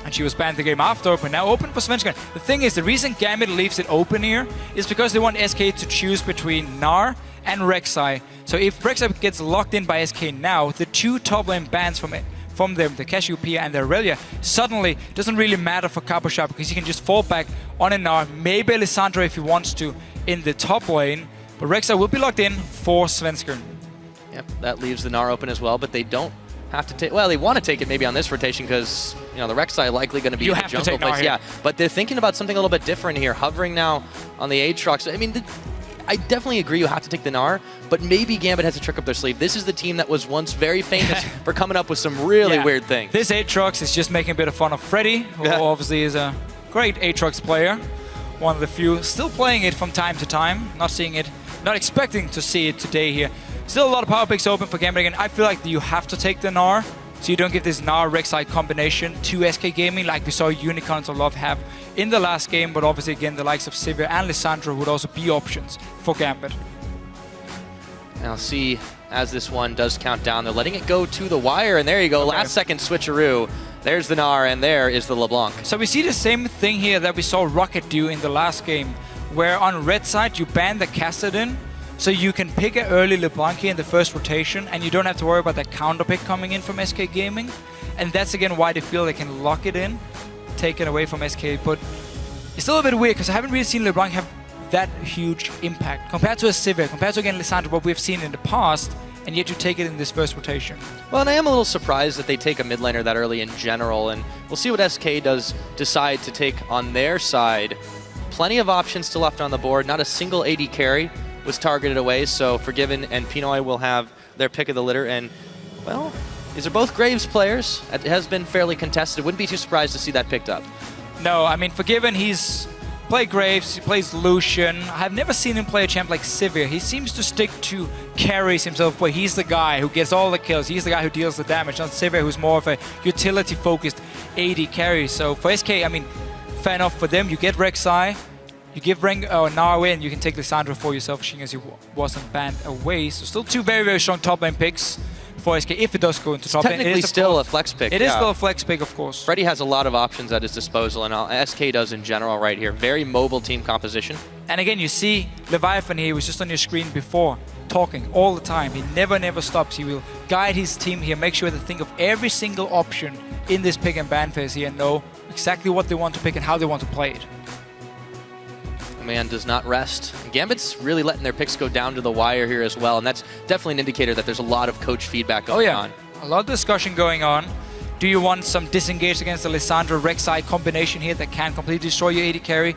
[SPEAKER 3] and she was banned the game after, but now open for Svenskar. The thing is, the reason Gambit leaves it open here is because they want SK to choose between Gnar and Rek'Sai. So if Rek'Sai gets locked in by SK now, the 2 top lane bans from them, the Cassiopeia and the Aurelia, suddenly doesn't really matter for Cabochard because he can just fall back on a Gnar, maybe Lissandra if he wants to, in the top lane. But Rek'Sai will be locked in for Svenskar.
[SPEAKER 22] Yep, that leaves the Gnar open as well, but they don't have to take. Well, they want to take it maybe on this rotation because the Rek'Sai likely going to be in the jungle place. Yeah, but they're thinking about something a little bit different here. Hovering now on the Aatrox. I mean, I definitely agree you have to take the Gnar, but maybe Gambit has a trick up their sleeve. This is the team that was once very famous for coming up with some really weird things.
[SPEAKER 3] This Aatrox is just making a bit of fun of Freddy, who obviously is a great Aatrox player. One of the few still playing it from time to time. Not seeing it, not expecting to see it today here. Still a lot of power picks open for Gambit again. I feel like you have to take the Gnar, so you don't give this Gnar Rek'Sai combination to SK Gaming like we saw Unicorns of Love have in the last game, but obviously again the likes of Sivir and Lissandra would also be options for Gambit.
[SPEAKER 22] Now see, as this one does count down, they're letting it go to the wire, and there you go, last second switcheroo. There's the Gnar, and there is the LeBlanc.
[SPEAKER 3] So we see the same thing here that we saw Rocket do in the last game, where on red side you ban the Kassadin, so you can pick an early LeBlanc here in the first rotation, and you don't have to worry about that counter pick coming in from SK Gaming. And that's again why they feel they can lock it in, take it away from SK. But it's still a bit weird, because I haven't really seen LeBlanc have that huge impact compared to a Sivir, compared to again Lissandra, what we've seen in the past, and yet you take it in this first rotation.
[SPEAKER 22] Well, and I am a little surprised that they take a mid laner that early in general, and we'll see what SK does decide to take on their side. Plenty of options still left on the board, not a single AD carry was targeted away, so Forgiven and Pinoy will have their pick of the litter, and, well, these are both Graves players. It has been fairly contested. Wouldn't be too surprised to see that picked up.
[SPEAKER 3] No, I mean, Forgiven, he's played Graves, he plays Lucian. I've never seen him play a champ like Sivir. He seems to stick to carries himself, where he's the guy who gets all the kills. He's the guy who deals the damage, not Sivir, who's more of a utility-focused AD carry. So for SK, I mean, fair enough for them. You get Rek'Sai, you give Gnar away, and you can take Lissandra for yourself, seeing as he wasn't banned away. So still two very, very strong top lane picks for SK, if it does go into top lane.
[SPEAKER 22] Technically still a flex pick.
[SPEAKER 3] It is still a flex pick, of course.
[SPEAKER 22] Freddy has a lot of options at his disposal, and SK does in general right here. Very mobile team composition.
[SPEAKER 3] And again, you see Leviathan here, he was just on your screen before, talking all the time. He never stops. He will guide his team here, make sure they think of every single option in this pick and ban phase here, and know exactly what they want to pick and how they want to play it.
[SPEAKER 22] The man does not rest. Gambit's really letting their picks go down to the wire here as well, and that's definitely an indicator that there's a lot of coach feedback going on.
[SPEAKER 3] A lot of discussion going on. Do you want some disengage against the Lissandra Rek'Sai combination here that can completely destroy your AD carry?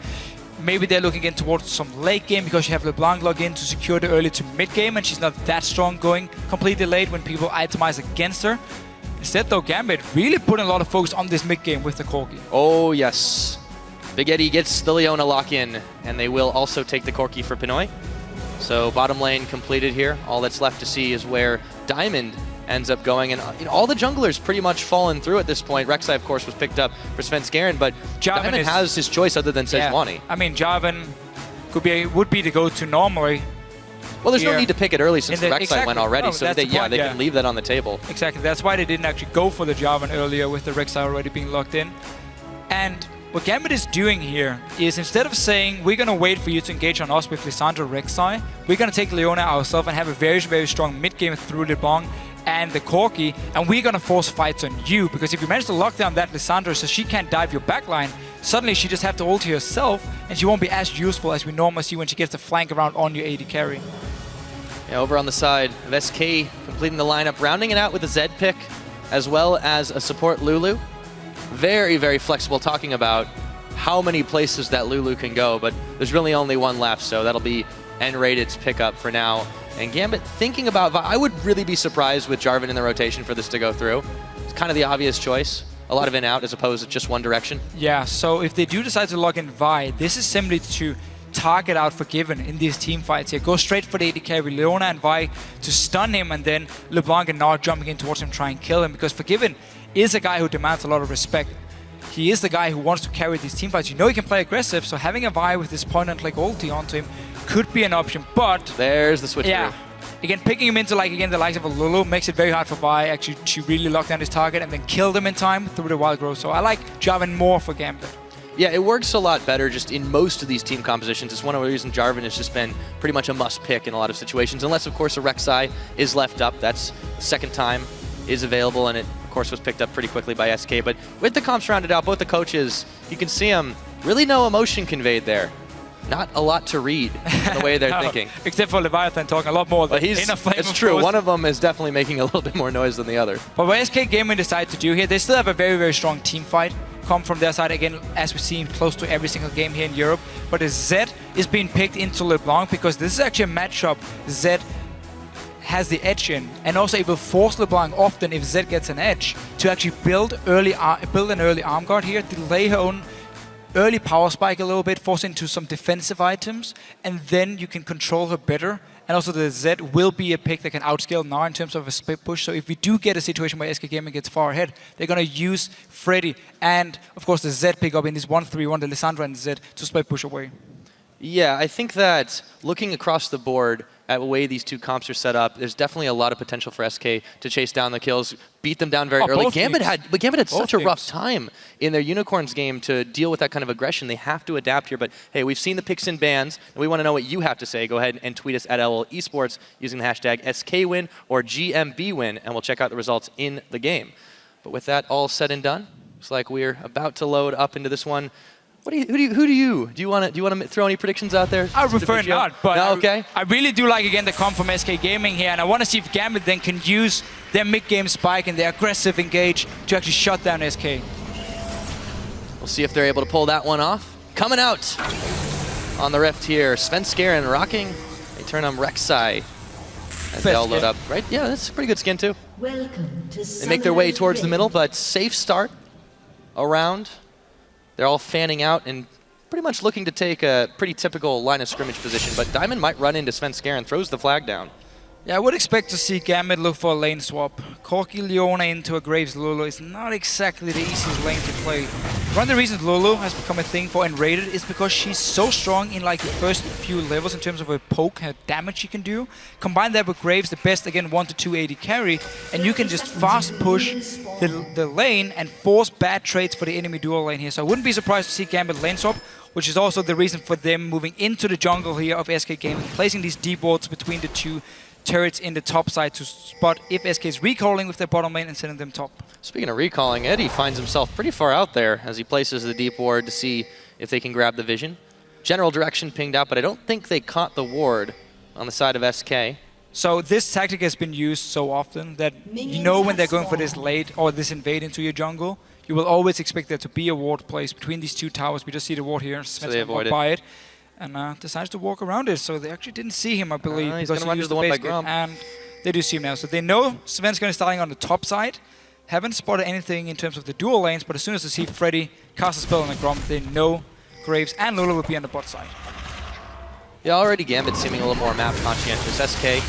[SPEAKER 3] Maybe they're looking in towards some late game because you have LeBlanc log in to secure the early to mid game, and she's not that strong going completely late when people itemize against her. Instead though, Gambit really putting a lot of focus on this mid game with the Corki.
[SPEAKER 22] Oh yes. Big Eddie gets the Leona lock in, and they will also take the Corki for Pinoy. So bottom lane completed here. All that's left to see is where Diamond ends up going, and all the junglers pretty much fallen through at this point. Rek'Sai, of course, was picked up for Svenskeren, but Diamond has his choice other than Sejuani.
[SPEAKER 3] I mean, Jarvan would be the go-to normally.
[SPEAKER 22] Well, there's no need to pick it early since the Rek'Sai
[SPEAKER 3] exactly.
[SPEAKER 22] went already,
[SPEAKER 3] No,
[SPEAKER 22] so they can leave that on the table.
[SPEAKER 3] Exactly, that's why they didn't actually go for the Jarvan earlier with the Rek'Sai already being locked in. And what Gambit is doing here is, instead of saying, we're going to wait for you to engage on us with Lissandra Rek'Sai, we're going to take Leona ourselves and have a very, very strong mid-game through LeBlanc and the Corki, and we're going to force fights on you, because if you manage to lock down that Lissandra so she can't dive your backline, suddenly she just have to ulti herself, and she won't be as useful as we normally see when she gets the flank around on your AD carry.
[SPEAKER 22] Yeah, over on the side of SK, completing the lineup, rounding it out with a Zed pick, as well as a support Lulu. Very, very flexible, talking about how many places that Lulu can go, but there's really only one left, so that'll be N-Rated's pickup for now. And Gambit thinking about, I would really be surprised with Jarvan in the rotation for this to go through. It's kind of the obvious choice. A lot of in-out as opposed to just one direction.
[SPEAKER 3] Yeah, so if they do decide to log in Vi, this is simply to target out Forgiven in these team fights here. Go straight for the AD carry, Leona and Vi, to stun him, and then LeBlanc and Gnar jumping in towards him, try and kill him, because Forgiven is a guy who demands a lot of respect. He is the guy who wants to carry these team fights. You know he can play aggressive, so having a Vi with this point-and-click ulti onto him could be an option, but...
[SPEAKER 22] There's the switch through.
[SPEAKER 3] Again, picking him into, like, again, the likes of a Lulu makes it very hard for Vi actually to really lock down his target and then kill them in time through the wild growth. So I like Jarvan more for Gambit.
[SPEAKER 22] Yeah, it works a lot better just in most of these team compositions. It's one of the reasons Jarvan has just been pretty much a must-pick in a lot of situations, unless, of course, a Rek'Sai is left up. That's the second time is available, and it, of course, was picked up pretty quickly by SK. But with the comps rounded out, both the coaches, you can see them, really no emotion conveyed there. Not a lot to read in the way they're thinking.
[SPEAKER 3] Except for Leviathan talking a lot more than Inner Flame.
[SPEAKER 22] It's true. One of them is definitely making a little bit more noise than the other.
[SPEAKER 3] But what SK Gaming decided to do here, they still have a very, very strong team fight come from their side, again, as we see close to every single game here in Europe. But the Zed is being picked into LeBlanc because this is actually a matchup Zed has the edge in, and also it will force LeBlanc often, if Zed gets an edge, to actually build an early arm guard here, delay her own early power spike a little bit, force into some defensive items, and then you can control her better. And also the Z will be a pick that can outscale Nara in terms of a split push. So if we do get a situation where SK Gaming gets far ahead, they're going to use Freddy and, of course, the Z pick up in this 1-3-1, the Lissandra and Z, to split push away.
[SPEAKER 22] Yeah, I think that looking across the board at the way these two comps are set up, there's definitely a lot of potential for SK to chase down the kills, beat them down very early. Gambit had such a rough time in their Unicorns game to deal with that kind of aggression. They have to adapt here, but hey, we've seen the picks and bans, and we want to know what you have to say. Go ahead and tweet us at LL Esports using the hashtag SKWin or GMBWin, and we'll check out the results in the game. But with that all said and done, looks like we're about to load up into this one. Who do you want to throw any predictions out there?
[SPEAKER 3] I prefer not, but
[SPEAKER 22] no, okay.
[SPEAKER 3] I really do like again the comp from SK Gaming here, and I want to see if Gambit then can use their mid-game spike and their aggressive engage to actually shut down SK.
[SPEAKER 22] We'll see if they're able to pull that one off. Coming out on the Rift here, Svenskeren rocking a turn on Rek'Sai as they all load up. Right? Yeah, that's a pretty good skin too.
[SPEAKER 8] Welcome to
[SPEAKER 22] They make their way towards the middle, but safe start around. They're all fanning out and pretty much looking to take a pretty typical line of scrimmage position, but Diamond might run into Svenskeren, throws the flag down.
[SPEAKER 3] Yeah, I would expect to see Gambit look for a lane swap. Corki Leona into a Graves Lulu is not exactly the easiest lane to play. One of the reasons Lulu has become a thing for Enrated is because she's so strong in like the first few levels in terms of her poke, her damage she can do. Combine that with Graves, the best, again, 1 to 2 AD carry, and you can just fast push the lane and force bad trades for the enemy dual lane here. So I wouldn't be surprised to see Gambit lane swap, which is also the reason for them moving into the jungle here of SK Gaming, placing these deep wards between the two turrets in the top side to spot if SK is recalling with their bottom lane and sending them top.
[SPEAKER 22] Speaking of recalling, Eddie finds himself pretty far out there as he places the deep ward to see if they can grab the vision. General direction pinged out, but I don't think they caught the ward on the side of SK.
[SPEAKER 3] So this tactic has been used so often that you know when they're going for this late or this invade into your jungle, you will always expect there to be a ward placed between these two towers. We just see the ward here,
[SPEAKER 22] So they avoid
[SPEAKER 3] by it. And decides to walk around it, so they actually didn't see him, I believe,
[SPEAKER 22] he's
[SPEAKER 3] because
[SPEAKER 22] gonna run
[SPEAKER 3] he
[SPEAKER 22] into
[SPEAKER 3] used
[SPEAKER 22] the one by
[SPEAKER 3] base
[SPEAKER 22] Grump.
[SPEAKER 3] and they do see him now. So they know Svenskeren is starting on the top side, haven't spotted anything in terms of the dual lanes, but as soon as they see Freddy cast a spell on the Grump, they know Graves and Lulu will be on the bot side.
[SPEAKER 22] Yeah, already Gambit seeming a little more map conscientious. SK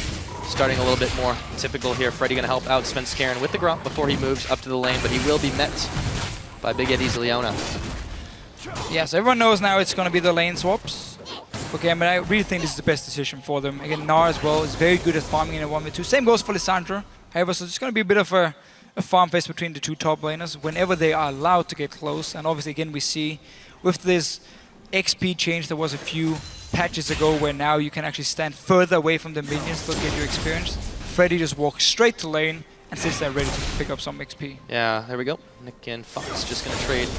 [SPEAKER 22] starting a little bit more typical here. Freddy going to help out Svenskeren with the Grump before he moves up to the lane, but he will be met by Big Eddie's Leona.
[SPEAKER 3] Yeah, so everyone knows now it's going to be the lane swaps. Okay, but I really think this is the best decision for them. Again, Nara as well is very good at farming in a 1v2. Same goes for Lissandra. However, so it's going to be a bit of a farm fest between the two top laners whenever they are allowed to get close. And obviously, again, we see with this XP change, there was a few patches ago where now you can actually stand further away from the minions to get your experience. Freddy just walks straight to lane and sits there ready to pick up some XP.
[SPEAKER 22] Yeah, there we go. Nick and Fox just going to trade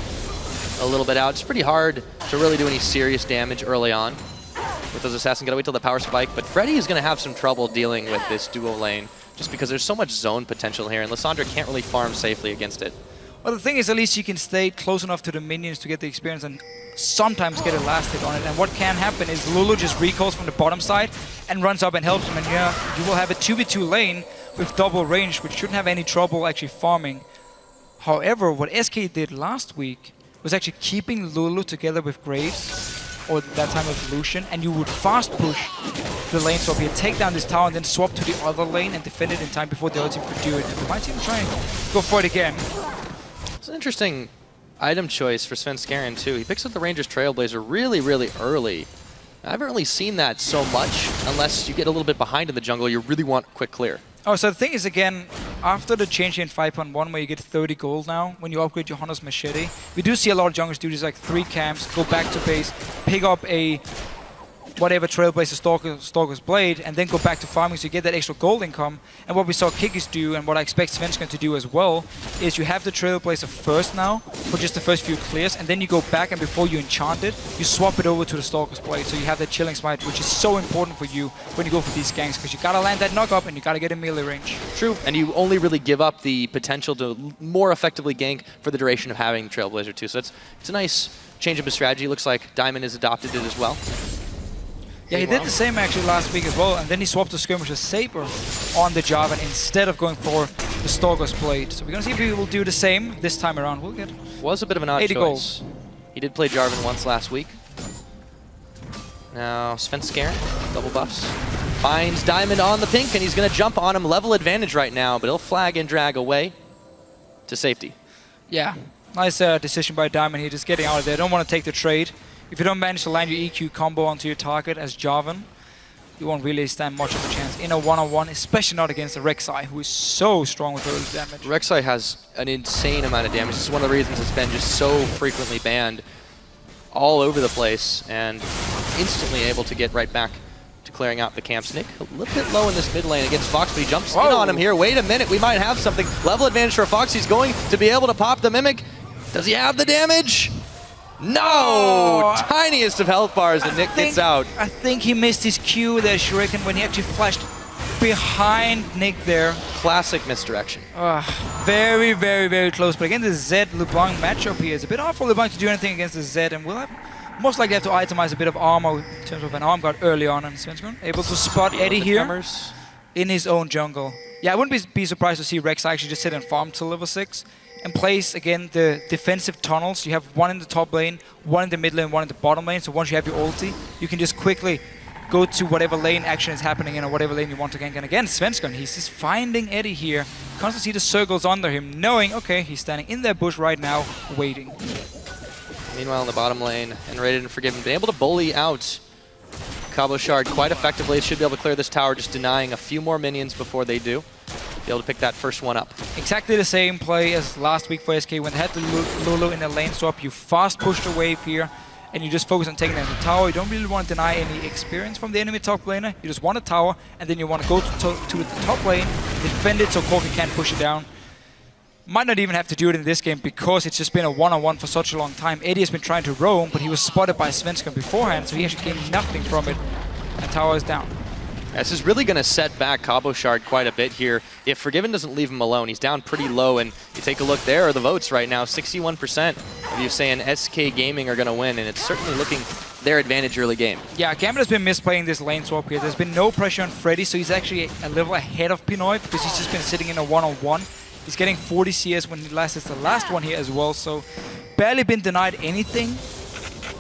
[SPEAKER 22] a little bit out. It's pretty hard to really do any serious damage early on with those assassins. Gotta wait till the power spike, but Freddy is gonna have some trouble dealing with this duo lane just because there's so much zone potential here, and Lissandra can't really farm safely against it.
[SPEAKER 3] Well, the thing is, at least you can stay close enough to the minions to get the experience and sometimes get a last hit on it. And what can happen is Lulu just recalls from the bottom side and runs up and helps him, and yeah, you will have a 2v2 lane with double range, which shouldn't have any trouble actually farming. However, what SK did last week was actually keeping Lulu together with Graves, or that time with Lucian, and you would fast push the lane swap here, take down this tower and then swap to the other lane and defend it in time before the other team could do it. And they might even try and go for it again.
[SPEAKER 22] It's an interesting item choice for Svenskeren too. He picks up the Ranger's Trailblazer really, really early. I haven't really seen that so much unless you get a little bit behind in the jungle. You really want quick clear.
[SPEAKER 3] Oh, so the thing is, again, after the change in 5.1 where you get 30 gold now, when you upgrade your Hunter's Machete, we do see a lot of junglers do this, like 3 camps, go back to base, pick up a whatever Trailblazer Stalker's Blade, and then go back to farming so you get that extra gold income. And what we saw Kikis do, and what I expect Svenskeren to do as well, is you have the Trailblazer first now, for just the first few clears, and then you go back and before you enchant it, you swap it over to the Stalker's Blade, so you have that Chilling Smite, which is so important for you when you go for these ganks, because you gotta land that knock-up and you gotta get in melee range.
[SPEAKER 22] True, and you only really give up the potential to more effectively gank for the duration of having Trailblazer too, so it's a nice change of a strategy. Looks like Diamond has adopted it as well.
[SPEAKER 3] Yeah, he did the same actually last week as well, and then he swapped the Skirmisher's Saber on the Jarvan instead of going for the Stalker's Blade. So we're gonna see if he will do the same this time around. We'll get
[SPEAKER 22] was a bit of an odd
[SPEAKER 3] 80
[SPEAKER 22] choice.
[SPEAKER 3] gold.
[SPEAKER 22] He did play Jarvan once last week. Now Svenskeren, double buffs. Finds Diamond on the pink, and he's going to jump on him. Level advantage right now, but he'll flag and drag away to safety.
[SPEAKER 3] Yeah, nice decision by Diamond here, just getting out of there. Don't want to take the trade. If you don't manage to land your EQ combo onto your target as Jarvan, you won't really stand much of a chance in a one-on-one, especially not against the Rek'Sai, who is so strong with early damage.
[SPEAKER 22] Rek'Sai has an insane amount of damage. This is one of the reasons it's been just so frequently banned all over the place, and instantly able to get right back to clearing out the camps. Nick, a little bit low in this mid lane against Fox, but he jumps in on him here. Wait a minute, we might have something. Level advantage for Fox. He's going to be able to pop the Mimic. Does he have the damage? No! Tiniest of health bars, and Nick gets out.
[SPEAKER 3] I think he missed his cue there, Shuriken, when he actually flashed behind Nick there.
[SPEAKER 22] Classic misdirection.
[SPEAKER 3] Very, very, very close. But again, the Zed LeBlanc matchup here is a bit hard for LeBlanc to do anything against the Zed, and we'll have most likely have to itemize a bit of armor in terms of an arm guard early on. And Svenskeren able to spot Eddie here in his own jungle. Yeah, I wouldn't be surprised to see Rex actually just sit and farm till level 6 and place, again, the defensive tunnels. You have one in the top lane, one in the mid lane, one in the bottom lane. So once you have your ulti, you can just quickly go to whatever lane action is happening in or whatever lane you want to gank. And again, Svenskeren, he's just finding Eddie here. Constantly see the circles under him, knowing, okay, he's standing in that bush right now, waiting.
[SPEAKER 22] Meanwhile, in the bottom lane, Enrated and Forgiven been able to bully out Cabo Shard quite effectively. Should be able to clear this tower, just denying a few more minions before they do. Be able to pick that first one up.
[SPEAKER 3] Exactly the same play as last week for SK when they had the Lulu in the lane swap. You fast push the wave here, and you just focus on taking down the tower. You don't really want to deny any experience from the enemy top laner. You just want a tower, and then you want to go to the top lane, defend it so Corki can't push it down. Might not even have to do it in this game because it's just been a one-on-one for such a long time. Eddie has been trying to roam, but he was spotted by Svenskeren beforehand, so he actually gained nothing from it, and tower is down.
[SPEAKER 22] This is really going to set back Cabo Shard quite a bit here. If Forgiven doesn't leave him alone, he's down pretty low, and you take a look, there are the votes right now. 61% of you saying SK Gaming are going to win, and it's certainly looking their advantage early game.
[SPEAKER 3] Yeah, Gambit has been misplaying this lane swap here. There's been no pressure on Freddy, so he's actually a level ahead of Pinoy because he's just been sitting in a one-on-one. He's getting 40 CS when he lasts the last one here as well, so barely been denied anything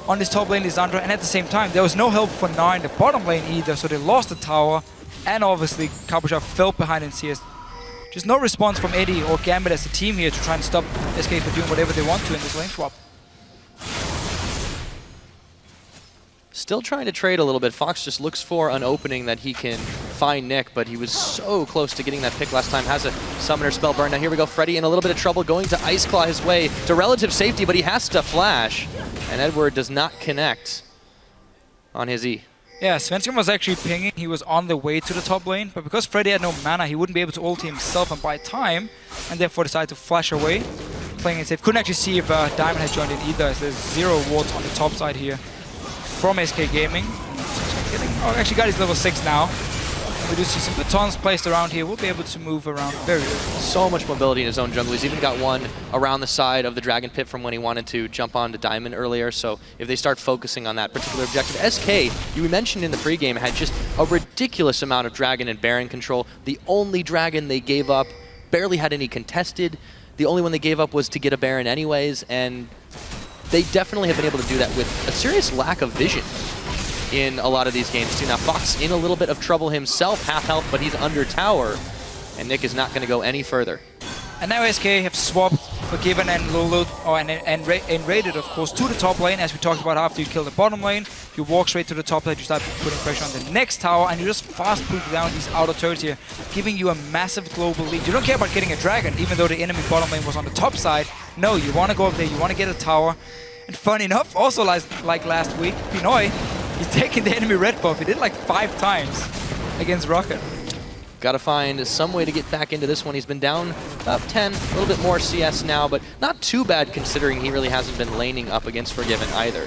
[SPEAKER 3] on this top lane, Lisandra, and at the same time, there was no help for Nine in the bottom lane either, so they lost the tower, and obviously Cabo Shard fell behind in CS. Just no response from Eddie or Gambit as a team here to try and stop SK from doing whatever they want to in this lane swap.
[SPEAKER 22] Still trying to trade a little bit. Fox just looks for an opening that he can find Nick, but he was so close to getting that pick last time. Has a summoner spell burn. Now here we go. Freddy in a little bit of trouble, going to Ice Claw his way to relative safety, but he has to flash. And Edward does not connect on his E.
[SPEAKER 3] Yeah, Svenskeren was actually pinging. He was on the way to the top lane, but because Freddy had no mana, he wouldn't be able to ulti himself and buy time, and therefore decided to flash away, playing it safe. Couldn't actually see if Diamond had joined in either, as there's 0 wards on the top side here from SK Gaming. Oh, actually got his level 6 now. We do see some batons placed around here. We'll be able to move around very early.
[SPEAKER 22] So much mobility in his own jungle. He's even got one around the side of the Dragon Pit from when he wanted to jump onto Diamond earlier. So if they start focusing on that particular objective. SK, you mentioned in the pregame, had just a ridiculous amount of Dragon and Baron control. The only Dragon they gave up barely had any contested. The only one they gave up was to get a Baron anyways, and they definitely have been able to do that with a serious lack of vision in a lot of these games too. Now Fox in a little bit of trouble himself, half health, but he's under tower, and Nick is not going to go any further.
[SPEAKER 3] And now SK have swapped Forgiven and Lulu, and raided, of course, to the top lane, as we talked about after you kill the bottom lane. You walk straight to the top lane, you start putting pressure on the next tower, and you just fast push down these outer turrets here, giving you a massive global lead. You don't care about getting a dragon, even though the enemy bottom lane was on the top side. No, you want to go up there, you want to get a tower. And funny enough, also like last week, Pinoy, he's taking the enemy red buff. He did like 5 times against Rocket.
[SPEAKER 22] Got to find some way to get back into this one. He's been down about 10, a little bit more CS now, but not too bad considering he really hasn't been laning up against Forgiven either.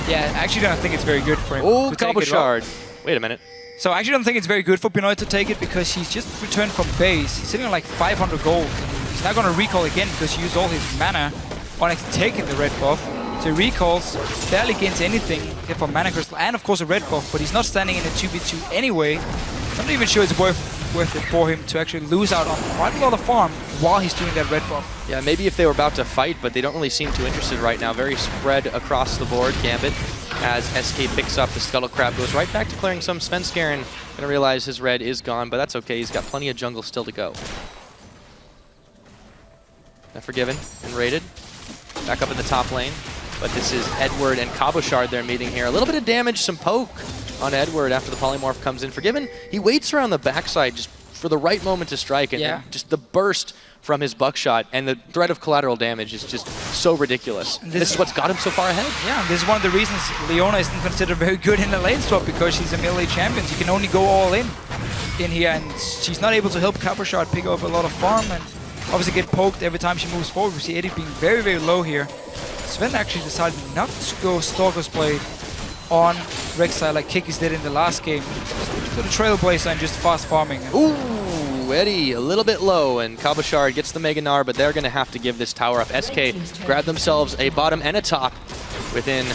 [SPEAKER 3] Yeah, I actually don't think it's very good for him
[SPEAKER 22] to
[SPEAKER 3] take
[SPEAKER 22] Cabo
[SPEAKER 3] it.
[SPEAKER 22] Shard. Wait a minute.
[SPEAKER 3] So I actually don't think it's very good for Pinoy to take it because he's just returned from base. He's sitting on like 500 gold. He's not going to recall again because he used all his mana on taking the red buff. So he recalls, barely gains anything except for mana crystal and of course a red buff, but he's not standing in a 2v2 anyway. I'm not even sure it's worth worth it for him to actually lose out on quite a lot of farm while he's doing that red buff.
[SPEAKER 22] Yeah, maybe if they were about to fight, but they don't really seem too interested right now. Very spread across the board, Gambit, as SK picks up the Scuttle Crab, goes right back to clearing some. Svenskeren gonna realize his red is gone, but that's okay. He's got plenty of jungle still to go. Forgiven and raided. Back up in the top lane. But this is Edward and Cabochard they're meeting here. A little bit of damage, some poke on Edward after the polymorph comes in. Forgiven, he waits around the backside just for the right moment to strike, and then just the burst from his buckshot and the threat of collateral damage is just so ridiculous. This is what's got him so far ahead.
[SPEAKER 3] Yeah, this is one of the reasons Leona isn't considered very good in the lane swap, because she's a melee champion. You can only go all in here, and she's not able to help Cabochard pick up a lot of farm and obviously get poked every time she moves forward. We see Eddie being very, very low here. Sven actually decided not to go Stalker's Blade on Rek'Sai like Kikis did in the last game. Just to the Trailblazer and just fast farming.
[SPEAKER 22] Ooh, Eddie a little bit low, and Cabochard gets the Mega Gnar, but they're going to have to give this tower up. SK grab themselves a bottom and a top within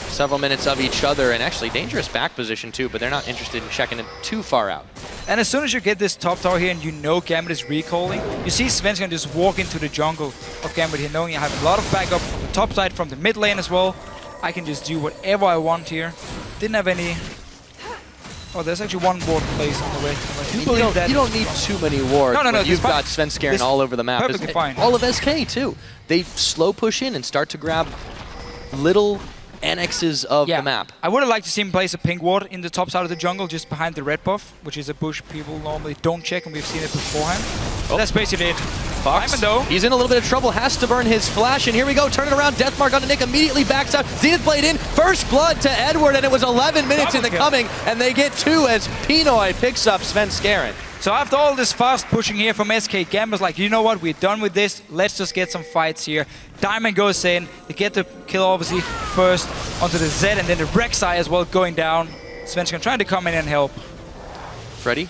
[SPEAKER 22] several minutes of each other, and actually dangerous back position too, but they're not interested in checking it too far out.
[SPEAKER 3] And as soon as you get this top tower here and you know Gambit is recalling, you see Sven's gonna just walk into the jungle of Gambit here, knowing I have a lot of backup from the top side, from the mid lane as well. I can just do whatever I want here. Didn't have any... Oh, there's actually one ward place on the way.
[SPEAKER 22] You don't need too many wards.
[SPEAKER 3] No,
[SPEAKER 22] You've got Svenskeren all over the map.
[SPEAKER 3] Perfectly fine.
[SPEAKER 22] All of SK too. They slow push in and start to grab little annexes of the map.
[SPEAKER 3] I would have liked to see him place a pink ward in the top side of the jungle, just behind the red buff, which is a bush people normally don't check, and we've seen it beforehand. That's basically it.
[SPEAKER 22] Fox, he's in a little bit of trouble, has to burn his flash, and here we go, turn it around, Deathmark onto Nick, immediately backs out, Zenith Blade in, first blood to Edward, and it was 11 minutes in the coming, and they get 2 as Pinoy picks up Svenskeren.
[SPEAKER 3] So after all this fast pushing here from SK, Gambit's like, you know what, we're done with this, let's just get some fights here. Diamond goes in, they get the kill obviously first onto the Zed, and then the Rek'Sai as well going down. Svenskeren trying to come in and help.
[SPEAKER 22] Freddy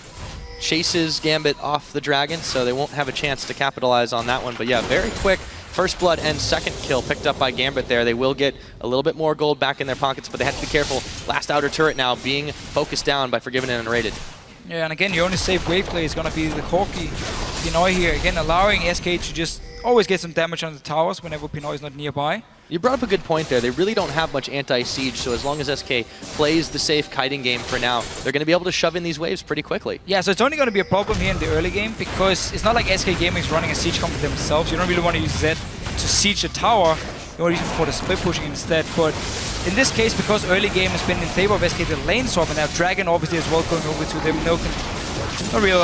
[SPEAKER 22] chases Gambit off the dragon, so they won't have a chance to capitalize on that one. But yeah, very quick first blood and second kill picked up by Gambit there. They will get a little bit more gold back in their pockets, but they have to be careful. Last outer turret now being focused down by Forgiven and Unrated.
[SPEAKER 3] Yeah, and again, your only safe wave play is going to be the Corki Pinoy here. Again, allowing SK to just always get some damage on the towers whenever Pinoy is not nearby.
[SPEAKER 22] You brought up a good point there. They really don't have much anti-siege, so as long as SK plays the safe kiting game for now, they're going to be able to shove in these waves pretty quickly.
[SPEAKER 3] Yeah, so it's only going to be a problem here in the early game, because it's not like SK Gaming is running a siege comp themselves. You don't really want to use Zed to siege a tower. You want to use it for the split pushing instead. But in this case, because early game has been in favor of SK, the lane swap, and now Dragon obviously as well going over to them. No real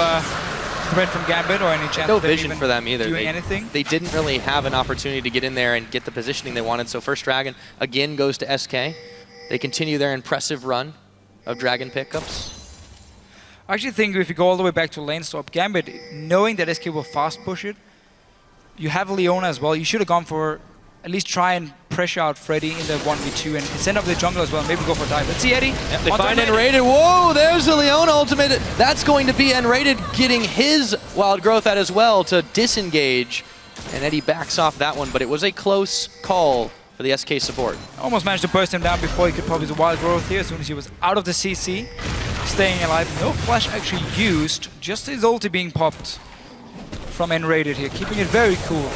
[SPEAKER 3] threat from Gambit or any chance
[SPEAKER 22] no
[SPEAKER 3] of them
[SPEAKER 22] vision
[SPEAKER 3] even
[SPEAKER 22] for them either.
[SPEAKER 3] doing anything.
[SPEAKER 22] They didn't really have an opportunity to get in there and get the positioning they wanted. So first Dragon again goes to SK. They continue their impressive run of Dragon pickups.
[SPEAKER 3] I actually think if you go all the way back to lane swap, Gambit, knowing that SK will fast push it, you have Leona as well. You should have gone for at least try and pressure out Freddy in the 1v2 and send up the jungle as well. Maybe go for a dive. Let's see Eddie.
[SPEAKER 22] Yep, they find Enrated. Whoa, there's the Leona ultimate. That's going to be Enrated getting his wild growth out as well to disengage. And Eddie backs off that one, but it was a close call for the SK support.
[SPEAKER 3] Almost managed to burst him down before he could probably do wild growth here as soon as he was out of the CC. Staying alive. No flash actually used. Just his ulti being popped from Enrated here. Keeping it very cool.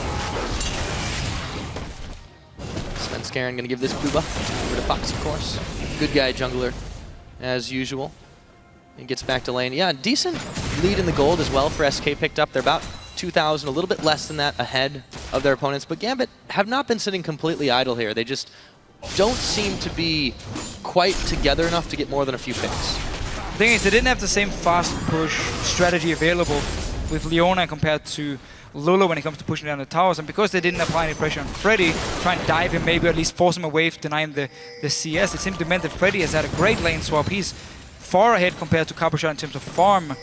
[SPEAKER 22] Svenskeren gonna give this Booba over to Fox, of course. Good guy jungler, as usual. He gets back to lane. Yeah, decent lead in the gold as well for SK picked up. They're about 2,000, a little bit less than that ahead of their opponents. But Gambit have not been sitting completely idle here. They just don't seem to be quite together enough to get more than a few picks.
[SPEAKER 3] The thing is, they didn't have the same fast push strategy available with Leona compared to Lulu when it comes to pushing down the towers, and because they didn't apply any pressure on Freddy, try and dive him, maybe at least force him away, deny him the CS, it simply meant that Freddy has had a great lane swap. He's far ahead compared to Cabochard in terms of farm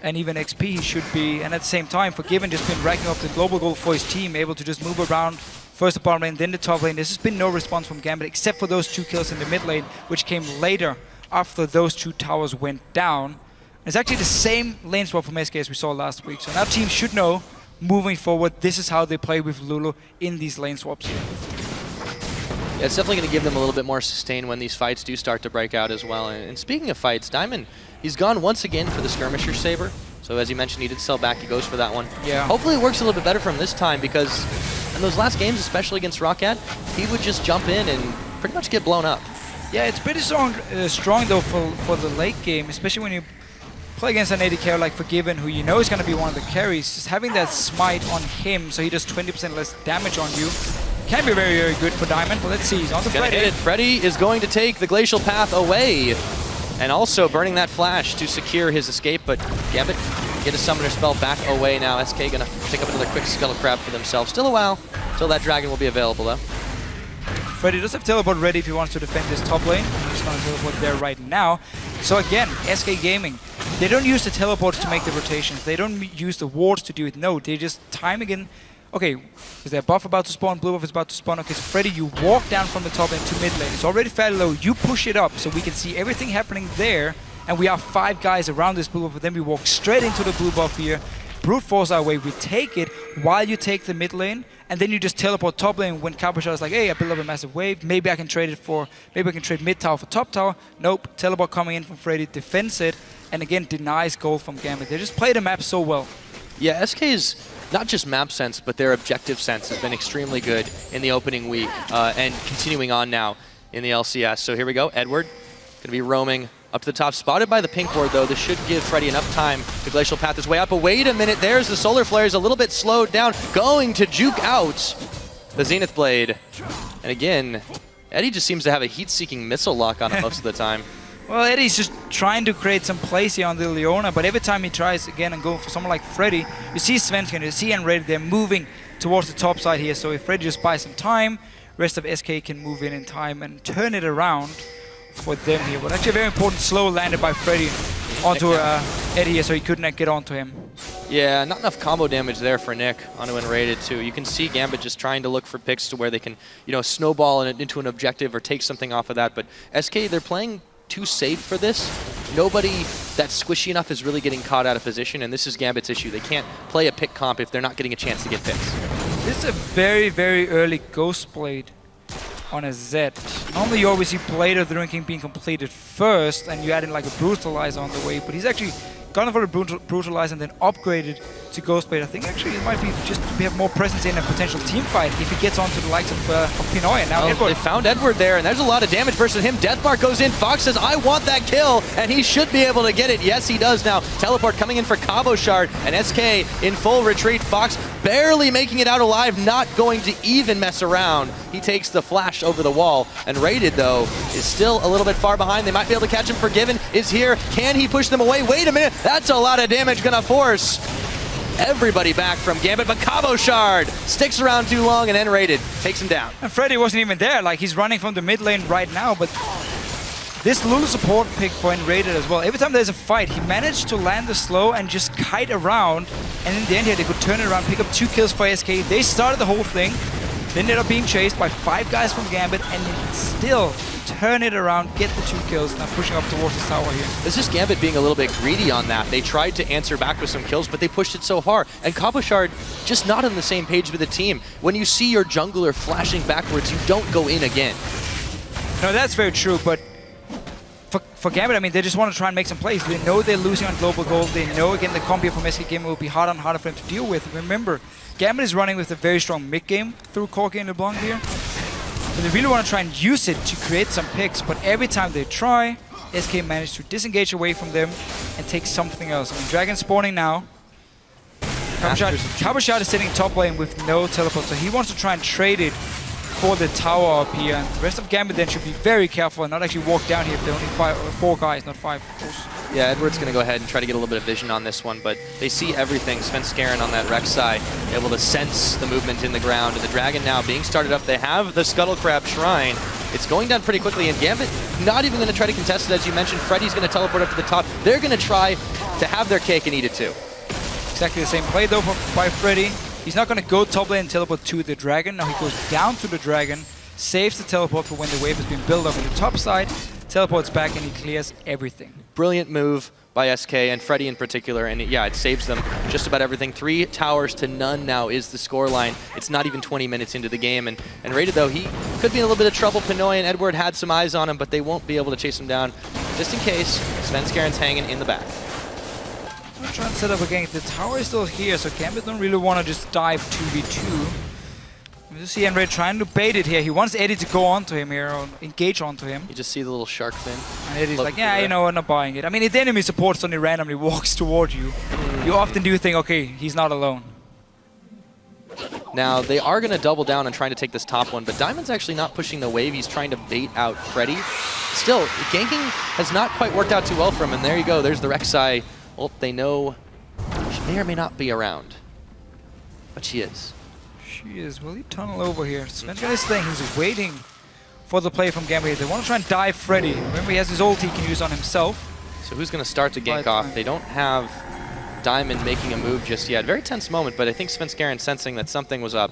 [SPEAKER 3] and even XP he should be, and at the same time, Forgiven just been racking up the global goal for his team, able to just move around first the bottom lane, then the top lane. There's just been no response from Gambit except for those 2 kills in the mid lane, which came later after those 2 towers went down. It's actually the same lane swap from SK as we saw last week, so now teams should know moving forward, this is how they play with Lulu in these lane swaps here.
[SPEAKER 22] Yeah, it's definitely going to give them a little bit more sustain when these fights do start to break out as well. And speaking of fights, Diamond, he's gone once again for the Skirmisher Saber. So as you mentioned, he did sell back. He goes for that one.
[SPEAKER 3] Yeah.
[SPEAKER 22] Hopefully it works a little bit better for him this time, because in those last games, especially against Roccat, he would just jump in and pretty much get blown up.
[SPEAKER 3] Yeah, it's pretty strong though for the late game, especially when you play against an AD carry like Forgiven, who you know is going to be one of the carries. Just having that smite on him, so he does 20% less damage on you, can be very, very good for Diamond. But let's see, he's on the Freddy.
[SPEAKER 22] Hit it. Freddy is going to take the Glacial Path away, and also burning that flash to secure his escape. But Gambit get a Summoner Spell back away now. SK gonna pick up another quick Scuttle Crab for themselves. Still a while till that Dragon will be available though.
[SPEAKER 3] Freddy does have teleport ready if he wants to defend his top lane. He's going to teleport there right now. So again, SK Gaming, they don't use the teleports to make the rotations. They don't use the wards to do it. No, they just time again. Okay, is there a buff about to spawn? Blue buff is about to spawn. Okay, so Freddy, you walk down from the top lane to mid lane. It's already fairly low. You push it up so we can see everything happening there. And we have 5 guys around this blue buff. But then we walk straight into the blue buff here. Brute force our way, we take it while you take the mid lane, and then you just teleport top lane when Cabochard is like, hey, I built up a massive wave, maybe I can trade mid tower for top tower. Nope, teleport coming in from Freddy, defends it, and again denies gold from Gambit. They just play the map so well.
[SPEAKER 22] Yeah, SK's not just map sense, but their objective sense has been extremely good in the opening week, and continuing on now in the LCS. So here we go, Edward gonna be roaming up to the top, spotted by the pink ward though. This should give Freddy enough time to Glacial Path his way up. But wait a minute, there's the Solar Flare. Is a little bit slowed down, going to juke out the Zenith Blade. And again, Eddie just seems to have a heat-seeking missile lock on him most of the time.
[SPEAKER 3] Well, Eddie's just trying to create some plays here on the Leona, but every time he tries again and go for someone like Freddy, you see Svensson, you see Enrated, they're moving towards the top side here. So if Freddy just buys some time, rest of SK can move in time and turn it around for them here. But actually a very important slow landed by Freddy onto Eddie here, so he couldn't get onto him.
[SPEAKER 22] Yeah, not enough combo damage there for Nick onto Enrated too. You can see Gambit just trying to look for picks to where they can, you know, snowball into an objective or take something off of that. But SK, they're playing too safe for this. Nobody that's squishy enough is really getting caught out of position, and this is Gambit's issue. They can't play a pick comp if they're not getting a chance to get picks.
[SPEAKER 3] This is a very, very early Ghost Blade on a Z. Normally you always see Blade of the Ruin King being completed first, and you add in like a Brutalizer on the way, but he's actually gone for the Brutalizer and then upgraded to Ghost Blade. I think actually it might be just to have more presence in a potential team fight if he gets onto the likes of Pinoy. And now Edward.
[SPEAKER 22] They found Edward there, and there's a lot of damage versus him. Deathmark goes in. Fox says, I want that kill, and he should be able to get it. Yes, he does now. Teleport coming in for Cabochard, and SK in full retreat. Fox barely making it out alive, not going to even mess around. He takes the flash over the wall, and Rated, though, is still a little bit far behind. They might be able to catch him. Forgiven is here. Can he push them away? Wait a minute. That's a lot of damage gonna force everybody back from Gambit, but Cabochard sticks around too long, and N-Rated takes him down.
[SPEAKER 3] And Freddy wasn't even there. Like, he's running from the mid lane right now, but this Lulu support pick for N-Rated as well. Every time there's a fight, he managed to land the slow and just kite around, and in the end here, they could turn it around, pick up 2 kills for SK. They started the whole thing. They ended up being chased by 5 guys from Gambit, and then still turn it around, get the 2 kills, now pushing up towards the tower here.
[SPEAKER 22] This is Gambit being a little bit greedy on that. They tried to answer back with some kills, but they pushed it so hard. And Cabochard just not on the same page with the team. When you see your jungler flashing backwards, you don't go in again.
[SPEAKER 3] No, that's very true, but for Gambit, I mean, they just want to try and make some plays. They know they're losing on Global Gold. They know, again, the comp here from SK Gaming will be harder and harder for them to deal with. Remember, Gambit is running with a very strong mid game through Corki and LeBlanc here. So they really want to try and use it to create some picks, but every time they try, SK managed to disengage away from them and take something else. I mean, Dragon spawning now. Cabochard is sitting top lane with no teleport, so he wants to try and trade it for the tower up here. And the rest of Gambit then should be very careful and not actually walk down here if they're only 4 guys, not 5, of course.
[SPEAKER 22] Yeah, Edward's going to go ahead and try to get a little bit of vision on this one, but they see everything. Svensson on that Rex side, able to sense the movement in the ground. And the Dragon now being started up. They have the Scuttle Crab Shrine. It's going down pretty quickly, and Gambit not even going to try to contest it, as you mentioned. Freddy's going to teleport up to the top. They're going to try to have their cake and eat it too.
[SPEAKER 3] Exactly the same play, though, by Freddy. He's not going to go top lane and teleport to the Dragon. Now he goes down to the Dragon, saves the teleport for when the wave has been built up on the top side, teleports back, and he clears everything.
[SPEAKER 22] Brilliant move by SK and Freddy in particular, and yeah, it saves them just about everything. 3 towers to none now is the scoreline. It's not even 20 minutes into the game, and Rated, though, he could be in a little bit of trouble. Pinoy and Edward had some eyes on him, but they won't be able to chase him down. Just in case, Svensson hanging in the back.
[SPEAKER 3] try and set up again. The tower is still here, so Gambit don't really want to just dive 2v2. We just see Enrage trying to bait it here. He wants Eddie to go onto him here, or engage onto him.
[SPEAKER 22] You just see the little shark fin.
[SPEAKER 3] And Eddie's like, yeah, you know, I'm not buying it. I mean, if the enemy support suddenly randomly walks toward you, you often do think, okay, he's not alone.
[SPEAKER 22] Now, they are going to double down on trying to take this top one, but Diamond's actually not pushing the wave. He's trying to bait out Freddy. Still, ganking has not quite worked out too well for him, and there you go. There's the Rek'Sai. Well, they know she may or may not be around, but she is.
[SPEAKER 3] She is. Will he tunnel over here? Svenska is staying. He's waiting for the play from Gambit. They want to try and dive Freddy. Remember, he has his ult he can use on himself.
[SPEAKER 22] So who's going to start to gank off? They don't have Diamond making a move just yet. Very tense moment, but I think Svenskeren sensing that something was up.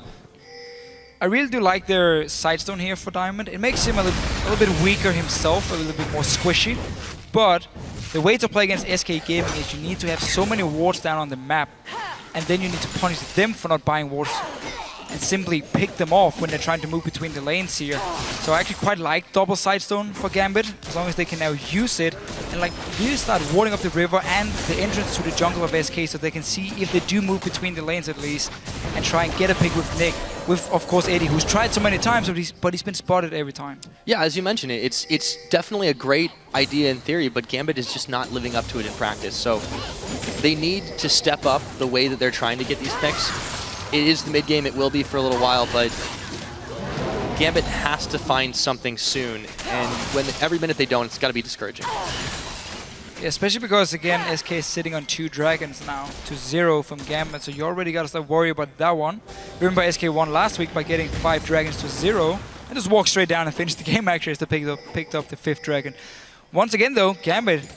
[SPEAKER 3] I really do like their sidestone here for Diamond. It makes him a little bit weaker himself, a little bit more squishy. But the way to play against SK Gaming is you need to have so many wards down on the map, and then you need to punish them for not buying wards and simply pick them off when they're trying to move between the lanes here. So I actually quite like double sidestone for Gambit, as long as they can now use it and like really start warding up the river and the entrance to the jungle of SK, so they can see if they do move between the lanes at least and try and get a pick with Nick. With, of course, Eddie, who's tried so many times, but he's been spotted every time.
[SPEAKER 22] Yeah, as you mentioned, it's definitely a great idea in theory, but Gambit is just not living up to it in practice. So they need to step up the way that they're trying to get these picks. It is the mid game, it will be for a little while, but Gambit has to find something soon, and when every minute they don't, it's got to be discouraging.
[SPEAKER 3] Yeah, especially because, again, SK is sitting on 2 dragons now to 0 from Gambit, so you already got to start worrying about that one. Remember, SK won last week by getting 5 dragons to 0, and just walked straight down and finished the game actually as they picked up the 5th dragon. Once again, though, Gambit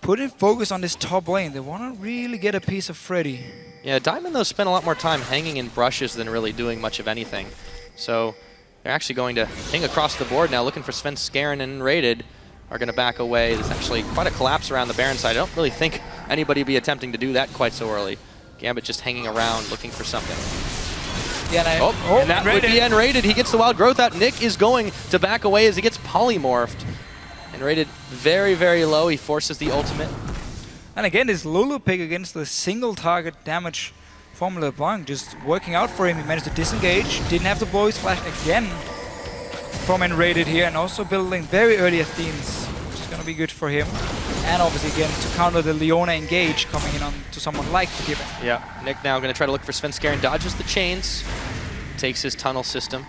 [SPEAKER 3] putting focus on this top lane. They want to really get a piece of Freddy.
[SPEAKER 22] Yeah, Diamond, though, spent a lot more time hanging in brushes than really doing much of anything. So they're actually going to hang across the board now, looking for Svenskeren, and Rated are going to back away. There's actually quite a collapse around the Baron side. I don't really think anybody would be attempting to do that quite so early. Gambit just hanging around, looking for something.
[SPEAKER 3] Yeah,
[SPEAKER 22] and that would be Rated. He gets the wild growth out. Nick is going to back away as he gets polymorphed. And Rated very, very low. He forces the ultimate.
[SPEAKER 3] And again, this Lulu pick against the single target damage from LeBlanc just working out for him. He managed to disengage, didn't have to blow his flash again from Enrated here, and also building very early Athenes, which is going to be good for him. And obviously again to counter the Leona engage coming in on to someone like Forgiven.
[SPEAKER 22] Yeah, Nick now going to try to look for Svenskeren, dodges the chains, takes his tunnel system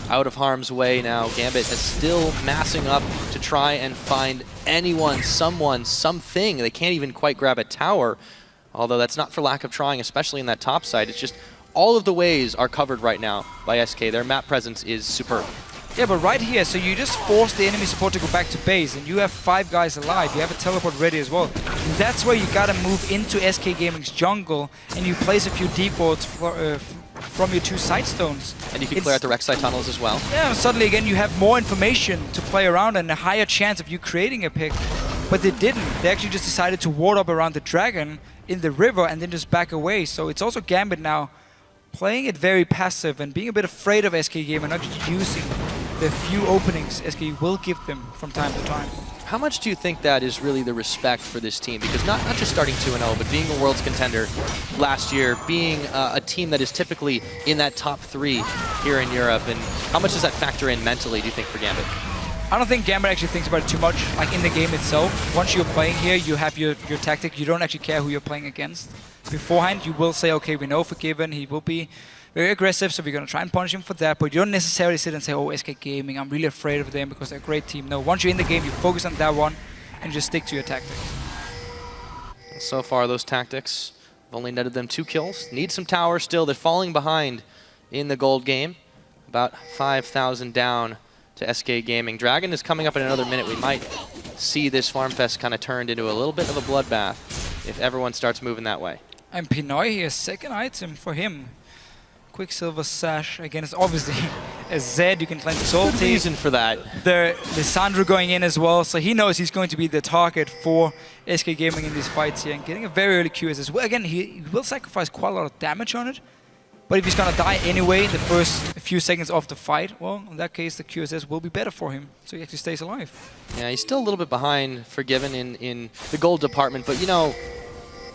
[SPEAKER 22] out of harm's way now. Gambit is still massing up to try and find anyone, someone, something. They can't even quite grab a tower, although that's not for lack of trying, especially in that top side. It's just all of the ways are covered right now by SK. Their map presence is superb.
[SPEAKER 3] Yeah, but right here, so you just force the enemy support to go back to base, and you have 5 guys alive. You have a teleport ready as well. And that's where you gotta move into SK Gaming's jungle, and you place a few deep wards from your 2 side stones.
[SPEAKER 22] And you can clear out the Rek'Sai tunnels as well.
[SPEAKER 3] Yeah, suddenly again you have more information to play around and a higher chance of you creating a pick. But they didn't. They actually just decided to ward up around the dragon in the river and then just back away. So it's also Gambit now playing it very passive and being a bit afraid of SK Gaming, not just using the few openings SK will give them from time to time.
[SPEAKER 22] How much do you think that is really the respect for this team? Because not just starting 2-0, but being a Worlds contender last year, being a team that is typically in that top 3 here in Europe, and how much does that factor in mentally, do you think, for Gambit?
[SPEAKER 3] I don't think Gambit actually thinks about it too much, like in the game itself. Once you're playing here, you have your tactic. You don't actually care who you're playing against. Beforehand, you will say, okay, we know Forgiven, he will be very aggressive, so we're going to try and punish him for that, but you don't necessarily sit and say, oh, SK Gaming, I'm really afraid of them because they're a great team. No, once you're in the game, you focus on that one and just stick to your tactics.
[SPEAKER 22] So far, those tactics have only netted them 2 kills. Need some towers still. They're falling behind in the gold game. About 5,000 down to SK Gaming. Dragon is coming up in another minute. We might see this Farm Fest kind of turned into a little bit of a bloodbath if everyone starts moving that way.
[SPEAKER 3] And Pinoy here, second item for him. Quicksilver Sash against obviously a Zed. You can claim his ulti.
[SPEAKER 22] Good reason for that.
[SPEAKER 3] The Lissandra going in as well, so he knows he's going to be the target for SK Gaming in these fights here, and getting a very early QSS. Well, again, he will sacrifice quite a lot of damage on it, but if he's gonna die anyway the first few seconds of the fight, well, in that case the QSS will be better for him, so he actually stays alive.
[SPEAKER 22] Yeah, he's still a little bit behind Forgiven in the gold department, but you know,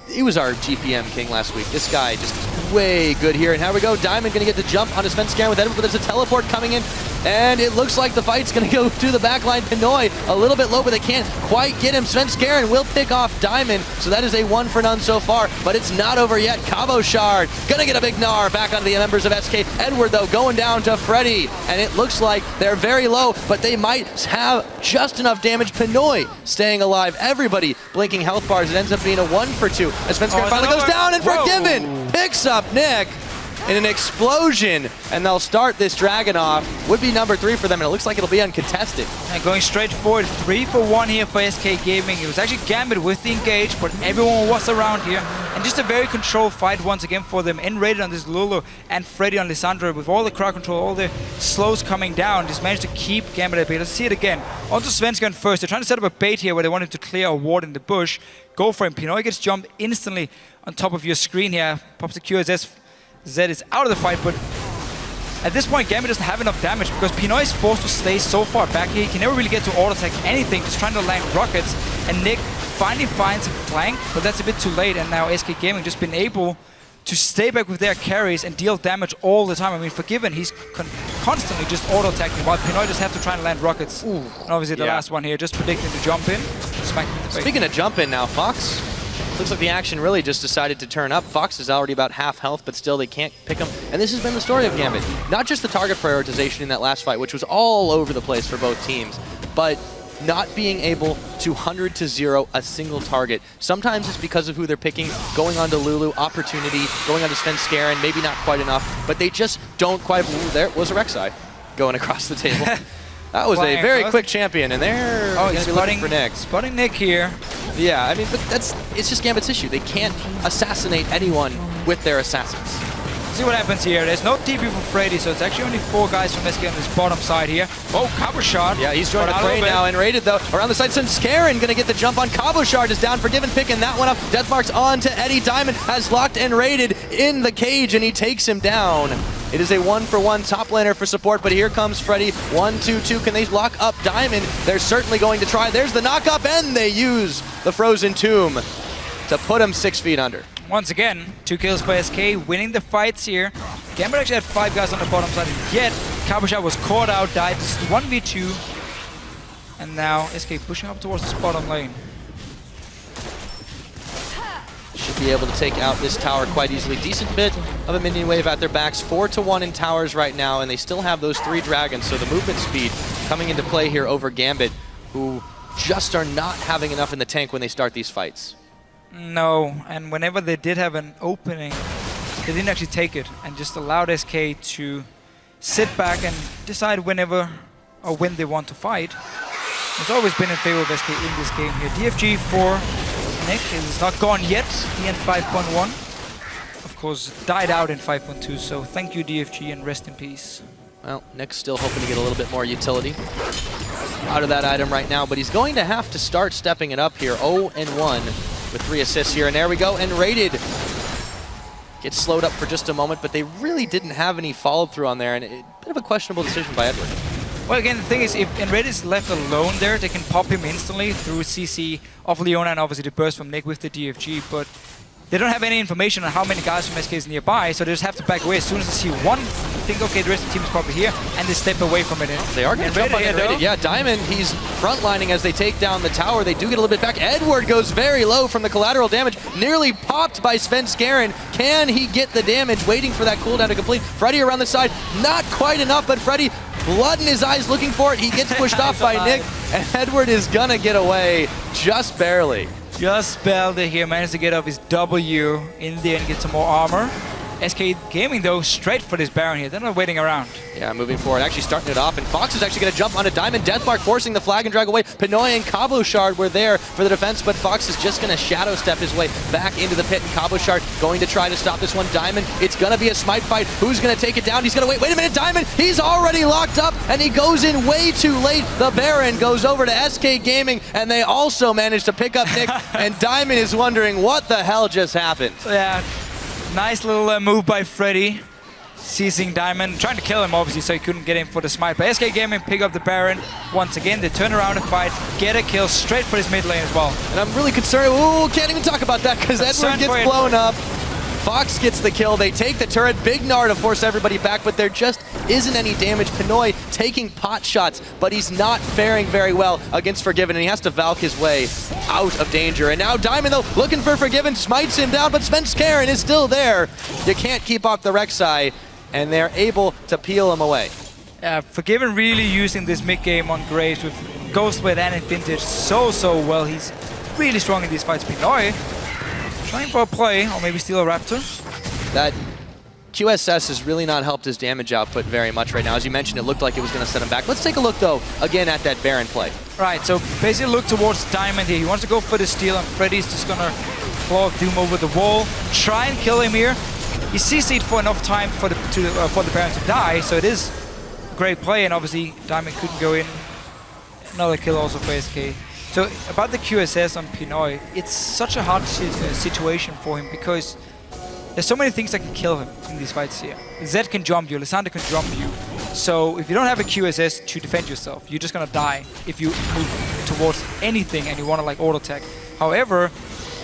[SPEAKER 22] he was our GPM king last week. This guy just way good here. And here we go. Diamond going to get the jump on his fence scan with Edward, but there's a teleport coming in. And it looks like the fight's going to go to the backline. Pinoy a little bit low, but they can't quite get him. Sven Skaren will pick off Diamond, so that is a 1 for none so far, but it's not over yet. Cabo Shard going to get a big gnar back onto the members of SK. Edward, though, going down to Freddy, and it looks like they're very low, but they might have just enough damage. Pinoy staying alive. Everybody blinking health bars. It ends up being a 1 for 2. As Sven Skaren finally goes down, and Forgiven picks up Nick in an explosion, and they'll start this dragon off. Would be number 3 for them, and it looks like it'll be uncontested.
[SPEAKER 3] And going straight forward, 3 for 1 here for SK Gaming. It was actually Gambit with the engage, but everyone was around here. And just a very controlled fight once again for them. Rated on this Lulu and Freddy on Lissandra with all the crowd control, all the slows coming down. Just managed to keep Gambit at bay. Let's see it again. Onto Svenskeren first. They're trying to set up a bait here where they want him to clear a ward in the bush. Go for him. Pinoy gets jumped instantly on top of your screen here. Pops the QSS. Zed is out of the fight, but at this point, Gambit doesn't have enough damage because Pinoy is forced to stay so far back here. He can never really get to auto attack anything, just trying to land rockets. And Nick finally finds a flank, but that's a bit too late. And now SK Gaming just been able to stay back with their carries and deal damage all the time. I mean, Forgiven, he's constantly just auto attacking, while Pinoy just have to try and land rockets. Ooh, and obviously the last one here, just predicting to jump in. Smack him in the face.
[SPEAKER 22] Speaking of jump in now, Fox. Looks like the action really just decided to turn up. Fox is already about half health, but still they can't pick him. And this has been the story of Gambit. Not just the target prioritization in that last fight, which was all over the place for both teams, but not being able to 100 to 0 a single target. Sometimes it's because of who they're picking, going on to Lulu, opportunity, going on to Sven Skaren, maybe not quite enough, but they just don't quite. Ooh, there was a Rek'Sai going across the table. That was a very quick champion, and they're going to be looking for Nick.
[SPEAKER 3] Spotting Nick here.
[SPEAKER 22] Yeah, I mean, but it's just Gambit's issue. They can't assassinate anyone with their assassins.
[SPEAKER 3] See what happens here. There's no TP for Freddy, so it's actually only 4 guys from SK on this bottom side here. Oh, Cabo Shard.
[SPEAKER 22] Yeah, he's joined the fray now and raided though. Around the side, Sven Skaren gonna get the jump on. Cabo Shard is down, Forgiven picking that one up. Deathmark's on to Eddie. Diamond has locked and raided in the cage, and he takes him down. It is a 1 for 1 top laner for support, but here comes Freddy. 1-2-2. Can they lock up Diamond? They're certainly going to try. There's the knock up, and they use the Frozen Tomb to put him 6 feet under.
[SPEAKER 3] Once again, 2 kills for SK, winning the fights here. Gambit actually had 5 guys on the bottom side, and yet Cabo Shard was caught out, died. This is 1v2. And now SK pushing up towards this bottom lane.
[SPEAKER 22] Should be able to take out this tower quite easily. Decent bit of a minion wave at their backs. 4 to 1 in towers right now, and they still have those 3 dragons, so the movement speed coming into play here over Gambit, who just are not having enough in the tank when they start these fights.
[SPEAKER 3] No, and whenever they did have an opening, they didn't actually take it and just allowed SK to sit back and decide whenever or when they want to fight. It's always been in favor of SK in this game here. DFG for Nick is not gone yet. He in 5.1. Of course, died out in 5.2, so thank you DFG and rest in peace.
[SPEAKER 22] Well, Nick's still hoping to get a little bit more utility out of that item right now, but he's going to have to start stepping it up here. 0-1 with 3 assists here, and there we go, and raided. Gets slowed up for just a moment, but they really didn't have any follow-through on there, and a bit of a questionable decision by Edward.
[SPEAKER 3] Well, again, the thing is, if Enraid is left alone there, they can pop him instantly through CC of Leona and obviously the burst from Nick with the DFG, but they don't have any information on how many guys from SK is nearby, so they just have to back away as soon as they see one. Think, okay, the rest of the team is probably here, and they step away from it.
[SPEAKER 22] They are going to jump on Enraided. Yeah, Diamond, he's frontlining as they take down the tower. They do get a little bit back. Edward goes very low from the collateral damage, nearly popped by Sven Skaren. Can he get the damage? Waiting for that cooldown to complete. Freddy around the side, not quite enough, but Freddy, blood in his eyes looking for it. He gets pushed off by Nick, and Edward is going to get away just barely.
[SPEAKER 3] Just barely here, managed to get off his W in there and get some more armor. SK Gaming, though, straight for this Baron here. They're not waiting around.
[SPEAKER 22] Yeah, moving forward, actually starting it off, and Fox is actually going to jump onto Diamond. Deathmark forcing the flag and drag away. Pinoy and Cabo Shard were there for the defense, but Fox is just going to shadow step his way back into the pit, and Cabo Shard going to try to stop this one. Diamond, it's going to be a smite fight. Who's going to take it down? He's going to wait a minute, Diamond, he's already locked up, and he goes in way too late. The Baron goes over to SK Gaming, and they also managed to pick up Nick, and Diamond is wondering what the hell just happened.
[SPEAKER 3] Yeah. Nice little move by Freddy. seizing Diamond, trying to kill him obviously so he couldn't get in for the smite. But SK Gaming pick up the Baron once again. They turn around and fight, get a kill straight for his mid lane as well.
[SPEAKER 22] And I'm really concerned. Ooh, can't even talk about that because Edward gets blown up. Fox gets the kill. They take the turret. Big Gnar to force everybody back, but there just isn't any damage. Pinoy taking pot shots, but he's not faring very well against Forgiven, and he has to Valk his way out of danger. And now Diamond, though, looking for Forgiven, smites him down, but Svenskeren is still there. You can't keep off the Rek'Sai, and they're able to peel him away.
[SPEAKER 3] Forgiven really using this mid-game on Graves with Ghostblade and Vintage so well. He's really strong in these fights. Pinoy trying for a play, or maybe steal a Raptor.
[SPEAKER 22] That QSS has really not helped his damage output very much right now. As you mentioned, it looked like it was going to set him back. Let's take a look, though, again at that Baron play.
[SPEAKER 3] Right, so basically look towards Diamond here. He wants to go for the steal, and Freddy's just going to claw Doom over the wall. Try and kill him here. He CC'd for enough time for the Baron to die, so it is a great play, and obviously Diamond couldn't go in. Another kill also for SK. So about the QSS on Pinoy, it's such a hard situation for him because there's so many things that can kill him in these fights here. Zed can jump you, Lysandre can jump you. So if you don't have a QSS to defend yourself, you're just gonna die if you move towards anything and you wanna like auto attack. However,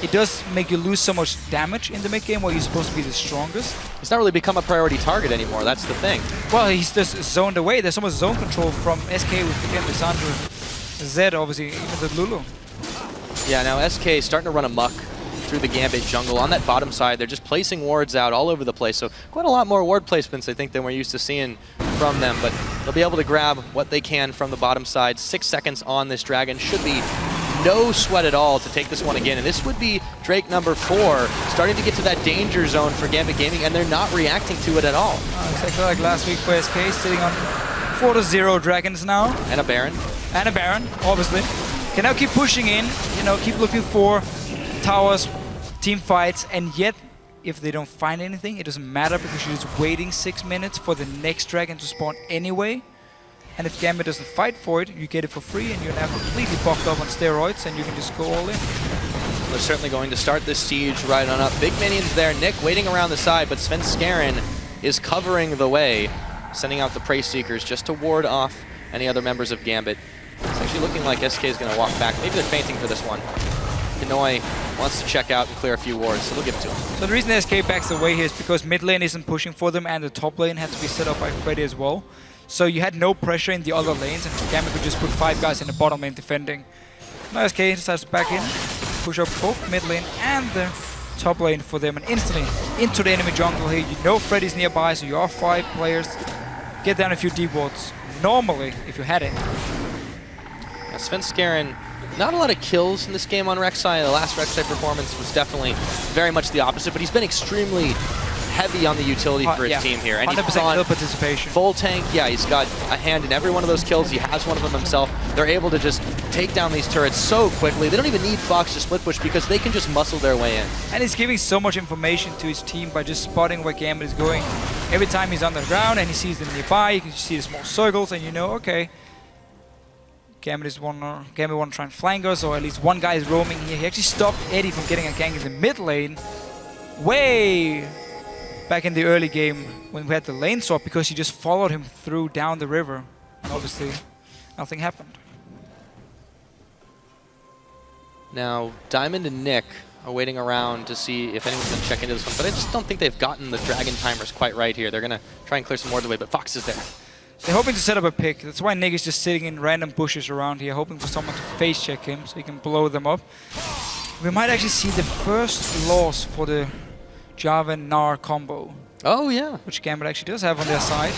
[SPEAKER 3] it does make you lose so much damage in the mid game where you're supposed to be the strongest.
[SPEAKER 22] He's not really become a priority target anymore, that's the thing.
[SPEAKER 3] Well, he's just zoned away. There's so much zone control from SK with, again, Lysandre, Zed, obviously, even the Lulu.
[SPEAKER 22] Yeah, now SK is starting to run amok through the Gambit jungle. On that bottom side, they're just placing wards out all over the place. So quite a lot more ward placements, I think, than we're used to seeing from them. But they'll be able to grab what they can from the bottom side. 6 seconds on this Dragon. Should be no sweat at all to take this one again. And this would be Drake number 4, starting to get to that danger zone for Gambit Gaming, and they're not reacting to it at all.
[SPEAKER 3] Exactly like last week for SK, sitting on 4-0 Dragons now.
[SPEAKER 22] And a Baron.
[SPEAKER 3] And a Baron, obviously. Can now keep pushing in, you know, keep looking for towers, team fights, and yet, if they don't find anything, it doesn't matter because you're just waiting 6 minutes for the next Dragon to spawn anyway. And if Gambit doesn't fight for it, you get it for free, and you're now completely buffed up on steroids, and you can just go all in.
[SPEAKER 22] They're certainly going to start this siege right on up. Big minions there. Nick waiting around the side, but Svenskeren is covering the way, sending out the Prey Seekers just to ward off any other members of Gambit. It's actually looking like SK is going to walk back. Maybe they're fainting for this one. Pinoy wants to check out and clear a few wards, so they'll give it to him.
[SPEAKER 3] So the reason SK backs away here is because mid lane isn't pushing for them, and the top lane had to be set up by Freddy as well. So you had no pressure in the other lanes, and Gambit could just put 5 guys in the bottom lane defending. Now SK decides to back in, push up both mid lane and the top lane for them, and instantly into the enemy jungle here. You know Freddy's nearby, so you are 5 players. Get down a few deep wards. Normally, if you had it.
[SPEAKER 22] Svenskeren, not a lot of kills in this game on Rek'Sai. The last Rek'Sai performance was definitely very much the opposite, but he's been extremely heavy on the utility for his team here. And
[SPEAKER 3] 100% kill participation.
[SPEAKER 22] Full tank, yeah, he's got a hand in every one of those kills. He has one of them himself. They're able to just take down these turrets so quickly. They don't even need Fox to split push because they can just muscle their way in.
[SPEAKER 3] And he's giving so much information to his team by just spotting where Gambit is going. Every time he's on the ground and he sees them nearby, you can see the small circles, and you know, okay, Gambit want to try and flank us, or at least one guy is roaming here. He actually stopped Eddie from getting a gank in the mid lane way back in the early game when we had the lane swap, because he just followed him through down the river. And obviously, nothing happened.
[SPEAKER 22] Now, Diamond and Nick are waiting around to see if anyone's going to check into this one, but I just don't think they've gotten the Dragon timers quite right here. They're going to try and clear some more of the way, but Fox is there.
[SPEAKER 3] They're hoping to set up a pick. That's why Nick is just sitting in random bushes around here, hoping for someone to face check him so he can blow them up. We might actually see the first loss for the Jarvan-Gnar combo.
[SPEAKER 22] Oh, yeah.
[SPEAKER 3] Which Gambit actually does have on their side.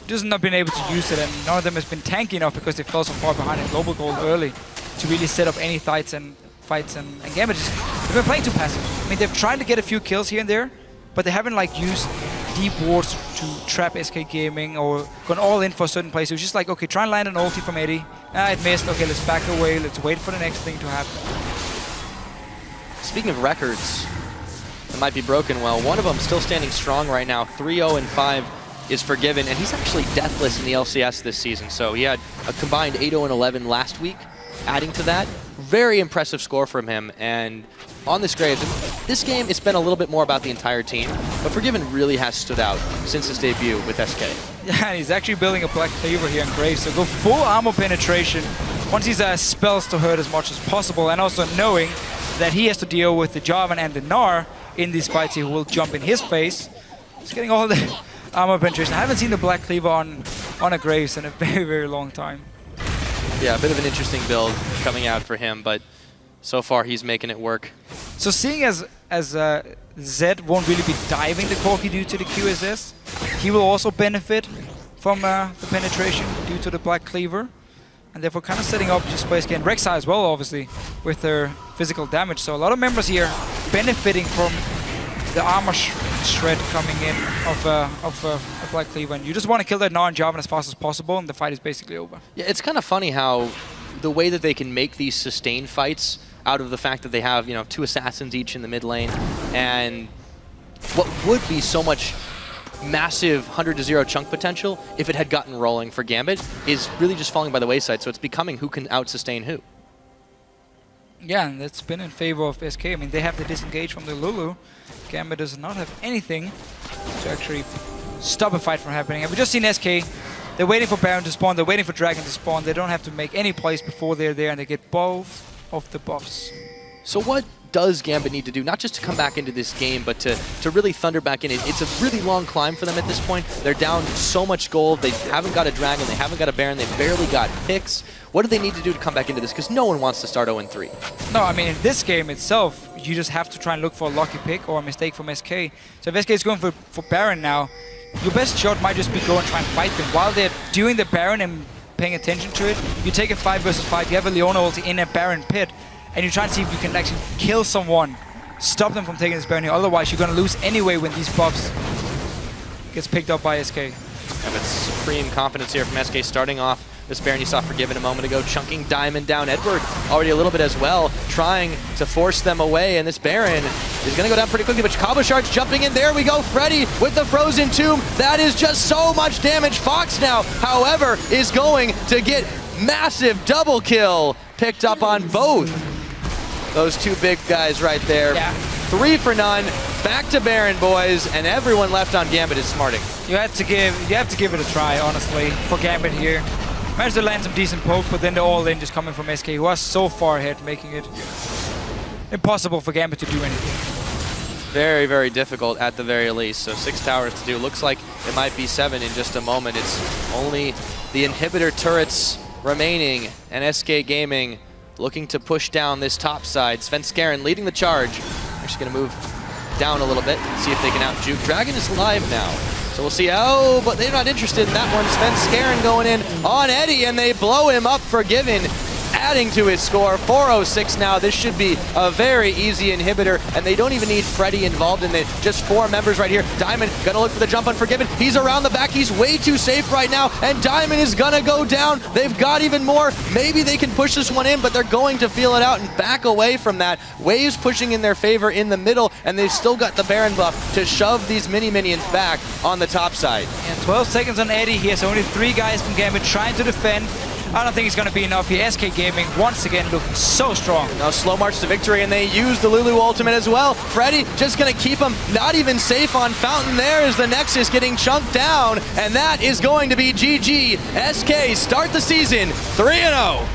[SPEAKER 3] Just not been able to use it, and none of them has been tanky enough because they fell so far behind in Global Gold early to really set up any fights, and Gambit just, they've been playing too passive. I mean, they've tried to get a few kills here and there, but they haven't like used deep wards to trap SK Gaming or gone all in for a certain place. It was just like, okay, try and land an ulti from Eddie. Ah, it missed. Okay, let's back away. Let's wait for the next thing to happen.
[SPEAKER 22] Speaking of records that might be broken, well, one of them still standing strong right now. 3-0-5 is Forgiven, and he's actually deathless in the LCS this season. So he had a combined 8-0-11 last week. Adding to that, very impressive score from him, and on this Graves. And this game, it's been a little bit more about the entire team, but Forgiven really has stood out since his debut with SK.
[SPEAKER 3] Yeah, and he's actually building a Black Cleaver here on Graves, so go full armor penetration. Once these spells to hurt as much as possible, and also knowing that he has to deal with the Jarvan and the Gnar in these fights, he will jump in his face. He's getting all the armor penetration. I haven't seen the Black Cleaver on a Graves in a very, very long time.
[SPEAKER 22] Yeah, a bit of an interesting build coming out for him, but so far he's making it work.
[SPEAKER 3] So seeing as Zed won't really be diving the Corki due to the QSS, he will also benefit from the penetration due to the Black Cleaver. And therefore kind of setting up just for SK and Rek'Sai as well, obviously, with their physical damage. So a lot of members here benefiting from the armor shred coming in of a Black Cleaver. And you just want to kill that Gnar and Jarvan as fast as possible, and the fight is basically over.
[SPEAKER 22] Yeah, it's kind of funny how the way that they can make these sustained fights out of the fact that they have, you know, 2 assassins each in the mid lane, and what would be so much massive 100-0 chunk potential if it had gotten rolling for Gambit is really just falling by the wayside. So it's becoming who can out-sustain who.
[SPEAKER 3] Yeah, and that's been in favor of SK. I mean, they have to disengage from the Lulu. Gambit does not have anything to actually stop a fight from happening. And we've just seen SK. They're waiting for Baron to spawn. They're waiting for Dragon to spawn. They don't have to make any plays before they're there, and they get both of the buffs.
[SPEAKER 22] So what does Gambit need to do, not just to come back into this game, but to really thunder back in? It's a really long climb for them at this point. They're down so much gold. They haven't got a Dragon. They haven't got a Baron. They barely got picks. What do they need to do to come back into this? Because no one wants to start 0-3.
[SPEAKER 3] No, I mean, in this game itself, you just have to try and look for a lucky pick or a mistake from SK. So if SK is going for Baron now, your best shot might just be go and try and fight them. While they're doing the Baron and paying attention to it, you take a 5 versus 5, you have a Leona ulti in a Baron pit, and you try and see if you can actually kill someone, stop them from taking this Baron here. Otherwise, you're going to lose anyway when these buffs gets picked up by SK.
[SPEAKER 22] Yeah, but supreme confidence here from SK starting off this Baron you saw Forgiven a moment ago, chunking Diamond down. Edward already a little bit as well, trying to force them away, and this Baron is going to go down pretty quickly, but Cabo Shards jumping in. There we go, Freddy with the Frozen Tomb. That is just so much damage. Fox now, however, is going to get massive double kill. Picked up on both those 2 big guys right there.
[SPEAKER 3] Yeah.
[SPEAKER 22] 3 for none. Back to Baron, boys, and everyone left on Gambit is smarting.
[SPEAKER 3] You have to give it a try, honestly, for Gambit here. Managed to land some decent poke, but then the all-in just coming from SK, who are so far ahead, making it impossible for Gambit to do anything.
[SPEAKER 22] Very, very difficult at the very least. So 6 towers to do. Looks like it might be 7 in just a moment. It's only the inhibitor turrets remaining, and SK Gaming looking to push down this top side. Svenskeren leading the charge. Actually going to move down a little bit, see if they can out-juke. Dragon is live now. So we'll see. Oh, but they're not interested in that one. Svenskeren going in on Eddie, and they blow him up. Forgiven, adding to his score. 406 now. This should be a very easy inhibitor, and they don't even need Freddy involved in it. Just 4 members right here. Diamond gonna look for the jump on Forgiven. He's around the back. He's way too safe right now, and Diamond is gonna go down. They've got even more. Maybe they can push this one in, but they're going to feel it out and back away from that. Waves pushing in their favor in the middle, and they've still got the Baron buff to shove these mini-minions back on the top side.
[SPEAKER 3] And 12 seconds on Eddie here, so only 3 guys from Gambit trying to defend. I don't think it's going to be enough here. SK Gaming once again looking so strong.
[SPEAKER 22] Now slow march to victory, and they use the Lulu ultimate as well. Freddy just going to keep him not even safe on Fountain. There is the Nexus getting chunked down, and that is going to be GG. SK start the season 3-0.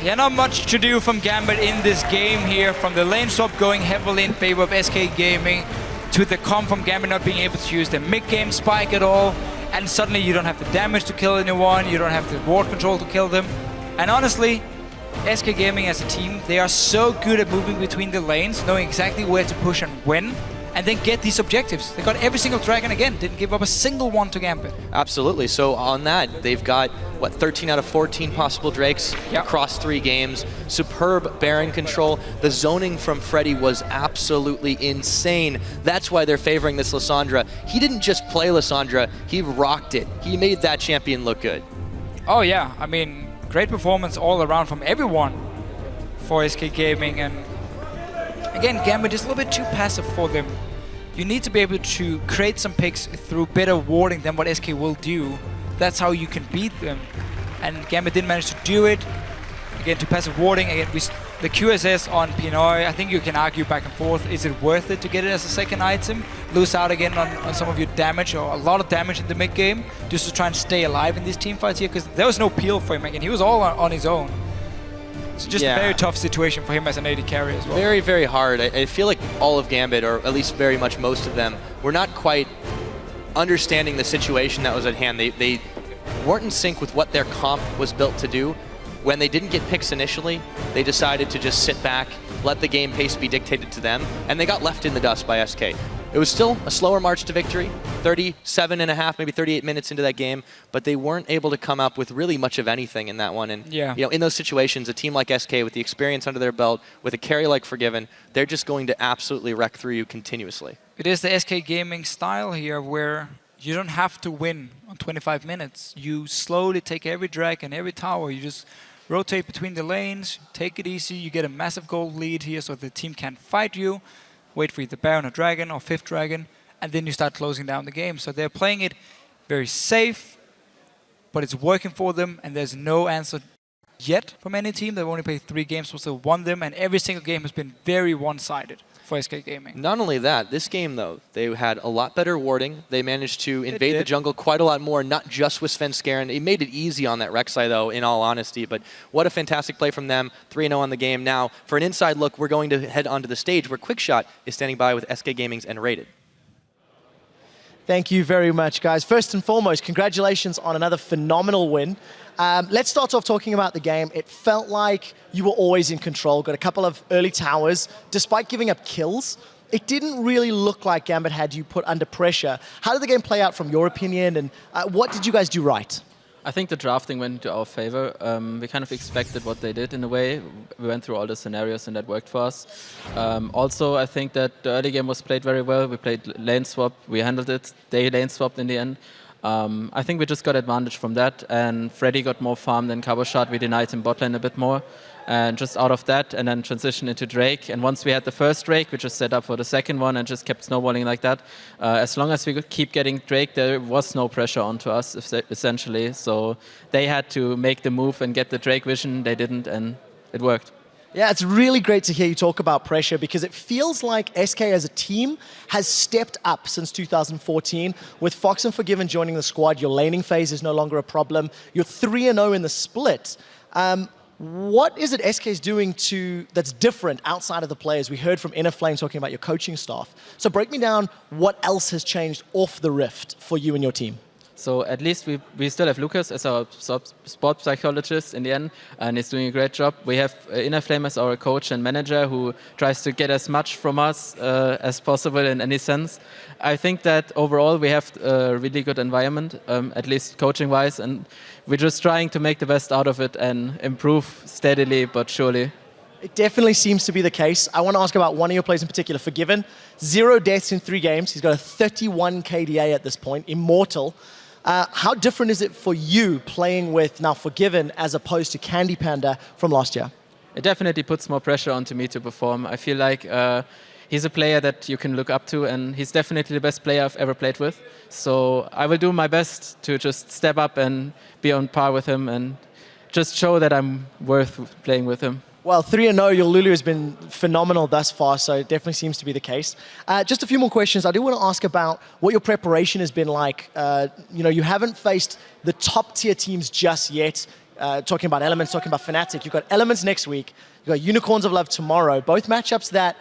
[SPEAKER 3] Yeah, not much to do from Gambit in this game here. From the lane swap going heavily in favor of SK Gaming, to the comp from Gambit not being able to use the mid-game spike at all. And suddenly you don't have the damage to kill anyone, you don't have the ward control to kill them. And honestly, SK Gaming as a team, they are so good at moving between the lanes, knowing exactly where to push and when, and then get these objectives. They got every single dragon again, didn't give up a single one to Gambit.
[SPEAKER 22] Absolutely, so on that, they've got, what, 13 out of 14 possible Drakes across 3 games. Superb Baron control. The zoning from Freddy was absolutely insane. That's why they're favoring this Lissandra. He didn't just play Lissandra, he rocked it. He made that champion look good.
[SPEAKER 3] Oh yeah, I mean, great performance all around from everyone for SK Gaming, and again, Gambit is a little bit too passive for them. You need to be able to create some picks through better warding than what SK will do. That's how you can beat them. And Gambit didn't manage to do it. Again, to passive warding, again, the QSS on Pinoy, I think you can argue back and forth. Is it worth it to get it as a second item? Lose out again on some of your damage, or a lot of damage in the mid game, just to try and stay alive in these team fights here, because there was no peel for him again. He was all on his own. It's just a very tough situation for him as an AD carry as well.
[SPEAKER 22] Very, very hard. I feel like all of Gambit, or at least very much most of them, were not quite understanding the situation that was at hand. They weren't in sync with what their comp was built to do. When they didn't get picks initially, they decided to just sit back, let the game pace be dictated to them, and they got left in the dust by SK. It was still a slower march to victory, 37 and a half, maybe 38 minutes into that game, but they weren't able to come up with really much of anything in that one. And you know, in those situations, a team like SK with the experience under their belt, with a carry like Forgiven, they're just going to absolutely wreck through you continuously.
[SPEAKER 3] It is the SK gaming style here, where you don't have to win on 25 minutes. You slowly take every dragon, every tower, you just rotate between the lanes, take it easy, you get a massive gold lead here so the team can't fight you, wait for either Baron or Dragon or 5th Dragon, and then you start closing down the game. So they're playing it very safe, but it's working for them, and there's no answer yet from any team. They've only played 3 games, so still won them, and every single game has been very one-sided for SK Gaming.
[SPEAKER 22] Not only that, this game though, they had a lot better warding. They managed to invade the jungle quite a lot more, not just with Svenskeren. It made it easy on that Rek'Sai though, in all honesty, but what a fantastic play from them. 3-0 on the game. Now, for an inside look, we're going to head onto the stage where Quickshot is standing by with SK Gaming's N-Rated.
[SPEAKER 1] Thank you very much, guys. First and foremost, congratulations on another phenomenal win. Let's start off talking about the game. It felt like you were always in control, got a couple of early towers. Despite giving up kills, it didn't really look like Gambit had you put under pressure. How did the game play out from your opinion, and what did you guys do right?
[SPEAKER 8] I think the drafting went into our favor. We kind of expected what they did in a way. We went through all the scenarios and that worked for us. Also, I think that the early game was played very well. We played lane swap, we handled it. They lane swapped in the end. I think we just got advantage from that, and Freddy got more farm than Cabochard. We denied him bot lane a bit more. And just out of that, and then transition into Drake. And once we had the first Drake, we just set up for the second one and just kept snowballing like that. As long as we could keep getting Drake, there was no pressure onto us, essentially. So they had to make the move and get the Drake vision. They didn't, and it worked.
[SPEAKER 1] Yeah, it's really great to hear you talk about pressure, because it feels like SK as a team has stepped up since 2014. With Fox and Forgiven joining the squad, your laning phase is no longer a problem. You're 3-0 in the split. What is it SK is doing that's different outside of the players? We heard from Inner Flame talking about your coaching staff. So break me down what else has changed off the Rift for you and your team.
[SPEAKER 8] So at least we still have Lucas as our sport psychologist in the end, and he's doing a great job. We have Inner Flame as our coach and manager, who tries to get as much from us as possible in any sense. I think that overall we have a really good environment, at least coaching-wise, and we're just trying to make the best out of it and improve steadily but surely.
[SPEAKER 1] It definitely seems to be the case. I want to ask about one of your players in particular, Forgiven. 0 deaths in 3 games. He's got a 31 KDA at this point, immortal. How different is it for you playing with now Forgiven as opposed to Candy Panda from last year?
[SPEAKER 8] It definitely puts more pressure onto me to perform. I feel like he's a player that you can look up to, and he's definitely the best player I've ever played with. So I will do my best to just step up and be on par with him and just show that I'm worth playing with him.
[SPEAKER 1] Well, 3-0, your Lulu has been phenomenal thus far, so it definitely seems to be the case. Just a few more questions. I do want to ask about what your preparation has been like. You haven't faced the top-tier teams just yet. Talking about Elements, talking about Fnatic. You've got Elements next week. You've got Unicorns of Love tomorrow. Both matchups that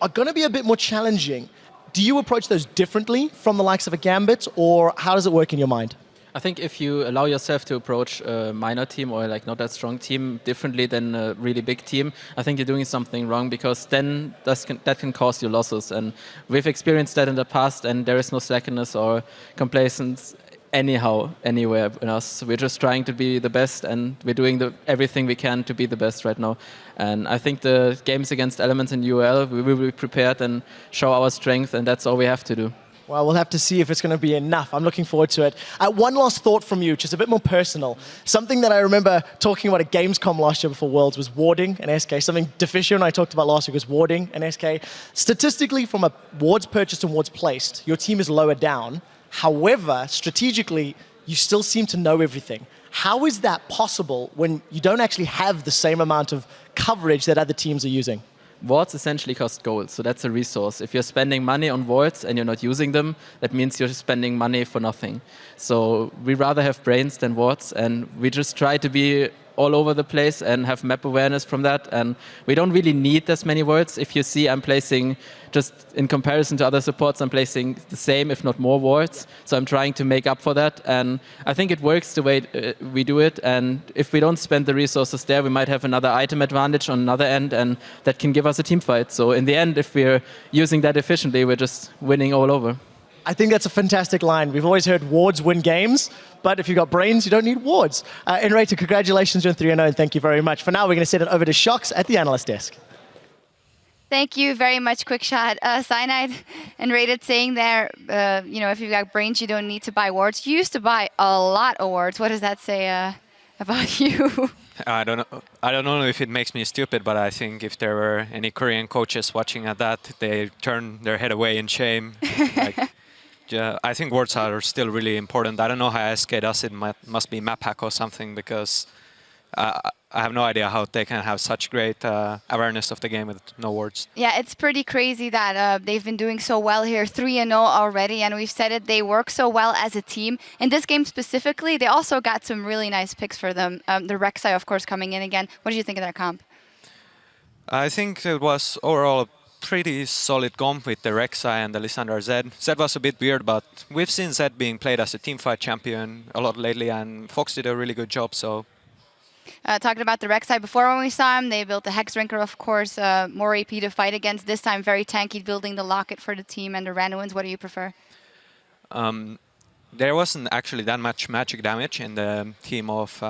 [SPEAKER 1] are going to be a bit more challenging. Do you approach those differently from the likes of a Gambit, or how does it work in your mind?
[SPEAKER 8] I think if you allow yourself to approach a minor team or like not that strong team differently than a really big team, I think you're doing something wrong, because then that can cause you losses. And we've experienced that in the past, and there is no slackness or complacence anyhow, anywhere in us. We're just trying to be the best, and we're doing everything we can to be the best right now. And I think the games against Elements in UL, we will be prepared and show our strength, and that's all we have to do.
[SPEAKER 1] Well, we'll have to see if it's going to be enough. I'm looking forward to it. One last thought from you, just a bit more personal. Something that I remember talking about at Gamescom last year before Worlds was warding and SK. Something Deficio and I talked about last week was warding and SK. Statistically, from a wards purchased and wards placed, your team is lower down. However, strategically, you still seem to know everything. How is that possible when you don't actually have the same amount of coverage that other teams are using?
[SPEAKER 8] Wards essentially cost gold, so that's a resource. If you're spending money on wards and you're not using them, that means you're spending money for nothing. So we rather have brains than wards, and we just try to be all over the place and have map awareness from that. And we don't really need as many wards. If you see, I'm placing, just in comparison to other supports, I'm placing the same, if not more wards. So I'm trying to make up for that. And I think it works the way we do it. And if we don't spend the resources there, we might have another item advantage on another end, and that can give us a team fight. So in the end, if we're using that efficiently, we're just winning all over.
[SPEAKER 1] I think that's a fantastic line. We've always heard wards win games, but if you've got brains, you don't need wards. Enrata, congratulations on 3-0, and thank you very much. For now, we're going to send it over to Shox at the analyst desk.
[SPEAKER 4] Thank you very much, Quickshot. Cyanide and Rated saying there, if you've got brains, you don't need to buy wards. You used to buy a lot of wards. What does that say about you?
[SPEAKER 5] I don't know if it makes me stupid, but I think if there were any Korean coaches watching at that, they turn their head away in shame. I think wards are still really important. I don't know how SK does it. Must be map hack or something, because I have no idea how they can have such great awareness of the game with no wards.
[SPEAKER 4] Yeah, it's pretty crazy that they've been doing so well here, 3-0 already, and we've said it, they work so well as a team. In this game specifically, they also got some really nice picks for them. The Rek'Sai, of course, coming in again. What did you think of that comp?
[SPEAKER 5] I think it was overall a pretty solid comp with the Rek'Sai and the Lissandra Zed. Zed was a bit weird, but we've seen Zed being played as a teamfight champion a lot lately, and Fox did a really good job, so...
[SPEAKER 4] Talking about the Rek'Sai before when we saw him, they built the Hex Drinker, of course, more AP to fight against. This time very tanky, building the Locket for the team and the Randuins. What do you prefer?
[SPEAKER 5] There wasn't actually that much magic damage in the team of...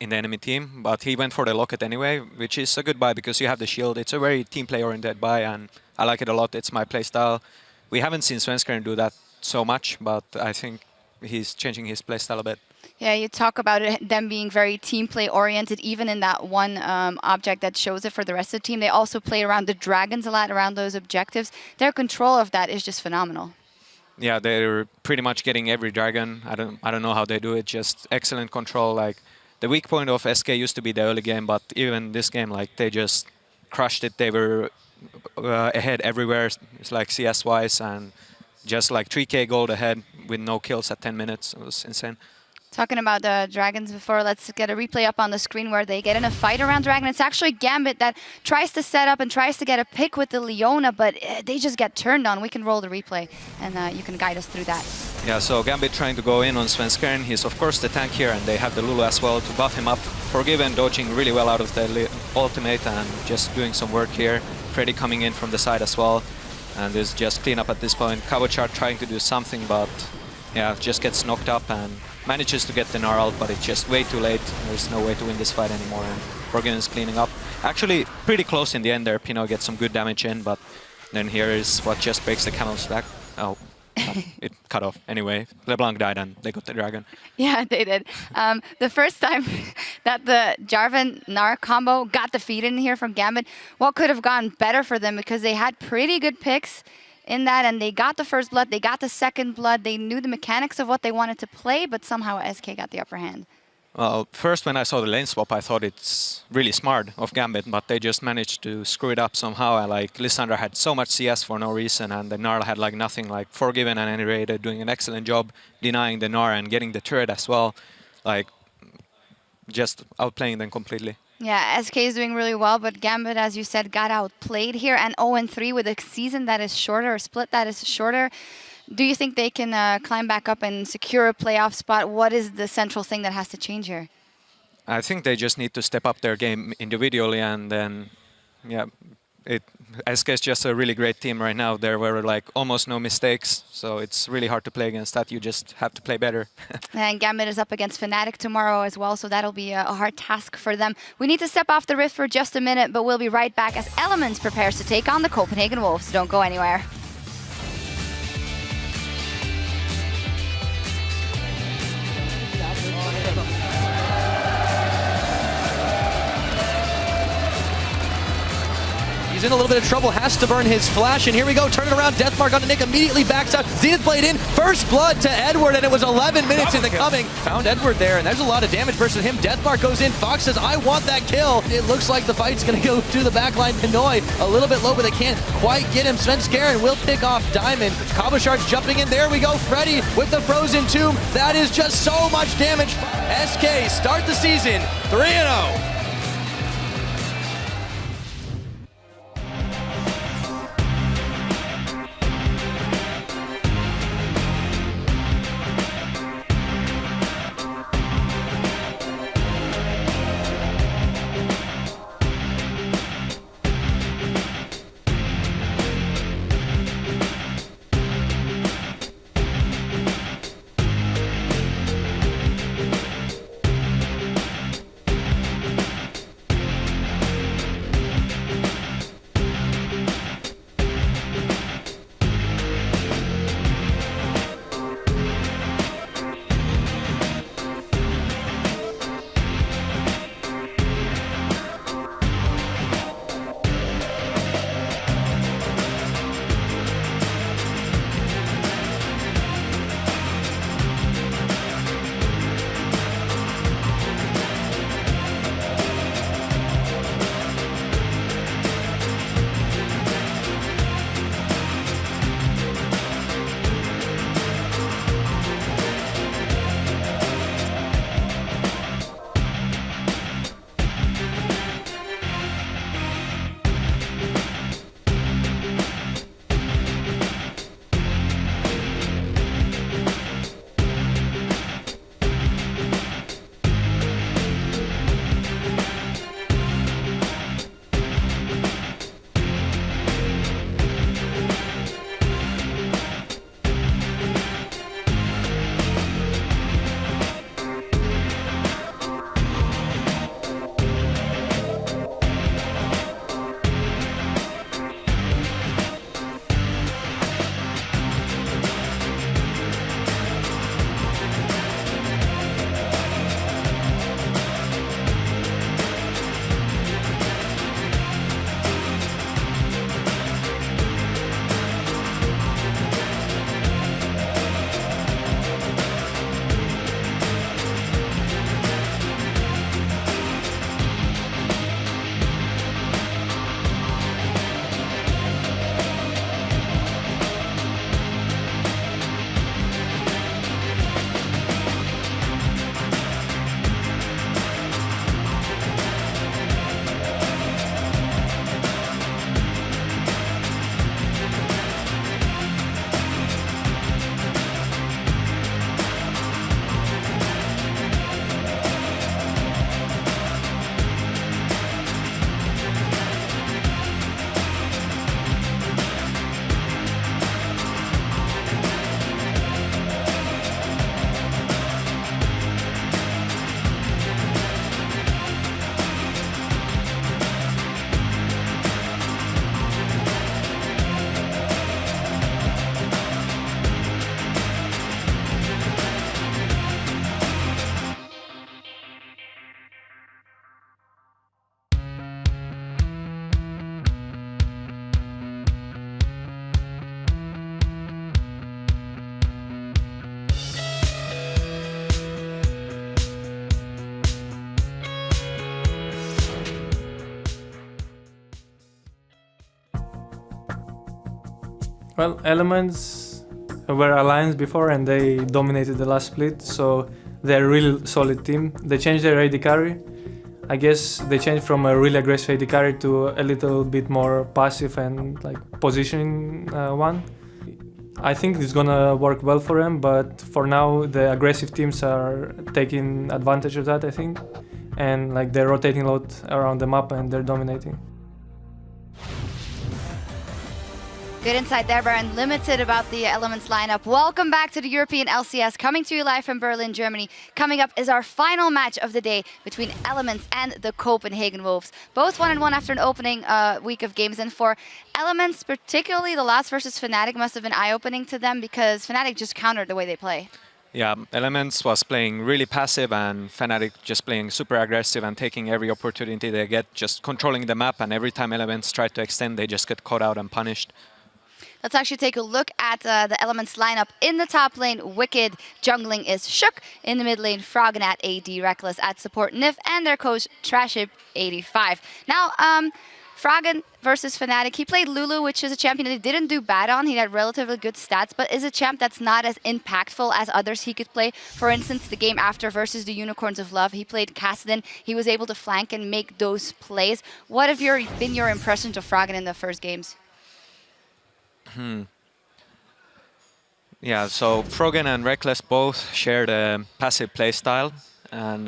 [SPEAKER 5] in the enemy team, but he went for the Locket anyway, which is a good buy because you have the shield. It's a very team play-oriented buy, and I like it a lot. It's my playstyle. We haven't seen FLICKR do that so much, but I think he's changing his playstyle a bit.
[SPEAKER 4] Yeah, you talk about them being very team play oriented, even in that one object that shows it for the rest of the team. They also play around the dragons a lot, around those objectives. Their control of that is just phenomenal.
[SPEAKER 5] Yeah, they're pretty much getting every dragon. I don't know how they do it. Just excellent control. Like the weak point of SK used to be the early game, but even this game, like they just crushed it. They were ahead everywhere. It's like CS-wise, and just like 3K gold ahead with no kills at 10 minutes. It was insane.
[SPEAKER 4] Talking about the dragons before, let's get a replay up on the screen where they get in a fight around dragon. It's actually Gambit that tries to set up and tries to get a pick with the Leona, but they just get turned on. We can roll the replay, and you can guide us through that.
[SPEAKER 5] Yeah, so Gambit trying to go in on FLICKR. He's of course the tank here, and they have the Lulu as well to buff him up. Forgiven dodging really well out of the ultimate and just doing some work here. Freddy coming in from the side as well, and there's just clean up at this point. Cabochard trying to do something, but yeah, just gets knocked up and manages to get the Gnar out, but it's just way too late. There's no way to win this fight anymore, and Forgiven's cleaning up. Actually, pretty close in the end there. Pino gets some good damage in, but then here is what just breaks the camel's back. Oh, it cut off. Anyway, LeBlanc died and they got the dragon.
[SPEAKER 4] Yeah, they did. The first time that the Jarvan-Gnar combo got defeated in here from Gambit, what could have gone better for them, because they had pretty good picks in that, and they got the first blood, they got the second blood, they knew the mechanics of what they wanted to play, but somehow SK got the upper hand.
[SPEAKER 5] Well, first when I saw the lane swap, I thought it's really smart of Gambit, but they just managed to screw it up somehow. Like Lissandra had so much CS for no reason, and the Gnar had like nothing. Like Forgiven and Enrata doing an excellent job denying the Gnar and getting the turret as well. Like just outplaying them completely.
[SPEAKER 4] Yeah, SK is doing really well, but Gambit, as you said, got outplayed here, and 0-3 with a season that is shorter, or split that is shorter. Do you think they can climb back up and secure a playoff spot? What is the central thing that has to change here?
[SPEAKER 5] I think they just need to step up their game individually, and then, yeah, SK is just a really great team right now. There were like almost no mistakes, so it's really hard to play against that. You just have to play better.
[SPEAKER 4] And Gambit is up against Fnatic tomorrow as well, so that'll be a hard task for them. We need to step off the Rift for just a minute, but we'll be right back as Elements prepares to take on the Copenhagen Wolves. Don't go anywhere.
[SPEAKER 22] He's in a little bit of trouble, has to burn his flash, and here we go, turn it around, Deathmark onto Nick, immediately backs out, Zenith Blade in, first blood to Edward, and it was 11 minutes in the coming. Found Edward there, and there's a lot of damage versus him. Deathmark goes in, Fox says, I want that kill. It looks like the fight's gonna go to the backline. Pinoy a little bit low, but they can't quite get him. Sven Skaren will pick off Diamond. Kabashar's jumping in, there we go, Freddy with the Frozen Tomb. That is just so much damage. SK start the season 3-0.
[SPEAKER 6] Well, Elements were alliance before and they dominated the last split, so they're a really solid team. They changed their AD carry. I guess they changed from a really aggressive AD carry to a little bit more passive and like positioning one. I think it's gonna work well for them, but for now the aggressive teams are taking advantage of that, I think. And like they're rotating a lot around the map and they're dominating.
[SPEAKER 4] Good insight there, Baron. Limited about the Elements lineup. Welcome back to the European LCS, coming to you live from Berlin, Germany. Coming up is our final match of the day between Elements and the Copenhagen Wolves. Both 1-1 after an opening week of games. And for Elements, particularly the last versus Fnatic must have been eye-opening to them because Fnatic just countered the way they play.
[SPEAKER 5] Yeah, Elements was playing really passive and Fnatic just playing super aggressive and taking every opportunity they get, just controlling the map, and every time Elements tried to extend, they just get caught out and punished.
[SPEAKER 4] Let's actually take a look at the Elements lineup. In the top lane, Wicked. Jungling is Shook. In the mid lane, Froggen at AD, Reckless at support, Nif, and their coach, Traship85. Now, Froggen versus Fnatic. He played Lulu, which is a champion that he didn't do bad on. He had relatively good stats, but is a champ that's not as impactful as others he could play. For instance, the game after versus the Unicorns of Love, he played Kassadin. He was able to flank and make those plays. What have been your impressions of Froggen in the first games?
[SPEAKER 5] Yeah, so Froggen and Reckless both shared a passive playstyle, and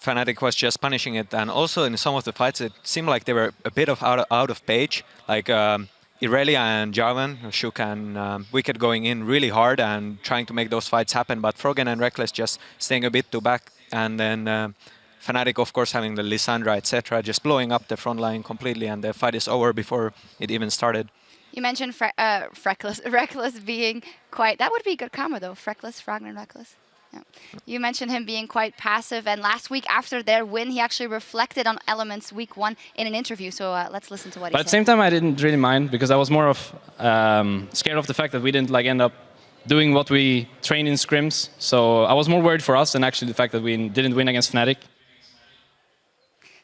[SPEAKER 5] Fnatic was just punishing it. And also in some of the fights, it seemed like they were a bit of out of page, like Irelia and Jarvan, Shook and Wicked going in really hard and trying to make those fights happen, but Froggen and Reckless just staying a bit too back, and then Fnatic, of course, having the Lissandra, etc., just blowing up the front line completely, and the fight is over before it even started.
[SPEAKER 4] You mentioned Reckless being quite... That would be a good combo, though. Freckless, Froggen, and Reckless. Yeah. You mentioned him being quite passive, and last week after their win, he actually reflected on Elements week 1 in an interview, so let's listen to what he said.
[SPEAKER 9] But at the same time, I didn't really mind, because I was more of scared of the fact that we didn't end up doing what we trained in scrims. So I was more worried for us than actually the fact that we didn't win against Fnatic.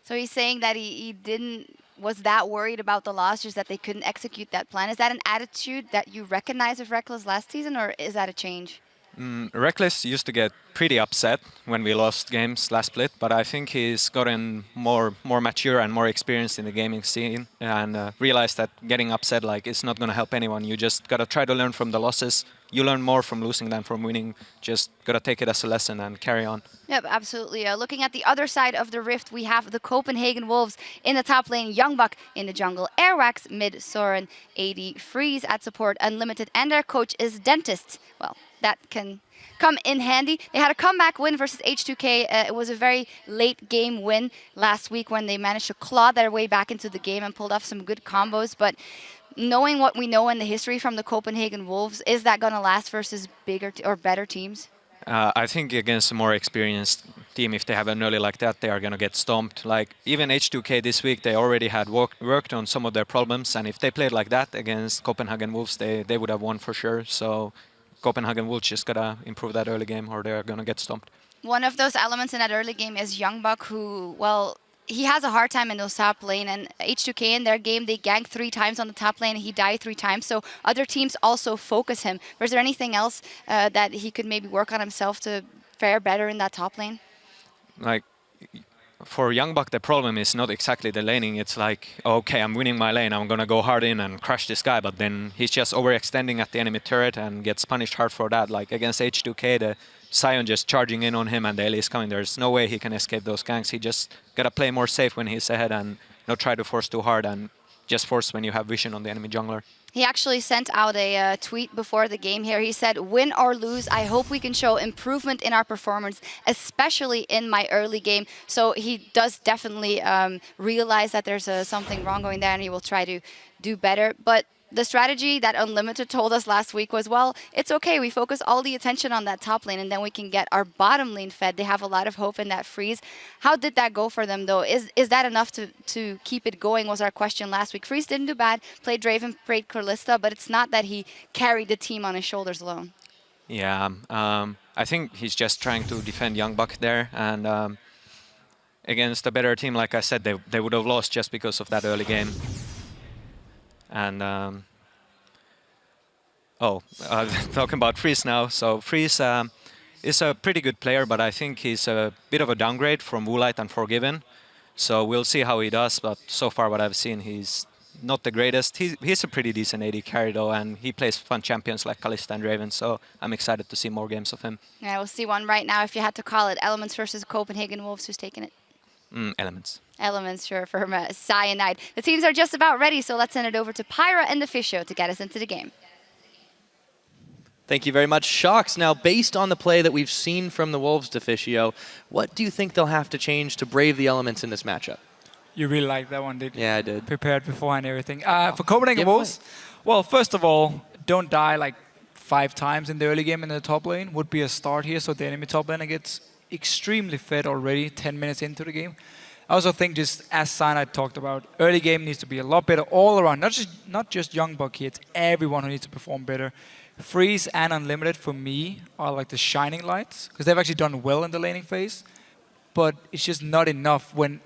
[SPEAKER 4] So he's saying that he was that worried about the loss, just that they couldn't execute that plan. Is that an attitude that you recognize of Reckless last season, or is that a change?
[SPEAKER 5] Reckless used to get pretty upset when we lost games last split, but I think he's gotten more mature and more experienced in the gaming scene, and realized that getting upset it's not going to help anyone. You just got to try to learn from the losses. You learn more from losing than from winning. Just got to take it as a lesson and carry on.
[SPEAKER 4] Yep, absolutely. Looking at the other side of the rift, we have the Copenhagen Wolves in the top lane, Youngbuck in the jungle, Airwax, mid, Soren, AD, Freeze at support, Unlimited, and their coach is Dentist. Well, that can come in handy. They had a comeback win versus H2K. It was a very late game win last week when they managed to claw their way back into the game and pulled off some good combos, but knowing what we know in the history from the Copenhagen Wolves, is that going to last versus bigger or better teams?
[SPEAKER 5] I think against a more experienced team, if they have an early like that, they are going to get stomped. Like even H2K this week, they already had worked on some of their problems, and if they played like that against Copenhagen Wolves, they would have won for sure. So Copenhagen Wolves just got to improve that early game, or they're going to get stomped.
[SPEAKER 4] One of those elements in that early game is Youngbuck, who, well, he has a hard time in those top lane, and H2K in their game, they ganked 3 times on the top lane, and he died 3 times, so other teams also focus him. Was there anything else that he could maybe work on himself to fare better in that top lane?
[SPEAKER 5] Like, for Youngbuck, the problem is not exactly the laning. It's like, okay, I'm winning my lane, I'm gonna go hard in and crush this guy, but then he's just overextending at the enemy turret and gets punished hard for that. Like against H2K, the Sion just charging in on him and the Ellie is coming. There's no way he can escape those ganks. He just gotta play more safe when he's ahead and not try to force too hard, and just force when you have vision on the enemy jungler.
[SPEAKER 4] He actually sent out a tweet before the game here. He said, win or lose, I hope we can show improvement in our performance, especially in my early game. So he does definitely realize that there's something wrong going there, and he will try to do better. But the strategy that Unlimited told us last week was, well, it's okay. We focus all the attention on that top lane, and then we can get our bottom lane fed. They have a lot of hope in that freeze. How did that go for them, though? Is that enough to keep it going, was our question last week. Freeze didn't do bad, played Draven, played Kalista, but it's not that he carried the team on his shoulders alone.
[SPEAKER 5] Yeah, I think he's just trying to defend Youngbuck there, and against a better team, like I said, they would have lost just because of that early game. And talking about Freeze now. So Freeze is a pretty good player, but I think he's a bit of a downgrade from Woolite and Forgiven. So we'll see how he does, but so far what I've seen, he's not the greatest. He's a pretty decent AD carry though, and he plays fun champions like Kalista and Draven, so I'm excited to see more games of him.
[SPEAKER 4] Yeah, we'll see one right now if you had to call it. Elements versus Copenhagen Wolves, who's taking it?
[SPEAKER 5] Elements.
[SPEAKER 4] Elements, sure, from Cyanide. The teams are just about ready, so let's send it over to Pyra and the Fisho to get us into the game.
[SPEAKER 22] Thank you very much, Shocks. Now, based on the play that we've seen from the Wolves, Deficio, what do you think they'll have to change to brave the elements in this matchup?
[SPEAKER 3] You really like that one, did you?
[SPEAKER 22] Yeah, I did.
[SPEAKER 3] Prepared beforehand and everything. For Copenhagen Wolves, well, first of all, don't die like 5 times in the early game in the top lane would be a start here, so the enemy top laner gets extremely fed already 10 minutes into the game. I also think, just as Cyanide talked about, early game needs to be a lot better all around. Not just Youngbuck here, it's everyone who needs to perform better. Freeze and Unlimited for me are like the shining lights, because they've actually done well in the laning phase, but it's just not enough when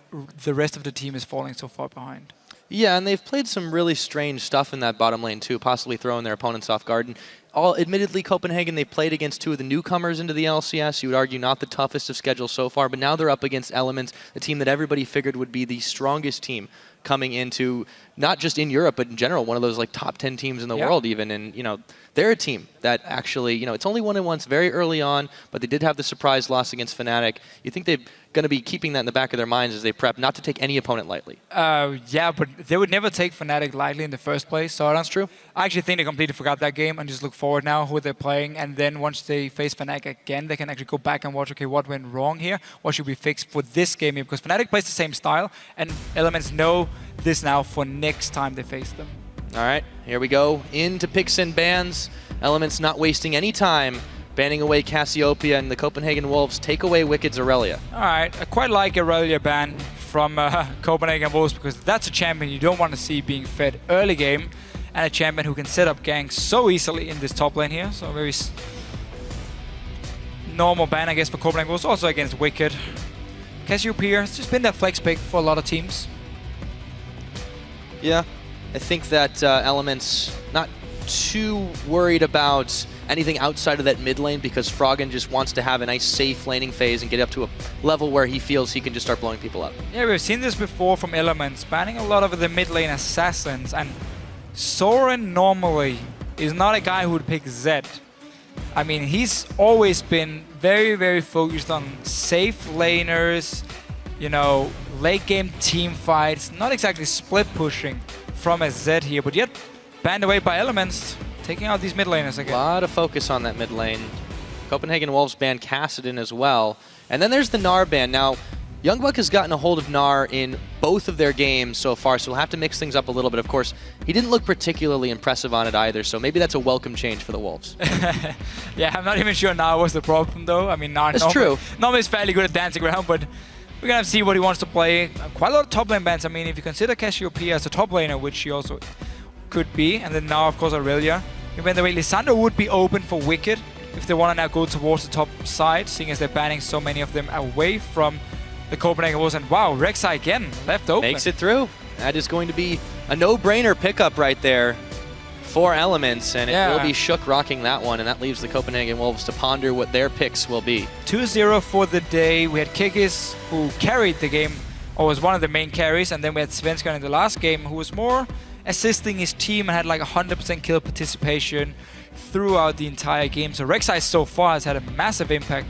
[SPEAKER 3] the rest of the team is falling so far behind.
[SPEAKER 22] Yeah, and they've played some really strange stuff in that bottom lane too, possibly throwing their opponents off guard. And admittedly, Copenhagen, they played against 2 of the newcomers into the LCS. You would argue not the toughest of schedules so far, but now they're up against Elements, a team that everybody figured would be the strongest team coming into, not just in Europe, but in general, one of those like top 10 teams in the world even. And, you know, they're a team that actually, you know, it's only won once very early on, but they did have the surprise loss against Fnatic. You think they're going to be keeping that in the back of their minds as they prep not to take any opponent lightly?
[SPEAKER 3] Yeah, but they would never take Fnatic lightly in the first place. So
[SPEAKER 22] that's true.
[SPEAKER 3] I actually think they completely forgot that game and just look forward now who they're playing. And then once they face Fnatic again, they can actually go back and watch, okay, what went wrong here? What should we fix for this game here? Because Fnatic plays the same style, and Elements know this now for next time they face them.
[SPEAKER 22] All right, here we go. Into picks and bans. Elements not wasting any time, banning away Cassiopeia, and the Copenhagen Wolves take away Wicked's Aurelia.
[SPEAKER 3] All right, I quite like Aurelia ban from Copenhagen Wolves, because that's a champion you don't want to see being fed early game, and a champion who can set up ganks so easily in this top lane here. So very normal ban, I guess, for Copenhagen Wolves, also against Wicked. Cassiopeia has just been that flex pick for a lot of teams.
[SPEAKER 22] Yeah, I think that Elements not too worried about anything outside of that mid lane, because Froggen just wants to have a nice safe laning phase and get up to a level where he feels he can just start blowing people up.
[SPEAKER 3] Yeah, we've seen this before from Elements, banning a lot of the mid lane assassins, and Soren normally is not a guy who would pick Zed. I mean, he's always been very, very focused on safe laners, you know, late game team fights, not exactly split pushing from a Zed here, but yet banned away by Elements, taking out these mid laners again.
[SPEAKER 22] A lot of focus on that mid lane. Copenhagen Wolves banned Kassadin as well. And then there's the Gnar ban. Now, Youngbuck has gotten a hold of Gnar in both of their games so far, so we'll have to mix things up a little bit. Of course, he didn't look particularly impressive on it either, so maybe that's a welcome change for the Wolves.
[SPEAKER 3] Yeah, I'm not even sure Gnar was the problem, though. I mean, Gnar normally is fairly good at dancing around, but we're going to see what he wants to play. Quite a lot of top lane bans. I mean, if you consider Cassiopeia as a top laner, which he also could be, and then now, of course, Aurelia. By the way, Lissandra would be open for Wicked if they want to now go towards the top side, seeing as they're banning so many of them away from the Copenhagen Wolves. And wow, Rek'Sai again left open.
[SPEAKER 22] Makes it through. That is going to be a no-brainer pickup right there for Elements, and it will be Shook rocking that one, and that leaves the Copenhagen Wolves to ponder what their picks will be.
[SPEAKER 3] 2-0 for the day. We had Kikis, who carried the game, or was one of the main carries, and then we had Svensson in the last game, who was more assisting his team and had like 100% kill participation throughout the entire game. So Rek'Sai so far has had a massive impact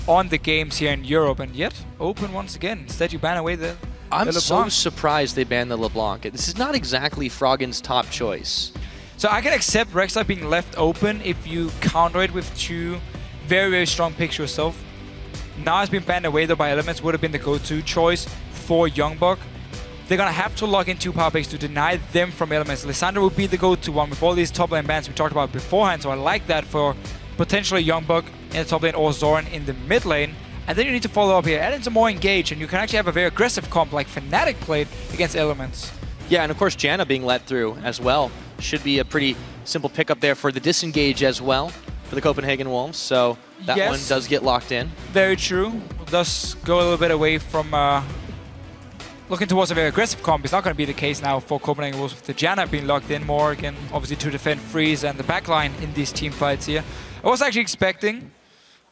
[SPEAKER 3] on the games here in Europe, and yet open once again. Instead, you ban away the
[SPEAKER 22] I'm
[SPEAKER 3] LeBlanc.
[SPEAKER 22] so surprised they banned the LeBlanc. This is not exactly Froggen's top choice.
[SPEAKER 3] So I can accept Rek'Sai being left open if you counter it with 2 very, very strong picks yourself. Now it's been banned away though by Elements, would have been the go-to choice for Youngbuck. They're going to have to lock in 2 power picks to deny them from Elements. Lissandra would be the go-to one with all these top lane bans we talked about beforehand, so I like that for potentially Youngbuck in the top lane or Zoran in the mid lane. And then you need to follow up here, add in some more engage, and you can actually have a very aggressive comp like Fnatic played against Elements.
[SPEAKER 22] Yeah, and of course Janna being let through as well should be a pretty simple pickup there for the disengage as well for the Copenhagen Wolves, so that one does get locked in.
[SPEAKER 3] Very true. Does go a little bit away from looking towards a very aggressive comp. It's not going to be the case now for Copenhagen Wolves with the Janna being locked in more again, obviously to defend Freeze and the backline in these team fights here. I was actually expecting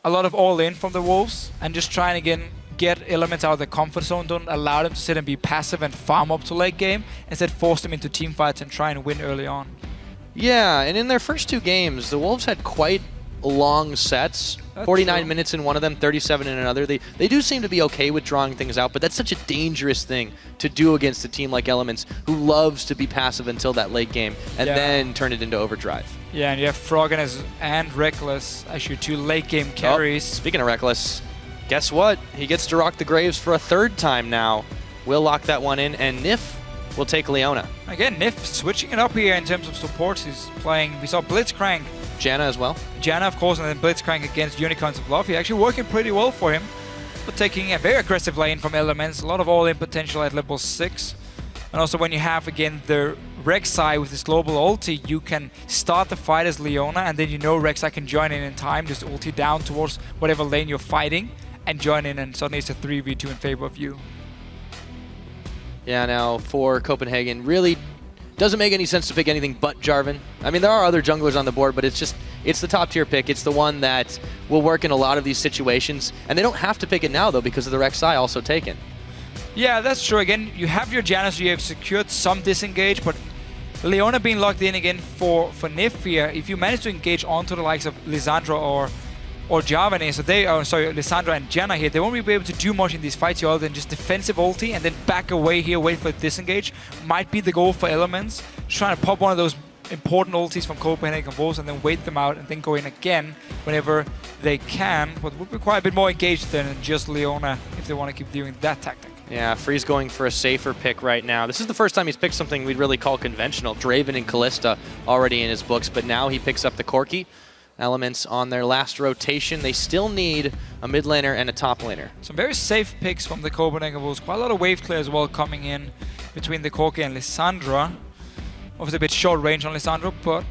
[SPEAKER 3] a lot of all-in from the Wolves and just trying again get Elements out of the comfort zone, don't allow them to sit and be passive and farm up to late game, instead force them into team fights and try and win early on.
[SPEAKER 22] Yeah, and in their first 2 games, the Wolves had quite long sets. 49 minutes in one of them, 37 in another. They do seem to be okay with drawing things out, but that's such a dangerous thing to do against a team like Elements, who loves to be passive until that late game and then turn it into overdrive.
[SPEAKER 3] Yeah, and you have Froggen and Reckless, actually 2 late game carries.
[SPEAKER 22] Speaking of Reckless, guess what? He gets to rock the Graves for a 3rd time now. We'll lock that one in, and Nif will take Leona.
[SPEAKER 3] Again, Nif switching it up here in terms of supports. He's playing, we saw Blitzcrank
[SPEAKER 22] Janna as well.
[SPEAKER 3] Janna, of course, and then Blitzcrank against Unicorns of Love. He's actually working pretty well for him. But taking a very aggressive lane from Elements, a lot of all-in potential at level 6. And also when you have, again, the Rek'Sai with his global ulti, you can start the fight as Leona, and then you know Rek'Sai can join in time, just ulti down towards whatever lane you're fighting, and join in, and suddenly it's a 3v2 in favor of you.
[SPEAKER 22] Yeah, now for Copenhagen, really doesn't make any sense to pick anything but Jarvan. I mean, there are other junglers on the board, but it's the top tier pick. It's the one that will work in a lot of these situations. And they don't have to pick it now, though, because of the Rek'Sai also taken.
[SPEAKER 3] Yeah, that's true. Again, you have your Janna, so you have secured some disengage, but Leona being locked in again for Nif here, if you manage to engage onto the likes of Lissandra or Jarvan, so Lissandra and Janna here, they won't be able to do much in these fights here other than just defensive ulti and then back away here, wait for disengage. Might be the goal for Elements. Just trying to pop one of those important ultis from Copenhagen Wolves and then wait them out and then go in again whenever they can. But would require a bit more engaged than just Leona if they want to keep doing that tactic.
[SPEAKER 22] Yeah, Free's going for a safer pick right now. This is the first time he's picked something we'd really call conventional. Draven and Kalista already in his books, but now he picks up the Corki. Elements on their last rotation. They still need a mid laner and a top laner.
[SPEAKER 3] Some very safe picks from the Copenhagen Wolves. Quite a lot of wave clear as well coming in between the Corki and Lissandra. Obviously a bit short range on Lissandra, but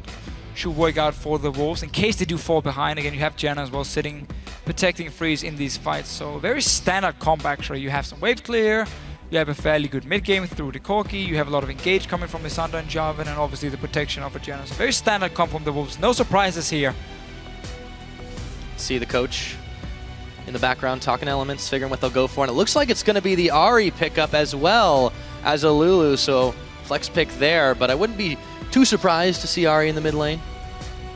[SPEAKER 3] should work out for the Wolves. In case they do fall behind, again, you have Janna as well sitting, protecting Freeze in these fights. So very standard comp actually. You have some wave clear, you have a fairly good mid game through the Corki, you have a lot of engage coming from Lissandra and Jarvan, and obviously the protection of a Janna. So very standard comp from the Wolves. No surprises here.
[SPEAKER 22] See the coach in the background talking Elements, figuring what they'll go for. And it looks like it's going to be the Ahri pickup as well as a Lulu. So flex pick there, but I wouldn't be too surprised to see Ahri in the mid lane.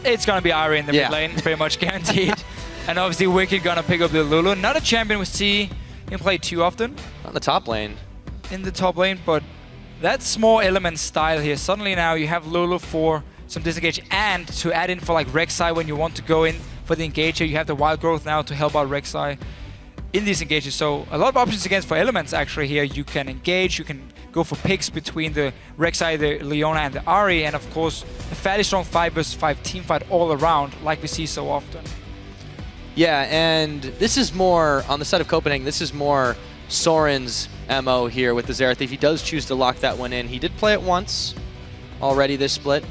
[SPEAKER 3] It's going to be Ahri in the mid lane, pretty much guaranteed. And obviously Wicked going to pick up the Lulu. Not a champion we see him play too often.
[SPEAKER 22] On the top lane.
[SPEAKER 3] In the top lane, but that's more element style here. Suddenly now you have Lulu for some disengage and to add in for like Rek'Sai when you want to go in for the engager. You have the wild growth now to help out Rek'Sai in these engages. So a lot of options against for elements actually here. You can engage, you can go for picks between the Rek'Sai, the Leona and the Ahri, and of course a fairly strong 5 versus 5 team fight all around like we see so often.
[SPEAKER 22] Yeah, and this is more, on the side of Copenhagen, this is more Soren's MO here with the Xerath. If he does choose to lock that one in, he did play it once already this split.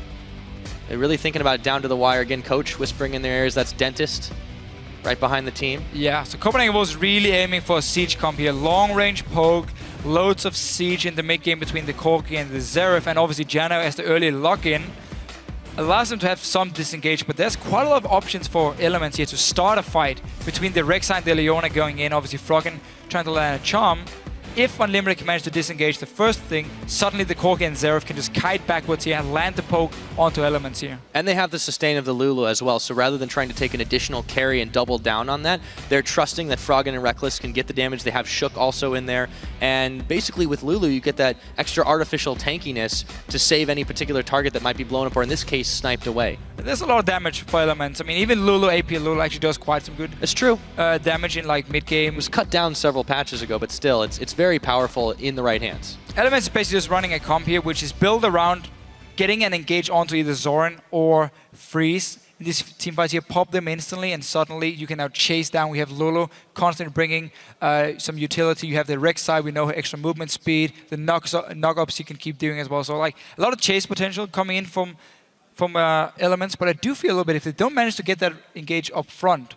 [SPEAKER 22] They're really thinking about it down to the wire. Again, coach whispering in their ears, that's Dentist right behind the team.
[SPEAKER 3] Yeah, so Copenhagen was really aiming for a siege comp here. Long range poke, loads of siege in the mid game between the Corki and the Xerath, and obviously Janna as the early lock-in allows them to have some disengage, but there's quite a lot of options for elements here to start a fight between the Rek'Sai and the Leona going in. Obviously Froggen trying to land a charm. If Unlimited can manage to disengage the first thing, suddenly the Corki and Xerath can just kite backwards here and land the poke onto elements here.
[SPEAKER 22] And they have the sustain of the Lulu as well, so rather than trying to take an additional carry and double down on that, they're trusting that Froggen and Reckless can get the damage. They have Shook also in there, and basically with Lulu you get that extra artificial tankiness to save any particular target that might be blown up, or in this case, sniped away.
[SPEAKER 3] There's a lot of damage for elements. I mean, even Lulu, AP Lulu actually does quite some good damage in like mid-game.
[SPEAKER 22] It was cut down several patches ago, but still, it's very powerful in the right hands.
[SPEAKER 3] Elements is basically just running a comp here, which is built around getting an engage onto either Zoran or Freeze. In these team fights here, pop them instantly, and suddenly you can now chase down. We have Lulu constantly bringing some utility. You have the Rek'Sai, we know her extra movement speed, the knock-ups you can keep doing as well. So like a lot of chase potential coming in from elements, but I do feel a little bit if they don't manage to get that engage up front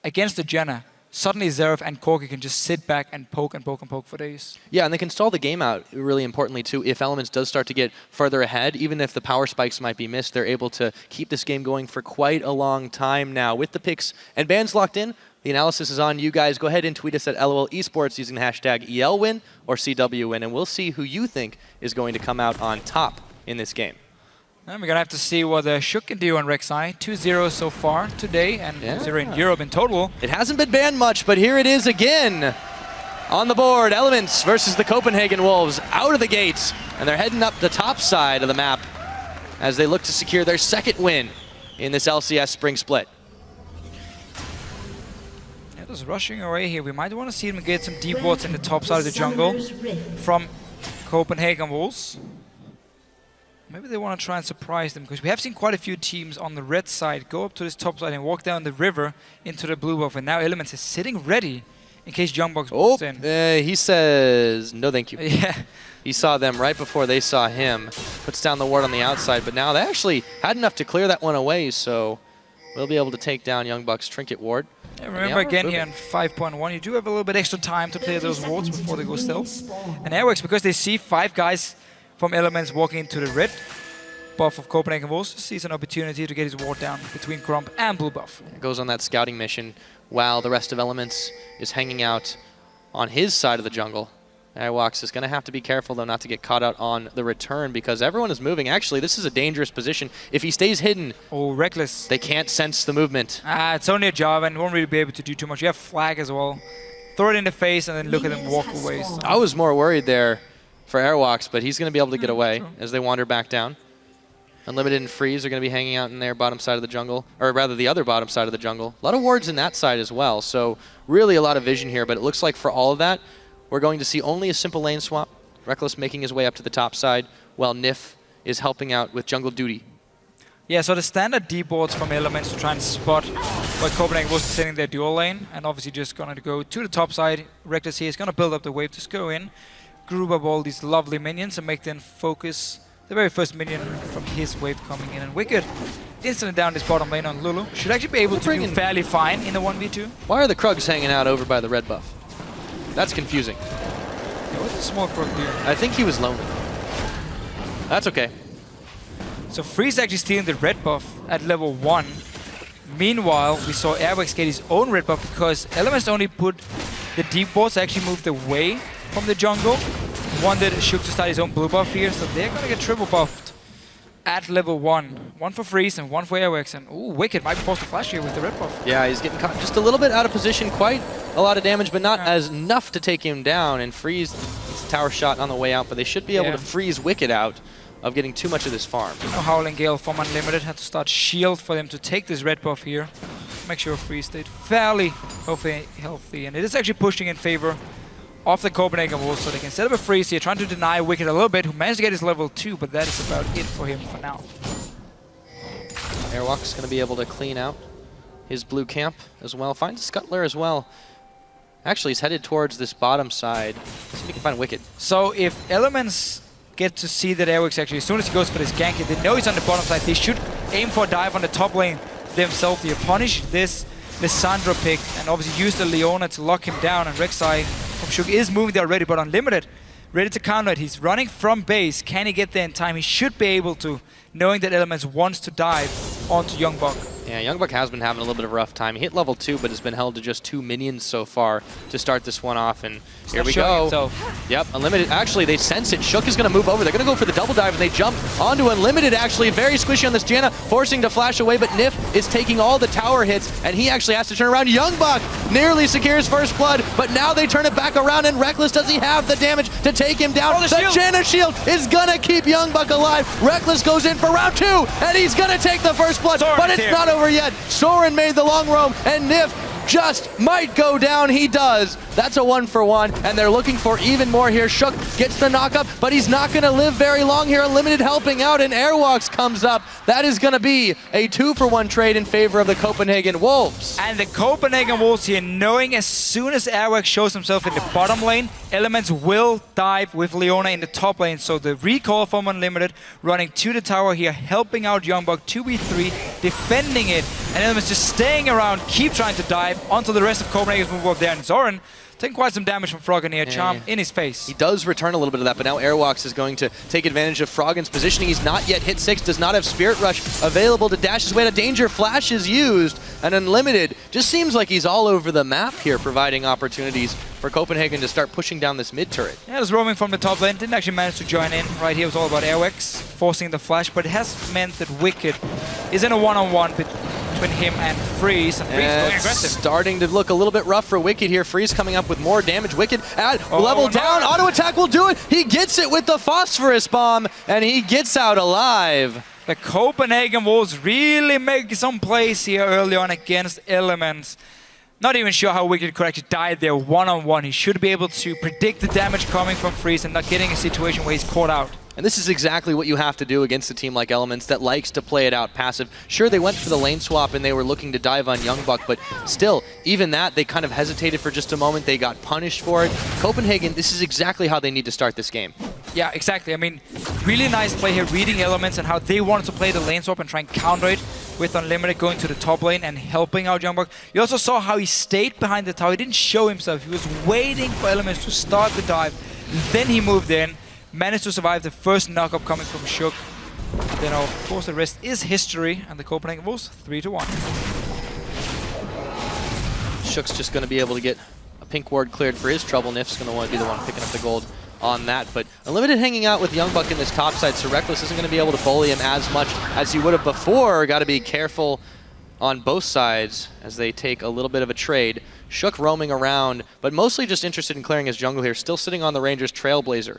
[SPEAKER 3] against the Janna, suddenly Xerath and Corki can just sit back and poke and poke and poke for days.
[SPEAKER 22] Yeah, and they can stall the game out really importantly too. If Elements does start to get further ahead, even if the power spikes might be missed, they're able to keep this game going for quite a long time now. With the picks and bans locked in, the analysis is on you guys. Go ahead and tweet us at LOL Esports using the hashtag ELWin or CWWin, and we'll see who you think is going to come out on top in this game.
[SPEAKER 3] And we're going to have to see what Shook can do on Rek'Sai. 2-0 so far today, and 0 in Europe in total.
[SPEAKER 22] It hasn't been banned much, but here it is again. On the board, Elements versus the Copenhagen Wolves out of the gates. And they're heading up the top side of the map as they look to secure their second win in this LCS Spring Split.
[SPEAKER 3] Yeah, just rushing away here. We might want to see them get some deep wards in the top side of the jungle from Copenhagen Wolves. Maybe they want to try and surprise them, because we have seen quite a few teams on the red side go up to this top side and walk down the river into the blue buff, and now Elements is sitting ready in case Youngbucks walks in.
[SPEAKER 22] He says no thank you.
[SPEAKER 3] Yeah.
[SPEAKER 22] He saw them right before they saw him. Puts down the ward on the outside, but now they actually had enough to clear that one away, so we'll be able to take down Youngbucks' Trinket ward.
[SPEAKER 3] Yeah, remember again here on 5.1, you do have a little bit extra time to clear those wards before they go stealth. And Airwax, because they see 5 guys from Elements walking into the red buff of Copenhagen Wolves, sees an opportunity to get his ward down between Grump and blue buff.
[SPEAKER 22] Goes on that scouting mission while the rest of Elements is hanging out on his side of the jungle. Airwax is going to have to be careful, though, not to get caught out on the return, because everyone is moving. Actually, this is a dangerous position. If he stays hidden,
[SPEAKER 3] Reckless.
[SPEAKER 22] They can't sense the movement.
[SPEAKER 3] It's only a Java and won't really be able to do too much. You have Flag as well. Throw it in the face and then look at them walk away. So.
[SPEAKER 22] I was more worried there for Airwax, but he's going to be able to get away as they wander back down. Unlimited and Freeze are going to be hanging out in their bottom side of the jungle, or rather the other bottom side of the jungle. A lot of wards in that side as well, so really a lot of vision here, but it looks like for all of that, we're going to see only a simple lane swap. Reckless making his way up to the top side, while Nif is helping out with jungle duty.
[SPEAKER 3] Yeah, so the standard deep wards from Elements to try and spot what Copenhagen was sitting their dual lane, and obviously just going to go to the top side. Reckless here is going to build up the wave, just go in, group up all these lovely minions and make them focus the very first minion from his wave coming in. And Wicked instantly down this bottom lane on Lulu. Should actually be able to do fairly fine in the 1v2.
[SPEAKER 22] Why are the Krugs hanging out over by the red buff? That's confusing.
[SPEAKER 3] Yeah, what's the small Krug doing?
[SPEAKER 22] I think he was lonely. That's okay.
[SPEAKER 3] So Freeze actually stealing the red buff at level 1. Meanwhile, we saw Airwax get his own red buff because Elements only put the deep wards actually moved away from the jungle. Wanted Shook to start his own blue buff here, so they're gonna get triple buffed at level 1. One for Freeze and one for Airwax, and ooh, Wicked might be forced to flash here with the red buff.
[SPEAKER 22] Yeah, he's getting caught just a little bit out of position, quite a lot of damage, but not as enough to take him down. And Freeze, it's a tower shot on the way out, but they should be able to freeze Wicked out of getting too much of this farm.
[SPEAKER 3] You know, Howling Gale from Unlimited had to start shield for them to take this red buff here. Make sure Freeze stayed fairly healthy, and it is actually pushing in favor of the Copenhagen Wolves, so they can set up a Freeze here, trying to deny Wicked a little bit, who managed to get his level 2, but that is about it for him for now.
[SPEAKER 22] Airwalk's going to be able to clean out his blue camp as well. Finds Scuttler as well. Actually, he's headed towards this bottom side. See if he can find Wicked.
[SPEAKER 3] So if Elements get to see that Airwax actually, as soon as he goes for this gank, they know he's on the bottom side, they should aim for a dive on the top lane themselves here. Punish this Lissandra pick and obviously use the Leona to lock him down, and Rek'Sai from Shook is moving there already, but Unlimited ready to counter it. He's running from base. Can he get there in time? He should be able to, knowing that Elements wants to dive onto Youngbuck.
[SPEAKER 22] Yeah, Youngbuck has been having a little bit of a rough time. He hit level 2, but has been held to just 2 minions so far to start this one off. And here we go. Yep, Unlimited. Actually, they sense it. Shook is going to move over. They're going to go for the double dive, and they jump onto Unlimited, actually. Very squishy on this Janna, forcing to flash away, but Nif is taking all the tower hits, and he actually has to turn around. Youngbuck nearly secures first blood, but now they turn it back around, and Reckless, does he have the damage to take him down? The Janna shield is going to keep Youngbuck alive. Reckless goes in for round 2, and he's going to take the first blood, but it's not over yet. Soren made the long roam, and Nif just might go down. He does. That's a 1-for-1, and they're looking for even more here. Shook gets the knockup, but he's not going to live very long here. Unlimited helping out, and Airwalks comes up. That is going to be a 2-for-1 trade in favor of the Copenhagen Wolves.
[SPEAKER 3] And the Copenhagen Wolves here, knowing as soon as Airwax shows himself in the bottom lane, Elements will dive with Leona in the top lane. So the recall from Unlimited running to the tower here, helping out Youngbuck 2v3, defending it, and Elements just staying around, keep trying to dive onto the rest of Copenhagen's move up there. And Zoran taking quite some damage from Froggen here. Charm in his face.
[SPEAKER 22] He does return a little bit of that, but now Airwalks is going to take advantage of Froggen's positioning. He's not yet hit 6, does not have Spirit Rush available to dash his way to danger. Flash is used, and Unlimited just seems like he's all over the map here, providing opportunities for Copenhagen to start pushing down this mid turret.
[SPEAKER 3] Yeah, it was roaming from the top lane. Didn't actually manage to join in. Right here it was all about Airwax forcing the flash, but it has meant that Wicked is in a one-on-one between him and Freeze, and Freeze going aggressive.
[SPEAKER 22] Starting to look a little bit rough for Wicked here. Freeze coming up with more damage. Wicked at level down. Auto attack will do it. He gets it with the phosphorus bomb, and he gets out alive.
[SPEAKER 3] The Copenhagen Wolves really make some plays here early on against Elements. Not even sure how Wicked could actually die there one-on-one. He should be able to predict the damage coming from Freeze and not getting a situation where he's caught out.
[SPEAKER 22] And this is exactly what you have to do against a team like Elements that likes to play it out passive. Sure, they went for the lane swap and they were looking to dive on Youngbuck, but still, even that, they kind of hesitated for just a moment. They got punished for it. Copenhagen, this is exactly how they need to start this game.
[SPEAKER 3] Yeah, exactly. I mean, really nice play here, reading Elements and how they wanted to play the lane swap and try and counter it with Unlimited going to the top lane and helping out Youngbuck. You also saw how he stayed behind the tower. He didn't show himself. He was waiting for Elements to start the dive. Then he moved in, managed to survive the first knock-up coming from Shook. Then, of course, the rest is history, and the Copenhagen Wolves 3-1.
[SPEAKER 22] Shook's just going to be able to get a pink ward cleared for his trouble. Nif's going to want to be the one picking up the gold on that. But Unlimited hanging out with Youngbuck in this top side, so Reckless isn't going to be able to bully him as much as he would have before. Got to be careful on both sides as they take a little bit of a trade. Shook roaming around, but mostly just interested in clearing his jungle here, still sitting on the Rangers Trailblazer.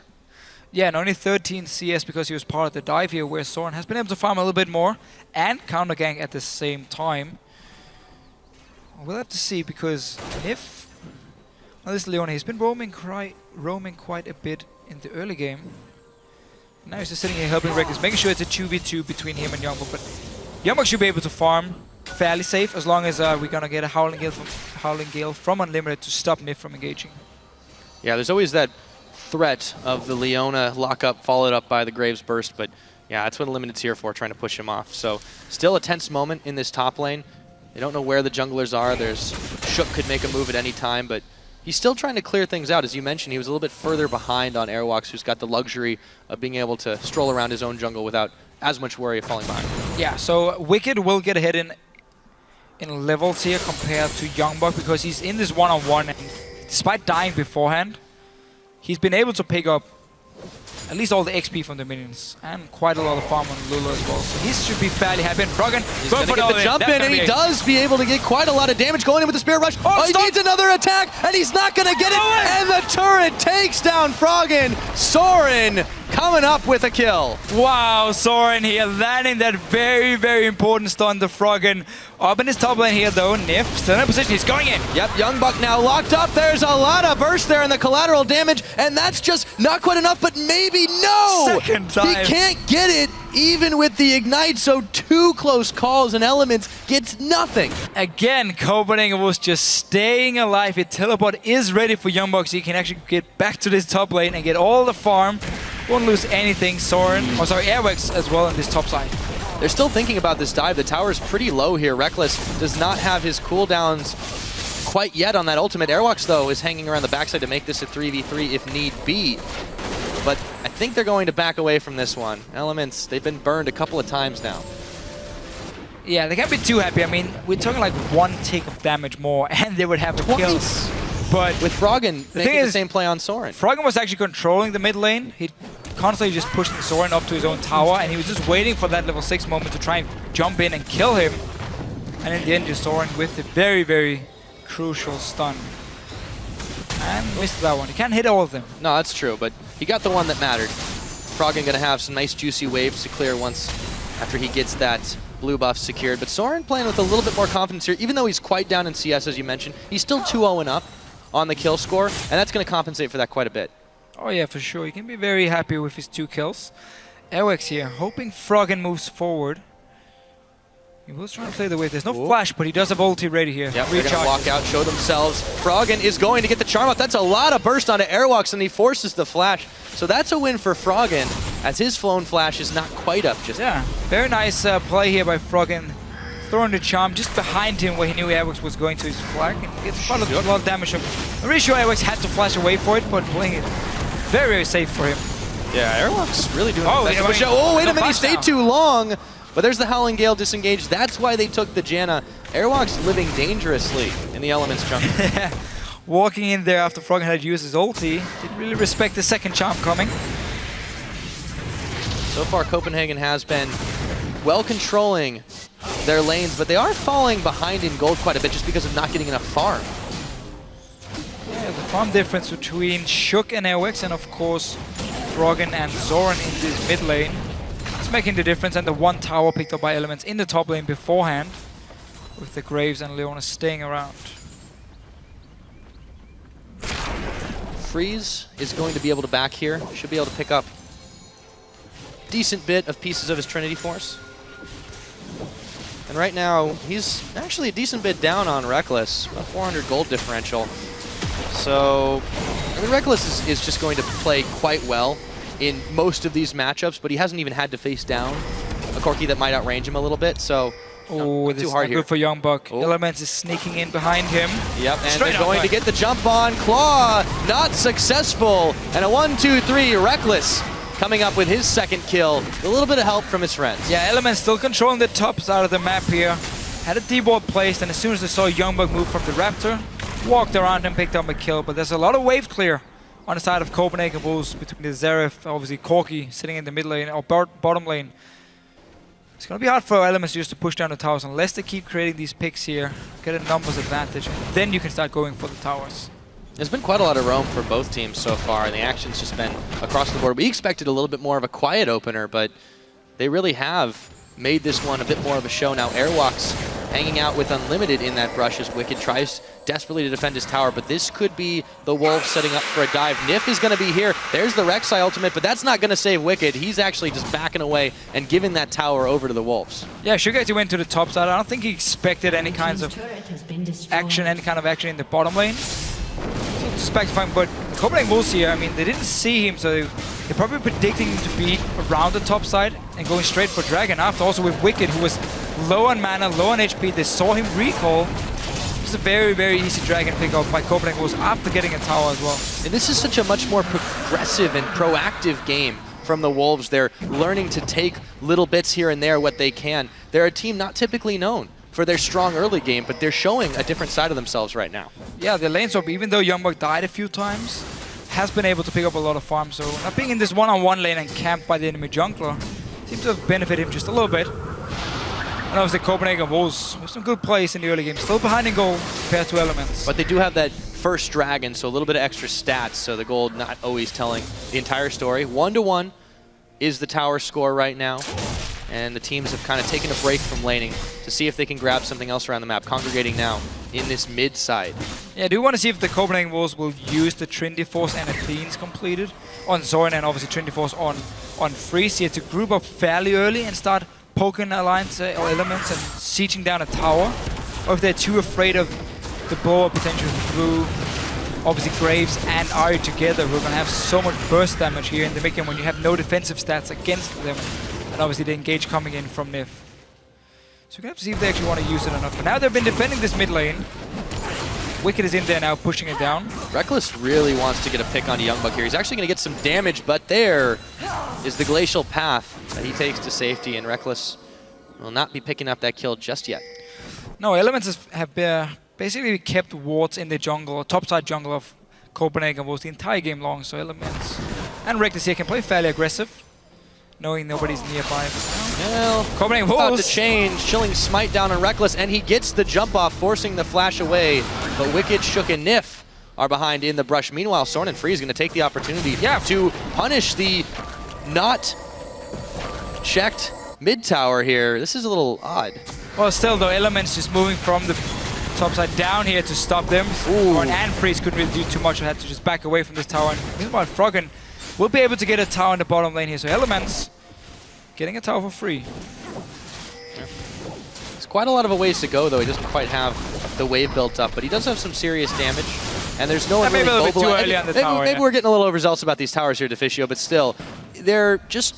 [SPEAKER 3] Yeah, and only 13 CS because he was part of the dive here, where Soren has been able to farm a little bit more and counter gank at the same time. We'll have to see, because if this Leona, he's been roaming quite a bit in the early game. Now he's just sitting here helping Reckless, making sure it's a 2v2 between him and Youngbuck. But Youngbuck should be able to farm fairly safe as long as we're gonna get a Howling Gale from Unlimited to stop Nif from engaging.
[SPEAKER 22] Yeah, there's always that threat of the Leona lockup followed up by the Graves burst, but yeah, that's what Unlimited's here for, trying to push him off. So still a tense moment in this top lane. They don't know where the junglers are. There's Shook could make a move at any time, but he's still trying to clear things out. As you mentioned, he was a little bit further behind on Airwalks, who's got the luxury of being able to stroll around his own jungle without as much worry of falling behind.
[SPEAKER 3] Yeah, so Wicked will get ahead in levels here compared to Youngbuck because he's in this one-on-one, and despite dying beforehand, he's been able to pick up at least all the XP from the minions and quite a lot of farm on Lulu as well. So he should be fairly happy. And Froggen
[SPEAKER 22] He's going to get the jump in, and he does be able to get quite a lot of damage going in with the Spirit Rush. Oh, he needs another attack, and he's not going to get it. And the turret takes down Froggen. Soren coming up with a kill.
[SPEAKER 3] Wow, Soren here landing that very, very important stun to Froggen. Up in his top lane here though, Nif still in a position, he's going in.
[SPEAKER 22] Yep, Youngbuck now locked up. There's a lot of burst there in the collateral damage, and that's just not quite enough, but maybe no!
[SPEAKER 3] Second time.
[SPEAKER 22] He can't get it even with the Ignite, so two close calls and Elements gets nothing.
[SPEAKER 3] Again, Copenhagen was just staying alive. His teleport is ready for Youngbuck, so he can actually get back to this top lane and get all the farm. Won't lose anything. Soren, Airwax as well on this top side.
[SPEAKER 22] They're still thinking about this dive. The tower's pretty low here. Reckless does not have his cooldowns quite yet on that ultimate. Airwalks, though, is hanging around the backside to make this a 3v3 if need be. But I think they're going to back away from this one. Elements, they've been burned a couple of times now.
[SPEAKER 3] Yeah, they can't be too happy. I mean, we're talking like one tick of damage more, and they would have the kills. But
[SPEAKER 22] with Froggen making the same play on Soren.
[SPEAKER 3] Froggen was actually controlling the mid lane. He constantly just pushing Soren up to his own tower, and he was just waiting for that level 6 moment to try and jump in and kill him. And in the end, just Soren with a very, very crucial stun. And missed that one. He can't hit all of them.
[SPEAKER 22] No, that's true, but he got the one that mattered. Froggen gonna have some nice juicy waves to clear once after he gets that blue buff secured. But Soren playing with a little bit more confidence here, even though he's quite down in CS, as you mentioned. He's still 2-0 and up on the kill score, and that's going to compensate for that quite a bit.
[SPEAKER 3] Oh yeah, for sure. He can be very happy with his 2 kills. Airwax here, hoping Froggen moves forward. He was trying to play the wave. There's no flash, but he does have ulti ready here.
[SPEAKER 22] Yep, they're going to walk out, show themselves. Froggen is going to get the charm off. That's a lot of burst onto Airwalks, and he forces the flash. So that's a win for Froggen, as his flown flash is not quite up just
[SPEAKER 3] yet. Very nice play here by Froggen. Throwing the charm just behind him where he knew Airwax was going to his flag. And gets a lot of damage. I'm really sure Airwax had to flash away for it, but playing it very, very safe for him.
[SPEAKER 22] Yeah, Airwalk's really doing the best. Oh, wait a minute, he stayed too long. But there's the Howling Gale disengaged. That's why they took the Janna. Airwalk's living dangerously in the Elements jungle.
[SPEAKER 3] Walking in there after Froggen had used his ulti. Didn't really respect the second charm coming.
[SPEAKER 22] So far, Copenhagen has been well controlling their lanes, but they are falling behind in gold quite a bit just because of not getting enough farm.
[SPEAKER 3] Yeah, the farm difference between Shook and Airwax, and of course Froggen and Soren in this mid lane, it's making the difference. And the one tower picked up by Elements in the top lane beforehand, with the Graves and Leona staying around.
[SPEAKER 22] Freeze is going to be able to back here, should be able to pick up decent bit of pieces of his Trinity Force. And right now, he's actually a decent bit down on Reckless, about 400 gold differential. So, I mean, Reckless is just going to play quite well in most of these matchups, but he hasn't even had to face down a Corki that might outrange him a little bit, so
[SPEAKER 3] oh, this
[SPEAKER 22] too
[SPEAKER 3] is
[SPEAKER 22] hard
[SPEAKER 3] not
[SPEAKER 22] here.
[SPEAKER 3] good for Youngbuck.
[SPEAKER 22] Oh.
[SPEAKER 3] Elements is sneaking in behind him.
[SPEAKER 22] Yep, and
[SPEAKER 3] Straight
[SPEAKER 22] they're going to get the jump on. Claw, not successful. And a 1-2-3, Reckless coming up with his second kill. A little bit of help from his friends.
[SPEAKER 3] Yeah, Elements still controlling the top side of the map here. Had a D-board placed, and as soon as they saw Youngbuck move from the Raptor, walked around and picked up a kill. But there's a lot of wave clear on the side of Copenhagen Wolves between the Xerath, obviously Corki sitting in the mid lane or bottom lane. It's going to be hard for Elements just to push down the towers unless they keep creating these picks here, get a numbers advantage, and then you can start going for the towers.
[SPEAKER 22] There's been quite a lot of roam for both teams so far, and the action's just been across the board. We expected a little bit more of a quiet opener, but they really have made this one a bit more of a show. Now Airwalk's hanging out with Unlimited in that brush as Wicked tries desperately to defend his tower, but this could be the Wolves setting up for a dive. Nif is going to be here. There's the Rek'Sai ultimate, but that's not going to save Wicked. He's actually just backing away and giving that tower over to the Wolves.
[SPEAKER 3] Yeah, Shugati went to the top side. I don't think he expected any kinds of action, any kind of action in the bottom lane. Suspect fine, but Copenhagen Wolves here, I mean, they didn't see him, so they're probably predicting him to be around the top side and going straight for Dragon. After also with Wicked, who was low on mana, low on HP, they saw him recall. It's a very, very easy Dragon pickup by Copenhagen Wolves after getting a tower as well.
[SPEAKER 22] And this is such a much more progressive and proactive game from the Wolves. They're learning to take little bits here and there, what they can. They're a team not typically known for their strong early game, but they're showing a different side of themselves right now.
[SPEAKER 3] Yeah, the lane swap, even though Youngbuck died a few times, has been able to pick up a lot of farm. So not being in this one-on-one lane and camped by the enemy jungler seems to have benefited him just a little bit. And obviously Copenhagen Wolves with some good plays in the early game, still behind in gold compared to Elements.
[SPEAKER 22] But they do have that first dragon, so a little bit of extra stats, so the gold not always telling the entire story. 1-1 is the tower score right now. And the teams have kind of taken a break from laning to see if they can grab something else around the map, congregating now in this mid side.
[SPEAKER 3] Yeah, I do want to see if the Copenhagen Wolves will use the Trinity Force and Athene's completed on Zorin and obviously Trinity Force on Freeze here to group up fairly early and start poking Alliance or Elements and sieging down a tower. Or if they're too afraid of the blow-up potential through obviously Graves and Ari together, we're going to have so much burst damage here in the mid game when you have no defensive stats against them. And obviously the engage coming in from Nif. So we're going to have to see if they actually want to use it or not. But now they've been defending this mid lane. Wicked is in there now, pushing it down.
[SPEAKER 22] Reckless really wants to get a pick on Youngbuck here. He's actually going to get some damage, but there is the glacial path that he takes to safety, and Reckless will not be picking up that kill just yet.
[SPEAKER 3] No, Elements have basically kept wards in the jungle, or topside jungle of Copenhagen Wolves the entire game long. So Elements and Reckless here can play fairly aggressive, knowing nobody's nearby.
[SPEAKER 22] Well,
[SPEAKER 3] Copenhagen
[SPEAKER 22] about
[SPEAKER 3] Wolves
[SPEAKER 22] to change. Chilling Smite down on Reckless, and he gets the jump off, forcing the flash away. But Wicked, Shook, and Nif are behind in the brush. Meanwhile, Sorn and Free is going to take the opportunity to punish the not checked mid tower here. This is a little odd.
[SPEAKER 3] Well, still though, Elements just moving from the top side down here to stop them. And Freeze couldn't really do too much. I had to just back away from this tower. And meanwhile, Froggen will be able to get a tower in the bottom lane here. So Elements getting a tower for free.
[SPEAKER 22] It's quite a lot of a ways to go, though. He doesn't quite have the wave built up, but he does have some serious damage. And there's no one really
[SPEAKER 3] maybe a little bit too
[SPEAKER 22] mobilized.
[SPEAKER 3] early on the tower.
[SPEAKER 22] Maybe we're getting a little overzealous about these towers here, Deficio, but still, they're just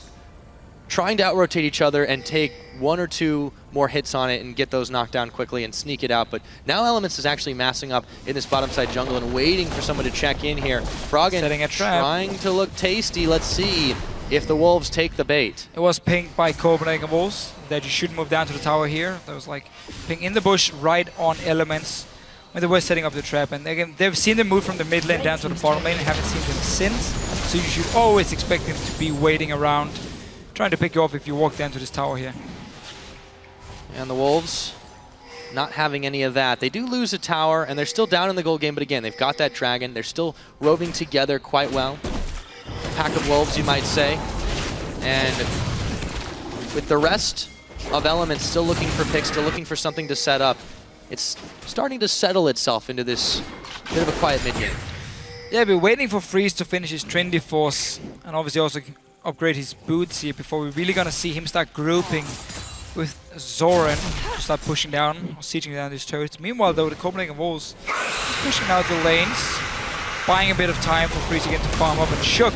[SPEAKER 22] trying to out-rotate each other and take one or two more hits on it and get those knocked down quickly and sneak it out. But now Elements is actually massing up in this bottom side jungle and waiting for someone to check in here. Froggen
[SPEAKER 3] setting a trap,
[SPEAKER 22] trying to look tasty. Let's see if the Wolves take the bait.
[SPEAKER 3] It was pinged by Copenhagen Wolves that you should move down to the tower here. That was like ping in the bush right on Elements when they were setting up the trap. And again, they've seen them move from the mid lane down to the bottom lane and haven't seen them since. So you should always expect them to be waiting around, trying to pick you off if you walk down to this tower here.
[SPEAKER 22] And the Wolves not having any of that. They do lose a tower, and they're still down in the gold game, but again, they've got that dragon. They're still roving together quite well. A pack of wolves, you might say. And with the rest of Elements still looking for picks, still looking for something to set up, it's starting to settle itself into this bit of a quiet mid game.
[SPEAKER 3] Yeah, we're waiting for Freeze to finish his Trinity Force, and obviously also upgrade his boots here before we're really gonna see him start grouping with Zoran to start pushing down, or sieging down these turrets. Meanwhile, though, the Copenhagen Wolves pushing out the lanes, buying a bit of time for Freeze again to farm up, and Shook.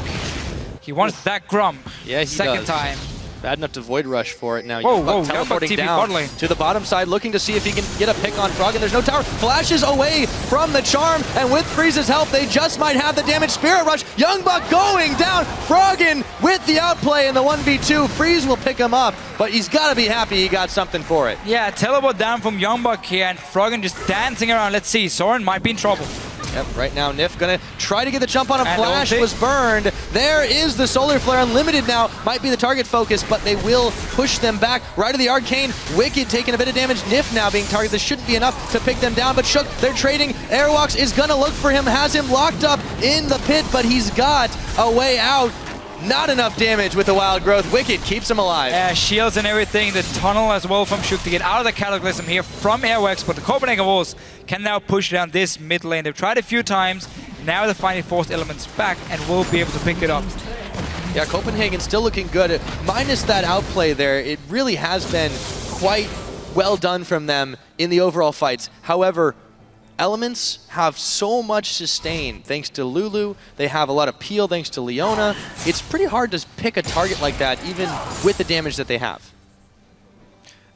[SPEAKER 3] He wants that Grump.
[SPEAKER 22] Yeah, he
[SPEAKER 3] second
[SPEAKER 22] does.
[SPEAKER 3] time.
[SPEAKER 22] Bad enough to Void Rush for it now.
[SPEAKER 3] Whoa,
[SPEAKER 22] Youngbuck
[SPEAKER 3] whoa,
[SPEAKER 22] teleporting
[SPEAKER 3] Youngbuck TP
[SPEAKER 22] down
[SPEAKER 3] bot lane.
[SPEAKER 22] to the bottom side, looking to see if he can get a pick on Froggen. There's no tower. Flashes away from the charm, and with Freeze's help, they just might have the damage. Spirit Rush. Youngbuck going down. Froggen with the outplay in the 1v2. Freeze will pick him up, but he's got to be happy he got something for it.
[SPEAKER 3] Yeah, teleport down from Youngbuck here, and Froggen just dancing around. Let's see, Soren might be in trouble.
[SPEAKER 22] Yep, right now Nif gonna try to get the jump on him.
[SPEAKER 3] And
[SPEAKER 22] Flash
[SPEAKER 3] ulti.
[SPEAKER 22] was burned. There is the Solar Flare. Unlimited now might be the target focus, but they will push them back. Right to the Arcane. Wicked taking a bit of damage. Nif now being targeted. This shouldn't be enough to pick them down, but Shook, they're trading. Airwalks is gonna look for him, has him locked up in the pit, but he's got a way out. Not enough damage with the Wild Growth. Wicked keeps him alive.
[SPEAKER 3] Yeah, shields and everything. The tunnel as well from Shook to get out of the Cataclysm here from Airwax, but the Copenhagen Wolves can now push down this mid lane. They've tried a few times. Now they're finally forced Elements back and will be able to pick it up.
[SPEAKER 22] Yeah, Copenhagen still looking good. Minus that outplay there, it really has been quite well done from them in the overall fights. However, Elements have so much sustain thanks to Lulu. They have a lot of peel thanks to Leona. It's pretty hard to pick a target like that, even with the damage that they have.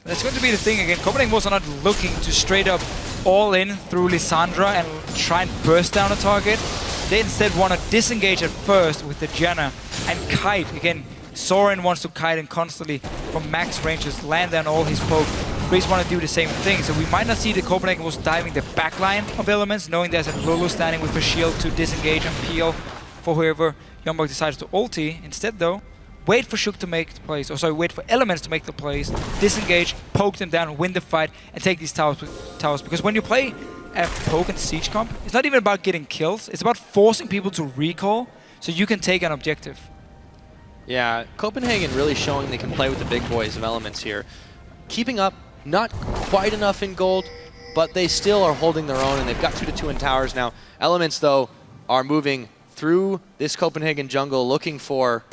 [SPEAKER 3] That's going to be the thing again. Copenhagen Wolves are not looking to straight up all in through Lissandra and try and burst down a target. They instead want to disengage at first with the Janna and kite. Again, Soren wants to kite and constantly from max ranges land down all his poke. Freeze want to do the same thing, so we might not see the Copenhagen Wolves diving the backline of Elements, knowing there's a Lulu standing with a shield to disengage and peel for whoever Youngbuck decides to ulti. Instead though, wait for Shook to make the plays, or sorry, wait for Elements to make the plays, disengage, poke them down, win the fight, and take these towers. Because when you play a poke and siege comp, it's not even about getting kills, it's about forcing people to recall so you can take an objective.
[SPEAKER 22] Yeah, Copenhagen really showing they can play with the big boys of Elements here. Keeping up, not quite enough in gold, but they still are holding their own, and they've got 2-2 in towers now. Elements, though, are moving through this Copenhagen jungle looking for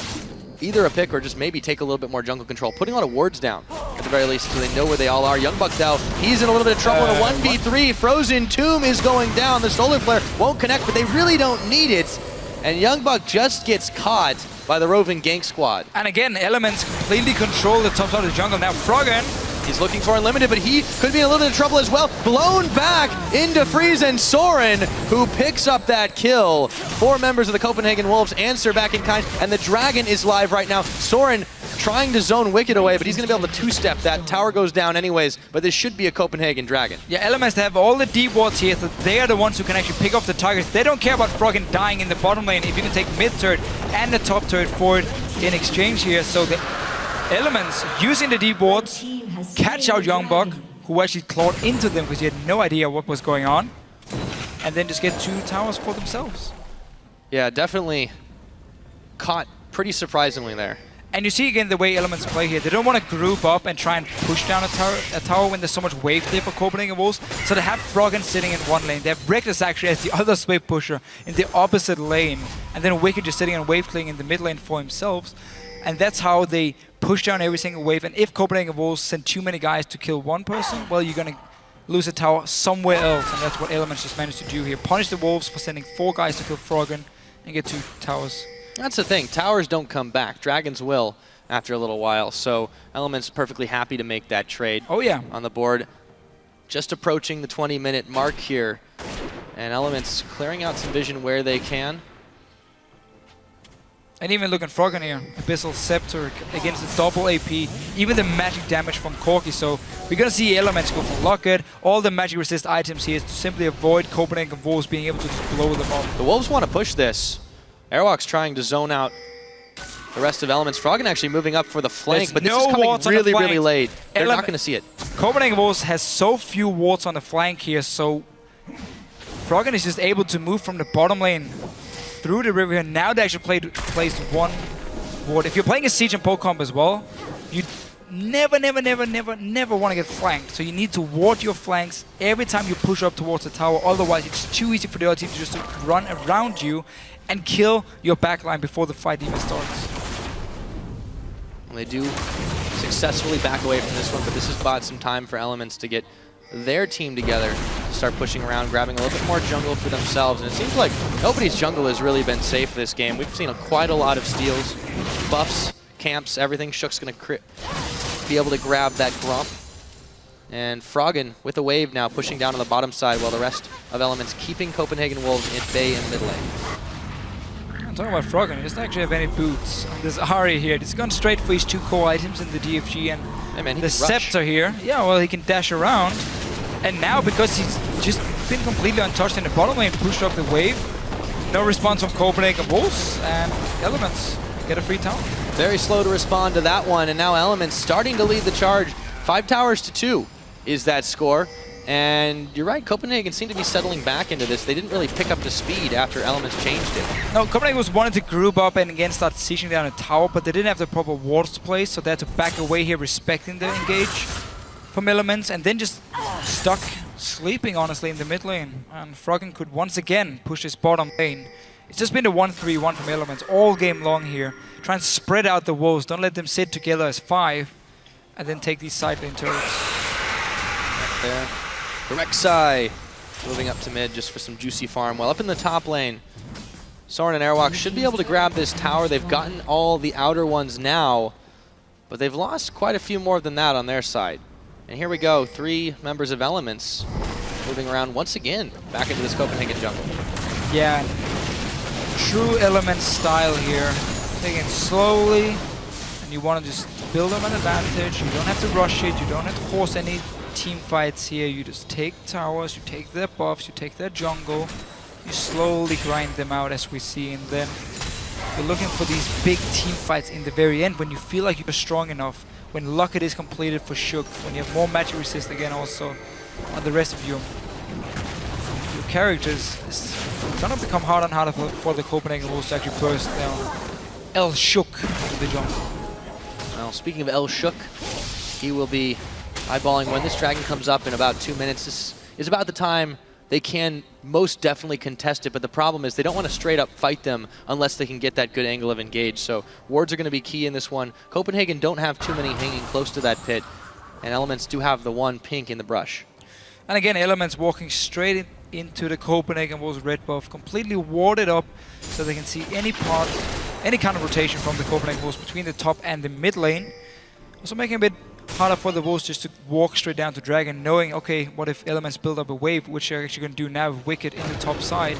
[SPEAKER 22] either a pick or just maybe take a little bit more jungle control, putting a lot of wards down at the very least so they know where they all are. Youngbuck, though, he's in a little bit of trouble in a 1v3. Frozen Tomb is going down. The Solar Flare won't connect, but they really don't need it. And Youngbuck just gets caught by the roving gank squad.
[SPEAKER 3] And again, Elements completely control the top side of the jungle. Now Froggen,
[SPEAKER 22] he's looking for Unlimited, but he could be in a little bit of trouble as well. Blown back into Freeze, and Soren, who picks up that kill. 4 members of the Copenhagen Wolves answer back in kind, and the Dragon is live right now. Soren trying to zone Wicked away, but he's going to be able to two-step. That tower goes down anyways, but this should be a Copenhagen Dragon.
[SPEAKER 3] yeah, Elements have all the deep wards here, so they are the ones who can actually pick off the targets. They don't care about Froggen dying in the bottom lane if you can take mid turret and the top turret for it in exchange here. So the Elements using the deep wards catch out Youngbuck, who actually clawed into them because he had no idea what was going on, and then just get 2 towers for themselves.
[SPEAKER 22] Yeah, definitely caught pretty surprisingly there.
[SPEAKER 3] And you see again the way Elements play here. They don't want to group up and try and push down a tower when there's so much wave clear for Copenhagen Wolves. So they have Froggen sitting in one lane. They have Reckless actually as the other wave pusher in the opposite lane. And then Wicked just sitting and wave clearing in the mid lane for himself. And that's how they push down every single wave. And if Copenhagen Wolves send too many guys to kill one person, well, you're going to lose a tower somewhere else. And that's what Elements just managed to do here. Punish the Wolves for sending 4 guys to kill Froggen and get 2 towers.
[SPEAKER 22] That's the thing. Towers don't come back. Dragons will after a little while. So Elements perfectly happy to make that trade.
[SPEAKER 3] Oh, yeah.
[SPEAKER 22] On the board. Just approaching the 20-minute mark here. And Elements clearing out some vision where they can.
[SPEAKER 3] And even look at Froggen here. Abyssal Scepter against the double AP. Even the magic damage from Corki. So we're going to see Elements go for FLICKR. All the magic resist items here is to simply avoid Copenhagen Wolves being able to just blow them up.
[SPEAKER 22] The Wolves want to push this. Airwalk's trying to zone out the rest of Elements. Froggen actually moving up for the flank, but this is coming really, really late. They're not going to see it.
[SPEAKER 3] Copenhagen Wolves has so few wards on the flank here, so Froggen is just able to move from the bottom lane through the river here. Now they actually placed 1 ward. If you're playing a siege and poke comp as well, you never want to get flanked. So you need to ward your flanks every time you push up towards the tower. Otherwise, it's too easy for the other team to just run around you and kill your backline before the fight even starts.
[SPEAKER 22] And they do successfully back away from this one, but this has bought some time for Elements to get their team together, start pushing around, grabbing a little bit more jungle for themselves. And it seems like nobody's jungle has really been safe this game. We've seen quite a lot of steals, buffs, camps, everything. Shook's going to be able to grab that Grump. And Froggen with a wave now pushing down on the bottom side while the rest of Elements keeping Copenhagen Wolves at bay in mid lane.
[SPEAKER 3] I'm talking about Froggen, he doesn't actually have any boots on this Ahri here. He's gone straight for his 2 core items in the DFG and the Scepter here. Yeah, well, he can dash around. And now, because he's just been completely untouched in the bottom lane, pushed up the wave. No response from Copenhagen Wolves, and Elements get a free tower.
[SPEAKER 22] Very slow to respond to that one, and now Elements starting to lead the charge. 5 towers to 2 is that score. And you're right, Copenhagen seemed to be settling back into this. They didn't really pick up the speed after Elements changed it.
[SPEAKER 3] No, Copenhagen was wanting to group up and again start sieging down a tower, but they didn't have the proper wards to place, so they had to back away here, respecting the engage from Elements, and then just stuck sleeping, honestly, in the mid lane. And Froggen could once again push his bottom lane. It's just been a 1-3-1 from Elements all game long here. Try and spread out the wolves, don't let them sit together as 5, and then take these side lane turrets.
[SPEAKER 22] Right there. The Rek'Sai moving up to mid just for some juicy farm. Well, up in the top lane, Soren and Airwalk should be able to grab this tower. They've gotten all the outer ones now, but they've lost quite a few more than that on their side. And here we go, 3 members of Elements moving around once again back into this Copenhagen jungle.
[SPEAKER 3] Yeah, true Elements style here. Taking it slowly, and you want to just build them an advantage. You don't have to rush it, you don't have to force any team fights here. You just take towers, you take their buffs, you take their jungle, you slowly grind them out as we see, and then you're looking for these big team fights in the very end when you feel like you're strong enough, when Locket is completed for Shook, when you have more magic resist again also on the rest of your characters. It's gonna become harder and harder for the Copenhagen Wolves to actually burst down El Shook into the jungle.
[SPEAKER 22] Well, speaking of El Shook, he will be eyeballing when this dragon comes up in about 2 minutes. This is about the time they can most definitely contest it, but the problem is they don't want to straight up fight them unless they can get that good angle of engage. So wards are going to be key in this one. Copenhagen don't have too many hanging close to that pit, and Elements do have the 1 pink in the brush.
[SPEAKER 3] And again, Elements walking straight into the Copenhagen Wolves red buff, completely warded up so they can see any kind of rotation from the Copenhagen Wolves between the top and the mid lane. Also making it a bit harder for the Wolves just to walk straight down to Dragon, knowing, okay, what if Elements build up a wave, which they're actually going to do now with Wicked in the top side.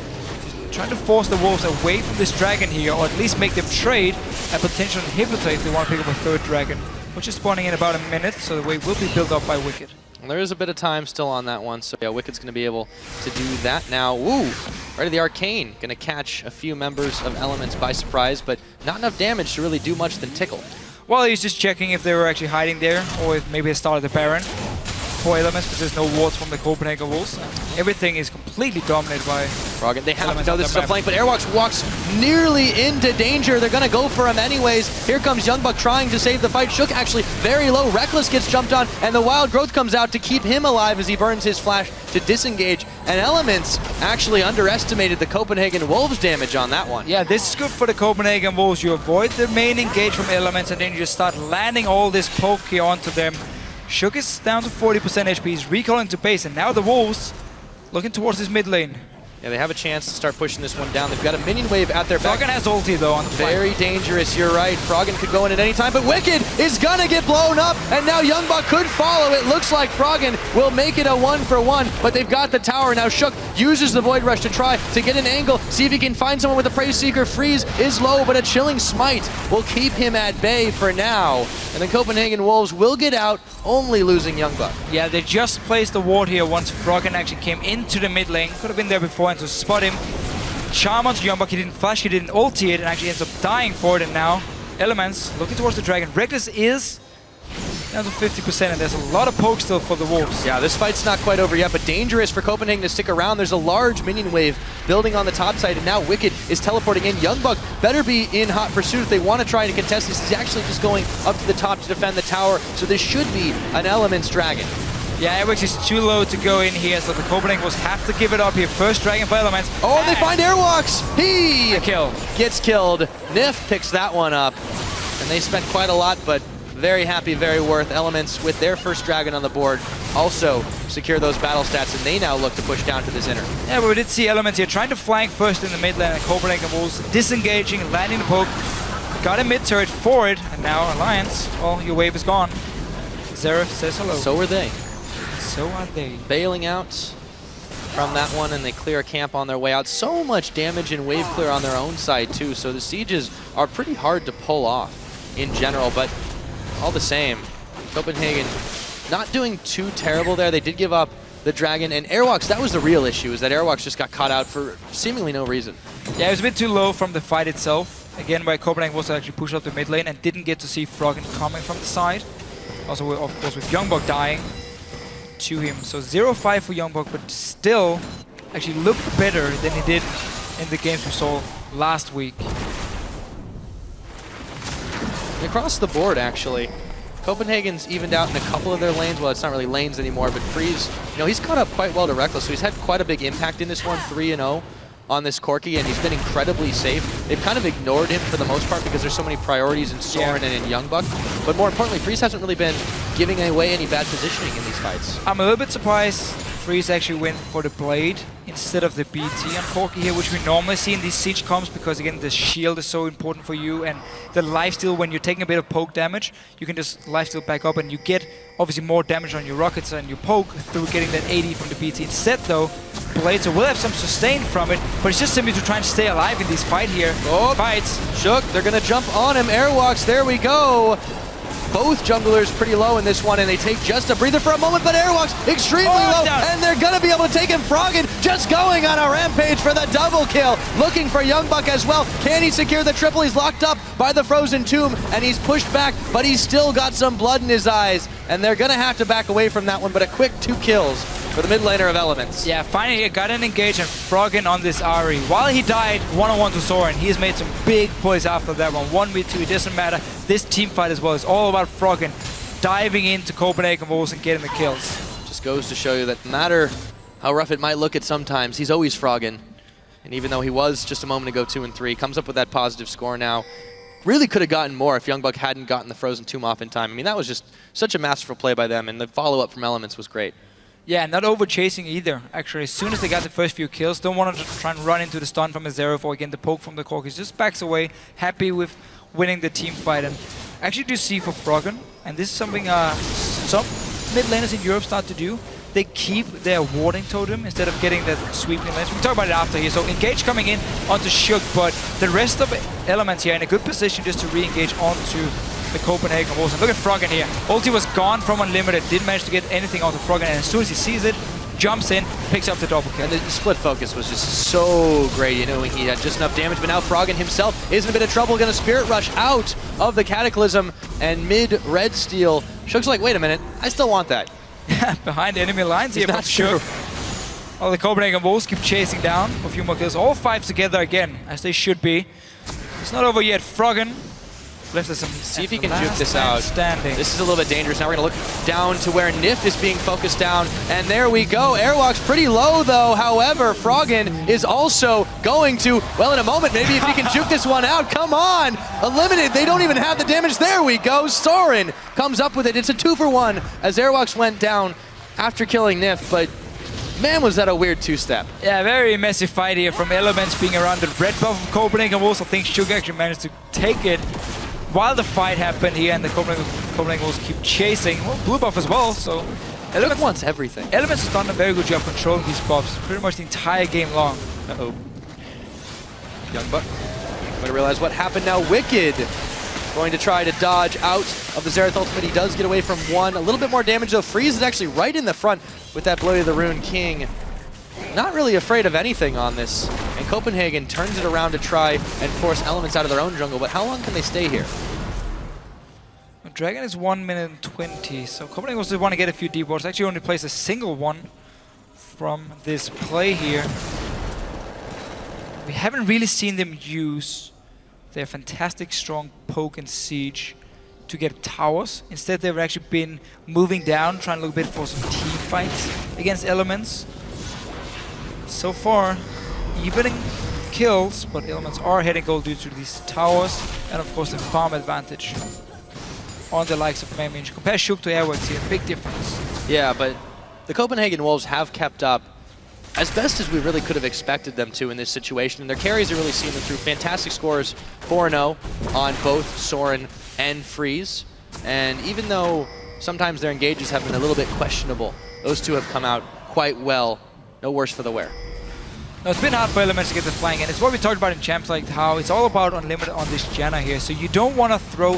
[SPEAKER 3] Trying to force the Wolves away from this Dragon here, or at least make them trade a potential inhibitor if they want to pick up a 3rd Dragon, which is spawning in about a minute, so the wave will be built up by Wicked.
[SPEAKER 22] Well, there is a bit of time still on that one, so yeah, Wicked's going to be able to do that now. Ooh, right to the Arcane, going to catch a few members of Elements by surprise, but not enough damage to really do much than tickle.
[SPEAKER 3] Well, he's just checking if they were actually hiding there, or if maybe they started the Baron for Elements, because there's no wards from the Copenhagen Wolves. Everything is completely dominated by
[SPEAKER 22] Froggen. They have to
[SPEAKER 3] Elements
[SPEAKER 22] know
[SPEAKER 3] on
[SPEAKER 22] this is
[SPEAKER 3] the
[SPEAKER 22] a
[SPEAKER 3] map.
[SPEAKER 22] flank, but Airwalks walks nearly into danger. They're going to go for him anyways. Here comes Youngbuck trying to save the fight. Shook actually very low. Reckless gets jumped on, and the Wild Growth comes out to keep him alive as he burns his flash to disengage. And Elements actually underestimated the Copenhagen Wolves damage on that one.
[SPEAKER 3] Yeah, this is good for the Copenhagen Wolves. You avoid the main engage from Elements, and then you just start landing all this poke here onto them. Shook is down to 40% HP, he's recalling to base, and now the Wolves looking towards his mid lane.
[SPEAKER 22] Yeah, they have a chance to start pushing this one down. They've got a minion wave at their back.
[SPEAKER 3] Froggen has ulti though on the flank.
[SPEAKER 22] Very dangerous, you're right. Froggen could go in at any time, but Wicked is gonna get blown up, and now Youngbuck could follow. It looks like Froggen will make it a 1-for-1, but they've got the tower. Now Shook uses the Void Rush to try to get an angle, see if he can find someone with a Praise Seeker. Freeze is low, but a Chilling Smite will keep him at bay for now. And the Copenhagen Wolves will get out, only losing Youngbuck.
[SPEAKER 3] Yeah, they just placed the ward here once Froggen actually came into the mid lane. Could have been there before and to spot him. Charm onto Youngbuck, he didn't flash, he didn't ulti it, and actually ends up dying for it. And now Elements looking towards the Dragon. Reckless is down to 50%, and there's a lot of poke still for the Wolves.
[SPEAKER 22] Yeah, this fight's not quite over yet, but dangerous for Copenhagen to stick around. There's a large minion wave building on the top side, and now Wicked is teleporting in. Youngbuck better be in hot pursuit if they want to try to contest this. He's actually just going up to the top to defend the tower, so this should be an Elements Dragon.
[SPEAKER 3] Yeah, Airwix is too low to go in here, so the Copenhagen Wolves have to give it up here. First Dragon for Elements.
[SPEAKER 22] Oh, they find Airwalks! He
[SPEAKER 3] kill.
[SPEAKER 22] Gets killed. Nif picks that one up. and they spent quite a lot, but very happy, very worth. Elements with their first dragon on the board also secure those battle stats, and they now look to push down to this inner.
[SPEAKER 3] Yeah, but we did see Elements here trying to flank first in the mid lane, and Copenhagen Wolves disengaging, landing the poke. Got a mid turret for it, and now Alliance, well, your wave is gone. Xerath says hello.
[SPEAKER 22] So are they.
[SPEAKER 3] So are they.
[SPEAKER 22] Bailing out from that one, and they clear a camp on their way out. So much damage and wave clear on their own side too, so the sieges are pretty hard to pull off in general, but all the same, Copenhagen not doing too terrible there. They did give up the dragon, and Airwalks, that was the real issue, is that Airwalks just got caught out for seemingly no reason.
[SPEAKER 3] Yeah, it was a bit too low from the fight itself. Again, by Copenhagen was actually pushed up the mid lane and didn't get to see Froggen coming from the side. Also, of course, with Youngbok dying to him. So 0-5 for Youngbok, but still actually looked better than he did in the games we saw last week.
[SPEAKER 22] Across the board, actually, Copenhagen's evened out in a couple of their lanes. Well, it's not really lanes anymore, but Freeze, you know, he's caught up quite well to Reckless, so he's had quite a big impact in this one, 3-0 on this Corki, and he's been incredibly safe. They've kind of ignored him for the most part because there's so many priorities in Soren and in Youngbok. But more importantly, Freeze hasn't really been giving away any bad positioning in these fights.
[SPEAKER 3] I'm a little bit surprised Freeze actually went for the Blade instead of the BT on Corki here, which we normally see in these siege comps, because again, the shield is so important for you, and the lifesteal, when you're taking a bit of poke damage, you can just lifesteal back up, and you get obviously more damage on your rockets and your poke through getting that 80 from the BT. Instead though, Blade, so we'll have some sustain from it, but it's just simply to try and stay alive in these fights.
[SPEAKER 22] Shook, they're gonna jump on him. Airwalks, there we go. Both junglers pretty low in this one, and they take just a breather for a moment, but Airwalks extremely low, and they're gonna be able to take him. Froggen just going on a rampage for the double kill, looking for Youngbok as well. Can he secure the triple? He's locked up by the Frozen Tomb, and he's pushed back, but he's still got some blood in his eyes, and they're gonna have to back away from that one, but a quick 2 kills for the mid laner of Elements.
[SPEAKER 3] Yeah, finally he got an engage and Froggen on this Ahri. While he died 1-on-1 to Soren, he has made some big plays after that one. 1v2, it doesn't matter. This team fight as well is all about Froggen diving into Copenhagen Wolves and getting the kills.
[SPEAKER 22] Just goes to show you that no matter how rough it might look at sometimes, he's always Froggen. And even though he was just a moment ago 2-3, comes up with that positive score now. Really could have gotten more if Youngbok hadn't gotten the Frozen Tomb off in time. I mean, that was just such a masterful play by them, and the follow-up from Elements was great.
[SPEAKER 3] Yeah, not over-chasing either, actually. As soon as they got the first few kills, don't want to try and run into the stun from a Xerath or again the poke from the Corki. Just backs away, happy with winning the team fight. And actually do see for Froggen, and this is something some mid laners in Europe start to do, they keep their warding totem instead of getting that sweeping lanes. We can talk about it after here. So Engage coming in onto Shook, but the rest of Elements here in a good position just to re-engage onto the Copenhagen Wolves. And look at Froggen here. Ulti was gone from Unlimited, didn't manage to get anything onto Froggen, and as soon as he sees it, jumps in, picks up the double kill.
[SPEAKER 22] And the split focus was just so great, you know, he had just enough damage, but now Froggen himself is in a bit of trouble, gonna Spirit Rush out of the Cataclysm, and mid red steel. Shook's like, wait a minute, I still want that.
[SPEAKER 3] Behind enemy lines here from Shook. All the Copenhagen Wolves keep chasing down for a few more kills. All 5 together again, as they should be. It's not over yet. Froggen left us some.
[SPEAKER 22] See if he can juke this out.
[SPEAKER 3] Standing.
[SPEAKER 22] This is a little bit dangerous. Now we're going to look down to where Nif is being focused down. And there we go. Airwalk's pretty low, though. However, Froggen is also going to, well, in a moment, maybe if he can juke this one out. Come on. Eliminated. They don't even have the damage. There we go. Soren comes up with it. It's a 2-for-1 as Airwalks went down after killing Nif. But man, was that a weird 2-step.
[SPEAKER 3] Yeah, very messy fight here from Elements being around the red buff of Copenhagen Wolves. I think Shook actually managed to take it while the fight happened here, and the Copenhagen Wolves keep chasing. Well, blue buff as well, so
[SPEAKER 22] Elements wants everything.
[SPEAKER 3] Elements has done a very good job controlling these buffs pretty much the entire game long.
[SPEAKER 22] Uh-oh. Youngbok. I'm going to realize what happened now. Wicked going to try to dodge out of the Xerath ultimate. He does get away from one. A little bit more damage, though. Freeze is actually right in the front with that Bloody of the Rune King. Not really afraid of anything on this. And Copenhagen turns it around to try and force Elements out of their own jungle. But how long can they stay here?
[SPEAKER 3] Dragon is 1 minute and 20, so Copenhagen was want to get a few deep wards. Actually only plays a single one from this play here. We haven't really seen them use their fantastic strong poke and siege to get towers. Instead they've actually been moving down, trying to look a bit for some team fights against Elements. So far, evening kills, but Elements are heading gold due to these towers, and of course the farm advantage on the likes of Meminge. Compare Shook to Airworks here, big difference.
[SPEAKER 22] Yeah, but the Copenhagen Wolves have kept up as best as we really could have expected them to in this situation, and their carries are really seeing them through. Fantastic scores, 4-0 on both Soren and Freeze, and even though sometimes their engages have been a little bit questionable, those two have come out quite well. No worse for the wear.
[SPEAKER 3] Now, it's been hard for Elements to get the flank, and it's what we talked about in Champs, like how it's all about unlimited on this Janna here. So you don't want to throw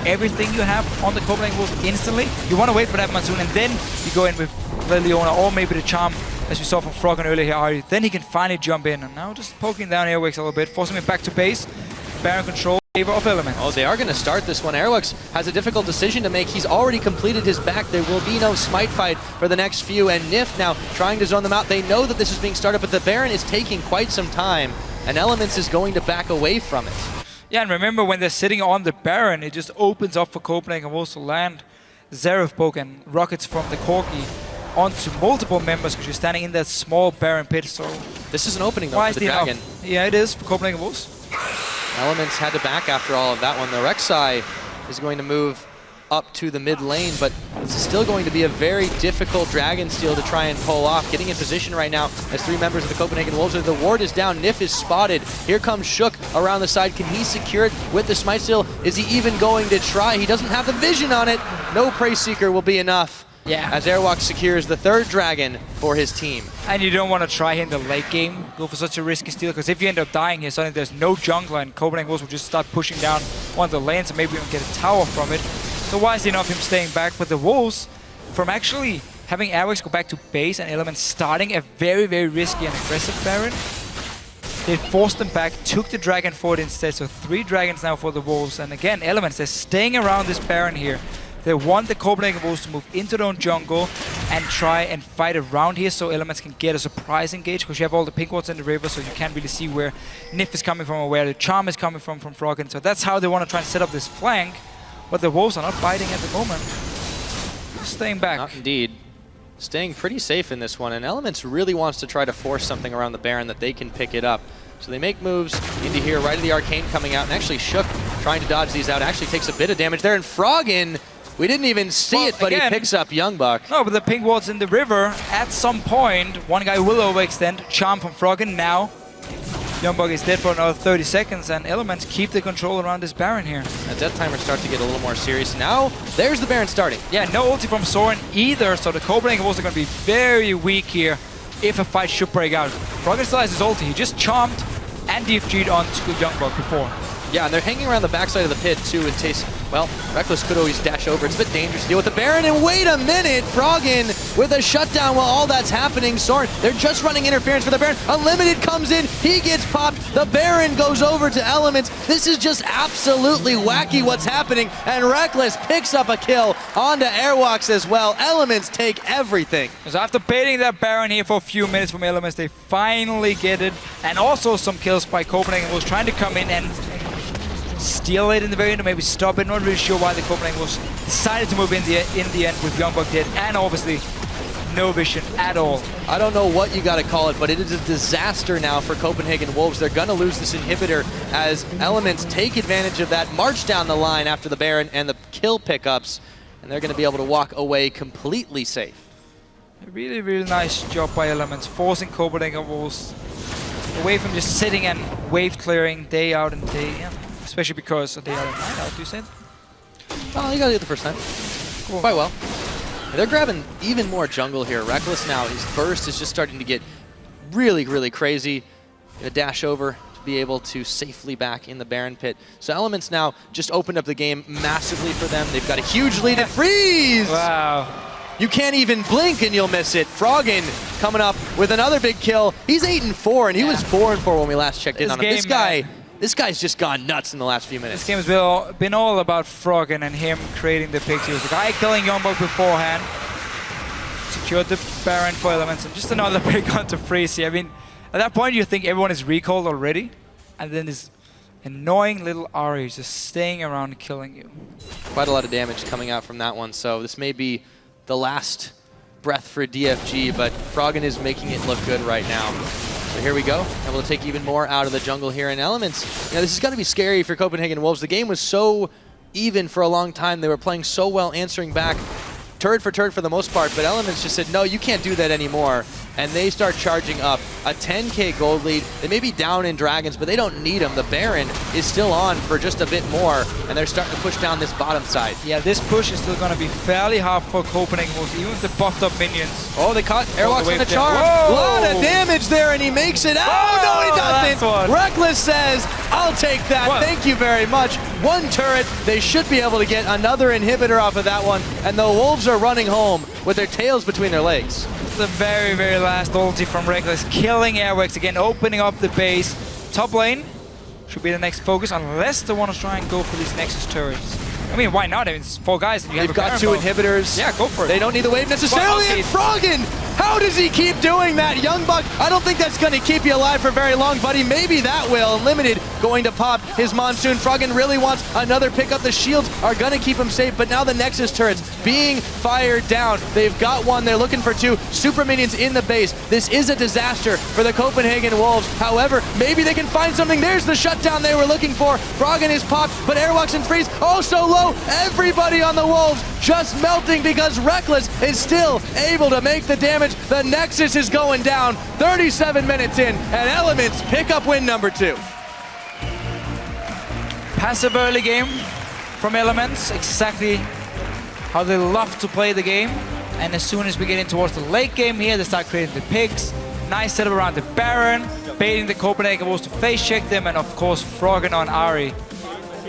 [SPEAKER 3] everything you have on the Copenhagen Wolves instantly. You want to wait for that Monsoon, and then you go in with the Leona or maybe the Charm, as we saw from Froggen earlier here, Ari. Then he can finally jump in, and now just poking down Airworks a little bit, forcing him back to base. Baron control. Of Elements.
[SPEAKER 22] Oh, they are going to start this one. Airworks has a difficult decision to make. He's already completed his back. There will be no smite fight for the next few, and Nif now trying to zone them out. They know that this is being started, but the Baron is taking quite some time, and Elements is going to back away from it.
[SPEAKER 3] Yeah, and remember when they're sitting on the Baron, it just opens up for Copenhagen Wolves to land Zeref poke and rockets from the Corki onto multiple members because you're standing in that small Baron pit. So
[SPEAKER 22] this is an opening though for the Dragon.
[SPEAKER 3] Yeah, it is for Copenhagen Wolves.
[SPEAKER 22] Elements had to back after all of that one. The Rek'Sai is going to move up to the mid lane, but this is still going to be a very difficult Dragon Steal to try and pull off. Getting in position right now as three members of the Copenhagen Wolves. The ward is down, Nif is spotted. Here comes Shook around the side. Can he secure it with the Smite Steal? Is he even going to try? He doesn't have the vision on it. No Prey Seeker will be enough.
[SPEAKER 3] Yeah.
[SPEAKER 22] As Airwalk secures the third Dragon for his team.
[SPEAKER 3] And you don't want to try here in the late game, go for such a risky steal, because if you end up dying here, suddenly there's no jungler, and Copenhagen Wolves will just start pushing down one of the lanes, and maybe even get a tower from it. So wisely enough, him staying back. But the Wolves, from actually having Airworks go back to base and Elements starting a very, very risky and aggressive Baron, they forced them back, took the Dragon forward instead. So 3 Dragons now for the Wolves. And again, Elements, they're staying around this Baron here. They want the Copenhagen Wolves to move into their own jungle and try and fight around here so Elements can get a surprise engage, because you have all the pink wards in the river, so you can't really see where Nif is coming from or where the Charm is coming from Froggen. So that's how they want to try and set up this flank, but the Wolves are not biting at the moment. Staying back.
[SPEAKER 22] Not indeed. Staying pretty safe in this one, and Elements really wants to try to force something around the Baron that they can pick it up. So they make moves into here, right of the Arcane coming out, and actually Shook trying to dodge these out, actually takes a bit of damage there, and Froggen, we didn't even see it, but again, he picks up Youngbuck.
[SPEAKER 3] No, but the pink ward's in the river. At some point, one guy will overextend. Charm from Froggen now. Youngbuck is dead for another 30 seconds, and Elements keep the control around this Baron here.
[SPEAKER 22] As that timer starts to get a little more serious. Now, there's the Baron starting.
[SPEAKER 3] Yeah, no ulti from Soren either, so the Copenhagen Wolves are going to be very weak here if a fight should break out. Froggen still has his ulti. He just charmed and DFG'd on to Youngbuck before.
[SPEAKER 22] Yeah, and they're hanging around the backside of the pit too in case, well, Reckless could always dash over. It's a bit dangerous to deal with the Baron, and wait a minute! Froggen with a shutdown while all that's happening. Soren, they're just running interference for the Baron. Unlimited comes in, he gets popped, the Baron goes over to Elements. This is just absolutely wacky what's happening, and Reckless picks up a kill onto Airwalks as well. Elements take everything.
[SPEAKER 3] So after baiting that Baron here for a few minutes from Elements, they finally get it, and also some kills by Copenhagen was trying to come in and steal it in the very end, or maybe stop it. Not really sure why the Copenhagen was decided to move in the end with Youngbuck dead, and obviously no vision at all.
[SPEAKER 22] I don't know what you got to call it, but it is a disaster now for Copenhagen Wolves. They're going to lose this inhibitor as Elements take advantage of that, march down the line after the Baron and the kill pickups, and they're going to be able to walk away completely safe.
[SPEAKER 3] A really, really nice job by Elements, forcing Copenhagen Wolves away from just sitting and wave clearing day out and day in. Especially because they are in night out, you said?
[SPEAKER 22] Oh, you got it the first time. Cool. Quite well. They're grabbing even more jungle here. Reckless now, his burst is just starting to get really, really crazy. Gonna dash over to be able to safely back in the Baron pit. So Elements now just opened up the game massively for them. They've got a huge lead at Freeze!
[SPEAKER 3] Wow.
[SPEAKER 22] You can't even blink and you'll miss it. Froggen coming up with another big kill. He's 8-4, and he was 4-4 when we last checked in on him. This guy's just gone nuts in the last few minutes.
[SPEAKER 3] This game's been all about Froggen and him creating the picks. He was the guy killing Youngbuck beforehand. Secured the Baron for Elements, and just another pick onto Freeze here. I mean, at that point you think everyone is recalled already, and then this annoying little Ari is just staying around killing you.
[SPEAKER 22] Quite a lot of damage coming out from that one, so this may be the last breath for DFG, but Froggen is making it look good right now. So here we go, able to take even more out of the jungle here in Elements. This is going to be scary for Copenhagen Wolves. The game was so even for a long time. They were playing so well, answering back turret for the most part, but Elements just said, no, you can't do that anymore. And they start charging up a 10k gold lead. They may be down in Dragons, but they don't need them. The Baron is still on for just a bit more, and they're starting to push down this bottom side.
[SPEAKER 3] Yeah, this push is still going to be fairly hard for Copenhagen Wolves, even with the buffed up minions.
[SPEAKER 22] Oh, they caught Airwalks on the charm.
[SPEAKER 3] Whoa!
[SPEAKER 22] A lot of damage there, and he makes it out. Oh, no, he doesn't. Reckless says, I'll take that.
[SPEAKER 3] What?
[SPEAKER 22] Thank you very much. One turret. They should be able to get another inhibitor off of that one, and the Wolves are running home with their tails between their legs.
[SPEAKER 3] The very, very last ulti from Reckless, killing Airwax again, opening up the base. Top lane should be the next focus, unless they want to try and go for these Nexus turrets. I mean, why not? I mean, it's 4 guys. And you
[SPEAKER 22] They've got 2 inhibitors.
[SPEAKER 3] Yeah, go for it.
[SPEAKER 22] They don't need the wave necessarily. And Froggen, how does he keep doing that? Young Buck, I don't think that's going to keep you alive for very long, buddy. Maybe that will. Limited going to pop his Monsoon. Froggen really wants another pickup. The shields are going to keep him safe, but now the Nexus turrets being fired down. They've got 1. They're looking for 2. Super minions in the base. This is a disaster for the Copenhagen Wolves. However, maybe they can find something. There's the shutdown they were looking for. Froggen is popped, but Airwalks and Freeze also low. Everybody on the Wolves just melting because Reckless is still able to make the damage. The Nexus is going down 37 minutes in, and Elements pick up win number 2.
[SPEAKER 3] Passive early game from Elements, exactly how they love to play the game. And as soon as we get in towards the late game here, they start creating the picks. Nice setup around the Baron, baiting the Copenhagen Wolves to face check them, and of course Froggen on Ari.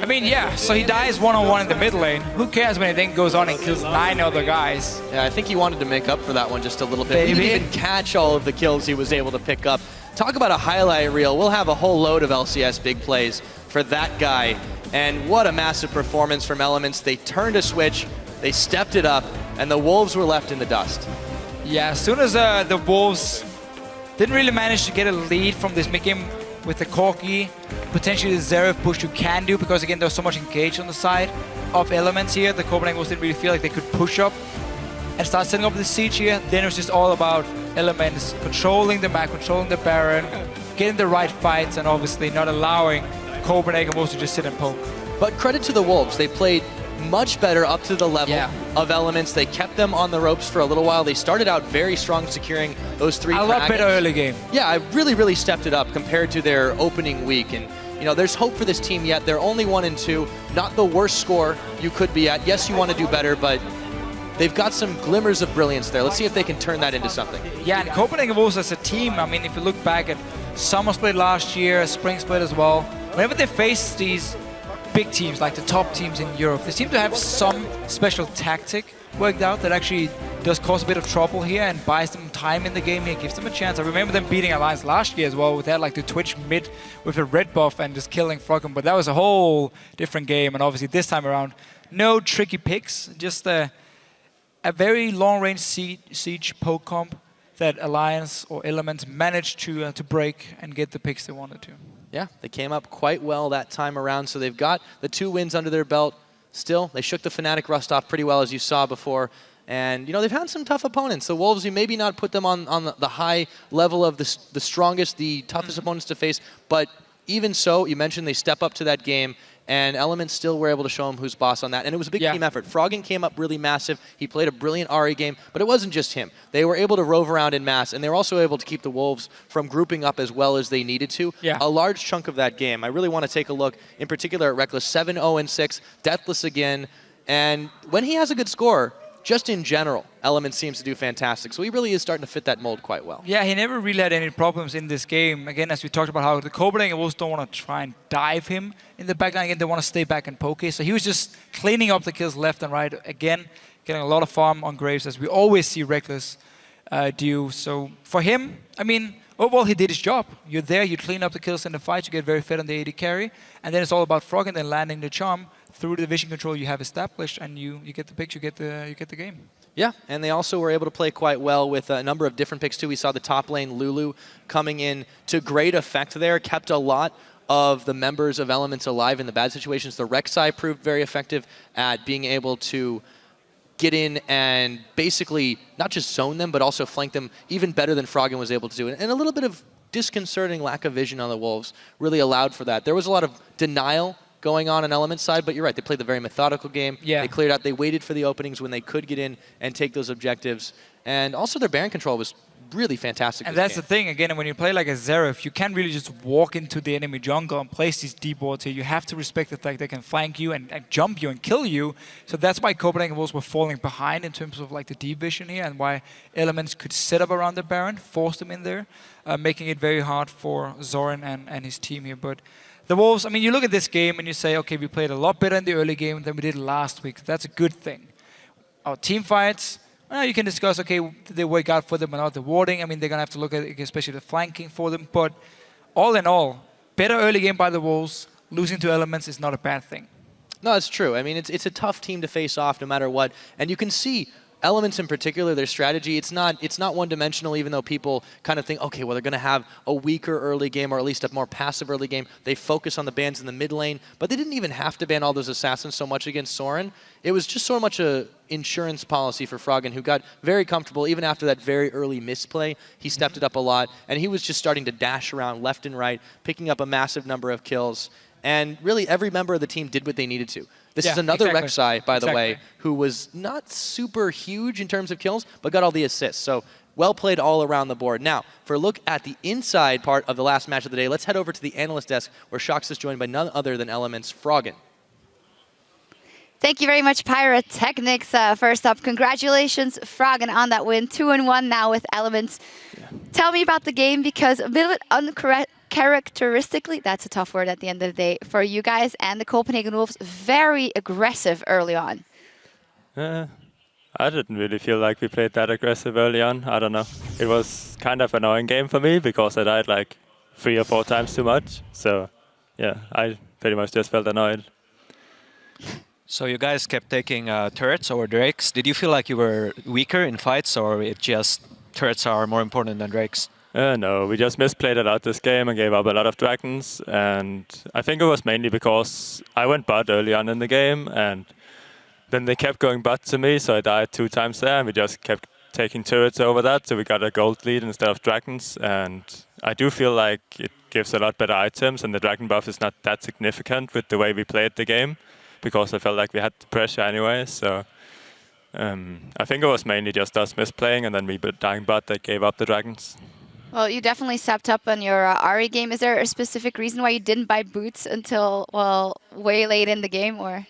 [SPEAKER 3] I mean, yeah, so he dies one-on-one in the mid lane. Who cares when he then goes on and kills 9 other guys?
[SPEAKER 22] Yeah, I think he wanted to make up for that one just a little bit. He didn't even catch all of the kills he was able to pick up. Talk about a highlight reel. We'll have a whole load of LCS big plays for that guy. And what a massive performance from Elements. They turned a switch, they stepped it up, and the Wolves were left in the dust.
[SPEAKER 3] Yeah, as soon as the Wolves didn't really manage to get a lead from this mid-game with the Corki, potentially the Zeref push you can do, because again there's so much engaged on the side of Elements here. The Copenhagen Wolves didn't really feel like they could push up and start setting up the siege here. Then it was just all about Elements controlling the map, controlling the Baron, getting the right fights, and obviously not allowing Copenhagen Wolves to just sit and poke.
[SPEAKER 22] But credit to the Wolves, they played much better up to the level of Elements. They kept them on the ropes for a little while. They started out very strong, securing those 3
[SPEAKER 3] A lot better early game.
[SPEAKER 22] Yeah, I really stepped it up compared to their opening week. And there's hope for this team yet. They're only 1-2, not the worst score you could be at. Yes, you want to do better, but they've got some glimmers of brilliance there. Let's see if they can turn that into something.
[SPEAKER 3] Yeah, and Copenhagen Wolves as a team, I mean, if you look back at Summer Split last year, Spring Split as well, whenever they face these big teams, like the top teams in Europe, they seem to have some special tactic worked out that actually does cause a bit of trouble here and buys them time in the game here, gives them a chance. I remember them beating Alliance last year as well, with that like the Twitch mid with a red buff and just killing Froggen, but that was a whole different game. And obviously this time around, no tricky picks, just a very long-range siege poke comp that Alliance or Elements managed to break and get the picks they wanted to.
[SPEAKER 22] Yeah, they came up quite well that time around, so they've got the 2 wins under their belt. Still, they shook the Fnatic rust off pretty well, as you saw before. And, they've had some tough opponents. The Wolves, you maybe not put them on the high level of the strongest, the toughest opponents to face. But even so, you mentioned they step up to that game, and Elements still were able to show them who's boss on that. And it was a big team effort. Froggen came up really massive. He played a brilliant Ari game, but it wasn't just him. They were able to rove around in mass, and they were also able to keep the Wolves from grouping up as well as they needed to.
[SPEAKER 3] Yeah.
[SPEAKER 22] A large chunk of that game. I really want to take a look, in particular at Reckless, 7-0-6, deathless again. And when he has a good score, just in general, Elements seems to do fantastic. So he really is starting to fit that mold quite well.
[SPEAKER 3] Yeah, he never really had any problems in this game. Again, as we talked about how the Copenhagen Wolves don't want to try and dive him in the backline. Again, they want to stay back and poke. So he was just cleaning up the kills left and right. Again, getting a lot of farm on Graves, as we always see Reckless do. So for him, I mean, overall he did his job. You're there, you clean up the kills in the fight, you get very fit on the AD carry. And then it's all about Froggen then landing the charm through the vision control you have established, and you get the picture, you get the game.
[SPEAKER 22] Yeah, and they also were able to play quite well with a number of different picks too. We saw the top lane, Lulu, coming in to great effect there, kept a lot of the members of Elements alive in the bad situations. The Rek'Sai proved very effective at being able to get in and basically not just zone them, but also flank them even better than Froggen was able to do. And a little bit of disconcerting lack of vision on the Wolves really allowed for that. There was a lot of denial going on Element's side, but you're right, they played the very methodical game.
[SPEAKER 3] Yeah.
[SPEAKER 22] They cleared out, they waited for the openings when they could get in and take those objectives. And also their Baron control was really fantastic.
[SPEAKER 3] And that's the thing, again, when you play like a Zeref, you can't really just walk into the enemy jungle and place these deep wards here. You have to respect the fact they can flank you and jump you and kill you. So that's why Copenhagen Wolves were falling behind in terms of like the deep vision here, and why Elements could set up around the Baron, force them in there, making it very hard for Zoran and his team here. But the Wolves, I mean, you look at this game and you say, okay, we played a lot better in the early game than we did last week. That's a good thing. Our team fights, you can discuss, okay, did they work out for them or not? The warding, I mean, they're going to have to look at it, especially the flanking for them. But all in all, better early game by the Wolves. Losing to Elements is not a bad thing.
[SPEAKER 22] No, it's true. I mean, it's a tough team to face off no matter what. And you can see Elements in particular, their strategy, it's not one-dimensional, even though people kind of think, okay, well, they're going to have a weaker early game or at least a more passive early game. They focus on the bans in the mid lane, but they didn't even have to ban all those assassins so much against Soren. It was just so much a insurance policy for Froggen, who got very comfortable. Even after that very early misplay, he stepped it up a lot, and he was just starting to dash around left and right, picking up a massive number of kills. And really, every member of the team did what they needed to. This is another Rek'Sai, by the way, who was not super huge in terms of kills, but got all the assists. So well played all around the board. Now, for a look at the inside part of the last match of the day, let's head over to the analyst desk, where Shox is joined by none other than Element's Froggen.
[SPEAKER 4] Thank you very much, Pyrotechnics. First up, congratulations, Froggen, on that win. 2-1 now with Elements. Yeah. Tell me about the game, because a bit uncharacteristically, that's a tough word at the end of the day, for you guys and the Copenhagen Wolves, very aggressive early on.
[SPEAKER 11] I didn't really feel like we played that aggressive early on. I don't know. It was kind of an annoying game for me because I died like 3 or 4 times too much. So, yeah, I pretty much just felt annoyed.
[SPEAKER 5] So you guys kept taking turrets over drakes. Did you feel like you were weaker in fights, or it just turrets are more important than drakes?
[SPEAKER 11] No, we just misplayed a lot this game and gave up a lot of dragons. And I think it was mainly because I went bot early on in the game, and then they kept going bot to me, so I died 2 times there, and we just kept taking turrets over that, so we got a gold lead instead of dragons. And I do feel like it gives a lot better items, and the dragon buff is not that significant with the way we played the game, because I felt like we had the pressure anyway. So I think it was mainly just us misplaying, and then we dying bot that gave up the dragons.
[SPEAKER 4] Well, you definitely stepped up on your Ahri game. Is there a specific reason why you didn't buy boots until, well, way late in the game, or?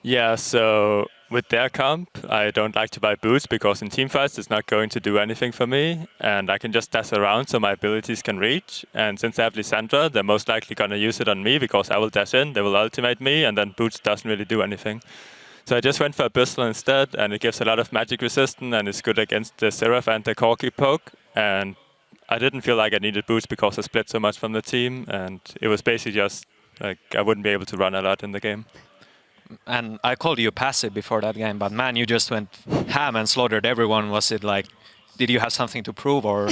[SPEAKER 11] Yeah, so with their comp, I don't like to buy boots because in teamfights it's not going to do anything for me, and I can just dash around so my abilities can reach. And since I have Lissandra, they're most likely going to use it on me because I will dash in, they will ultimate me, and then boots doesn't really do anything. So I just went for Abyssal instead, and it gives a lot of magic resistance and it's good against the Seraph and the Corki poke. And I didn't feel like I needed boots because I split so much from the team, and it was basically just like I wouldn't be able to run a lot in the game.
[SPEAKER 5] And I called you passive before that game, but man, you just went ham and slaughtered everyone. Was it like, did you have something to prove, or?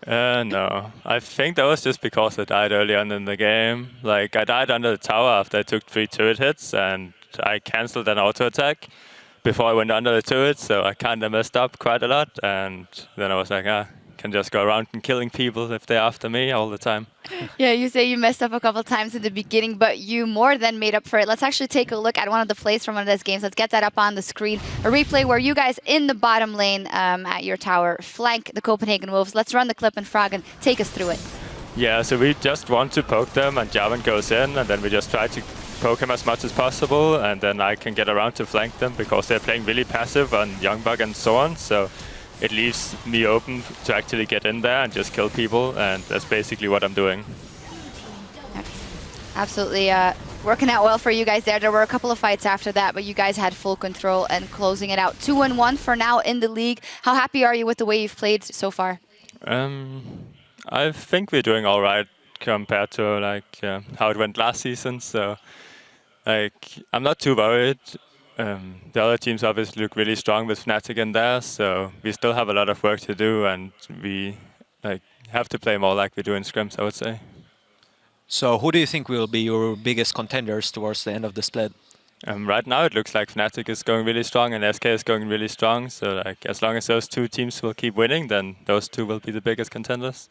[SPEAKER 11] No, I think that was just because I died early on in the game. Like I died under the tower after I took 3 turret hits, and I cancelled an auto attack before I went under the turret, so I kind of messed up quite a lot. And then I was like, can just go around and killing people if they're after me all the time.
[SPEAKER 4] Yeah, you say you messed up a couple times in the beginning, but you more than made up for it. Let's actually take a look at one of the plays from one of those games. Let's get that up on the screen. A replay where you guys in the bottom lane at your tower flank the Copenhagen Wolves. Let's run the clip, and Froggen, take us through it.
[SPEAKER 11] Yeah, so we just want to poke them, and Jarvan goes in, and then we just try to poke him as much as possible, and then I can get around to flank them because they're playing really passive on Youngbug and so on. So it leaves me open to actually get in there and just kill people, and that's basically what I'm doing.
[SPEAKER 4] Absolutely working out well for you guys there. There were a couple of fights after that, but you guys had full control and closing it out. 2-1 for now in the league. How happy are you with the way you've played so far?
[SPEAKER 11] I think we're doing all right compared to like how it went last season. So like I'm not too worried. The other teams obviously look really strong with Fnatic in there, so we still have a lot of work to do, and we have to play more like we do in scrims, I would say.
[SPEAKER 5] So who do you think will be your biggest contenders towards the end of the split?
[SPEAKER 11] Right now it looks like Fnatic is going really strong and SK is going really strong, so like as long as those 2 teams will keep winning, then those 2 will be the biggest contenders.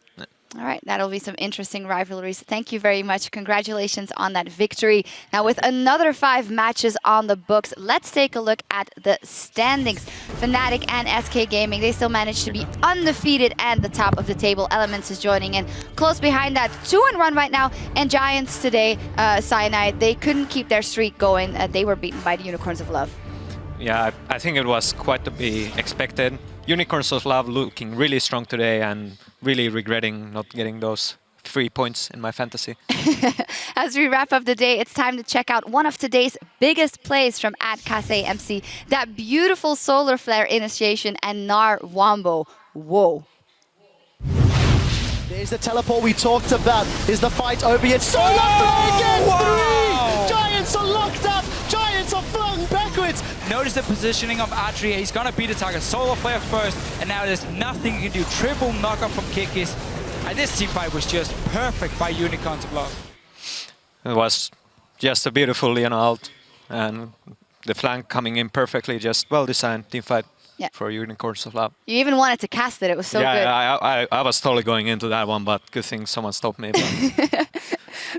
[SPEAKER 4] All right, that'll be some interesting rivalries. Thank you very much. Congratulations on that victory. Now, with another 5 matches on the books, let's take a look at the standings. Fnatic and SK Gaming, they still managed to be undefeated and the top of the table. Elements is joining in. Close behind that, 2-1 right now. And Giants today, Cyanide, they couldn't keep their streak going. They were beaten by the Unicorns of Love.
[SPEAKER 5] Yeah, I think it was quite to be expected. Unicorns of Love looking really strong today and really regretting not getting those 3 points in my fantasy.
[SPEAKER 4] As we wrap up the day, it's time to check out one of today's biggest plays from @KaseMC. That beautiful solar flare initiation and Nar Wombo. Whoa.
[SPEAKER 1] There's the teleport we talked about. Is the fight over yet? Solar flare again! 3! Giants are locked up! Giants are flung backwards!
[SPEAKER 3] Notice the positioning of Atria. He's gonna beat the target. Solar Flare first, and now there's nothing you can do. Triple knockup from Kikis. And this team fight was just perfect by Unicorns of Love.
[SPEAKER 5] It was just a beautiful Leon ult, and the flank coming in perfectly. Just well-designed team fight for Unicorns of Love.
[SPEAKER 4] You even wanted to cast it. It was so good.
[SPEAKER 5] Yeah, I was totally going into that one, but good thing someone stopped me.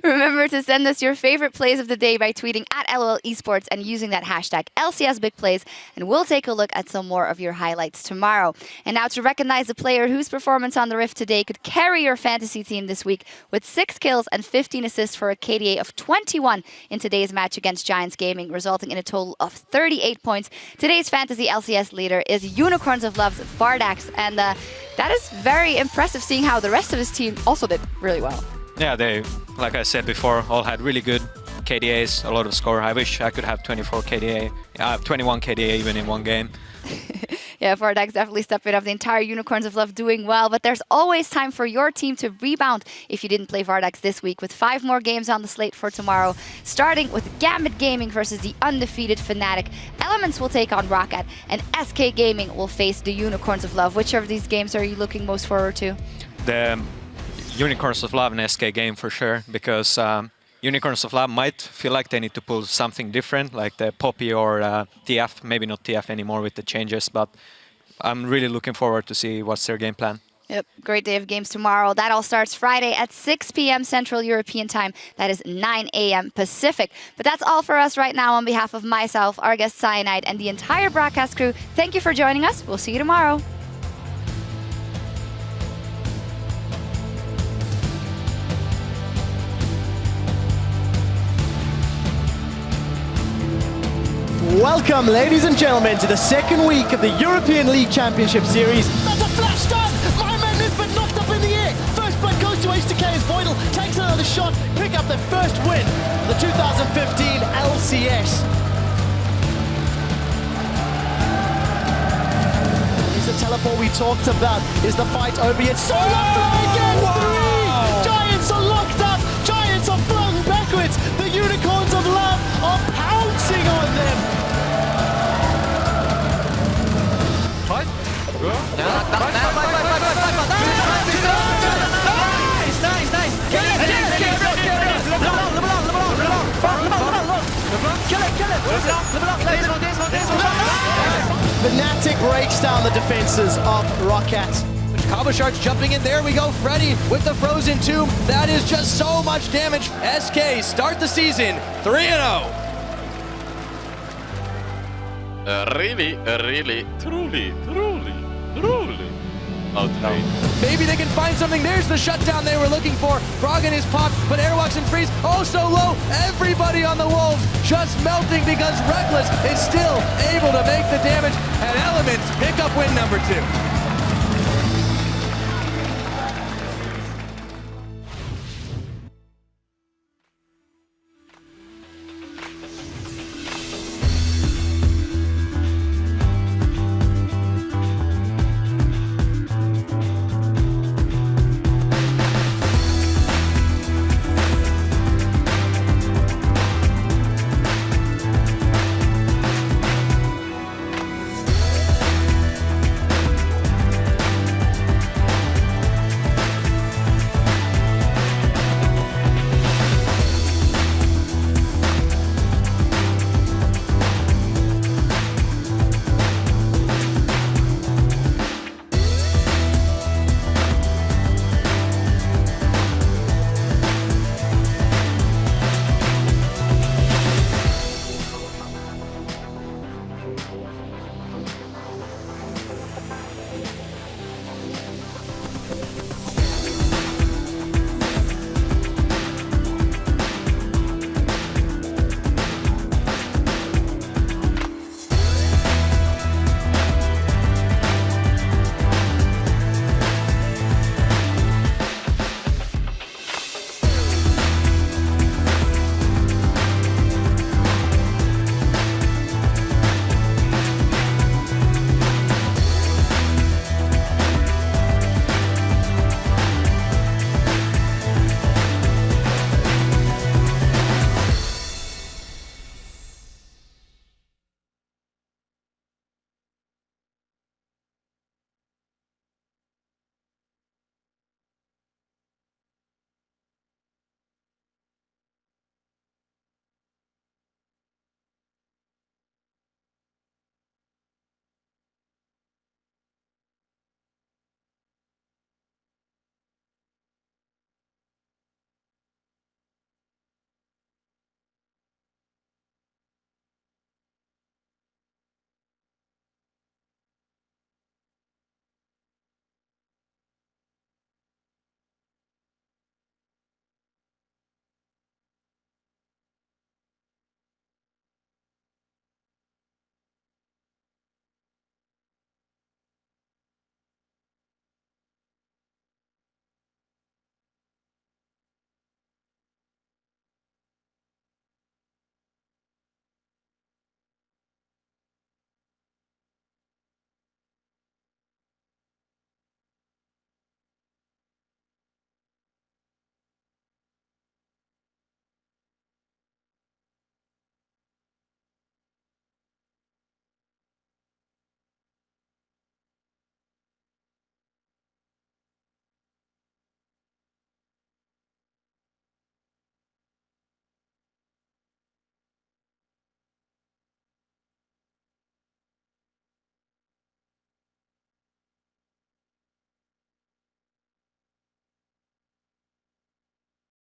[SPEAKER 4] Remember to send us your favorite plays of the day by tweeting @LOL Esports and using that hashtag LCSBigPlays, and we'll take a look at some more of your highlights tomorrow. And now to recognize a player whose performance on the Rift today could carry your fantasy team this week with 6 kills and 15 assists for a KDA of 21 in today's match against Giants Gaming, resulting in a total of 38 points. Today's fantasy LCS leader is Unicorns of Love's Vardax, and that is very impressive seeing how the rest of his team also did really well.
[SPEAKER 5] Yeah, they, like I said before, all had really good KDAs, a lot of score. I wish I could have 24 KDA, 21 KDA even in one game.
[SPEAKER 4] Yeah, Vardax definitely stepping up. The entire Unicorns of Love doing well, but there's always time for your team to rebound if you didn't play Vardax this week, with 5 more games on the slate for tomorrow, starting with Gambit Gaming versus the undefeated Fnatic. Elements will take on Rocket, and SK Gaming will face the Unicorns of Love. Which of these games are you looking most forward to?
[SPEAKER 5] The Unicorns of Love and SK game for sure, because Unicorns of Love might feel like they need to pull something different, like the Poppy or TF, maybe not TF anymore with the changes, but I'm really looking forward to see what's their game plan.
[SPEAKER 4] Yep, great day of games tomorrow. That all starts Friday at 6 p.m. Central European Time. That is 9 a.m. Pacific. But that's all for us right now. On behalf of myself, our guest Cyanide, and the entire broadcast crew, thank you for joining us. We'll see you tomorrow.
[SPEAKER 1] Welcome, ladies and gentlemen, to the second week of the European League Championship Series. That's a flash start! My man Nisbet knocked up in the air. First blood goes to H2K as Voidal takes another shot, pick up their first win for the 2015 LCS. Here's the teleport we talked about. Is the fight over yet? Solar Flare again! 3! Giants are locked up! Giants are flung backwards! The Unicorns of Love are pouncing on them!
[SPEAKER 2] Fight. Go.
[SPEAKER 22] Nice. Kill it.
[SPEAKER 1] Fnatic breaks down the defenses of Rocket.
[SPEAKER 22] Combo Sharks jumping in. There we go. Freddy with the Frozen Tomb. That is just so much damage. SK start the season 3-0.
[SPEAKER 12] Really, truly outrageous.
[SPEAKER 22] Maybe they can find something. There's the shutdown they were looking for. Froggen is popped, but Airwalks and Freeze also low. Everybody on the Wolves just melting because Reckless is still able to make the damage, and Elements pick up win number 2.